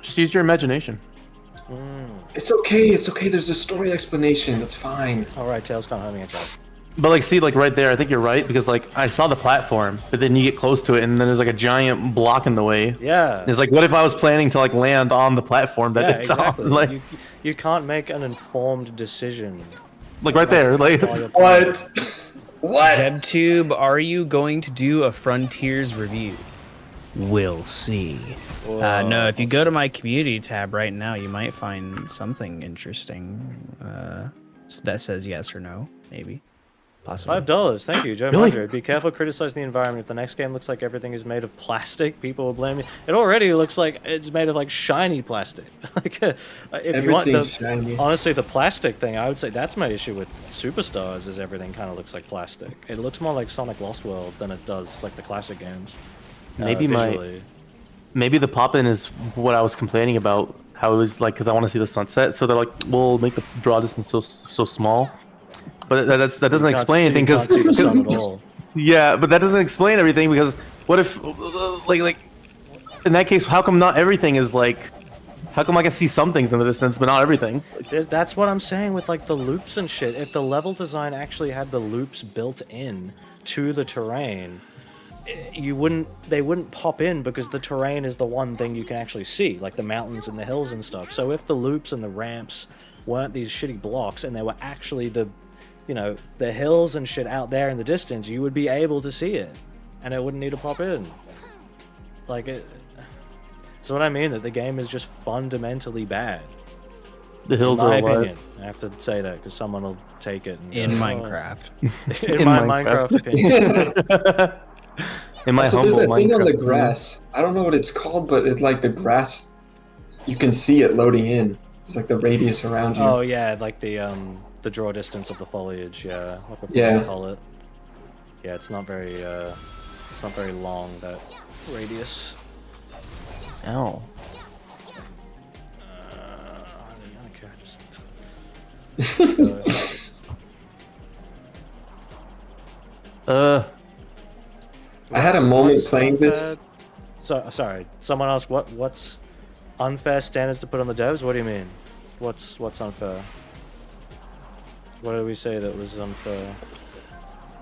Just use your imagination. It's okay. It's okay. There's a story explanation. It's fine. All right, Tails can't hurt me itself. But like, see, like right there, I think you're right because like I saw the platform, but then you get close to it, and then there's like a giant block in the way. Yeah. It's like, what if I was planning to like land on the platform that Yeah, it's exactly. on? Like, You can't make an informed decision. like right there, like. while you're playing. What? What? JebTube, are you going to do a Frontiers review? We'll see. No, if you go to my community tab right now, you might find something interesting that says yes or no, maybe. Possibly. $5. Thank you, Joe Really? Mondre. Be careful criticizing the environment. If the next game looks like everything is made of plastic, people will blame you. It already looks like it's made of like shiny plastic. Like, if you want the Everything's shiny. honestly the plastic thing, I would say that's my issue with Superstars. Is everything kind of looks like plastic. It looks more like Sonic Lost World than it does like the classic games. Maybe visually. Maybe the pop-in is what I was complaining about. How it was like, because I want to see the sunset, so they're like, we'll make the draw distance so small. But that doesn't You can't explain see- anything you can't see the because sun at all. yeah, but that doesn't explain everything because what if like in that case, how come not everything is like? How come I can see some things in the distance but not everything? That's what I'm saying with like the loops and shit. If the level design actually had the loops built in to the terrain, they wouldn't pop in because the terrain is the one thing you can actually see, like the mountains and the hills and stuff. So if the loops and the ramps weren't these shitty blocks and they were actually the hills and shit out there in the distance, you would be able to see it and it wouldn't need to pop in. Like it. So what I mean, that the game is just fundamentally bad. The hills In my are alive. opinion. I have to say that because someone will take it. And In go, "Oh." Minecraft. In my Minecraft opinion. In my So there's humble that thing on the Minecraft grass. I don't know what it's called, but it's like the grass. You can see it loading in. It's like the radius around you. Oh yeah, like the draw distance of the foliage. Yeah, what the fuck Yeah. you call it? Yeah, it's not very long, that radius. Ow. I don't care. Just go. I had a moment What's playing not this. bad? So sorry. Someone else. What's Unfair standards to put on the devs? What do you mean? What's unfair? What did we say that was unfair?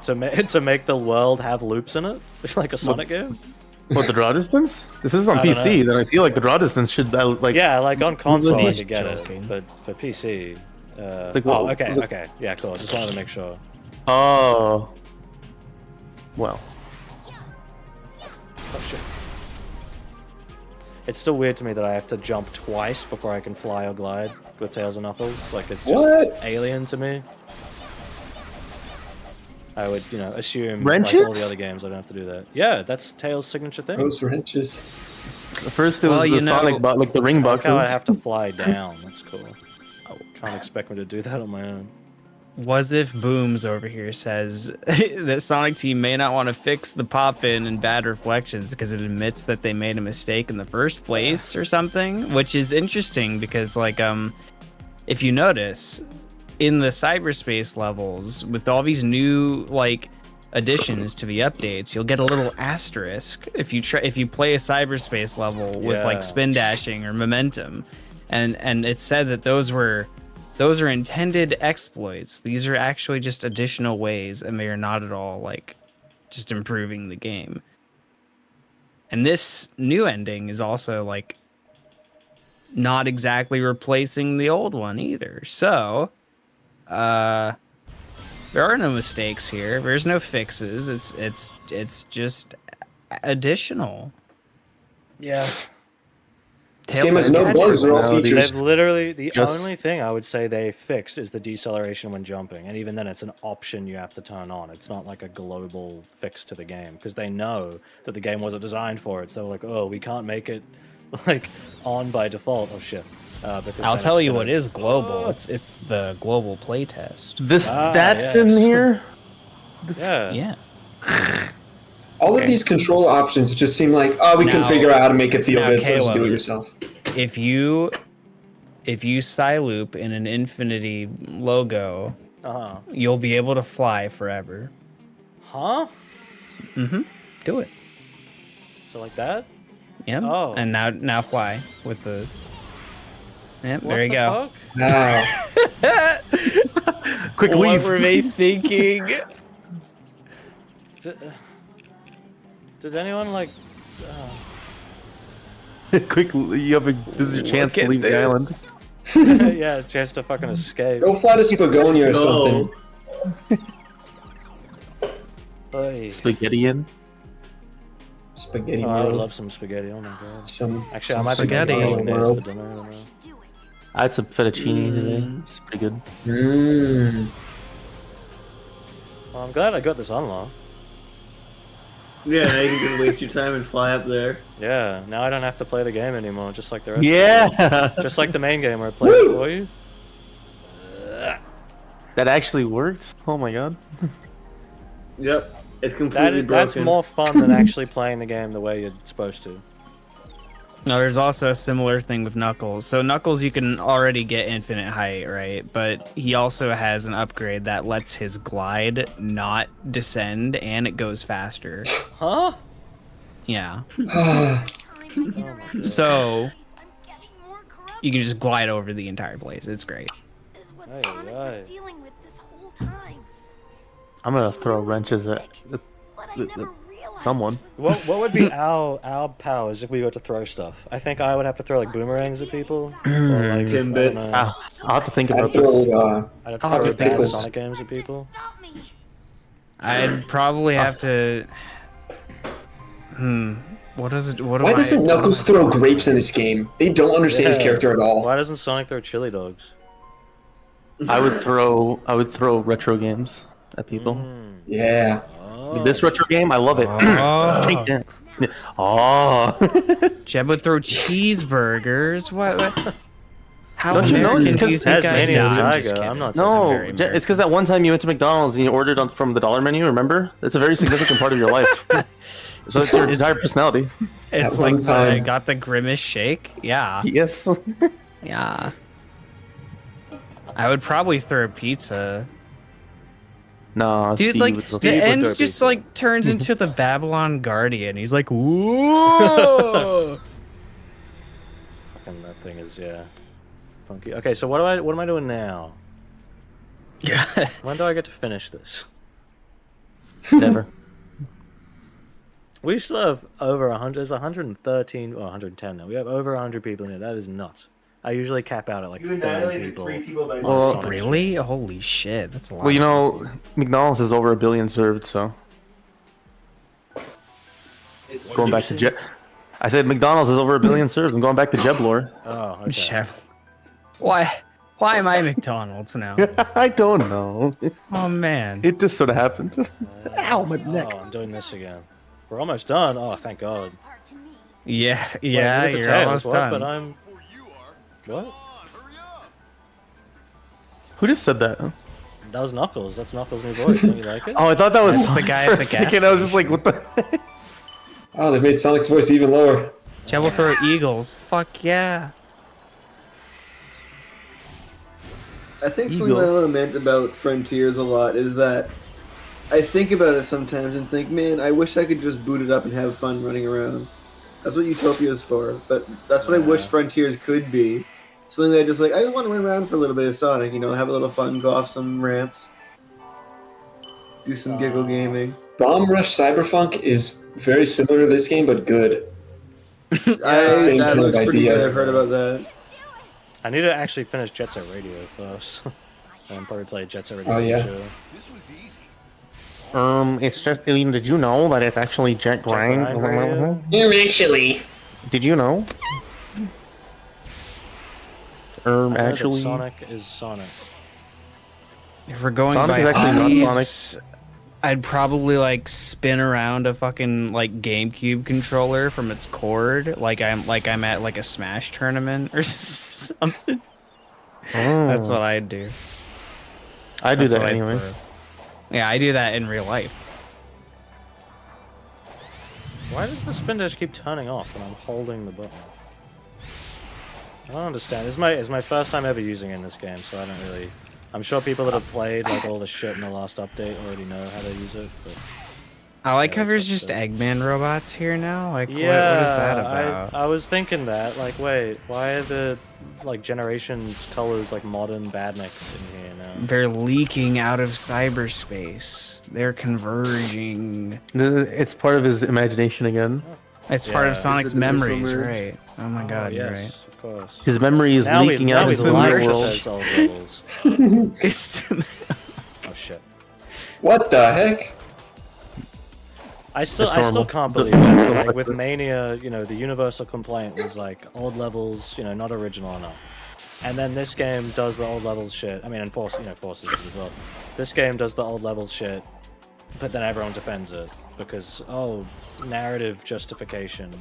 To make the world have loops in it, like a Sonic game. What, the draw distance? If this is on I don't PC, know. then I feel like the draw distance should like. Yeah, like on console I He's could get joking. it, but for PC. like, Oh, well, okay, look- okay, yeah, cool. Just wanted to make sure. Oh. Well. Oh shit. It's still weird to me that I have to jump twice before I can fly or glide with Tails and Knuckles. Like it's just What? alien to me. I would, assume Wrenches? like all the other games I don't have to do that. Yeah, that's Tails' signature thing. Those wrenches. First it was Well, the you know- Sonic, like the ring Like boxes. how I have to fly down. That's cool. Can't expect me to do that on my own. Was if Booms over here says that Sonic Team may not want to fix the pop-in and bad reflections because it admits that they made a mistake in the first place or something, which is interesting because if you notice in the cyberspace levels with all these new additions to the updates, you'll get a little asterisk if you play a cyberspace level with Yeah. spin dashing or momentum, and it said that those are intended exploits. These are actually just additional ways, and they are not at all just improving the game. And this new ending is also not exactly replacing the old one either. So, there are no mistakes here. There's no fixes. It's just additional. Yeah. This game has no bugs or all features. They've literally, the Just- only thing I would say they fixed is the deceleration when jumping. And even then, it's an option you have to turn on. It's not like a global fix to the game. Because they know that the game wasn't designed for it. So, oh, we can't make it, on by default. Oh, shit. Because I'll then tell it's you gonna- what is global. It's the global playtest. That's in yes. here. Yeah. Yeah. All of these control options just seem like, we can Now- figure out how to make it feel now, good, so just do Caleb, it yourself. If you side-loop in an Infinity logo, Uh-huh. you'll be able to fly forever. Huh? Do it. So like that? Yep. Oh. And now fly with the. Yep. What There you the go. fuck? Wow. Quick What leave. were they thinking? Did anyone Quick, you have this is your chance to at leave the island. yeah, a chance to fucking escape. Go fly to Spagonia or Go. something. Oy. Spaghetti in. Spaghetti Oh, I would world. love some spaghetti. Oh my god. Some Actually, I might be Spaghetti. making bolognese World. for dinner. I don't know. I had some fettuccine today. It's pretty good. Well, I'm glad I got this unlocked. Yeah, now you can just waste your time and fly up there. Yeah, now I don't have to play the game anymore, just like the rest. Yeah, Just like the main game where I played it for you. that actually worked. Oh my god. Yep, it's completely That's broken. more fun than actually playing the game the way you're supposed to. No, there's also a similar thing with Knuckles. So Knuckles, you can already get infinite height, right? But he also has an upgrade that lets his glide not descend, and it goes faster. Huh? Yeah. So you can just glide over the entire place. It's great. Is what Aye, Sonic aye. was dealing with this whole time. I'm gonna throw wrenches at But I never realized someone. What would be our powers if we were to throw stuff? I think I would have to throw boomerangs at people. Or Timbits. I don't know. I'll have to think I about this. throw, I'd have I'll to have throw to think bad of- Sonic games at people. Stop me. I'd probably have to. What does it? What do why I? doesn't Knuckles throw grapes in this game? They don't understand his Yeah. character at all. Why doesn't Sonic throw chili dogs? I would throw retro games at people. Yeah. This retro game, I love it. Oh. Take that. Oh. Jeb would throw cheeseburgers. What? How Don't you know American do you because think I Tasmania am? Tiger, I'm just kidding. I'm not No, very it's American. because that one time you went to McDonald's and you ordered from the dollar menu. Remember? It's a very significant part of your life. So it's your entire personality. It's At one like time. I got the grimace shake. Yeah, Yes. yeah. I would probably throw pizza. No, Dude, Steve like would throw the pizza. end throw just pizza. like turns into the Babylon Guardian. He's like, whoa. thing is funky. Okay, so what am I doing now? Yeah. When do I get to finish this? Never. We still have over 100. There's 113 or 110 now. We have over 100 people in here. That is nuts. I usually cap out at like 30 people. by Well, Sonic Really? Holy shit, that's a lot. Well, you know, McDonald's is over 1 billion served, so going back to Jeb. I said McDonald's is over 1 billion served. I'm going back to Jeb lore. Oh, okay. Chef. Why am I McDonald's now? I don't know. Oh man. It just sort of happened. Ow, my neck. Oh, I'm doing this again. We're almost done. Oh, thank God. Yeah, Wait, yeah, neither you're Tails, almost what? done. But I'm. Before you are. What? Come on, hurry up. Who just said that? That was Knuckles. That's Knuckles' new voice. Don't you like it? Oh, I thought that was That's the guy at for the a second, gas I was just like, what the? Oh, they made Sonic's voice even lower. Jeb will throw eagles. Fuck yeah. I think something that I lament about Frontiers a lot is that I think about it sometimes and think, man, I wish I could just boot it up and have fun running around. That's what Utopia is for, but that's what I wish Frontiers could be. Something that I just want to run around for a little bit of Sonic, have a little fun, go off some ramps, do some giggle gaming. Bomb Rush Cyberpunk is very similar to this game, but good. Same That kind of looks pretty idea. good. I've heard about that. I need to actually finish Jet Set Radio first. And probably play Jet Set Radio. Oh, yeah. too. This was easy. It's just, did you know that it's actually Jet Grind? Grind Actually. Did you know? I know that Actually, Sonic is Sonic. If we're going Sonic by is actually not hobbies, I'd probably like spin around a fucking like GameCube controller from its cord, like I'm at like a Smash tournament or something. That's what I'd do. I do That's that what I'd anyway. throw. Yeah, I do that in real life. Why does the spin dash keep turning off when I'm holding the button? I don't understand. It's my first time ever using it in this game, so I don't really. I'm sure people that have played like all the shit in the last update already know how to use it. But I like Yeah, how there's that's just it. Eggman robots here now. Like, yeah, what is that about? I was thinking that. Like, wait, why are the like generations colors like modern badniks in here now? They're leaking out of cyberspace. They're converging. It's part of his imagination again. It's part Yeah. of Sonic's It's a dimensional memories, merge. right? Oh my god, you're right. yes, of course. His memory is Now leaking out we into the lied real to world. those old levels. It's Oh shit. What the heck? I still That's still normal. can't believe Don't that. Like like with it. Mania, the universal complaint was like old levels, not original enough. And then this game does the old levels shit. I mean, and Forces it as well. This game does the old levels shit, but then everyone defends it because narrative justification.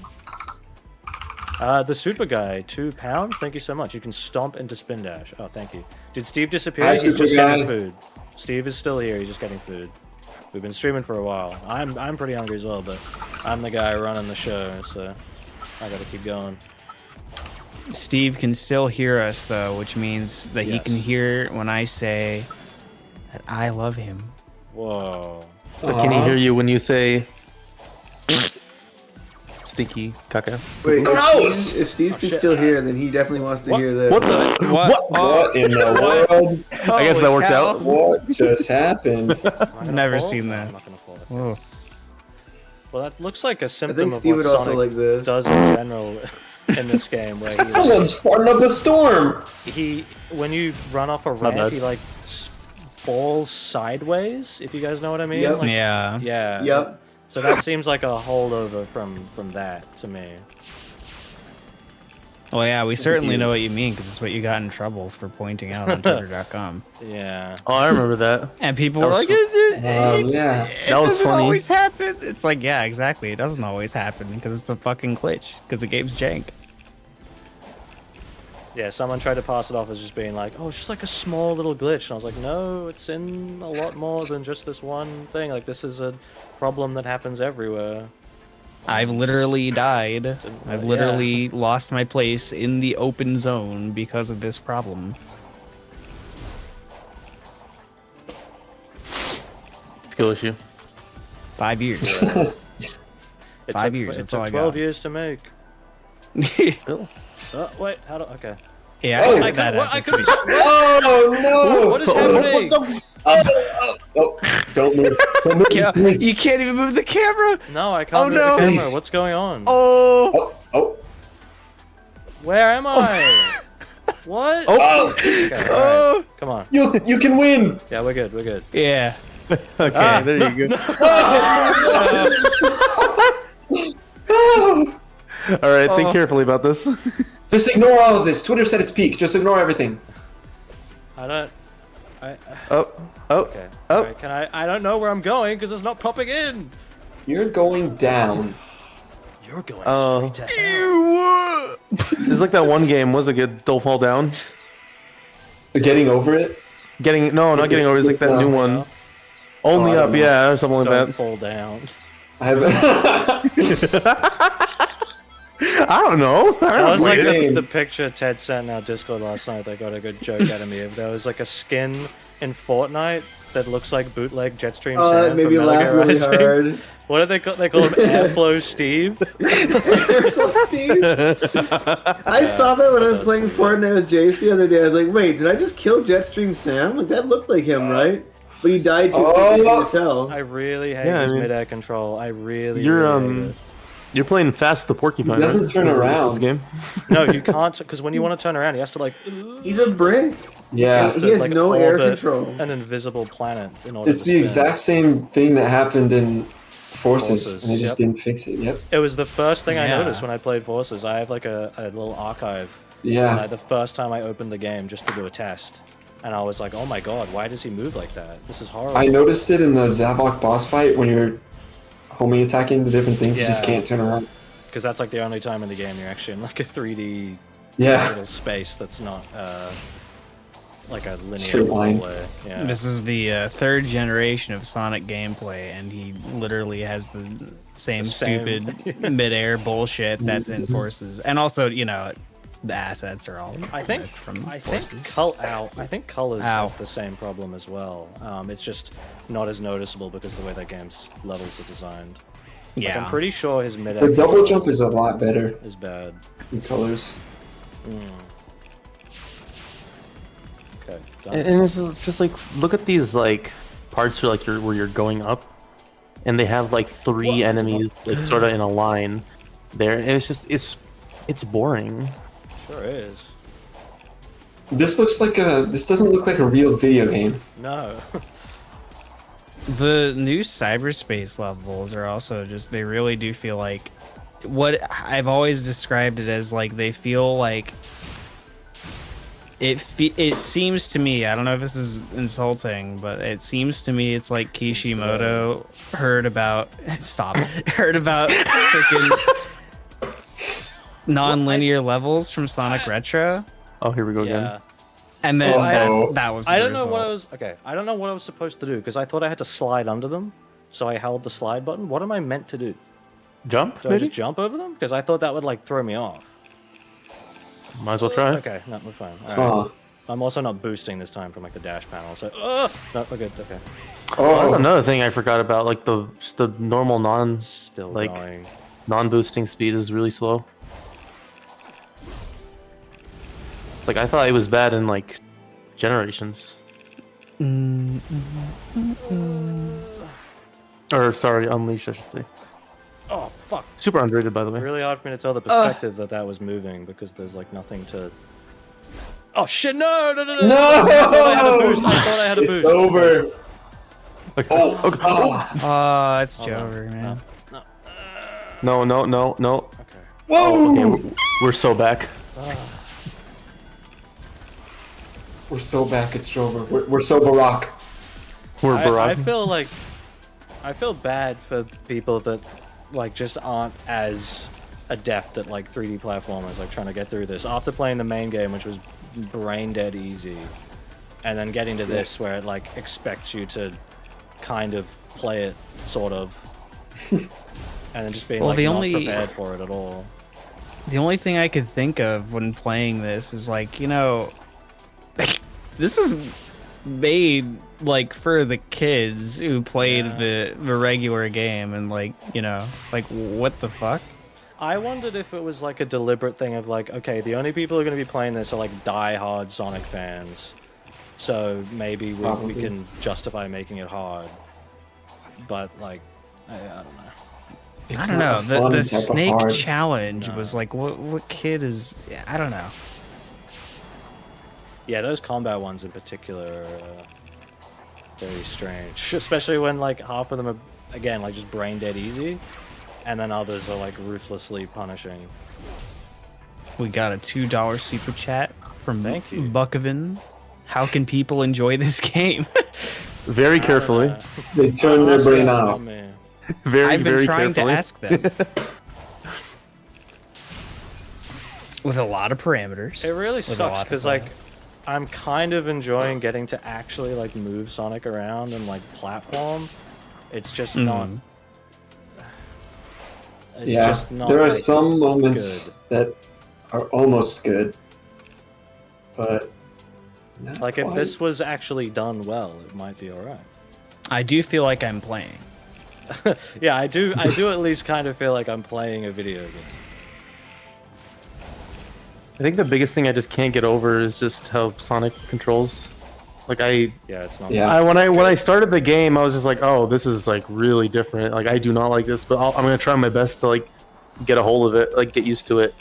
The super guy, £2. Thank you so much. You can stomp into spin dash. Oh, thank you. Did Steve disappear? Hi, He's super just getting guy. food. Steve is still here. He's just getting food. We've been streaming for a while. I'm pretty hungry as well, but I'm the guy running the show, so I gotta keep going. Steve can still hear us though, which means that he Yes. can hear when I say that I love him. Whoa. But can he hear you when you say stinky caca? Wait, Gross! if Steve can shit. still hear, then he definitely wants to hear this. What the? What in the world? I guess that worked out. What just happened? I've never seen that. I'm not gonna fall. Whoa. Well, that looks like a I symptom think of Steve what would also Sonic like this. does in general in this game, where Someone's farting up a storm. he when you run off a bad. ramp, he like falls sideways. If you guys know what I mean. Yep. Like, Yeah. yeah. Yep. So that seems like a holdover from that to me. Well, yeah, we certainly know what you mean because it's what you got in trouble for pointing out on Twitter.com. Yeah. Oh, I remember that. And people That were was like, Yeah. it That was doesn't funny. always happen. It's like, yeah, exactly. It doesn't always happen because it's a fucking glitch because the game's jank. Yeah, someone tried to pass it off as just being like, oh, it's just like a small little glitch. And I was like, no, it's in a lot more than just this one thing. Like, this is a problem that happens everywhere. I've literally died. I've yeah. literally lost my place in the open zone because of this problem. Skill issue. 5 years. It 5 took, years, It that's all took I 12 got. years to make. Wait, how do? Okay. Yeah, Oh, I got that. I could. Oh no! What is happening? Oh, don't move. Don't move. You can't even move the camera. No, I can't move no. the camera. What's going on? Oh. Oh. Where am I? What? Oh. Okay, all right. Come on. You can win. Yeah, we're good. We're good. Yeah. Okay, there you go. All right, think carefully about this. Just ignore all of this. Twitter said it's peak. Just ignore everything. I don't. Oh. Okay. Alright, can I don't know where I'm going because it's not popping in. You're going down. You're going straight to hell. It's like that one game. Was it good? Don't Fall Down. Getting over it. Not getting over. It's like that new one. Only I Up, don't know. yeah, or something like Don't that. fall down. I haven't. I don't know. That was like Wait. the picture Ted sent in our Discord last night. They got a good joke out of me. There was like a skin in Fortnite that looks like bootleg Jetstream Oh, Sam that made from me Metal laugh Gear really Rising. hard. What do they call? They call him Airflow Steve. Airflow Steve. I saw that when I was playing Fortnite with Jace the other day. I was like, wait, did I just kill Jetstream Sam? Like, that looked like him, right? But he died too quickly to tell. I really hate Yeah, his I mean- midair control. I really. You're really hate it. You're playing Fast the Porcupine. He doesn't right? turn This around. game. No, you can't, because when you want to turn around, he has to like. He's a brick. Yeah. has to, He has like, no air orbit control. An invisible planet in order. It's to the spin. exact same thing that happened in Forces, Forces, and they just yep. didn't fix it. Yep. It was the first thing I Yeah. noticed when I played Forces. I have like a little archive. Yeah. The first time I opened the game just to do a test, and I was like, "Oh my god, why does he move like that? This is horrible." I noticed it in the Zavok boss fight when you're homing attacking the different things. You just Yeah. can't turn around. Because that's like the only time in the game you're actually in like a 3D Yeah. little space that's not like a linear Straight line. hallway. Yeah. This is the third generation of Sonic gameplay, and he literally has the same same- stupid mid-air bullshit that's in Forces. And also, the assets are all I think from I think Forces. I think Colors Ow. has the same problem as well. It's just not as noticeable because of the way that game's levels are designed. Like, Yeah. I'm pretty sure his mid The double jump is a lot better is bad. in colors. Okay. Done. And it's just like, look at these like parts where you're going up, and they have like three enemies like sort of in a line there, and it's just it's boring. Sure is. This doesn't look like a real video game. No. The new cyberspace levels are also just, they really do feel like what I've always described it as. Like, they feel like it seems to me, I don't know if this is insulting, but it seems to me it's like Kishimoto heard about freaking non-linear levels from Sonic Retro, Oh, here we go again. Yeah. and then Oh, no. that was the I don't know what I result. was. Okay. I don't know what I was supposed to do because I thought I had to slide under them, so I held the slide button. What am I meant to do? Jump, Do I maybe? just jump over them? Because I thought that would like throw me off. Might as well try. Okay, no, we're fine. All right. Huh. I'm also not boosting this time from like the dash panel, so no, we're good. Okay, Oh, that's Oh, another thing I forgot about. Like just the normal still Like- going. non-boosting speed is really slow. It's like I thought it was bad in like Generations. Or sorry, Unleashed, I should say. Oh fuck! Super underrated, by the way. Really hard for me to tell the perspective that was moving because there's like nothing to. Oh shit! No! No! No! No! No! I thought I had a boost. I thought I had a it's boost. over. Okay. Oh, Okay. oh. Oh, it's Hold on. Jover, man. No, no, no, no. Okay. Whoa! Okay, we're so back. We're so back. It's Drover. We're so Barack. We're I Barack. I feel bad for people that like just aren't as adept at like 3D platformers, like trying to get through this after playing the main game, which was brain dead easy, and then getting to this where it like expects you to kind of play it sort of, and then just being Well, like the not only- prepared for it at all. The only thing I could think of when playing this is like, this is made like for the kids who played the regular game, and like, like what the fuck? I wondered if it was like a deliberate thing of like, okay, the only people who are going to be playing this are like die-hard Sonic fans, so maybe we can justify making it hard. But like, I don't know. It's I don't not know. a fun The type of snake hard. challenge was like, what kid is? I don't know. Yeah, those combat ones in particular are very strange, especially when like half of them are again like just brain dead easy, and then others are like ruthlessly punishing. We got a $2 super chat from Thank you. Buckovin. How can people enjoy this game? Very carefully. They turn their brain off. Very, I've been very trying carefully. to ask them. With a lot of parameters. It really With a sucks lot because of, like I'm kind of enjoying getting to actually like move Sonic around and like platform. It's just not. It's Yeah, just not, there are like, some moments good. that are almost good, but not Like if quite. this was actually done well, it might be all right. I do feel like I'm playing. Yeah, I do at least kind of feel like I'm playing a video game. I think the biggest thing I just can't get over is just how Sonic controls. Like Yeah, it's not. Yeah. when I started the game, I was just like, oh, this is like really different. Like I do not like this, but I'm gonna try my best to like get a hold of it, like get used to it.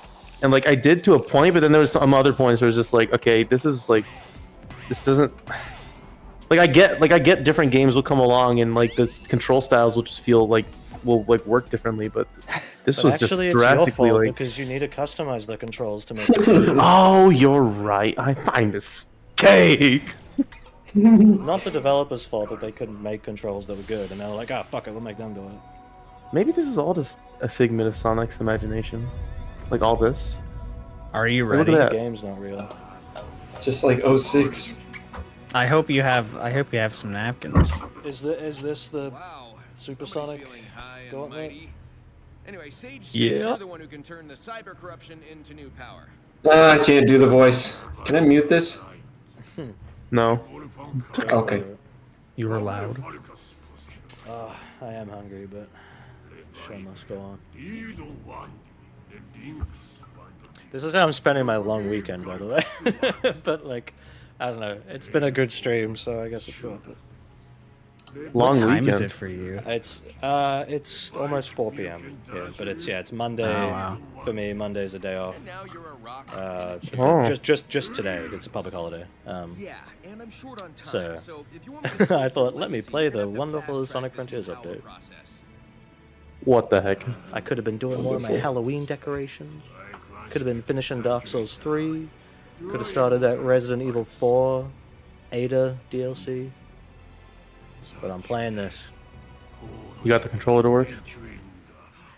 And like I did to a point, but then there was some other points where it's just like, okay, this doesn't. Like I get different games will come along and like the control styles will just feel like will like work differently, but this But was just actually, it's your drastically fault like. because you need to customize the controls to make it Oh, you're right. My mistake. not the developers' fault that they couldn't make controls that were good, and they were like, "Ah, fuck it, we'll make them do it." Maybe this is all just a figment of Sonic's imagination. Like all this. Are you Look at ready? The that. game's not real. Just like 06. I hope you have some napkins. Is this the Supersonic gauntlet? Anyway, Sage Yeah. says you're the one who can turn the cyber corruption into new power. I can't do the voice. Can I mute this? No. Okay. You were loud. I am hungry, but show must go on. This is how I'm spending my long weekend, by the way. But like, I don't know. It's been a good stream, so I guess it's worth it. Long What time weekend. is it for you? It's almost 4 p.m. here, but it's Monday wow. for me. Monday's a day off. And now you're a rock. Oh. Just today. It's a public holiday. Yeah, and I'm short on time. So, So if you want me to solve I thought, your let me legacy, play you're the gonna have to wonderful fast-track Sonic this Frontiers new power update. process. What the heck? I could have been doing more of my Halloween decorations. Could have been finishing Dark Souls 3. Could have started that Resident Evil 4 Ada DLC. But I'm playing this. You got the controller to work?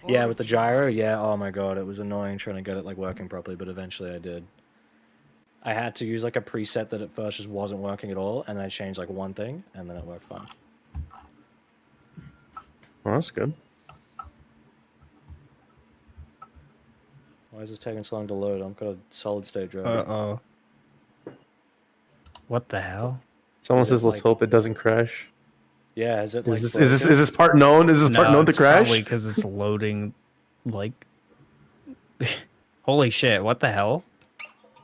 Yeah, with the gyro, yeah, oh my god, it was annoying trying to get it like working properly, but eventually I did. I had to use like a preset that at first just wasn't working at all, and then I changed like one thing, and then it worked fine. Oh, that's good. Why is this taking so long to load? I've got a solid state drive. Uh-oh. What the hell? Someone Is it says, "Let's like- hope it doesn't crash." Yeah, is it like Is broken? this part known? Is this part known to it's crash? probably because it's loading, like... Holy shit, what the hell?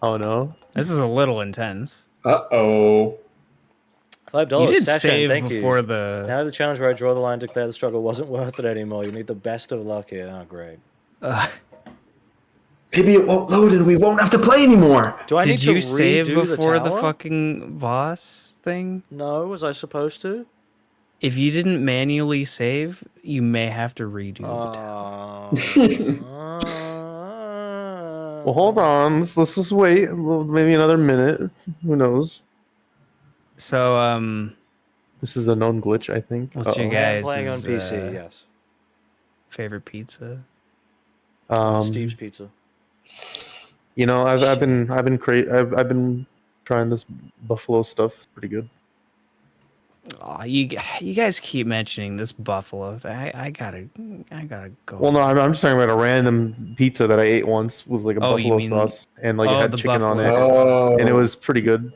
Oh no. This is a little intense. Uh-oh. $5 You did stash save thank before you. the... Now the challenge where I draw the line, declare the struggle wasn't worth it anymore. You need the best of luck here. Oh, great. Maybe it won't load and we won't have to play anymore. Do I need Did to you save redo before the tower? fucking boss thing? No, was I supposed to? If you didn't manually save, you may have to redo it. Well, hold on. Let's just wait. Maybe another minute. Who knows? So, This is a known glitch, I think. what's your Uh-oh. guys' Playing on PC, yes. favorite pizza? Steve's Pizza. You know, I've been trying this buffalo stuff. It's pretty good. Oh, you guys keep mentioning this buffalo thing. I gotta go. Well, no, I'm just talking about a random pizza that I ate once with like a Oh, you buffalo mean- sauce and like it Oh, had the chicken on buffalo it, sauce. and it was pretty good.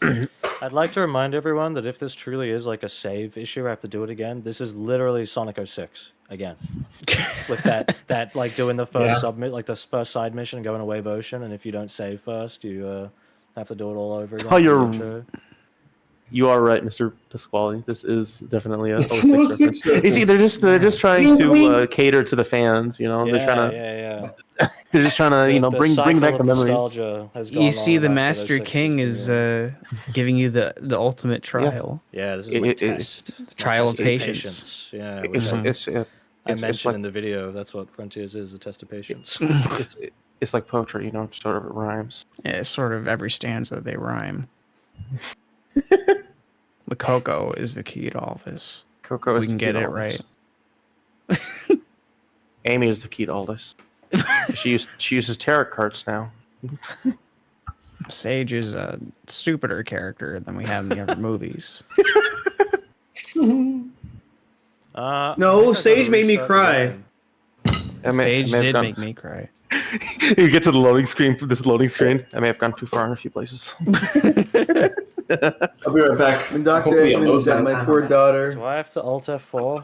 I'd like to remind everyone that if this truly is like a save issue, I have to do it again. This is literally Sonic 06 again, with that like doing the first submit, like the first side mission, going to Wave Ocean, and if you don't save first, you have to do it all over again. Oh, you are right, Mr. Pasquale. This is definitely a 06 reference. You see, they're just trying to cater to the fans. You know, they're trying to. They're just trying to bring back the memories. You see, the Master King is giving you the ultimate trial. Yeah, this is my test. Trial of patience. Yeah, I mentioned in the video that's what Frontiers is, a test of patience. It's like poetry, sort of it rhymes. Yeah, sort of every stanza they rhyme. The Coco is the key to all this. Coco, we can get it right. Amy is the key to all this. She uses tarot cards now. Sage is a stupider character than we have in the other movies. No, Sage made me cry. Sage did make me cry. You get to the loading screen. This loading screen. I may have gone too far in a few places. I'll be right back. And Dr. Eggman said, my poor daughter. Do I have to Alt F4?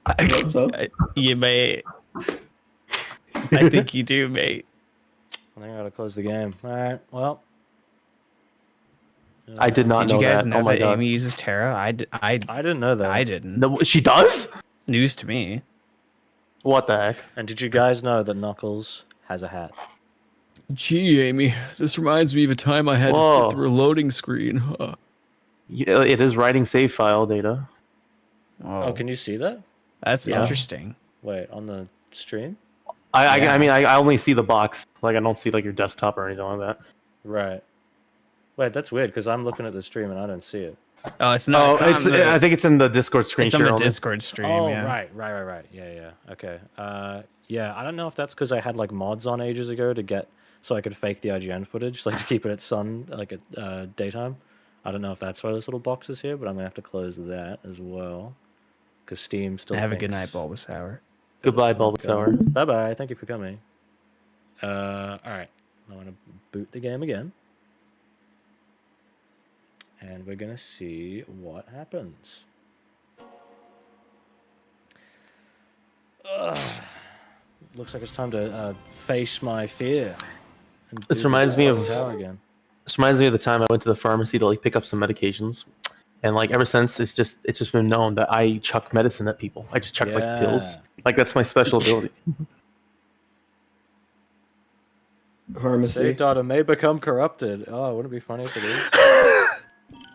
I hope so. You may. I think you do, mate. I think I gotta close the game. Alright, well. I did not know that. Did you guys know that God. Amy uses Terra? I didn't know that. I didn't. No, she does? News to me. What the heck? And did you guys know that Knuckles has a hat? Gee, Amy, this reminds me of a time I had to sit through a loading screen. Yeah, it is writing save file data. Oh, can you see that? That's interesting. Wait, on the stream? I mean, I only see the box. Like, I don't see like your desktop or anything like that. Right. Wait, that's weird because I'm looking at the stream and I don't see it. Oh, it's not. I think it's in the Discord screen. It's on the Discord stream. Oh, yeah. right. Yeah. Okay. Yeah, I don't know if that's because I had like mods on ages ago to get so I could fake the IGN footage, like to keep it at sun, like at daytime. I don't know if that's why this little box is here, but I'm gonna have to close that as well because Steam still. Have a good night, Bulbasaur. Goodbye, Bulbasaur. Bye bye. Thank you for coming. All right. I want to boot the game again. And we're gonna see what happens. Looks like it's time to face my fear. This reminds me of tower again. This reminds me of the time I went to the pharmacy to like pick up some medications, and like ever since it's just been known that I chuck medicine at people. I just chuck like pills. Like that's my special ability. Pharmacy. Save data may become corrupted. Oh, wouldn't it be funny if it is?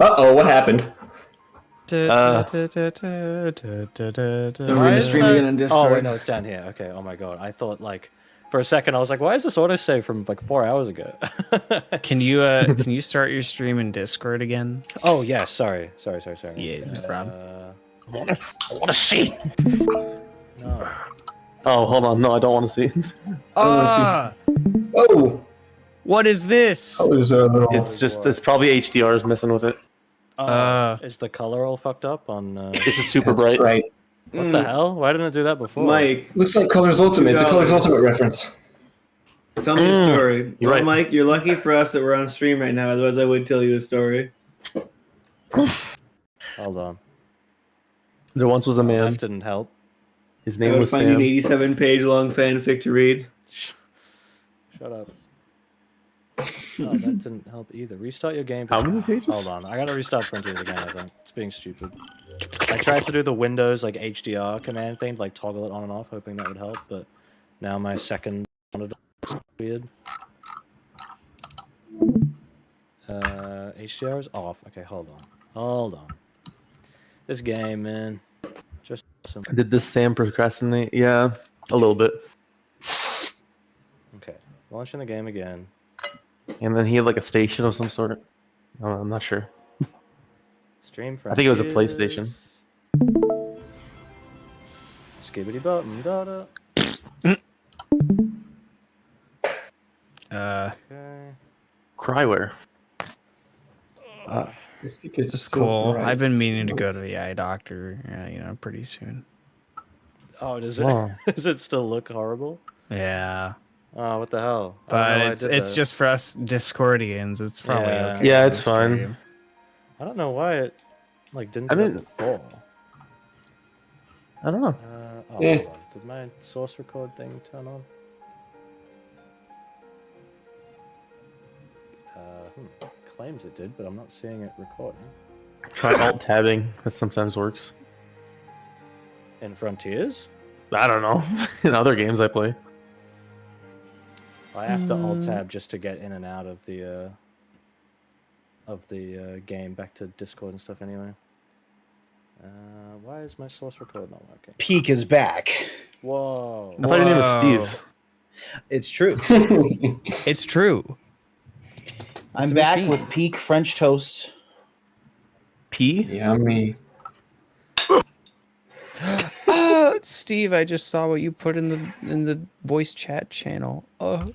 Uh-oh, what happened? We're streaming it on Discord. Oh, wait, no, it's down here. Okay, oh my god. I thought, like, for a second, I was like, why is this autosave from, like, 4 hours ago? Can you start your stream in Discord again? Oh, yeah, sorry. Yeah, no problem. I want to see. No. Oh, hold on. No, I don't want to see. Oh! What is this? Oh, there's a little... It's probably HDR's messing with it. Is the color all fucked up on... It's just super bright. Right. What the hell? Why didn't it do that before? Mike. Looks like Colors Ultimate. It's a Colors Ultimate reference. Tell me a story. You're right. Mike, you're lucky for us that we're on stream right now. Otherwise, I would tell you a story. Hold on. There once was a man. That didn't help. His I name would was find you Sam. an 87-page long fanfic to read. Shut up. Oh, that didn't help either. Restart your game. How many pages? Hold on. I gotta restart Frontiers again, I think. It's being stupid. I tried to do the Windows, like, HDR command thing, like, toggle it on and off, hoping that would help, but now my second monitor is weird. HDR is off. Okay, hold on. This game, man. Just some... Did this Sam procrastinate? Yeah, a little bit. Okay, launching the game again. And then he had like a station of some sort. I'm not sure. Stream I think it was a Frontiers. PlayStation. Skibbity button, data. Okay. Cryware. I think it's It's still cool. bright. I've been meaning to go to the eye doctor, pretty soon. Oh, does it? Wow. Does it still look horrible? Yeah. Oh, what the hell? I don't know But why I it's did it's that. just for us Discordians. It's probably Yeah. okay. Yeah, on it's the fine. stream. I don't know why it like didn't I do that mean- before. I don't know. Oh, Eh. hold on. Did my source record thing turn on? Claims it did, but I'm not seeing it recording. Try alt tabbing. That sometimes works. In Frontiers? I don't know. In other games I play. I have to alt tab just to get in and out of the game back to Discord and stuff anyway. Why is my source record not working? Peak is back. Whoa. I thought your name was Whoa. Steve. It's true. It's true. I'm a back machine. with Peak French toast. P? Yummy. Steve, I just saw what you put in the voice chat channel. Oh,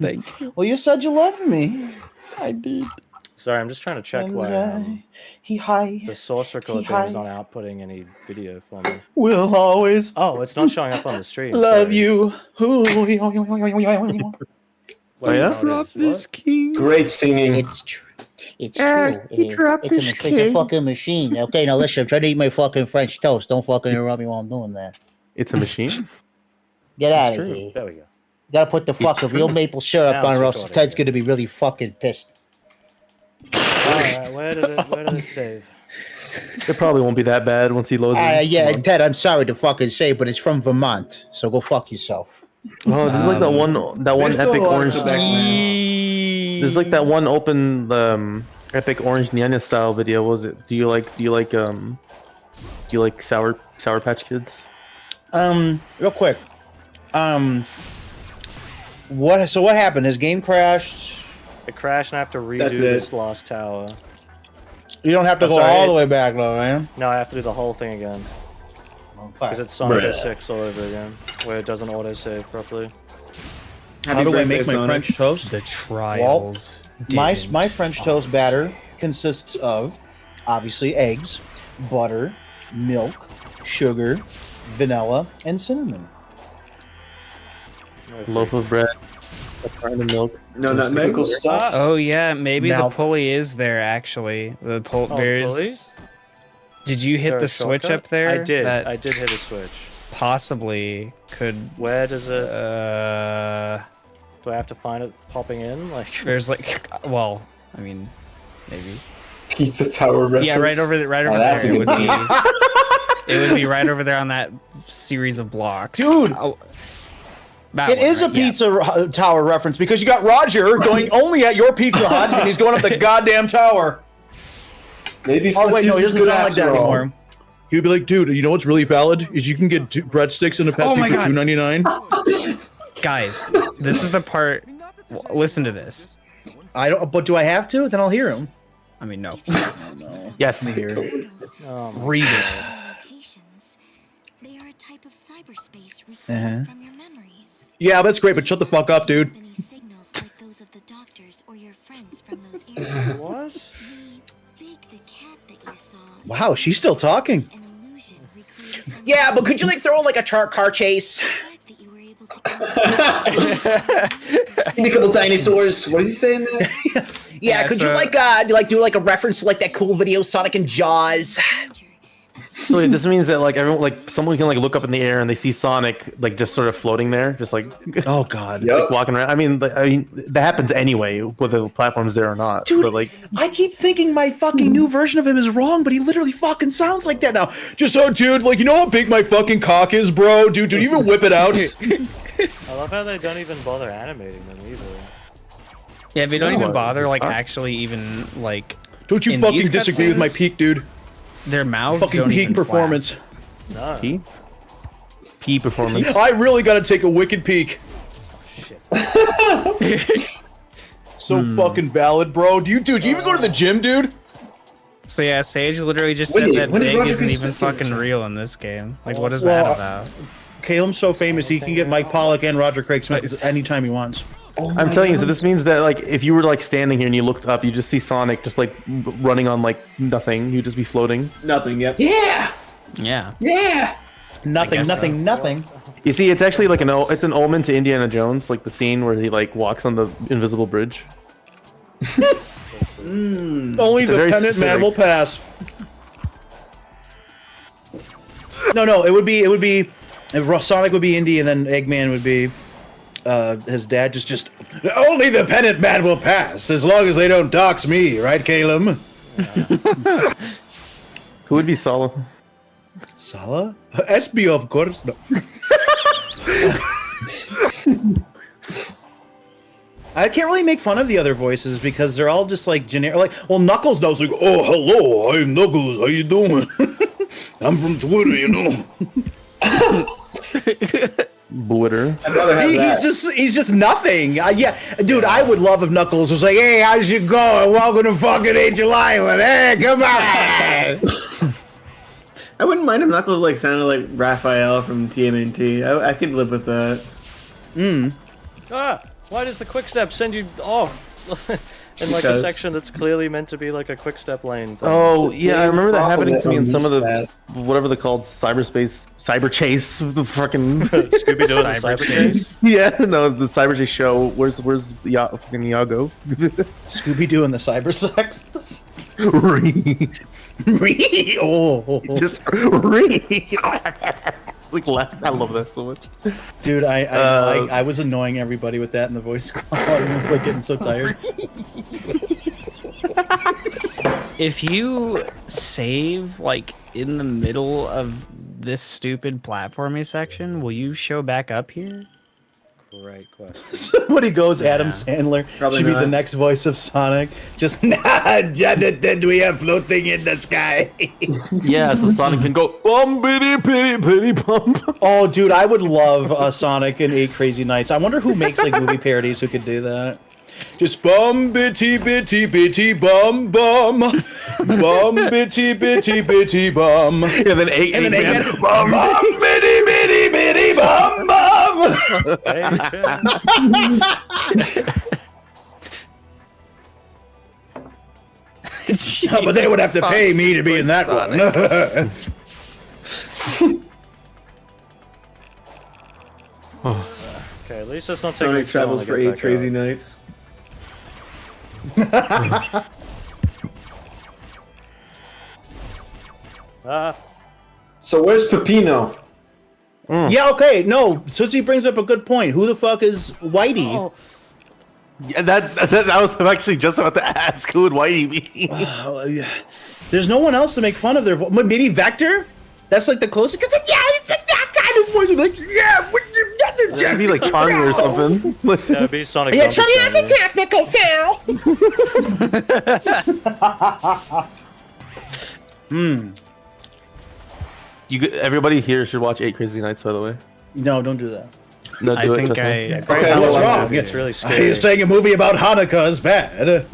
thank you. Well, you said you loved me. I did. Sorry, I'm just trying to check why He the source record thing is not outputting any video for me. will always Oh, it's not showing up on the stream. love sorry. you. Wait, no, it Drop is. this What? king. Great singing. It's true. It's true. It's a fucking machine. Okay, now listen. I'm trying to eat my fucking French toast. Don't fucking interrupt me while I'm doing that. It's a machine? Get out of True. here. There we go. Gotta put the fucking real maple syrup Now on, it's or else recording, Ted's yeah. gonna be really fucking pissed. Alright, where did it save? It probably won't be that bad once he loads it. Yeah, Come on. Ted. I'm sorry to fucking say, but it's from Vermont, so go fuck yourself. Oh, this is like that one There's epic still a lot orange. to back now. This is like that one open epic orange Nyanya style video. What was it? Do you like Sour Patch Kids? Real quick. What happened? His game crashed. It crashed and I have to redo That's it. this lost tower. You don't have to Oh, go sorry. all the way back though, man. No, I have to do the whole thing again. Because it's Sonic 06 all over again, where it doesn't auto-save properly. How do I make my French toast? The trials. My didn't French toast batter consists of obviously eggs, butter, milk, sugar, vanilla, and cinnamon. Loaf of bread, a pint of milk. No, nutmeg. Typical stuff. Oh yeah, maybe Now- the pulley is there actually. The the there's. pulley? Did you Is hit there the a switch shortcut? up there? I did. That I did hit a switch. possibly could. Where does it? Uh, Do I have to find it popping in? Like, there's like, well, I mean, maybe. Pizza Tower reference. Yeah, right over Oh, there. that's a It good would be. It would be right over there on that series of blocks, Dude! Oh, that It one, is a right? Yeah. pizza tower reference because you got Roger going only at your Pizza Hut and he's going up the goddamn tower. Maybe Oh wait, no, Frontiers he is doesn't good sound like that after all. anymore. He'd be like, dude, you know what's really valid is you can get breadsticks and a Pepsi my for God. $2.99. Guys, this is the part. Listen to this. I don't, but do I have to? Then I'll hear him. I mean, no. Yes. Here. oh my Read it. Locations. They are a type of cyberspace Uh-huh. recorded from your memories. Yeah, that's great, but shut the fuck up, dude. Any signals like those of the doctors or your friends from those areas. What? The Big the cat that you saw. Wow, she's still talking. An illusion recreated from Yeah, but could you like throw like a car chase? the fact that you were able to Give me a couple dinosaurs. What is he saying there? Yeah, Yeah, could so- you like do like a reference to like that cool video Sonic and Jaws? danger. So wait, this means that like everyone, like someone can like look up in the air and they see Sonic like just sort of floating there, just like Oh god. Yep. walking around. I mean, that happens anyway, whether the platform's there or not. Dude, but like, I keep thinking my fucking new version of him is wrong, but he literally fucking sounds like that now. Just dude, like you know how big my fucking cock is, bro? Dude, you even whip it out? I love how they don't even bother animating them either. Yeah, they don't No, even bother like huh? actually even like Don't you In fucking these disagree with my cutscenes, peak, dude? their mouths Fucking don't peak even performance. No. P performance. I really gotta take a wicked peak. Shit. So fucking valid, bro. Do you even go to the gym, dude? So yeah, Sage literally just Wait, said that when did big Roger isn't be even speaking? fucking real in this game. Like, what is Well, that about? Caleb's so famous he can get Mike Pollock and Roger Craig Smith anytime he wants. I'm telling you, so this means that like if you were like standing here and you looked up, you just see Sonic just like running on like nothing. You'd just be floating. Nothing. Yep. Yeah. Yeah. Yeah. Nothing, guess nothing, so. nothing. You see, it's actually like it's an omen to Indiana Jones, like the scene where he like walks on the invisible bridge. Only the pennant man specific. will pass. No, it would be if Sonic would be Indy and then Eggman would be his dad. Just only the pennant man will pass as long as they don't dox me, right, Caleb? Who would be Sala? Sala? SB, of course. No. I can't really make fun of the other voices because they're all just like generic. Like, well, Knuckles knows like, oh, hello, I'm Knuckles. How you doing? I'm from Twitter, you know. Twitter. He's just nothing. Yeah, dude, I would love if Knuckles was like, hey, how's you going? Welcome to fucking Angel Island. Hey, come on. I wouldn't mind if Knuckles like sounded like Raphael from TMNT. I could live with that. Why does the quick step send you off in like a section that's clearly meant to be like a quick step lane? Oh yeah, I remember that happening to me in some of the whatever they're called, cyber chase, the fucking Scooby Doo cyber chase. Yeah, no, the cyber chase show. Where's fucking Iago? Scooby Doo and the cyber sex. Just like I love that so much, dude. I was annoying everybody with that in the voice call. I was like getting so tired. If you save like in the middle of this stupid platforming section, will you show back up here? Great question. Somebody goes, Adam Sandler Probably should be not. the next voice of Sonic. Just Jonathan, we are floating in the sky. yeah. So Sonic can go bum bitty bitty bitty bum. Oh, dude, I would love Sonic and 8 Crazy Nights. I wonder who makes like movie parodies who could do that. Just bum bitty bitty bitty bum bum bum bitty bitty bitty bum. And then Eggman, bum bitty bitty bitty bum bum. But they would have to pay me to be in that one. Okay, at least it's not taking Sonic too long travels to for get 8 back crazy out. nights. So where's Peppino? Yeah, okay, no, Tootsie brings up a good point. Who the fuck is Whitey? Oh. Yeah, that was actually just about to ask who would Whitey be. There's no one else to make fun of their voice. Maybe Vector? That's like the closest. Cause yeah, it's like that kind of voice. I'm like, yeah, That'd be like Charlie or something. That would be Sonic. Yeah, Jumping Charlie has a technical fail. Everybody here should watch 8 Crazy Nights, by the way. No, don't do that. No, do I it. think trust me. Okay, What's wrong? It's really Are scary. you saying a movie about Hanukkah is bad?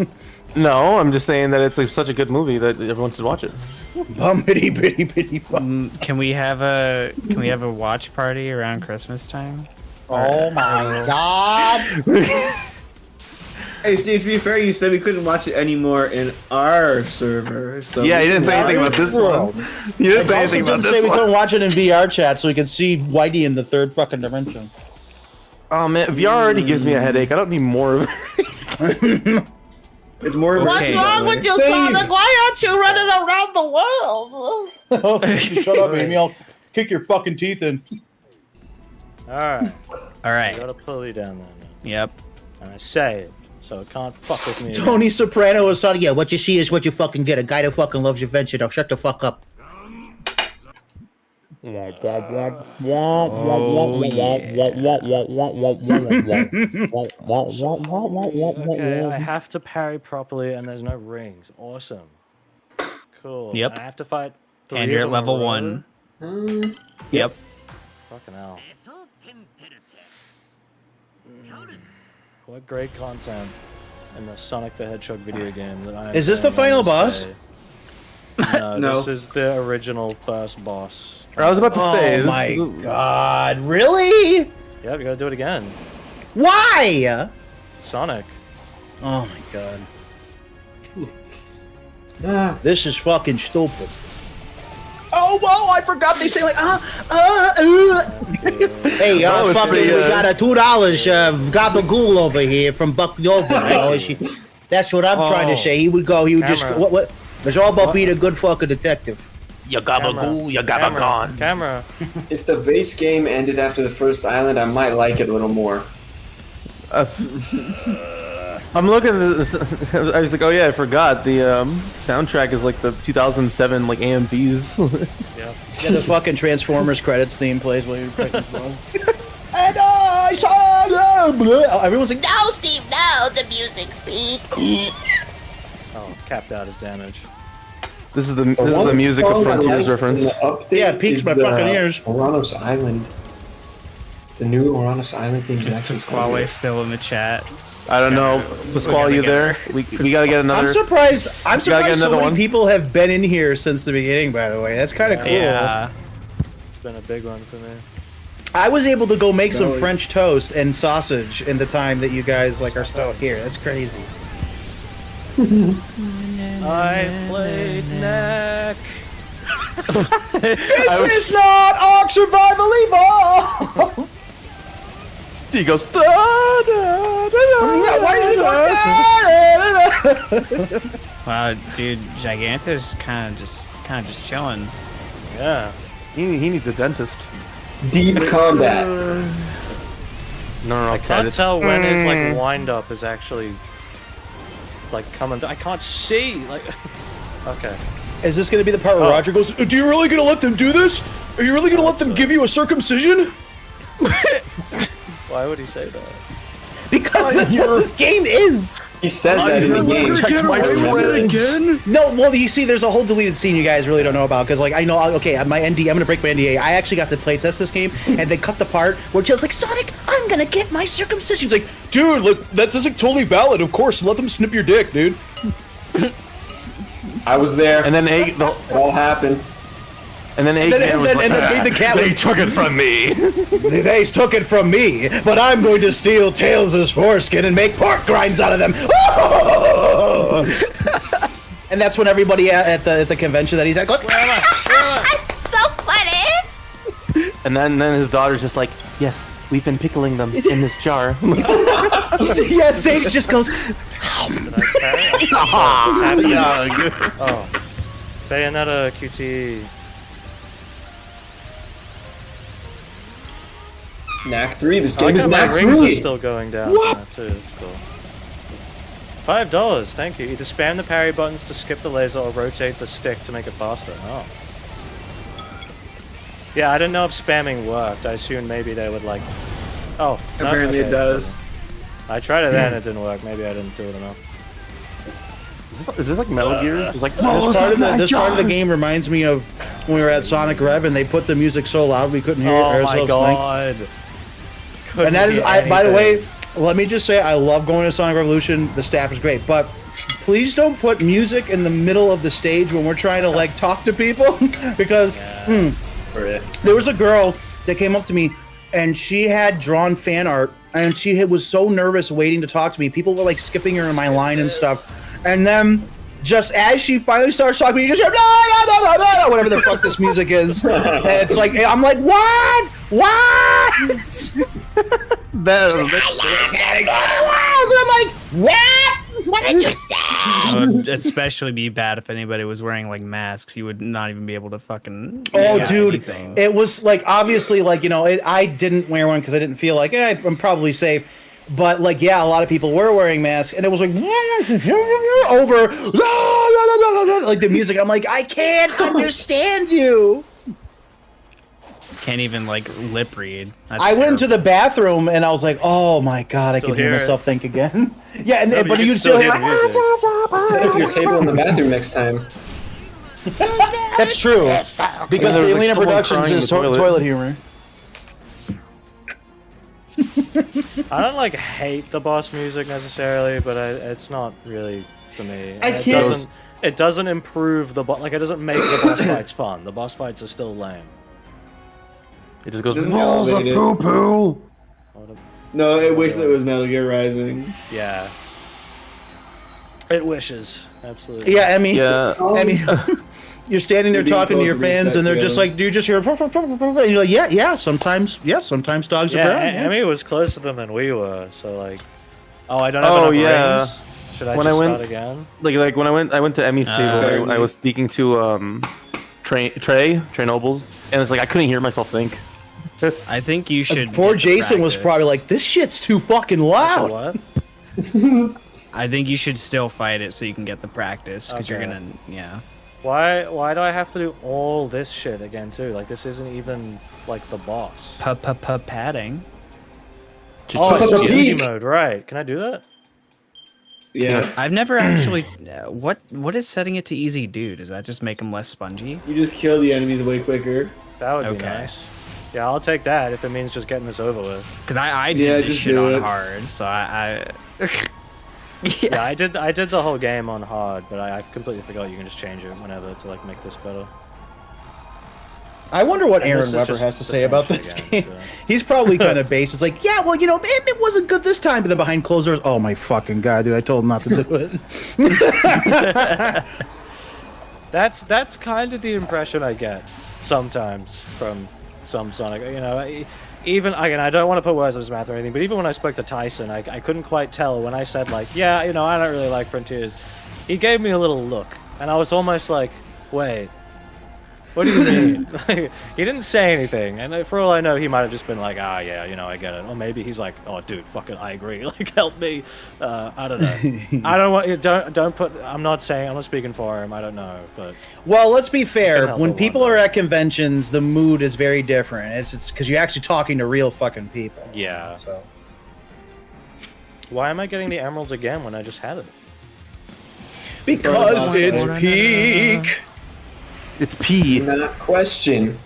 No, I'm just saying that it's like such a good movie that everyone should watch it. Bum bitty bitty bitty bum. Can we have a watch party around Christmas time? Oh my god! Hey, Steve, to be fair, you said we couldn't watch it anymore in our server. So Yeah, you didn't say anything about this one. You didn't say anything about Say this we couldn't one. watch it in VR chat so we could see Whitey in the third fucking dimension. Oh man, VR already gives me a headache. I don't need more of it. It's more. What's wrong with you, Sonic? Why aren't you running around the world? Shut up, Amy. I'll kick your fucking teeth in. Alright. All right. I gotta pull you down there now. Yep. And I saved, so it can't fuck with me. Tony Soprano is Sonic. Yeah, what you see is what you fucking get. A guy that fucking loves your venture. Now shut the fuck up. Okay, I have to parry properly, and there's no rings. Awesome. Cool. Yep. I have to fight. Three And you're of at them in a level row? 1. Yep. Fucking hell. What great content in the Sonic the Hedgehog video game that I am Is this the playing on final this boss? day. No, No. this is the original first boss. I was about to say. Oh this my is- god, really? Yeah, we gotta do it again. Why? Sonic. Oh my god. Ah, This is fucking stupid. oh, whoa, I forgot they say like, Hey, it's fucking, the, we got a $2 gabagool over here from Buck Nova. You know, that's what I'm trying to say. He would just, what? It's all about being a good fucking detective. You gabagool, you gabagone. Camera. If the base game ended after the first island, I might like it a little more. I'm looking at this. I was like, oh yeah, I forgot. The soundtrack is like the 2007 like AMVs. Yeah. Yeah, the fucking Transformers credits theme plays while you're fighting as well. And I saw everyone's like, No, Steve, no, the music's peak. Oh, capped out his damage. This is the music of Frontiers reference. Yeah, it peaks my fucking ears. Oranos Island. The new Oranos Island theme is Is actually Pasquale still in the chat? I don't know. Pasquale, you there? We gotta get another. I'm surprised get so another many one. people have been in here since the beginning, by the way. That's kind of cool. Yeah. It's been a big one for me. I was able to go make some French toast and sausage in the time that you guys like are still here. That's crazy. I played neck. This is not Ark Survival Evolved! He goes. Wow, dude, Giganto's kind of just chilling. Yeah. He needs a dentist. Deep combat. No, I can't tell when his like wind up is actually like coming. I can't see. Like, okay. Is this going to be the part where Roger goes, "Do you really going to let them do this? Are you really going to let them give you a circumcision?" Why would he say that? Because that's what this game is. He says that in the game. No, well, you see, there's a whole deleted scene you guys really don't know about because, like, I know. Okay, my ND, I'm gonna break my NDA. I actually got to play test this game, and they cut the part where Jill's like, "Sonic, I'm gonna get my circumcision." He's like, "Dude, look, that isn't totally valid. Of course, let them snip your dick, dude." I was there. And then it all happened. And then Eggman was like, they took it from me. They took it from me, but I'm going to steal Tails' foreskin and make pork grinds out of them. And that's when everybody at the convention that he's at goes, It's so funny. And then his daughter's just like, yes, we've been pickling them in this jar. Yeah, Sage just goes, Oh, Bayonetta QT. Knack 3. This I like game is how my Knack rings 3. are still going down. What? Too. That's cool. $5. Thank you. Either spam the parry buttons to skip the laser or rotate the stick to make it faster. Oh. Yeah, I didn't know if spamming worked. I assumed maybe they would like. Oh. No? Apparently Okay. it does. I tried it then. It didn't work. Maybe I didn't do it enough. Is this like Metal Gear? It's like this part of the game reminds me of when we were at Sonic Rev and they put the music so loud we couldn't hear Oh my ourselves god. think. And that is, by the way, let me just say I love going to Sonic Revolution. The staff is great, but please don't put music in the middle of the stage when we're trying to like talk to people because there was a girl that came up to me and she had drawn fan art and she was so nervous waiting to talk to me. People were like skipping her in my line and stuff. And then, just as she finally starts talking, you just hear whatever the fuck this music is, and it's like I'm like, what? And I'm like, what? What did you say? It would especially be bad if anybody was wearing like masks. You would not even be able to fucking. Oh, dude, anything. it was like obviously like I didn't wear one because I didn't feel like I'm probably safe. But like, yeah, a lot of people were wearing masks, and it was like over like the music. I'm like, I can't understand you. Can't even like lip read. That's I went terrible. into the bathroom and I was like, oh my god, I Still can hear hear myself think again. Yeah, and, No, but you you can still still hear. hear the music. Set up your table in the bathroom next time. That's true because There's, like, Alien someone Productions crying in is the toilet. toilet humor. I don't like hate the boss music necessarily, but it's not really for me. I It can't- doesn't improve the boss. Like it doesn't make the boss fights fun. The boss fights are still lame. It just goes Doesn't balls of elevate it. poo poo. No, I wish that was Metal Gear Rising. You're standing there You're being talking to told your to fans, reset and they're just together. like, you just hear, and you're like, yeah, sometimes dogs are brown. Yeah. Emmy was closer to them than we were, so like, I don't have Oh, enough yeah. rings. Should I When just I went- start again? Like when I went to Emmy's table, I was speaking to Trey Nobles, and it's like I couldn't hear myself think. I think you should. Poor just Jason was practice. probably like, this shit's too fucking loud. What? I think you should still fight it so you can get the practice, because you're Okay. gonna, yeah. Why do I have to do all this shit again too? Like this isn't even like the boss. Padding. Oh, it's just easy Peak. mode, right? Can I do that? Yeah. I've never actually. What is setting it to easy do? Does that just make them less spongy? You just kill the enemies way quicker. That would be Okay. nice. Yeah, I'll take that if it means just getting this over with. Because I did Yeah, this just shit do on it. hard, so I Yeah, I did the whole game on hard, but I completely forgot you can just change it whenever to like make this better. I wonder what And Aaron this is Weber just has to the say same about shit this again, game. so. He's probably kind of based. It's like, yeah, well, it wasn't good this time, but then behind closed doors, oh my fucking god, dude, I told him not to do it. That's kind of the impression I get sometimes from some Sonic. Even again, I don't want to put words in his mouth or anything, but even when I spoke to Tyson, I couldn't quite tell when I said like, yeah, I don't really like Frontiers. He gave me a little look, and I was almost like, wait. What do you mean? He didn't say anything, and for all I know, he might have just been like, yeah, I get it. Or maybe he's like, oh, dude, fucking, I agree. Like, help me. I don't know. I don't want you. Don't put. I'm not speaking for him. I don't know, but. Well, let's be Couldn't fair. help When but people wonder. are at conventions, the mood is very different. It's because you're actually talking to real fucking people. Yeah. So Why am I getting the emeralds again when I just had it? because it's peak. It's P. Not question.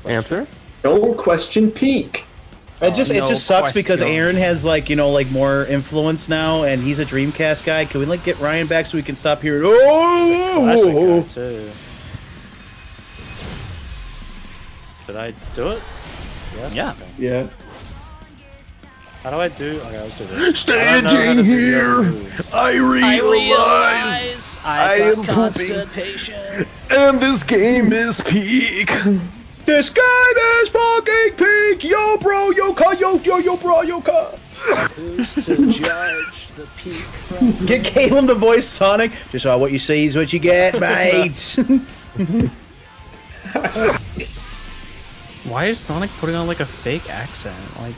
Answer. Don't question peak. It just no sucks because question. Aaron has like more influence now, and he's a Dreamcast guy. Can we get Ryan back so we can stop hearing? Classic Oh, guy, too. Did I do it? Yes? Yeah. Okay. Yeah. How do I do? Okay, let's do this. Standing here, I realize I am constipation. and this game is peak. this game is fucking peak, yo, bro, yo, bro, yo, Who's to judge the peak from? Get Caleb to voice Sonic. Just what you see is what you get, mate. Why is Sonic putting on like a fake accent? Like,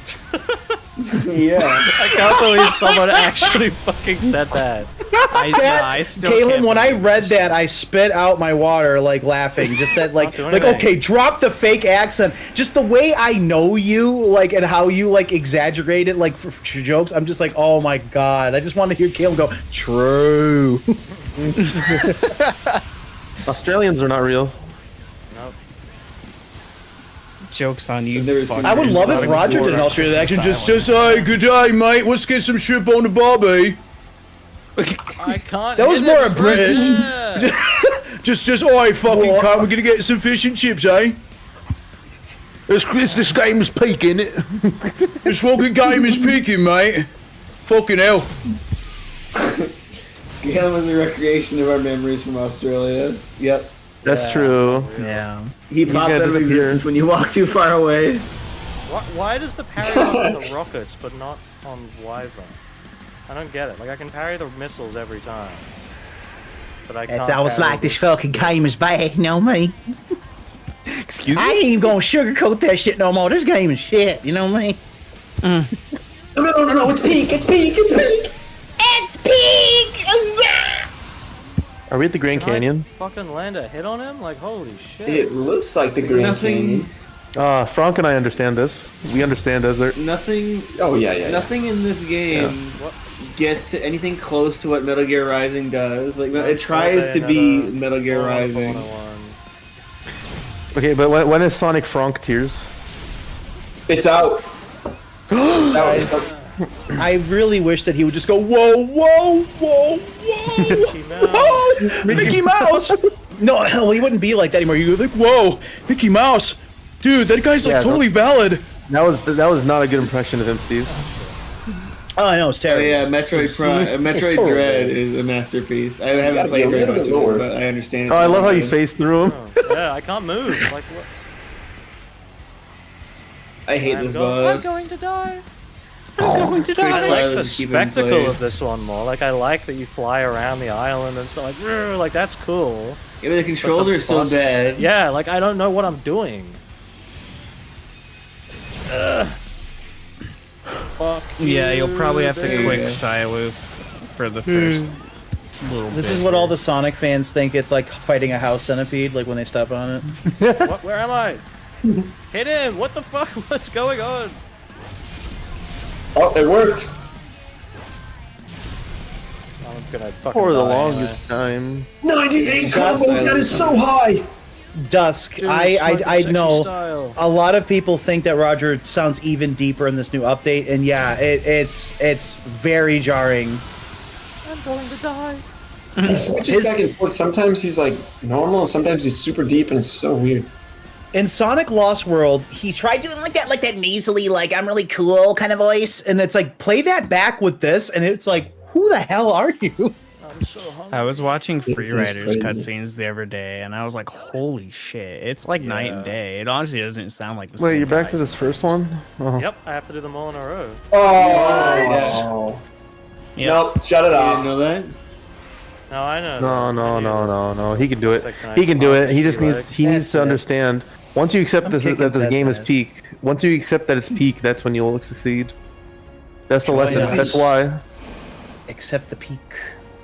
Yeah. I can't believe someone actually fucking said that. I still Caleb, can't when I believe read it. that, I spit out my water, like laughing. Just that, like, doing like anything. okay, drop the fake accent. Just the way I know you, like, and how you like exaggerate it, like for jokes. I'm just like, oh my god. I just want to hear Caleb go, true. Australians are not real. Joke's on you. I've never seen fuckers. I would love if Sonic Roger before. did an Australian accent. Just Silent. hey, good day, mate. Let's get some shrimp on the barbie. I can't. That was hit more it. a British. Yeah. Just, alright, fucking cunt. We're gonna get some fish and chips, eh? This game is peaking it. This fucking game is peaking, mate. Fucking hell. Galen was a recreation of our memories from Australia. Yep. That's Yeah. true. Yeah. He pops gonna out of disappear. existence when you walk too far away. Why does the parry work on the rockets but not on Wyvern? I don't get it. Like I can parry the missiles every time, but I can't. It's always parry like this fucking game is bad, you know me? Excuse I me. ain't even gonna sugarcoat that shit no more. This game is shit, you know me? No, it's peak. It's peak. It's peak. It's peak! Are we at the Grand Can I Canyon? fucking land a hit on him? Like holy shit! It looks like the Grand Nothing. Canyon. Frank and I understand this. We understand desert. Nothing. Oh yeah. Nothing in this game gets to anything close to what Metal Gear Rising does. Like it tries to be Metal Gear Rising. Okay, but when is Sonic Frank Tears? It's out. It's out. It's out. I really wish that he would just go, whoa, whoa, whoa, whoa, whoa, Mickey Mouse. No, hell, he wouldn't be like that anymore. You go like, whoa, Mickey Mouse, dude, that guy's like Yeah, totally valid. That was not a good impression of him, Steve. Oh, I know it's Oh terrible. yeah, Metroid totally Dread bad. is a masterpiece. I haven't played very much of it, but I understand. Oh, I love how you phase through him. Yeah, I can't move. Like what? I hate this boss. I'm going to die. Quick I like silence the to keep in spectacle place. of this one more. Like I like that you fly around the island and stuff. Like, "Rrr," like that's cool. Yeah, but the controls But the are so boss- bad. Yeah, like I don't know what I'm doing. Fuck Yeah, you'll probably have to baby. quick Psyloop for the first little This bit is what all here. the Sonic fans think it's like fighting a house centipede, like when they step on it. What, where am I? Hit him! What the fuck? What's going on? Oh, it worked. I'm gonna fucking For the die longest time. 98 That's combos. That is so high. Dusk, Dude, I sexy know style. a lot of people think that Roger sounds even deeper in this new update, and yeah, it's very jarring. I'm going to die. He switches back and forth. Sometimes he's like normal, sometimes he's super deep, and it's so weird. In Sonic Lost World, He tried doing like that nasally, like I'm really cool kind of voice. and it's like play that back with this, and it's like, who the hell are you? I'm so hungry. I was watching Free is Riders crazy. cutscenes the other day, and I was like, "Holy shit!" It's like night Yeah. and day. It honestly doesn't sound like the Wait, same you're back guy. to this first one? Oh. Yep, I have to do them all in a row. Oh. Yep. Nope, shut it You off. didn't know that? No, I know. No. He can do it. Like, can I He can do pause it. He just theoretic? needs to understand. Once you accept I'm this, kicking that this Zed's game is ass. peak. Once you accept that it's peak, that's when you'll succeed. That's the lesson. nice. That's why. Except the peak.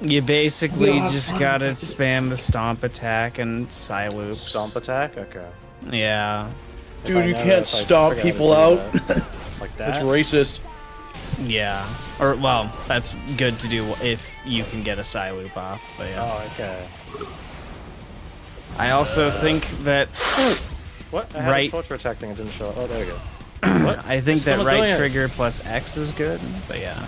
You basically Yeah, just fine, gotta it's just- spam the stomp attack and Psyloops. Stomp attack? Okay. Yeah, If Dude, I you know- can't if I stomp figure people how to out. do that. Like That's that? racist. yeah. Or well, that's good to do if you can get a Psyloop off. But yeah. Oh, okay. I also think that What? I had Right. a torture attack thing. It didn't show up. Oh, there we go. What? I think Still that not doing right it. trigger plus X is good. But yeah.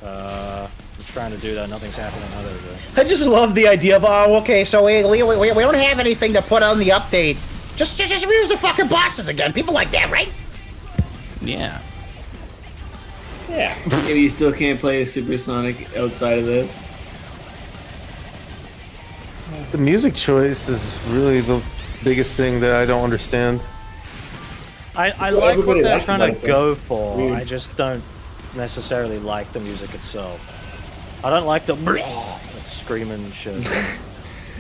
I'm trying to do that. Nothing's happening. Oh, there we go. I just love the idea of, oh, Okay, so we don't have anything to put on the update. Just use the fucking bosses again. People like that, right? Yeah. Yeah. Maybe you still can't play Supersonic outside of this. The music choice is really the biggest thing that I don't understand. I Well, like everybody what they're likes trying it, to go for. Weird. I just don't necessarily like the music itself. I don't like the screaming shit.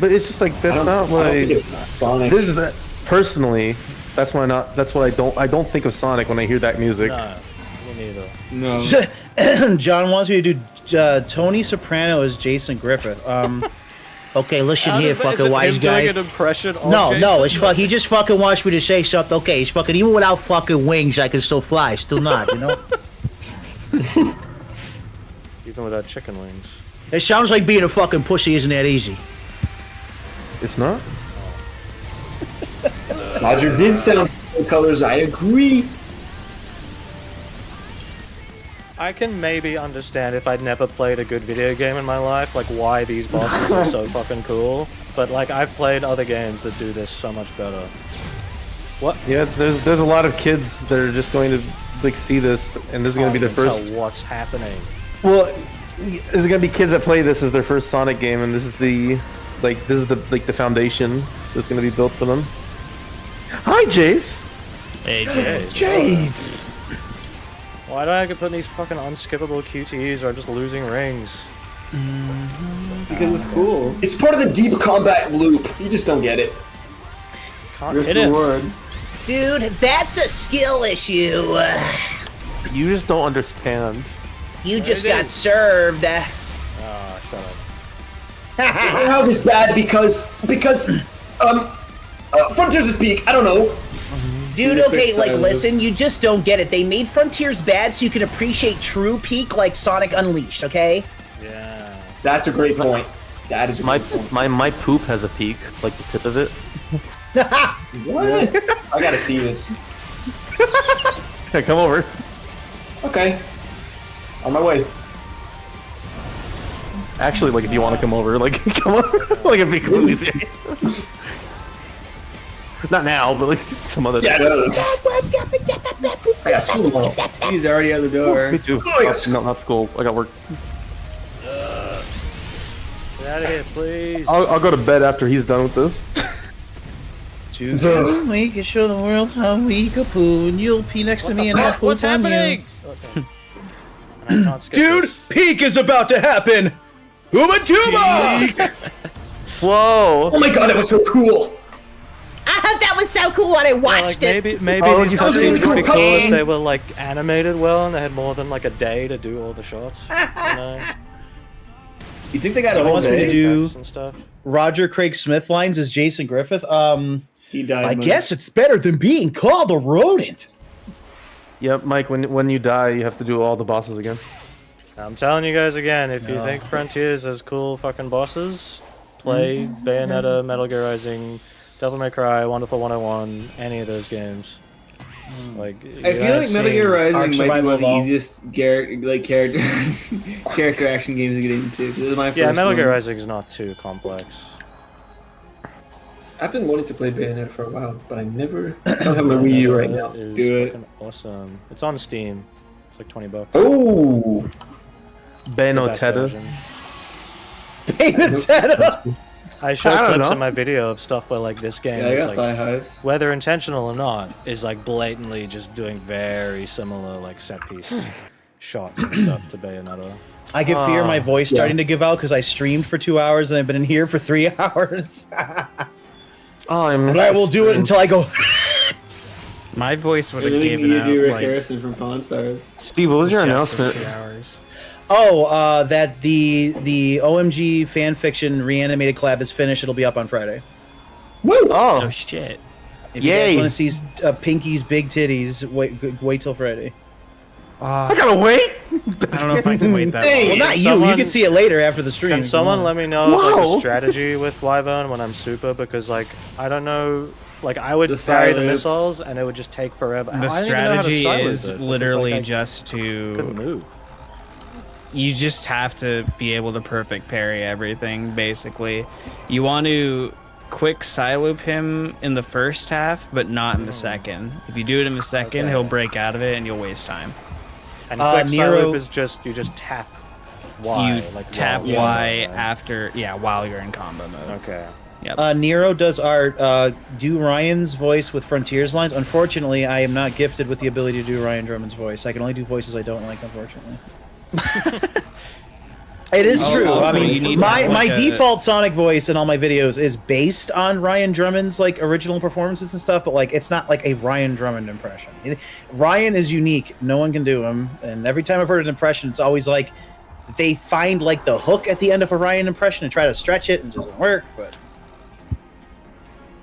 But it's just like that's not what I. Sonic. This is that personally. That's why not. That's what I don't. I don't think of Sonic when I hear that music. No, me neither. No. John wants me to do Tony Soprano as Jason Griffith. Okay, listen How here, does that- is fucking it wise him guy. doing an impression of No, Jason? it's fuck. He just fucking wants me to say something. Okay, he's fucking even without fucking wings, I can still fly. Still not, you know. Even without chicken wings. It sounds like being a fucking pussy isn't that easy. It's not. Roger did sound colors. I agree. I can maybe understand if I'd never played a good video game in my life, like why these bosses are so fucking cool. But like I've played other games that do this so much better. What? Yeah, there's a lot of kids that are just going to like see this, and this is going to be the Can't first. tell what's happening. Well, there's going to be kids that play this as their first Sonic game, and this is the the foundation that's going to be built for them. Hi, Jace. Hey, Jay. Jace! Why do I have to put in these fucking unskippable QTEs or I'm just losing rings? Because it's cool. It's part of the deep combat loop. You just don't get it. Can't Risk hit it. reward. Dude, that's a skill issue. You just don't understand. You just it got is. served. Ah, shut up. How is bad because Frontiers is peak. I don't know. Dude, Dude, okay, quick like, side listen, you just don't get it. They made Frontiers bad so you can appreciate true peak like Sonic Unleashed, okay? Yeah. That's a great point. That is a My great point. my poop has a peak, like the tip of it. What? I gotta see this. Yeah, come over. Okay. On my way. Actually, like if you want to come over, like come over, like it'd be completely serious. Not now, but like some other Yeah, day. no. I got school tomorrow. He's already out the door. Me too. Oh, I got No, not school. I got work. Get out of here, please. I'll go to bed after he's done with this. We can show the world how we can poo, and you'll pee next to me and I'll poop What's on you. happening? Okay. And I can't skip Dude, this. peak is about to happen. Hooba Tuba! Whoa! Oh my god, that was so cool! That was so cool when I Yeah, watched like it. maybe Oh, these you cutscenes said would be it. cool if they were like animated well and they had more than like a day to do all the shots. You know? You think they got a Someone whole wants me to day? do Effects and stuff. Roger Craig Smith lines as Jason Griffith. He died. I man. guess it's better than being called a rodent. Yep, Mike. When you die, you have to do all the bosses again. I'm telling you guys again, if you think Frontiers has cool fucking bosses, play Bayonetta, Metal Gear Rising, Devil May Cry, Wonderful 101, any of those games. Like I feel like Metal Gear Rising Ark might be Survival one of the Evolved. easiest character character action games to get into. This is my first Yeah, Metal Gear one. Rising is not too complex. I've been wanting to play Bayonetta for a while, but I don't have my Wii U right now. Is Do it. fucking awesome. It's on Steam. It's like $20. Oh! It's the best Bayonetta. version. Bayonetta. I show I don't clips know. in my video of stuff where like this game Yeah, I is got like, thigh highs. whether intentional or not, is like blatantly just doing very similar like set piece shots and stuff to Bayonetta. I can fear my voice Yeah. starting to give out because I streamed for 2 hours and I've been in here for 3 hours. Oh, I'm. But I will do it until I go. My voice would And have then we given need to out do Rick like Harrison from Pawn Stars. Steve, what was your just for announcement? 3 hours. Oh, that the OMG fan fiction reanimated collab is finished. It'll be up on Friday. Oh Oh, shit! If you Yay. guys want to see Pinky's big titties, wait till Friday. I gotta wait. I don't know if I can wait that Hey, long. Well, not you. You someone- can see it later after the stream. Can someone let me know like Whoa. the strategy with Wyvern when I'm super? Because like I don't know, like I would The parry the Siloops. missiles and it would just take forever. The I don't even know how to strategy Siloop is it, because, literally like, I just couldn't to move. you just have to be able to perfect parry everything. Basically, you want to quick Siloop him in the first half, but not in the second. If you do it in the second, Okay. he'll break out of it and you'll waste time. And quick Nero- Siloop is just you just tap Y. You like tap while- Y yeah. after, while you're in combo mode. Okay. Yep. Nero does art. Do Ryan's voice with Frontiers lines. Unfortunately, I am not gifted with the ability to do Ryan Drummond's voice. I can only do voices I don't like, unfortunately. It is Oh, true. also, I you mean, need to my have, my like, a- default Sonic voice in all my videos is based on Ryan Drummond's like original performances and stuff, but like it's not like a Ryan Drummond impression. Ryan is unique. No one can do him. And every time I've heard an impression, it's always like they find like the hook at the end of a Ryan impression and try to stretch it and it doesn't work. But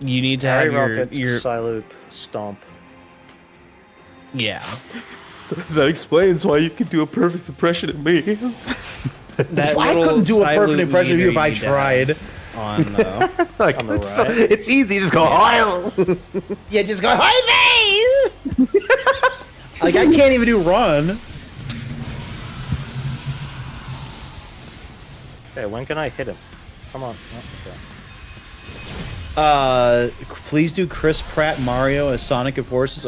You need to Harry have Rocket, your Siloop, Stomp. yeah. That explains why you can do a perfect impression of me. That I little couldn't do a perfect Siloop impression of you if meter I need to tried. have On Like, On the it's, right. it's easy. Just go. yeah, just go hi Like I can't even do run. Okay, when can I hit him? Come on. Oh, okay. Please do Chris Pratt Mario as Sonic and Forces.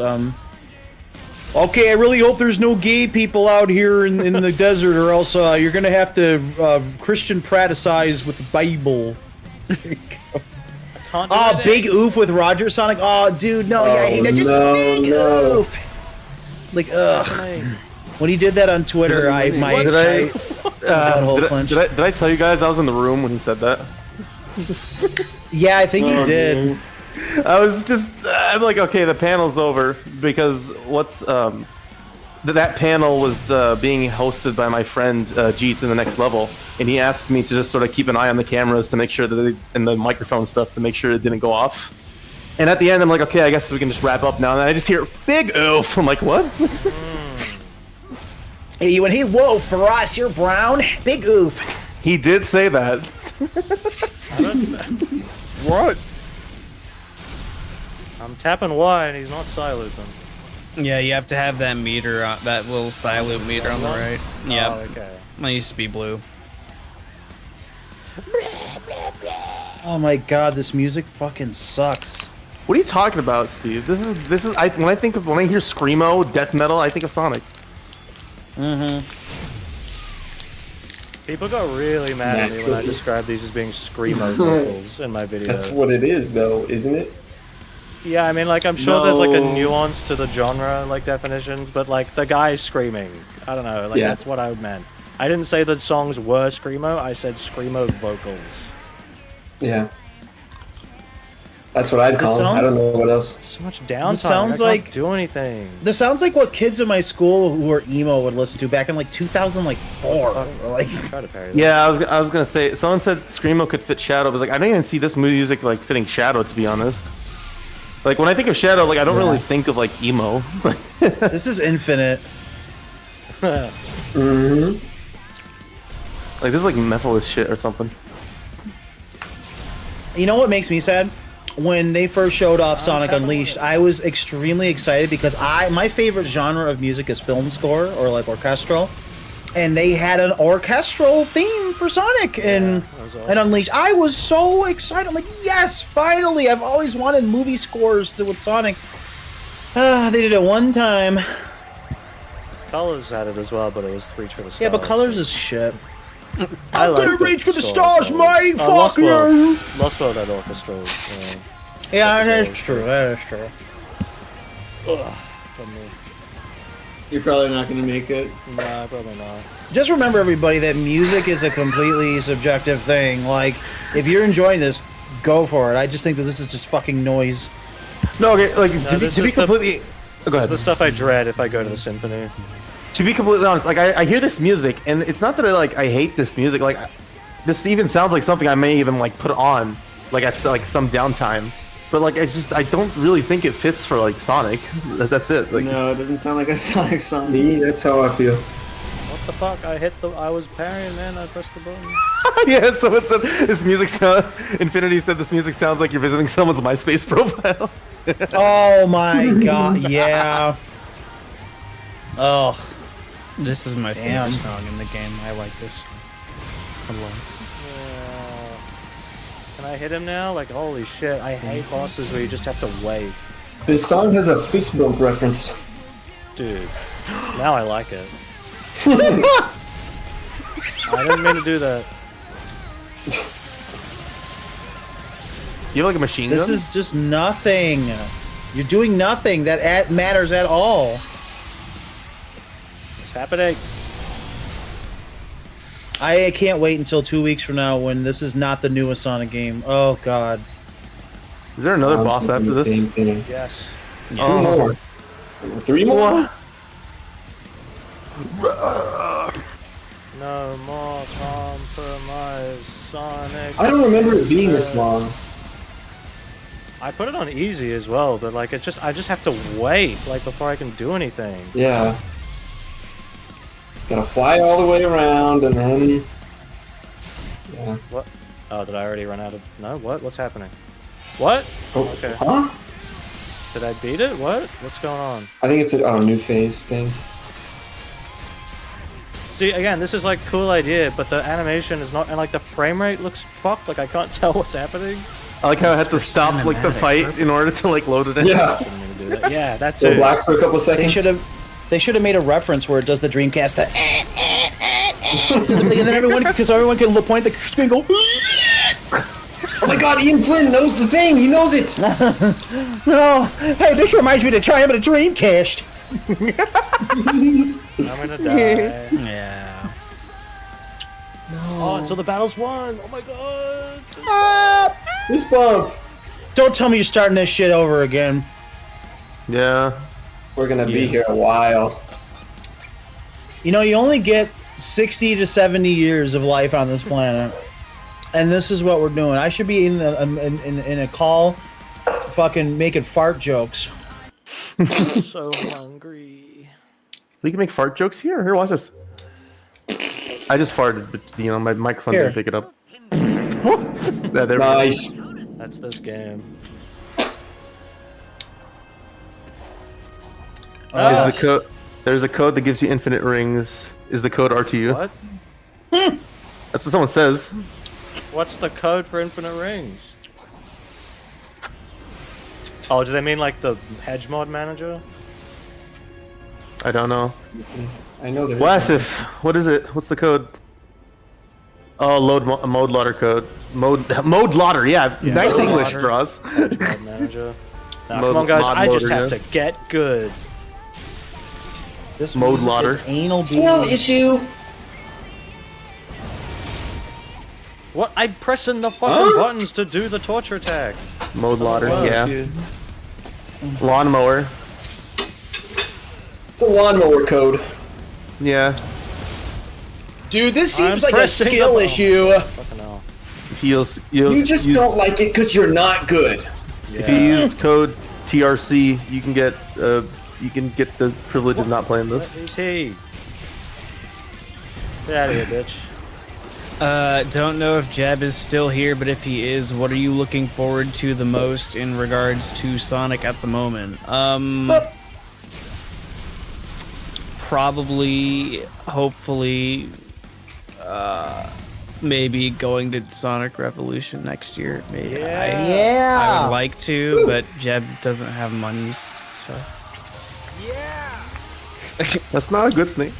Okay, I really hope there's no gay people out here in the desert, or else you're gonna have to Christian Pratticize with the Bible. Can't do Oh, it. big oof with Roger Sonic. Oh, dude, no, yeah, I hate that. Just big oof. Like, ugh. When he did that on Twitter, my butthole clenched. Did I tell you guys I was in the room when he said that? Yeah, I think you did. I was just, I'm like, okay, the panel's over because that panel was being hosted by my friend Jeets in the next level, and he asked me to just sort of keep an eye on the cameras to make sure that and the microphone stuff to make sure it didn't go off. And at the end, I'm like, okay, I guess we can just wrap up now. And I just hear big oof. I'm like, what? Hey, when he whoa for us, you're brown. Big oof. He did say that. What? I'm tapping Y and he's not Silooping. Yeah, you have to have that meter, that little Siloop meter on the right. Yep. Oh, okay. Mine used to be blue. Oh my god, this music fucking sucks. What are you talking about, Steve? This is. When I hear screamo, death metal, I think of Sonic. People got really mad at me when I described these as being screamo vocals in my video. That's what it is, though, isn't it? Yeah, I mean, like, I'm sure there's, like, a nuance to the genre, like, definitions, but, like, the guy's screaming. I don't know, like, that's what I meant. I didn't say that songs were screamo, I said screamo vocals. Yeah. That's what I'd call them. I don't know what else. So much downtime. Sounds I like can't do anything. This sounds like what kids in my school who were emo would listen to back in like 2004. Like, try to parry that. Yeah, I was gonna say. Someone said screamo could fit Shadow. I was like, I don't even see this music like fitting Shadow, to be honest. Like when I think of Shadow, like I don't really think of like emo. This is Infinite. Like this is like metal as shit or something. You know what makes me sad? When they first showed off Sonic Unleashed, I was extremely excited because my favorite genre of music is film score or like orchestral, and they had an orchestral theme for Sonic and Unleashed. I was so excited. I'm like, yes, finally! I've always wanted movie scores with Sonic. They did it one time. Colors had it as well, but it was Reach for the Stars. Yeah, but Colors is shit. I I'm gonna reach for the stars, mate! Fuck Lost you! World. Lost World had orchestral. Yeah, that is true. That is true. You're probably not going to make it. Nah, probably not. Just remember, everybody, that music is a completely subjective thing. Like, if you're enjoying this, go for it. I just think that this is just fucking noise. No, okay, like No, to be completely. Go ahead. It's the stuff I dread if I go to the Symphony. To be completely honest, like I hear this music, and it's not that I hate this music. Like this even sounds like something I may even like put on, like at like some downtime. But like I don't really think it fits for like Sonic. That's it. Like, no, it doesn't sound like a Sonic song. Me, that's how I feel. What the fuck? I was parrying, man. I pressed the button. Yeah, someone said this music sound. Infinity said this music sounds like you're visiting someone's MySpace profile. Oh my god, yeah. Oh. This is my Damn. favorite song in the game. I like this a lot. Can I hit him now? Like, holy shit, I hate bosses where you just have to wait. This song has a fist bump reference. Dude, now I like it. I didn't mean to do that. You have like a machine gun? This is just nothing. You're doing nothing that matters at all. It's happening. I can't wait until 2 weeks from now when this is not the newest Sonic game. Oh god. Is there another boss after this? Yes. Two more. 3 more? No more compromise, Sonic. I don't remember it being this long. I put it on easy as well, but like I just have to wait like before I can do anything. Yeah. Gotta fly all the way around and then. Yeah. What? Oh, did I already run out of? No. What? What's happening? What? Oh, Okay. huh? Did I beat it? What? What's going on? I think it's a new phase thing. See, again, this is like cool idea, but the animation is not, and like the frame rate looks fucked. Like I can't tell what's happening. I like how I had to stop like the fight in order to like load it in. Yeah. Didn't mean to do that. Yeah, that's Go it. black for a couple seconds. They should have made a reference where it does the Dreamcast that and then everyone can point at the screen and go Oh my god, Ian Flynn knows the thing! He knows it! no, hey, this reminds me to try him at a Dreamcast. I'm gonna die. Yeah. Oh, until the battle's won. Oh my god. This bump! Don't tell me you're starting this shit over again. Yeah. We're gonna be here a while. You know, you only get 60 to 70 years of life on this planet. And this is what we're doing. I should be in a call fucking making fart jokes. I'm so hungry. We can make fart jokes here. Here, watch this. I just farted, but you know my microphone didn't pick it up. Yeah, there Nice. That's this game. Is the code? There's a code that gives you infinite rings. Is the code RTU? What? That's what someone says. What's the code for infinite rings? Oh, do they mean like the hedge mod manager? I don't know. I know there is. Wasif, what is it? What's the code? Oh, mode loader code. Mode loader. Yeah, nice English, Draws. Hedge mod manager. Now, come on, guys. I just have to get good. This mode music loader. is anal Skill beans. issue. What? I'm pressing the fucking buttons to do the torture attack. Mode loader. Yeah. Dude. Lawnmower. The lawnmower code. Yeah. Dude, this I'm seems like a pressing skill the- issu. Fucking hell. You just don't like it because you're not good. If you use code TRC, you can get the privilege of not playing this. What is he? Get out of here, bitch. Don't know if Jeb is still here, but if he is, what are you looking forward to the most in regards to Sonic at the moment? Probably, hopefully, maybe going to Sonic Revolution next year. Maybe. I would like to, but Jeb doesn't have monies, so. That's not a good thing.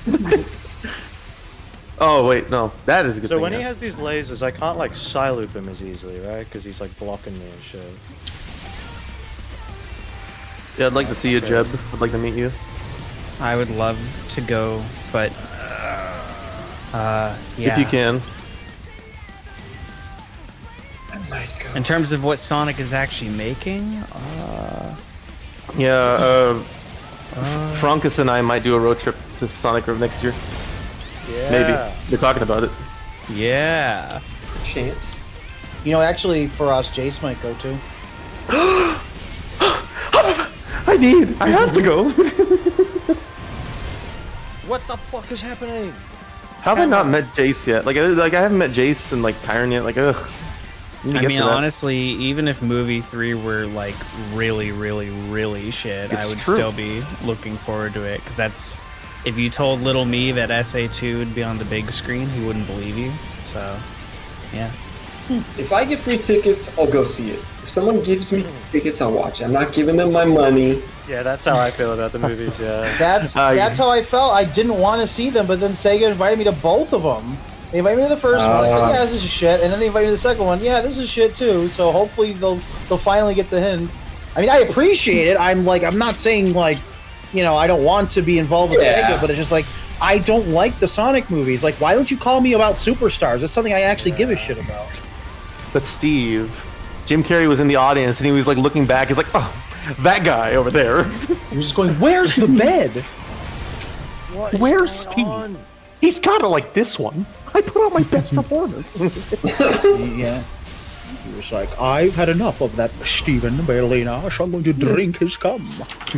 Oh wait, no, that is a good So thing. when he yeah. has these lasers, I can't like loop him as easily, right? Because he's like blocking me and shit. Yeah, I'd like to see you, Jeb. I'd like to meet you. I would love to go, but yeah. If you can. I might go. In terms of what Sonic is actually making, Yeah, Frankus and I might do a road trip to Sonic next year. Yeah. Maybe. They're talking about it. yeah. Chance. You know, actually, for us, Jace might go too. I have to go. What the fuck is happening? How have I not met Jace yet? Like I haven't met Jace and like Kyron yet. Like, ugh. I mean, honestly, even if movie 3 were like really, really, really shit, It's I would true. still be looking forward to it. Because that's, if you told little me that SA2 would be on the big screen, he wouldn't believe you. So, yeah. If I get free tickets, I'll go see it. If someone gives me tickets, I'll watch it. I'm not giving them my money. Yeah, that's how I feel about the movies. Yeah. That's how I felt. I didn't want to see them, but then Sega invited me to both of them. They invited me to the first one. I said, "Yeah, this is shit," and then they invited me to the second one. Yeah, this is shit too. So hopefully they'll finally get the hint. I mean, I appreciate it. I'm not saying like, you know, I don't want to be involved with Sega, but it's just like I don't like the Sonic movies. Like, why don't you call me about Superstars? That's something I actually give a shit about. But Steve, Jim Carrey was in the audience and he was like looking back. He's like, oh, that guy over there. He was just going, "Where's the bed? Where's Steve? He's kind of like this one. I put on my best performance." Yeah. He was like, "I've had enough of that Stephen Berlina, so I'm going to drink his cum."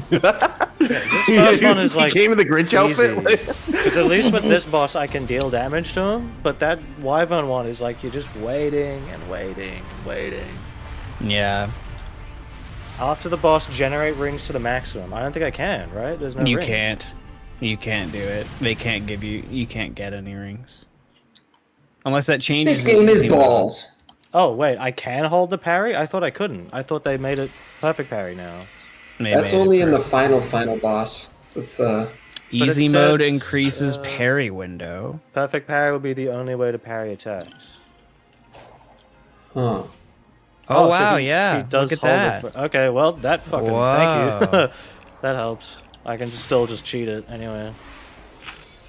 This first one is like he came in the Grinch outfit. Because at least with this boss, I can deal damage to him. But that Wyvern one is like you're just waiting and waiting and waiting. Yeah. After the boss, generate rings to the maximum. I don't think I can, right? There's no You rings. can't. You can't do it. They can't give you. You can't get any rings. Unless that changes. This game is balls. Oh, wait, I can hold the parry? I thought I couldn't. I thought they made it perfect parry now. That's only in the final boss. With Easy it mode said, increases parry window. Perfect parry will be the only way to parry attacks. Huh. Oh, so wow, he yeah. does Look at hold that. it. Okay, well, that fucking... Wow. Thank you. That helps. I can still just cheat it anyway.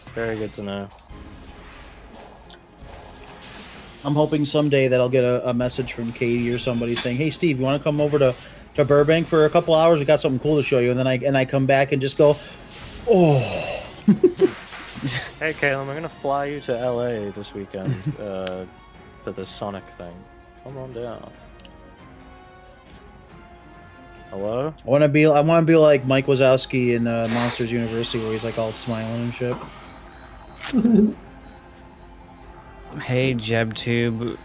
Very good to know. I'm hoping someday that I'll get a message from Katie or somebody saying, "Hey, Steve, you want to come over to Burbank for a couple hours? We got something cool to show you." And then I come back and just go, "Oh." Hey, Caleb, I'm gonna fly you to LA this weekend for the Sonic thing. Come on down. Hello? I want to be like Mike Wazowski in Monsters University, where he's like all smiling and shit. Hey, JebTube.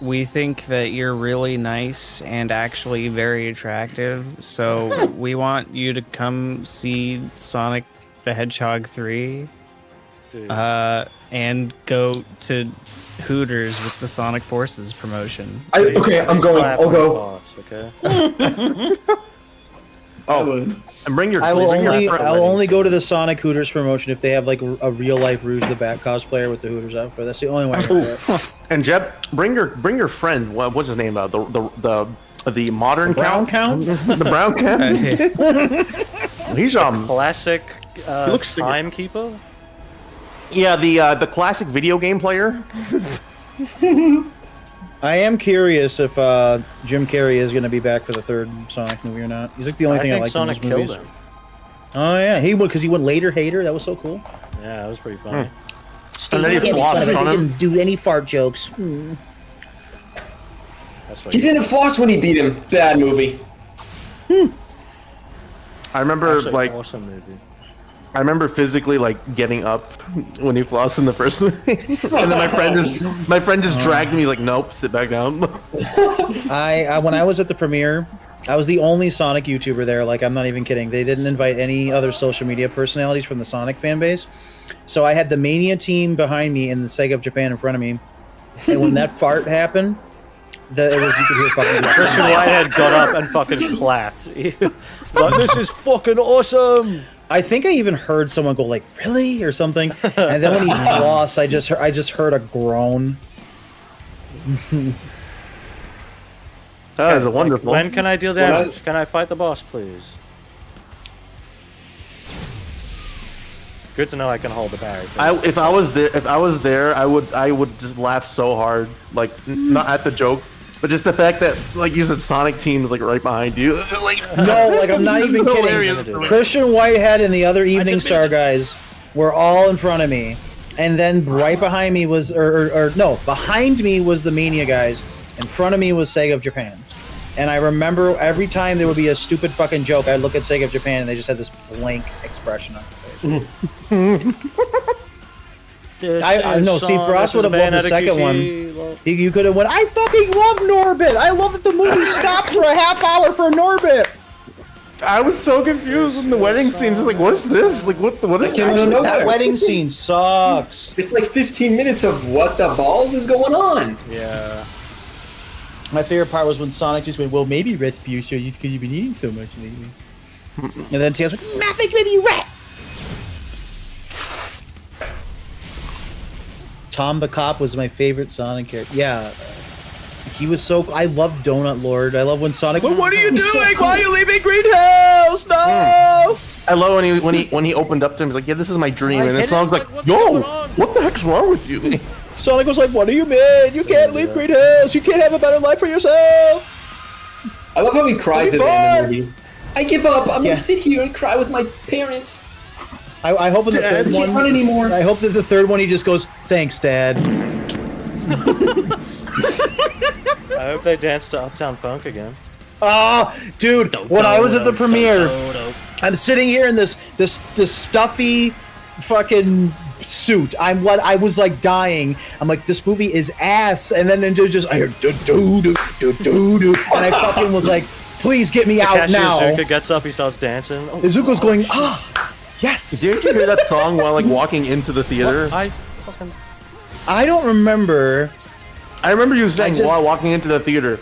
We think that you're really nice and actually very attractive, so we want you to come see Sonic the Hedgehog 3 Dude. and go to Hooters with the Sonic Forces promotion. Okay, I'm going. I'll go. Okay? and bring your. I will bring your only friend I'll weddings. only go to the Sonic Hooters promotion if they have like a real life Rouge the Bat cosplayer with the Hooters outfit. That's the only way. I go. And Jeb, bring your friend. What's his name? The modern Brown Count. The Brown Count. He's classic he looks timekeeper. Yeah, the classic video game player. I am curious if Jim Carrey is going to be back for the third Sonic movie or not. He's like the only thing I like Sonic in those movies. killed him. Oh yeah, he would because he went later hater. That was so cool. Yeah, that was pretty funny. Steve can't be fun of it. He didn't do any fart jokes. That's what He didn't floss when he beat him. Bad movie. I remember Actually, awesome movie. I remember physically like getting up when he flossed in the first movie, and then my friend just dragged me. He's like, "Nope, sit back down." I when I was at the premiere, I was the only Sonic YouTuber there. Like, I'm not even kidding. They didn't invite any other social media personalities from the Sonic fan base. So I had the Mania team behind me and the Sega of Japan in front of me. And when that fart happened, you could hear fucking Christian Whitehead got up and fucking clapped. Like, this is fucking awesome. I think I even heard someone go like, "Really?" or something. And then when he flossed, I just heard a groan. That is wonderful. When can I deal damage? Can I fight the boss, please? Good to know I can hold the parry. If I was there, I would just laugh so hard, like not at the joke, but just the fact that like you said, Sonic Team is like right behind you. Like No, like I'm not even hilarious. kidding. Christian Whitehead and the other Evening Star guys were all in front of me, and then right behind me was, behind me was the Mania guys. In front of me was Sega of Japan. And I remember every time there would be a stupid fucking joke, I'd look at Sega of Japan and they just had this blank expression on their face. I know, see, Frost would have loved the second one. You could have went, I fucking love Norbit! I love that the movie stopped for a half hour for Norbit! I was so confused in the wedding scene, just like, what is this? Like, what is that wedding scene sucks. It's like 15 minutes of what the balls is going on. Yeah. My favorite part was when Sonic just went, well, maybe Respucia, because you've been eating so much lately. And then Tails went, nothing, maybe you rat! Tom the Cop was my favorite Sonic character. Yeah. He was so... I love Donut Lord. I love when Sonic went, what are you doing? Why are you leaving Green Hills? No! I love when he opened up to him. He's like, yeah, this is my dream. And then Sonic's like, yo, what the heck's wrong with you? Sonic was like, what do you mean? You can't leave Green Hills. You can't have a better life for yourself. I love how he cries at the end of the movie. I give up. I'm gonna sit here and cry with my parents. I hope in the third one. Not anymore. I hope that the third one he just goes, thanks, Dad. I hope they dance to Uptown Funk again. Ah, dude, when I was at the premiere, I'm sitting here in this stuffy fucking suit. I was like dying. I'm like, this movie is ass. And then just I heard do do do do do do, and I fucking was like, please get me out now. Izuka gets up, he starts dancing. Oh, Izuka's going, yes. Didn't you hear that song while like walking into the theater? I don't remember. I remember you saying while walking into the theater,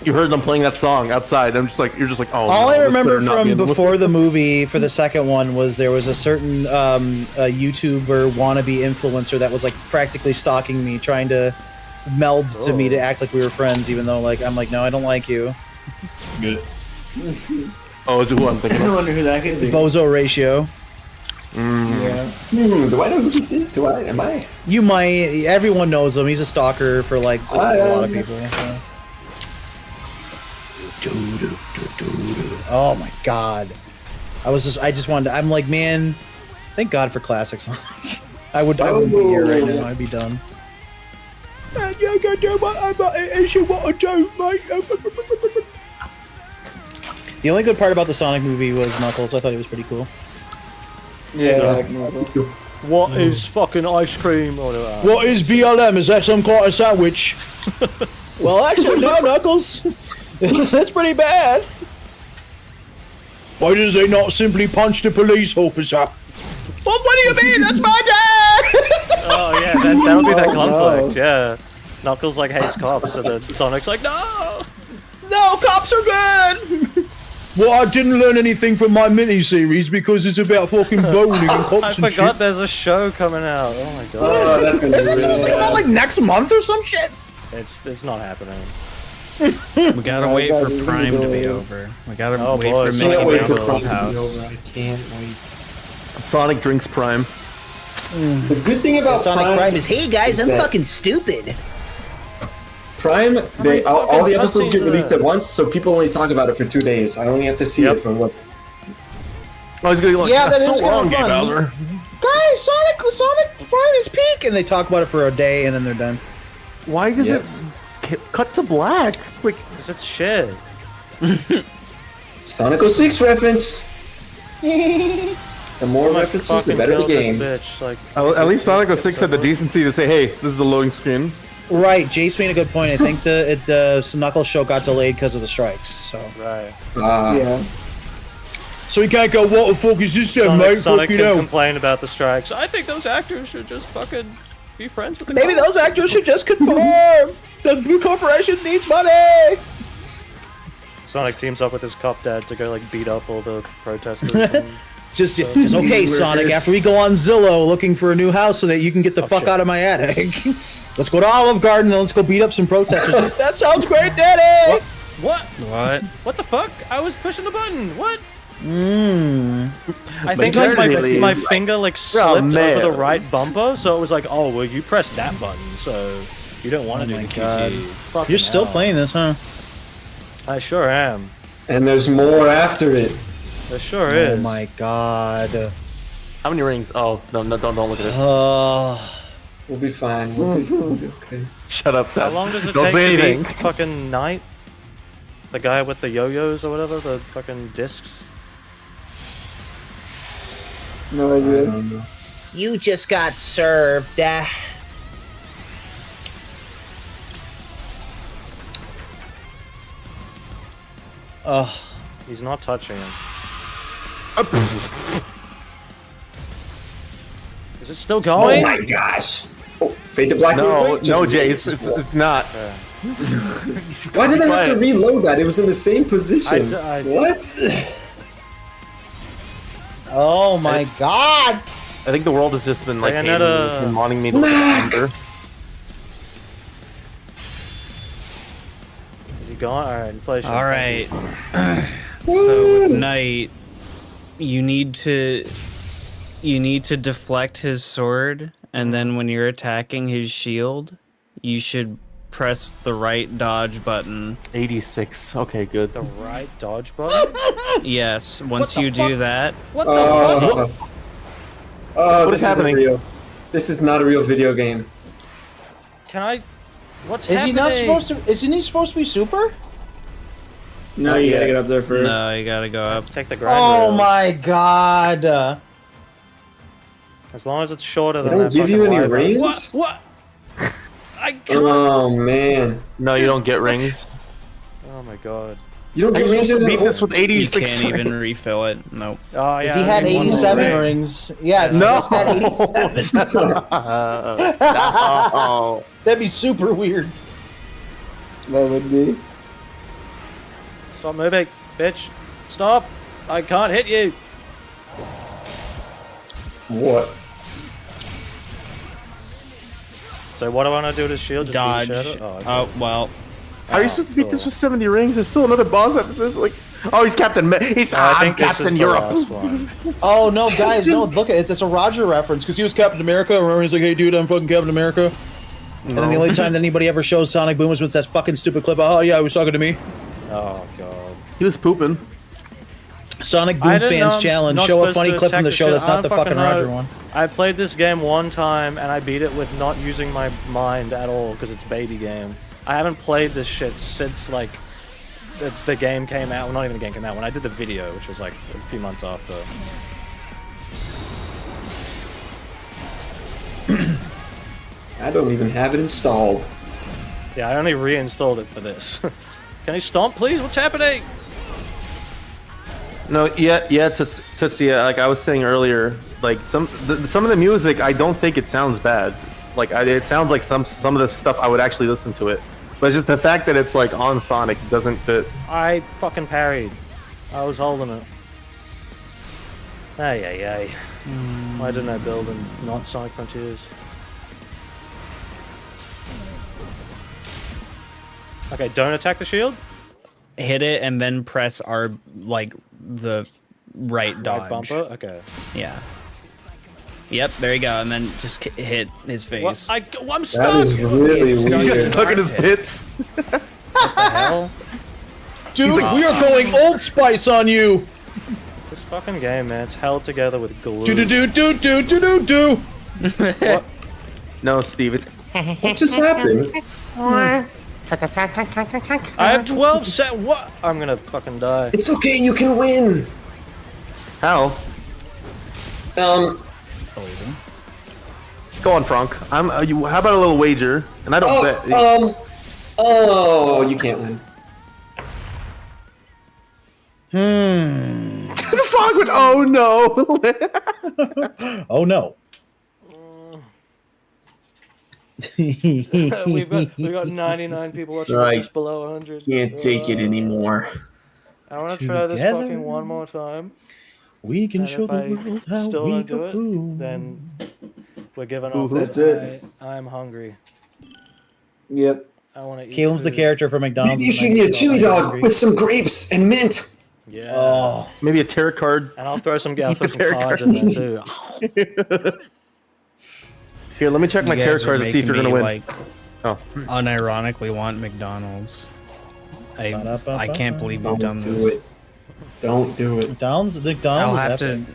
you heard them playing that song outside. You're just like, oh. All no, I remember this better not from be before the movie for the second one was there was a certain YouTuber wannabe influencer that was like practically stalking me, trying to meld to me to act like we were friends, even though like I'm like, no, I don't like you. Good. Oh, is it who I'm thinking of? I wonder who that could be. Bozo ratio. Yeah. Do I know who this is? Am I? You might. Everyone knows him. He's a stalker for like a lot of people. So. Oh my god. I just wanted to, I'm like, man, thank God for classic Sonic. I wouldn't be here right now. I'd be done. The only good part about the Sonic movie was Knuckles. I thought he was pretty cool. Yeah. What is fucking ice cream? What is BLM? Is that some kind of sandwich? Well, actually, no, Knuckles. That's pretty bad. Why does they not simply punch the police officer? Well, what do you mean? That's my dad! Oh, yeah, that'll be that conflict, yeah. Knuckles, like, hates cops, so then Sonic's like, no! No, cops are good! Well, I didn't learn anything from my mini-series because it's about fucking bowling and cops I and forgot shit. there's a show coming out. Oh my god. Oh, that's gonna be Isn't it supposed to come out like next month or some shit? It's not happening. We gotta wait for Prime to be over. We gotta Oh, wait boy. for Can't Mickey wait Mouse for Prime to be Clubhouse. over. I can't wait. Sonic drinks Prime. The good thing about Sonic Prime is, hey guys, I'm that fucking stupid. Prime, all fucking the episodes cutscenes get are released there? at once, so people only talk about it for 2 days. I only have to see Yep. it for what. I was gonna be like, Yeah, that that's is so kinda long, fun. Bowser. Guys, Sonic Prime is peak, and they talk about it for a day, and then they're done. Why does Yeah. it cut to black? Like, Because it's shit. Sonic 06 reference! The more I'm gonna references, the fucking better the kill this game. bitch. Like, at least Sonic 06 had the decency to say, "Hey, this is a loading screen." Right, Jace made a good point. I think the Knuckles show got delayed because of the strikes. So right. Yeah. So you can't go, what the fuck is this then, Sonic, mate? Sonic Fuck you can know. complain about the strikes. I think those actors should just fucking be friends with the maybe cops. those actors should just conform. The blue corporation needs money. Sonic teams up with his cop dad to go like beat up all the protesters. And, Just okay, Sonic. After we go on Zillow looking for a new house so that you can get the fuck shit. out of my attic, let's go to Olive Garden and let's go beat up some protesters. That sounds great, Daddy. what? What? What the fuck? I was pushing the button. What? Mmm. I think like Maternity my leave. finger like Oh, slipped man. over the right bumper, so it was like, oh well, you pressed that button, so you don't want to do my the God. QT. Fucking You're still hell. playing this, huh? I sure am. And there's more after it. There sure Oh is. my God. How many rings? Oh, no, don't look at it. We'll be fine. We'll be okay. Shut up, How Ted. long does it Don't take say to anything. beat fucking Knight? The guy with the yo-yos or whatever, the fucking discs. No idea. You just got served. Ugh. He's not touching him. Is it still Oh going? my gosh! Oh, fade to black. real No, quick? no, Just- Jace, it's not. Why did I have to quiet. reload that? It was in the same position. What? Oh my God. I think the world has just been like hating me, Bayonetta. and wanting me to look anger. Is he gone? Alright, inflation. All right. So with Knight, you need to deflect his sword, and then when you're attacking his shield, you should press the right dodge button. 86. Okay, good. The right dodge button? Yes, once the you do fuck? that, What the fuck? Oh, What this is happening? isn't real. This is not a real video game. Can I... What's Is he happening? not supposed to? Isn't he supposed to be super? No, you gotta get up there first. no, you gotta go up. Take the grind Oh rail. my God. As long as it's shorter They than don't that give you fucking any Wi-Fi. rings? What? I can't... Oh man. No, you don't get rings. Oh my god. You don't How are get you rings supposed in to beat this with You 86 can't even rings? refill it. Nope. Oh yeah. If he I had need one more 87 ring. rings, yeah. If he No. just had 87, No. that'd be super weird. That would be. Stop moving, bitch. Stop. I can't hit you. What? So what do I want to do to shield? Just Dodge. beat Shadow? Oh, okay. Oh well. How are you supposed to beat this with 70 rings? There's still another boss after this. Like, oh, he's Captain. He's I think this Captain is the Europe. last one. Oh no, guys, no! Look at it. It's a Roger reference because he was Captain America. Remember, he's like, "Hey, dude, I'm fucking Captain America." And then the only time that anybody ever shows Sonic Boom was with that fucking stupid clip. Oh yeah, he was talking to me. Oh god. He was pooping. Sonic I Boom didn't know fans I'm challenge. not Show a supposed funny to clip from attack the the show shit. that's I not don't the fucking fucking Roger know. one. I played this game one time and I beat it with not using my mind at all because it's baby game. I haven't played this shit since like the game came out. Well, not even the game came out. When I did the video, which was like a few months after. I don't even have it installed. Yeah, I only reinstalled it for this. Can you stomp, please? What's happening? No, yeah, Tootsie, like I was saying earlier, like some of the music, I don't think it sounds bad. Like it sounds like some of the stuff I would actually listen to it, but it's just the fact that it's like on Sonic doesn't fit. I fucking parried. I was holding it. Ay, ay, ay. Why didn't I build in not Sonic Frontiers? Okay, don't attack the shield. Hit it and then press R, like the right dodge. Right bumper? Okay. Yeah. Yep, there you go, and then just hit his face. What? I'm stuck! That is really Stuck weird. in Stuck in his pits. What the hell? Dude, we are going Old Spice on you. This fucking game, man, it's held together with glue. Do do do do do do do do. What? No, Steve, it's What just happened? I have 12 set. What? I'm gonna fucking die. It's okay, you can win. how. Go on, Frank. I'm. How about a little wager? And I don't bet. Oh, you can't win. Frank went, oh no. Oh no. we've got 99 people watching Right. just below 100. Can't take it anymore. I want to try this Together. fucking one more time. We can And show if the I world how still we don't do go it, boom. then we're giving up. That's it. I'm hungry. Yep. I want to eat. Caleb's the food. character for McDonald's. Maybe you should get a chili dog with some grapes and mint. Yeah. Oh, Maybe a tarot card. And I'll throw some cards tarot in there too. Here, let me check my You tarot guys are cards to see if you're gonna making win. me, Like, Oh. unironically want McDonald's. I can't believe you've done Don't do this. it. Don't do it. McDonald's. I'll McDonald's. have is to. epic.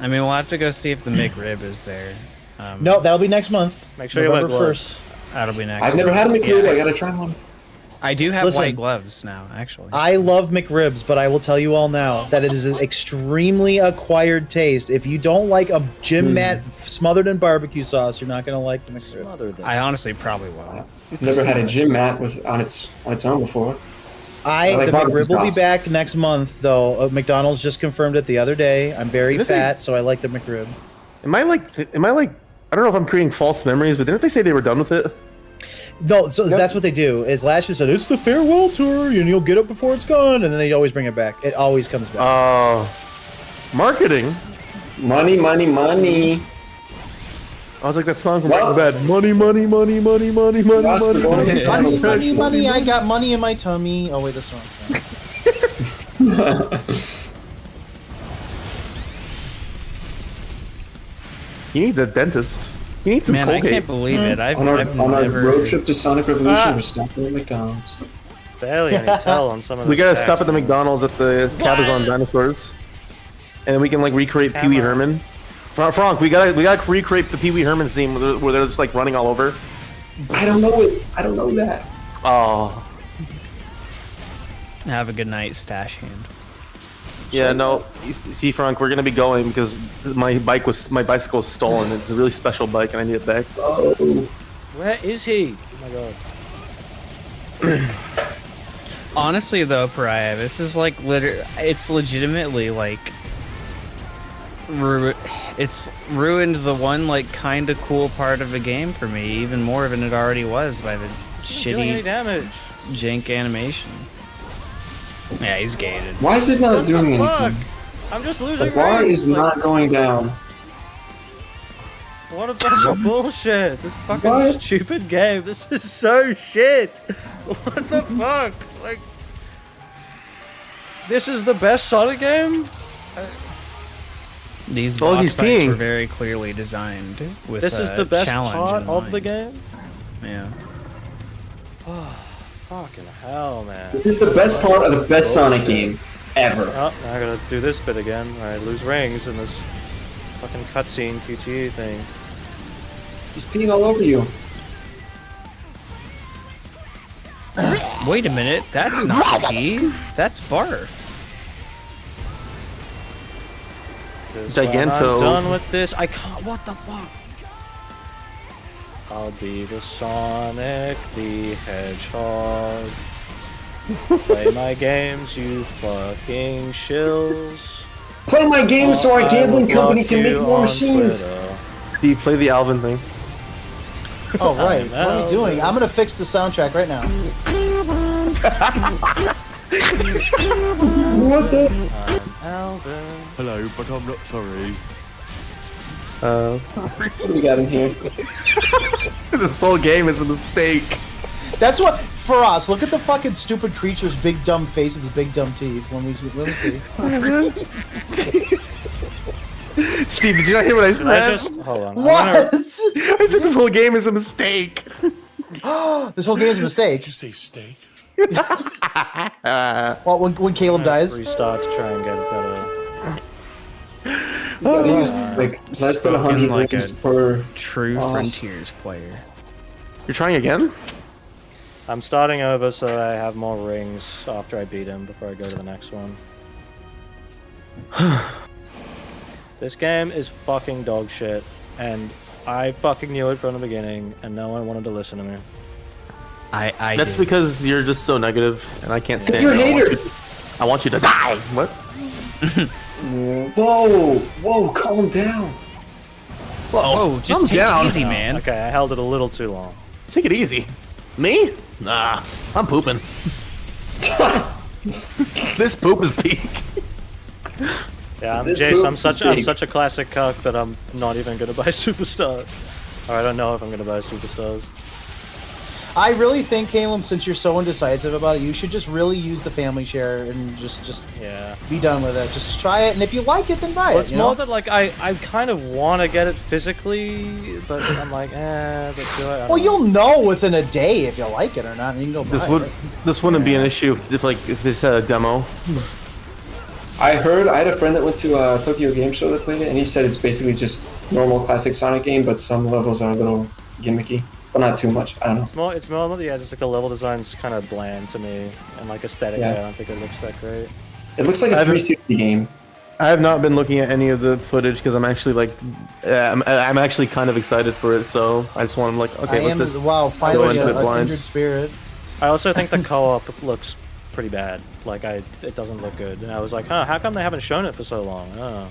I mean, we'll have to go see if the McRib is there. No, that'll be next month. Make sure you wear November gloves. 1st. That'll be next. I've never had a McRib. Yeah. I gotta try one. I do have Listen. white gloves now, actually. I love McRibs, but I will tell you all now that it is an extremely acquired taste. If you don't like a gym mat smothered in barbecue sauce, you're not gonna like the McRib. Smothered them. I honestly probably won't. Never had a gym mat on its own before. I like the barbecue McRib will be sauce. back next month, though. McDonald's just confirmed it the other day. I'm very fat, so I like the McRib. Am I like? I don't know if I'm creating false memories, but didn't they say they were done with it? No, so that's what they do. Is last year said it's the farewell tour, and you'll get it before it's gone, and then they always bring it back. It always comes back. Marketing. Money, money, money. I was like that song from Breaking Bad. Money, money, money, money, money, money, Oscar, money, go money. ahead. Money, money, money, I got money in my tummy. Oh wait, this one. You need the dentist. You need some Man, I Colgate. can't believe it. I've On our never. road trip to Sonic Revolution, we're stopping at McDonald's. Barely any tell on some of We this gotta text. stop at the McDonald's at the Cabazon Dinosaurs, and we can like recreate Pee Wee Herman. Frank, we gotta recreate the Pee Wee Herman scene where they're just like running all over. I don't know it. I don't know that. Oh, Have a good night, stash hand. yeah, no. See, Frank, we're gonna be going because my bicycle was stolen. It's a really special bike, and I need it back. Oh. Where is he? Oh my god. Honestly, though, Pariah, this is like it's legitimately like it's ruined the one like kind of cool part of the game for me, even more than it already was by the It's not doing any shitty damage. jank animation. Yeah, he's gated. Why is it not doing Fuck! anything? I'm just losing The bar rings, is like, not going down. What a bunch of bullshit. This fucking What? stupid game. This is so shit. What the fuck? Like, this is the best Sonic game? These Oh, boss he's fights peeing. were very clearly designed with This is the best challenge part in of the mind. game? Yeah. Fucking hell, man. This is the best part of the best Sonic game ever. Oh, now I gotta do this bit again. I lose rings in this fucking cutscene QTE thing. He's peeing all over you. Wait a minute, that's not pee. That's barf. 'Cause when Giganto. I'm done with this. I can't. What the fuck? I'll be the Sonic the Hedgehog. Play my games, you fucking shills. Play my game so our I gambling will company block can make you more on machines. Twitter. Steve, play the Alvin thing. Oh right, what are know, you doing? but- I'm gonna fix the soundtrack right now. What the? Alvin. Hello, but I'm not sorry. What do we got in here? This whole game is a mistake. That's what for us. Look at the fucking stupid creature's big dumb face with his big dumb teeth. Let me see. Steve, did you not hear what I said? I just hold on. What? I said this whole game is a mistake. This whole game is a mistake. Did you say steak? Well, when Caleb dies. Restart to try and get it better. Like less than 100 like rings a per true boss. Frontiers player. You're trying again? I'm starting over so I have more rings after I beat him before I go to the next one. This game is fucking dog shit, and I fucking knew it from the beginning, and no one wanted to listen to me. I That's did. because you're just so negative, and I can't stand You're a it. hater. I want you to die. What? Whoa, calm down. Whoa, just calm take down. it easy, man. Okay, I held it a little too long. Take it easy. Me? Nah, I'm pooping. This poop is peak. Yeah, this Jace, poop I'm such big? a classic cuck that I'm not even gonna buy superstars. Or I don't know if I'm gonna buy superstars. I really think, Caleb, since you're so indecisive about it, you should just really use the family share and just Yeah. be done with it. Just try it, and if you like it, then buy Well, it. it's you more know? that like I kind of want to get it physically, but I'm like, but do I? I don't Well, know. you'll know within a day if you like it or not, and you can go buy it. This wouldn't be an issue if this had a demo. I had a friend that went to Tokyo Game Show that played it, and he said it's basically just normal classic Sonic game, but some levels are a little gimmicky. But not too much. I don't know. It's more that yeah, just like the level design's kind of bland to me, and like aesthetically, Yeah. I don't think it looks that great. It looks like a 360 game. I have not been looking at any of the footage because I'm actually like, I'm actually kind of excited for it. So I just want to like, okay, I am, let's just wow, finally into it a blind. kindred spirit. I also think the co-op looks pretty bad. Like it doesn't look good. And I was like, how come they haven't shown it for so long? Oh.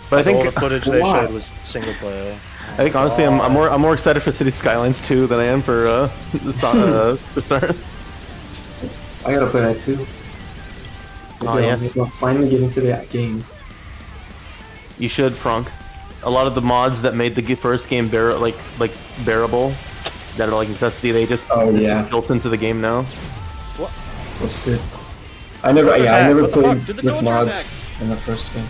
But I think all the footage they Why? showed was single player. I think honestly, I'm more excited for City Skylines 2 than I am for Superstar. I gotta play that too. Oh yes, We'll finally get into that game. you should, Frank. A lot of the mods that made the first game bearable, that are like necessity, they just it's built into the game now. That's good. I never What the played fuck? Did the with torture mods attack? in the first game.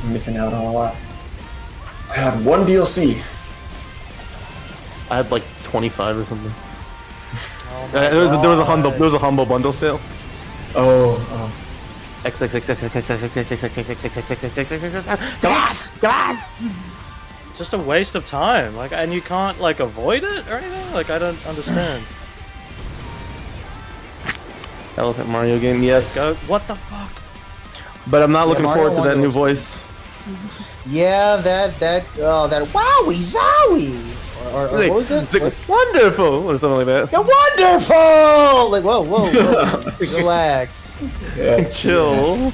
I'm missing out on a lot. I had one DLC. I had like 25 or something. Oh There was a humble bundle sale. Oh. Just a waste of time. Like, and you can't like avoid it or anything. Like, I don't understand. Elephant Mario game, yes. Go. What the fuck? But I'm not looking Mario forward to that Wonder new looks voice. Yeah, that wowie zowie, or what was it? It's like, wonderful or something like that. Yeah, wonderful! Like whoa, relax. Yeah. Chill.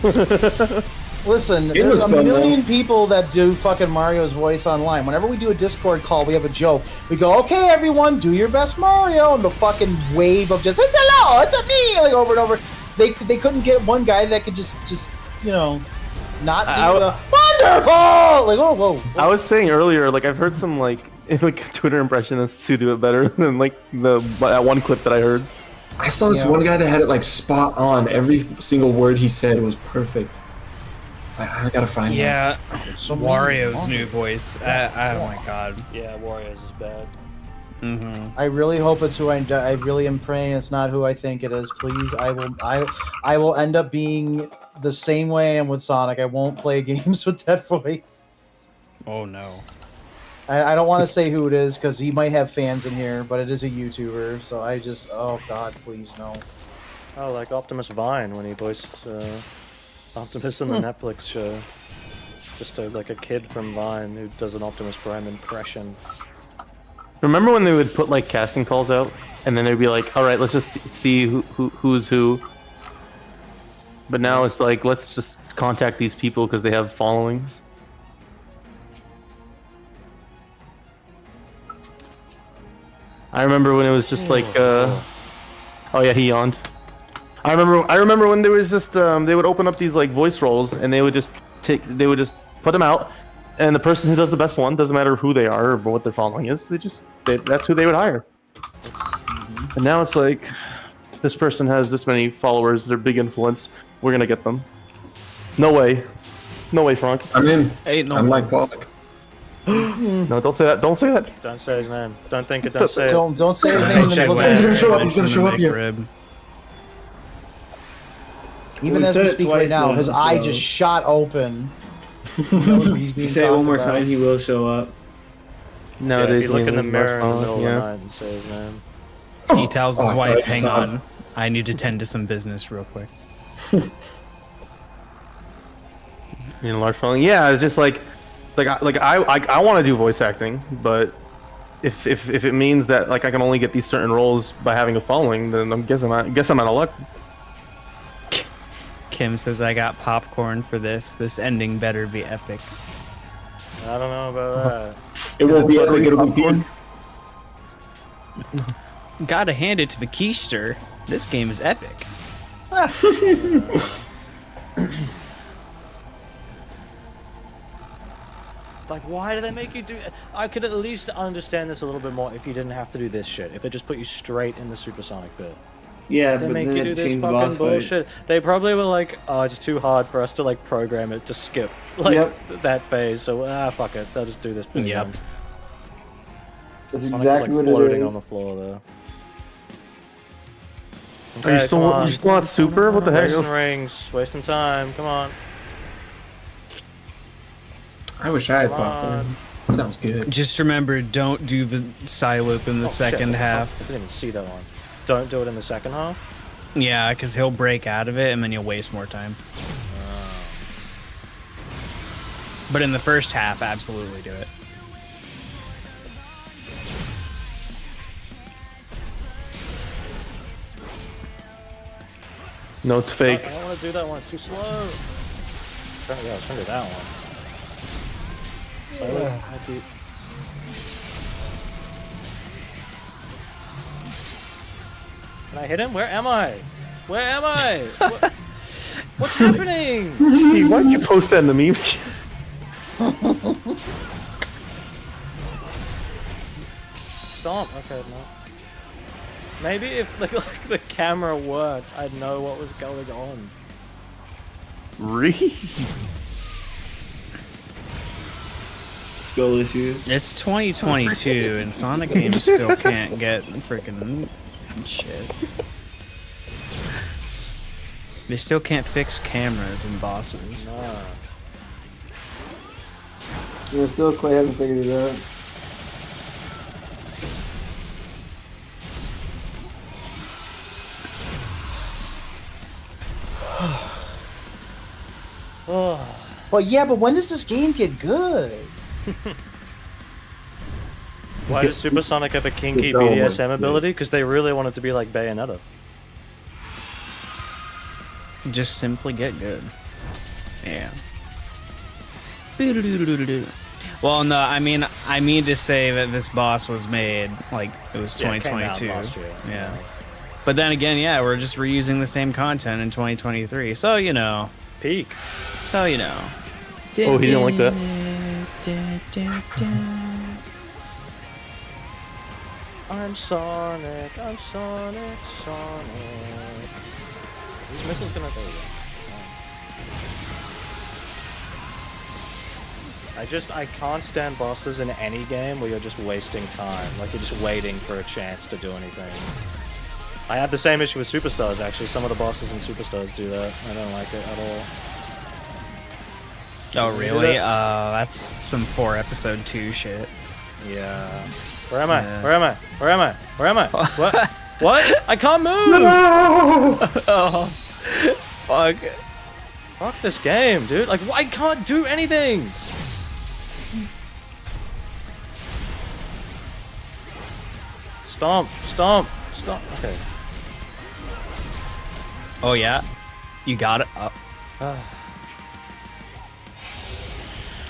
Listen, It there's looks a fun, million people that do fucking Mario's voice online. Whenever we do a Discord call, we have a joke. We go, okay, everyone, do your best Mario, and the fucking wave of just, it's hello, it's a me, like over and over. They couldn't get one guy that could just you know, not do the wonderful. Like whoa. I was saying earlier, like I've heard some like Twitter impressionists who do it better than like that one clip that I heard. I saw this one guy that had it like spot on. Every single word he said was perfect. I gotta find him. Yeah, Wario's new voice. Oh my god. Yeah, Warriors is bad. I really hope it's who I really am praying it's not who I think it is. Please, I will end up being the same way I am with Sonic. I won't play games with that voice. Oh no. I don't want to say who it is because he might have fans in here, but it is a YouTuber. So I just, oh god, please no. Oh, like Optimus Vine when he voiced Optimus in the Netflix show. Just like a kid from Vine who does an Optimus Prime impression. Remember when they would put like casting calls out, and then they'd be like, "All right, let's just see who's who." But now it's like, let's just contact these people because they have followings. I remember when it was just like, Oh yeah, he yawned. I remember when there was just they would open up these like voice roles and they would just put them out, and the person who does the best one, doesn't matter who they are or what their following is, that's who they would hire. And now it's like, this person has this many followers, they're big influence, we're gonna get them. No way, Frank. I'm in. Ain't no I'm like Pollock. No, don't say that. Don't say that. Don't say his name. Don't think it. Don't say it. Don't say his name. Check And where- He's gonna show up. He's gonna in the show up here. McRib. Even Well, as he we said it speak right twice now, now, his eye so- just shot open. He knows what he's If being you say it one more talked about. time, he will show up. Yeah, Nowadays, if you look in the we mirror in the follow, middle of yeah. the night and say his name. He tells his Oh, I wife, thought you "Hang saw it." on, I need to tend to some business real quick." You know, large following. Yeah, it's just like I want to do voice acting, but if it means that like I can only get these certain roles by having a following, then I'm out of luck. Kim says, "I got popcorn for this. This ending better be epic." I don't know about that. It won't be epic. It'll be popcorn? peak. Gotta hand it to the Keister. This game is epic. Like, why do they make you do? I could at least understand this a little bit more if you didn't have to do this shit. If they just put you straight in the supersonic bit. Yeah, They but make then you it do this changed fucking boss bullshit. fights. They probably were like, oh, it's too hard for us to like program it to skip like Yep. that phase. So fuck it, they'll just do this bit. Yep. again. That's Sonic exactly was, what like, it floating is. on the floor there. Are you Okay, still come on. you still not super? What the heck? Wasting rings, wasting time. Come on. I wish I had Come popcorn. on. Sounds good. Just remember, don't do the side loop in the Oh, shit, second what the fuck? half. I didn't even see that one. Don't do it in the second half. Yeah, because he'll break out of it and then you'll waste more time. But in the first half, absolutely do it. No, it's fake. I don't want to do that one. It's too slow. Yeah, I was trying to do that one. So, I keep... Can I hit him? Where am I? Where am I? What's happening? Steve, why did you post that in the memes? Stomp. Okay, no. Maybe if like the camera worked, I'd know what was going on. Really? Skull issue. It's 2022 and Sonic games still can't get freaking shit. They still can't fix cameras and bosses. Nah. Yeah, still Clay hasn't figured it out. Well, yeah, but when does this game get good? Why does Supersonic have a kinky It's over, BDSM yeah. ability? Because they really want it to be like Bayonetta. Just simply get good. Yeah. Well, no, I mean to say that this boss was made like it was Yeah, it came out 2022. last year, Yeah. But then again, yeah, we're just reusing the same content in 2023. So, you know. Peak. So, you know. Oh, he didn't like that. I'm Sonic, I'm Sonic, Sonic. These missiles gonna go again. I can't stand bosses in any game where you're just wasting time. Like you're just waiting for a chance to do anything. I have the same issue with Superstars actually. Some of the bosses in Superstars do that. I don't like it at all. Oh, really? That's some 4 episode 2 shit. Yeah. Where am I? Yeah. Where am I? Where am I? Where am I? What? What? I can't move! Oh, fuck. Fuck this game, dude. Like, I can't do anything! Stomp, stomp, stomp. Okay. Oh, yeah? You got it? Oh.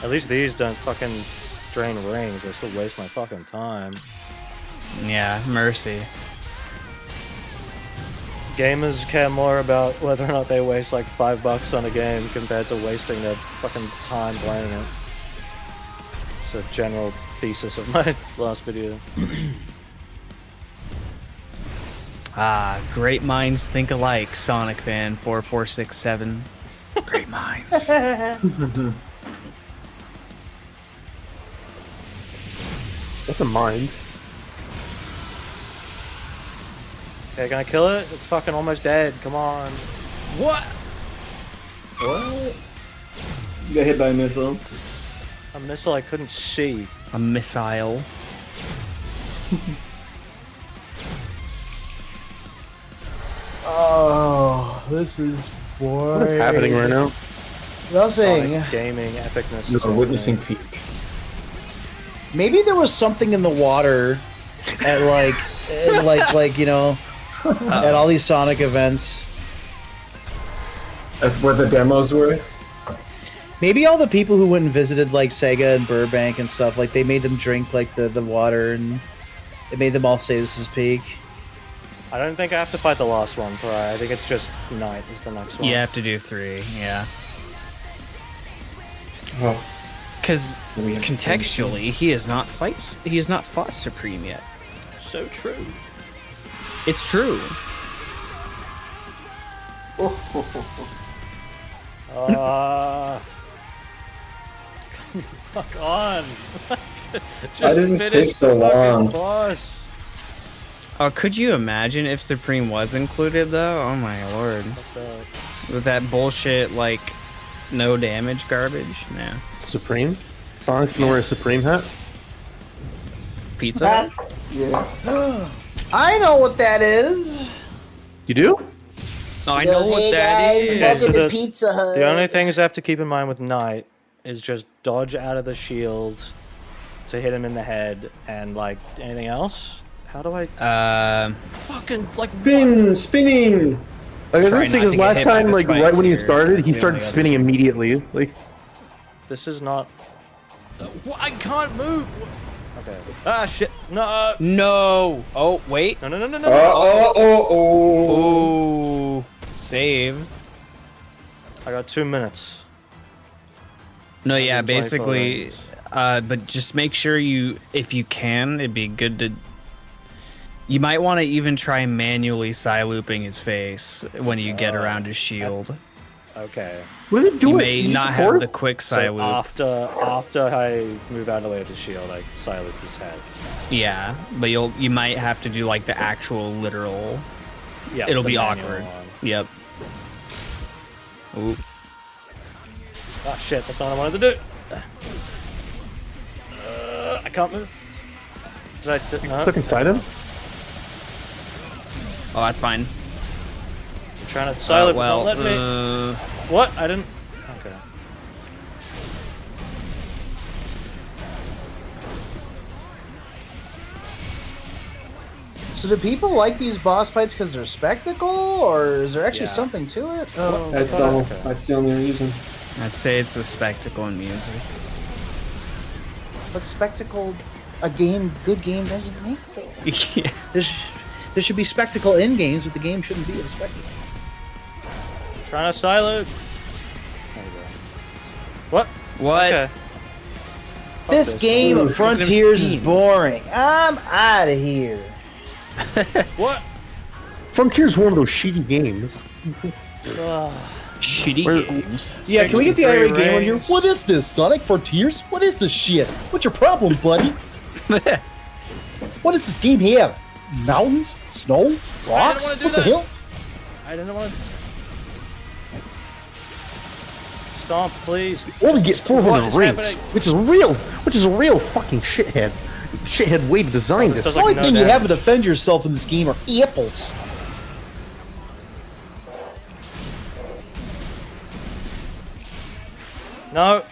At least these don't fucking drain rings. They still waste my fucking time. Yeah, mercy. Gamers care more about whether or not they waste like $5 on a game compared to wasting their fucking time playing it. It's a general thesis of my last video. Great minds think alike, Sonic fan 4467. Great minds. What's a mind? Okay, gonna kill it? It's fucking almost dead. Come on. What? What? You got hit by a missile. A missile I couldn't see. A missile. Oh, this is boring. What's happening right now? Nothing. Sonic gaming epicness. You're witnessing peak. Maybe there was something in the water at like you know, at all these Sonic events. That's where the demos were. Maybe all the people who went and visited like Sega and Burbank and stuff, like they made them drink like the water and it made them all say this is peak. I don't think I have to fight the last one, Pariah. I think it's just Night is the next one. You have to do 3, yeah. Oh. Because contextually, he has not fought Supreme yet. So true. It's true. Fuck on. Why does this finish take so the fucking long? boss. Oh, could you imagine if Supreme was included though? Oh my lord. With that bullshit like no damage garbage? Nah. Supreme? Sonic's gonna wear a Supreme hat? Pizza Hut? Yeah. I know what that is. You do? Oh, I know what that is. Okay, so welcome to Pizza Hut. the only things I have to keep in mind with Knight is just dodge out of the shield to hit him in the head, and like anything else. How do I? Fucking like Spinning. Like I Try was saying, not his to get last hit by time, the like spikes right when he here. started, That's he the started only other spinning immediately. Like This is not. I can't move. Okay. Ah shit. No. No. Oh wait. No. Oh. Save. I got 2 minutes. No, yeah, 124 basically, rings. but just make sure if you can, it'd be good to. You might want to even try manually looping his face when you get around his shield. Okay. what is he doing? You may He's not forward? have the quick So loop. after I move out of the way of the shield, I silent his head. Yeah, but you might have to do like the actual literal. Yeah. It'll the be manual awkward. one. Yep. Ooh. Ah shit, that's not what I wanted to do. I can't move. Did I? No. Stuck inside him? Oh, that's fine. I'm trying to silent, it's not letting me. What? I didn't. Okay. So do people like these boss fights because they're spectacle, or is there actually Yeah. something to it? That's the only reason. I'd say it's the spectacle and music. But spectacle, a good game doesn't make though. Yeah. There should be spectacle in games, but the game shouldn't be a spectacle. Trying to silent. There we go. What? What? Okay. This game of Frontiers is boring. I'm out of here. What? Frontier's one of those shitty games. Shitty Where- games. Yeah, can we get the 63 irate gamer here? rings. What is this, Sonic Frontiers? What is this shit? What's your problem, buddy? What does this game have? Mountains? Snow? Rocks? wanna do What the that. hell? I didn't want to. Stomp, please. Only get What 400 is rings, happening? which is a real fucking shithead. Shithead way to design this this. does The only no thing you damage. have to defend yourself in this game are apples. No.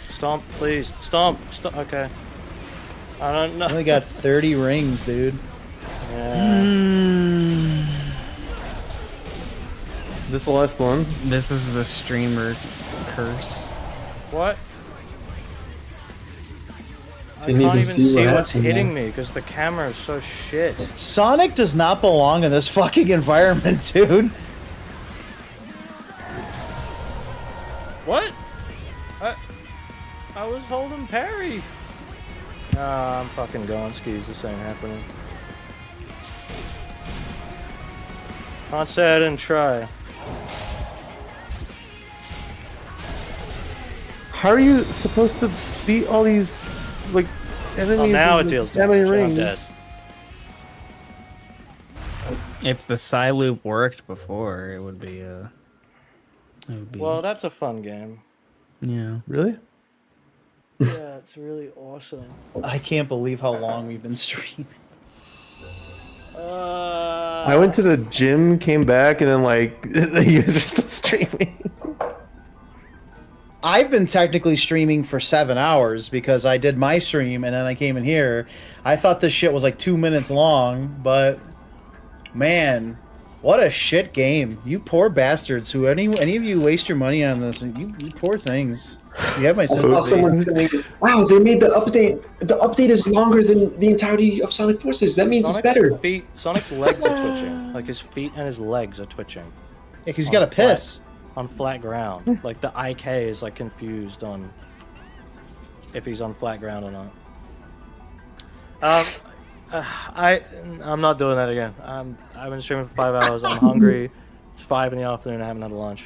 Stomp, please. Stomp. Stomp. Okay. I don't know. I only got 30 rings, dude. Yeah. Is this the last one? This is the streamer curse. What? I Didn't can't even even see see what what's happened, hitting man. me because the camera is so shit. Sonic does not belong in this fucking environment, dude. What? I was holding parry. I'm fucking going skis. This ain't happening. Can't say I didn't try. How are you supposed to beat all these like enemies? Oh, now with it deals that many damage. I'm rings? dead. If the Psy loop worked before, it would be Well, that's a fun game. yeah. Really? Yeah, it's really awesome. I can't believe how long we've been streaming. I went to the gym, came back, and then like you guys are still streaming. I've been technically streaming for 7 hours because I did my stream and then I came in here. I thought this shit was like 2 minutes long, but man, what a shit game. You poor bastards who any of you waste your money on this. You poor things. You have my I saw sympathy. someone saying, "Wow, they made the update. The update is longer than the entirety of Sonic Forces. That means it's better." Sonic's legs are twitching. Like his feet and his legs are twitching. Yeah, 'cause he's got to piss. On flat ground. Like the IK is like confused on if he's on flat ground or not. I'm not doing that again. I've been streaming for 5 hours. I'm hungry. It's 5 in the afternoon. I haven't had lunch.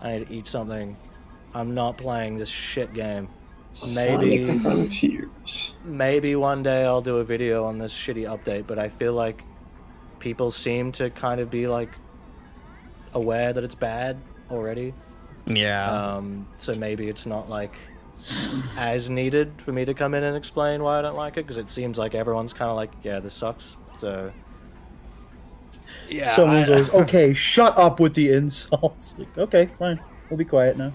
I need to eat something. I'm not playing this shit game. Sonic Frontiers. Maybe one day I'll do a video on this shitty update, but I feel like people seem to kind of be like aware that it's bad already. Yeah. So maybe it's not like as needed for me to come in and explain why I don't like it, because it seems like everyone's kind of like, yeah, this sucks. So yeah, Someone goes, okay, shut up with the insults. Like, okay, fine. We'll be quiet now.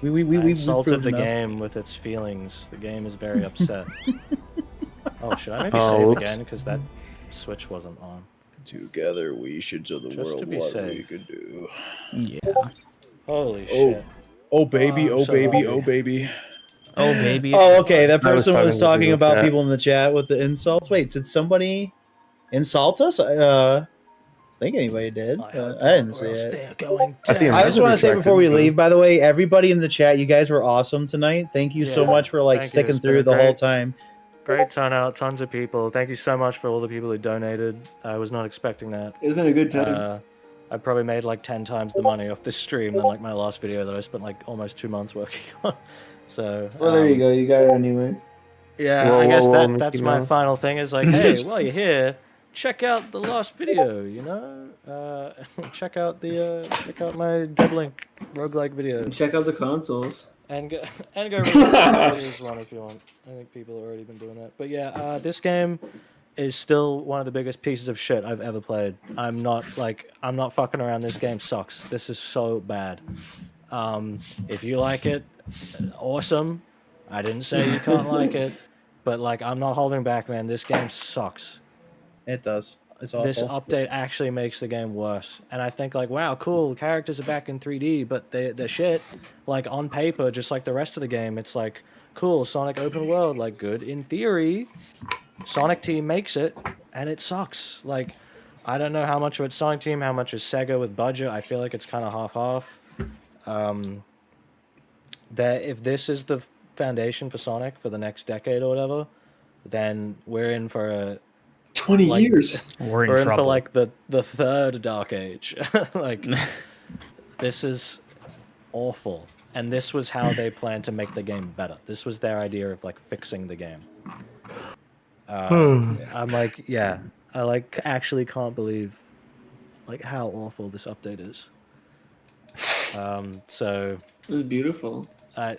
We insulted the enough. game with its feelings. The game is very upset. Oh, should I maybe Oh, save whoops. again because that switch wasn't on? Together we should tell the Just world to be what safe. we could do. Yeah. Holy shit! Oh baby, I'm oh so baby, happy. oh baby. Oh baby. Oh, okay. That I was person was talking to talking people about chat. people in the chat with the insults. Wait, did somebody insult us? I think anybody did. I didn't see it. They're going I see him. I just want to say before we Retracted. leave, by the way, everybody in the chat, you guys were awesome tonight. Thank you so Yeah, much for like thank you. sticking It's been through a the whole great- time. Great turnout, tons of people. Thank you so much for all the people who donated. I was not expecting that. It's been a good time. I probably made like 10 times the money off this stream than like my last video that I spent like almost 2 months working on. So Well, there you go. You got it anyway. Yeah, Whoa, I guess whoa, Mickey that's my Mouse. final thing is like, hey, while you're here, check out the last video, you know? Check out my Deadlink roguelike video. Check out the consoles. And go read the one if you want. I think people have already been doing that. But yeah, this game is still one of the biggest pieces of shit I've ever played. I'm not fucking around. This game sucks. This is so bad. If you like it, awesome. I didn't say you can't like it, but like I'm not holding back, man. This game sucks. It does. It's awful. This update actually makes the game worse. And I think like, wow, cool, characters are back in 3D, but they're shit. Like on paper, just like the rest of the game, it's like, cool, Sonic open world, like good in theory. Sonic Team makes it, and it sucks. Like, I don't know how much of it's Sonic Team, how much is Sega with budget. I feel like it's kind of half-half. That if this is the foundation for Sonic for the next decade or whatever, then we're in for a 20 like, years. We're in for trouble. like the third Dark Age. Like this is awful, and this was how they planned to make the game better. This was their idea of like fixing the game. I'm like, yeah, I like actually can't believe like how awful this update is. So It was beautiful. but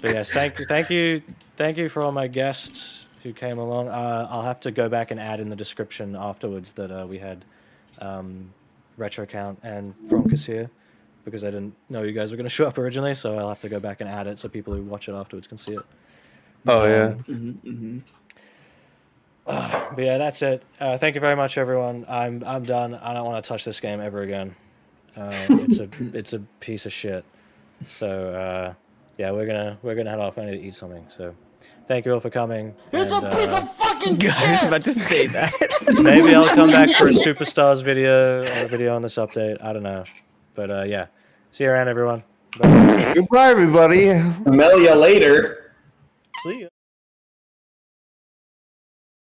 yes, thank you for all my guests who came along. I'll have to go back and add in the description afterwards that we had Retro Count and Fronkus here, because I didn't know you guys were going to show up originally, so I'll have to go back and add it so people who watch it afterwards can see it. Oh yeah. But yeah, that's it. Thank you very much, everyone. I'm done. I don't want to touch this game ever again. It's a piece of shit. So yeah, we're gonna head off. I need to eat something. So Thank you all for coming. It's and, a piece of fucking I was shit. about to say that. maybe I'll come back for a Superstars video or a video on this update. I don't know. But yeah. See you around, everyone. Bye. Goodbye, everybody. Smell ya later. See ya.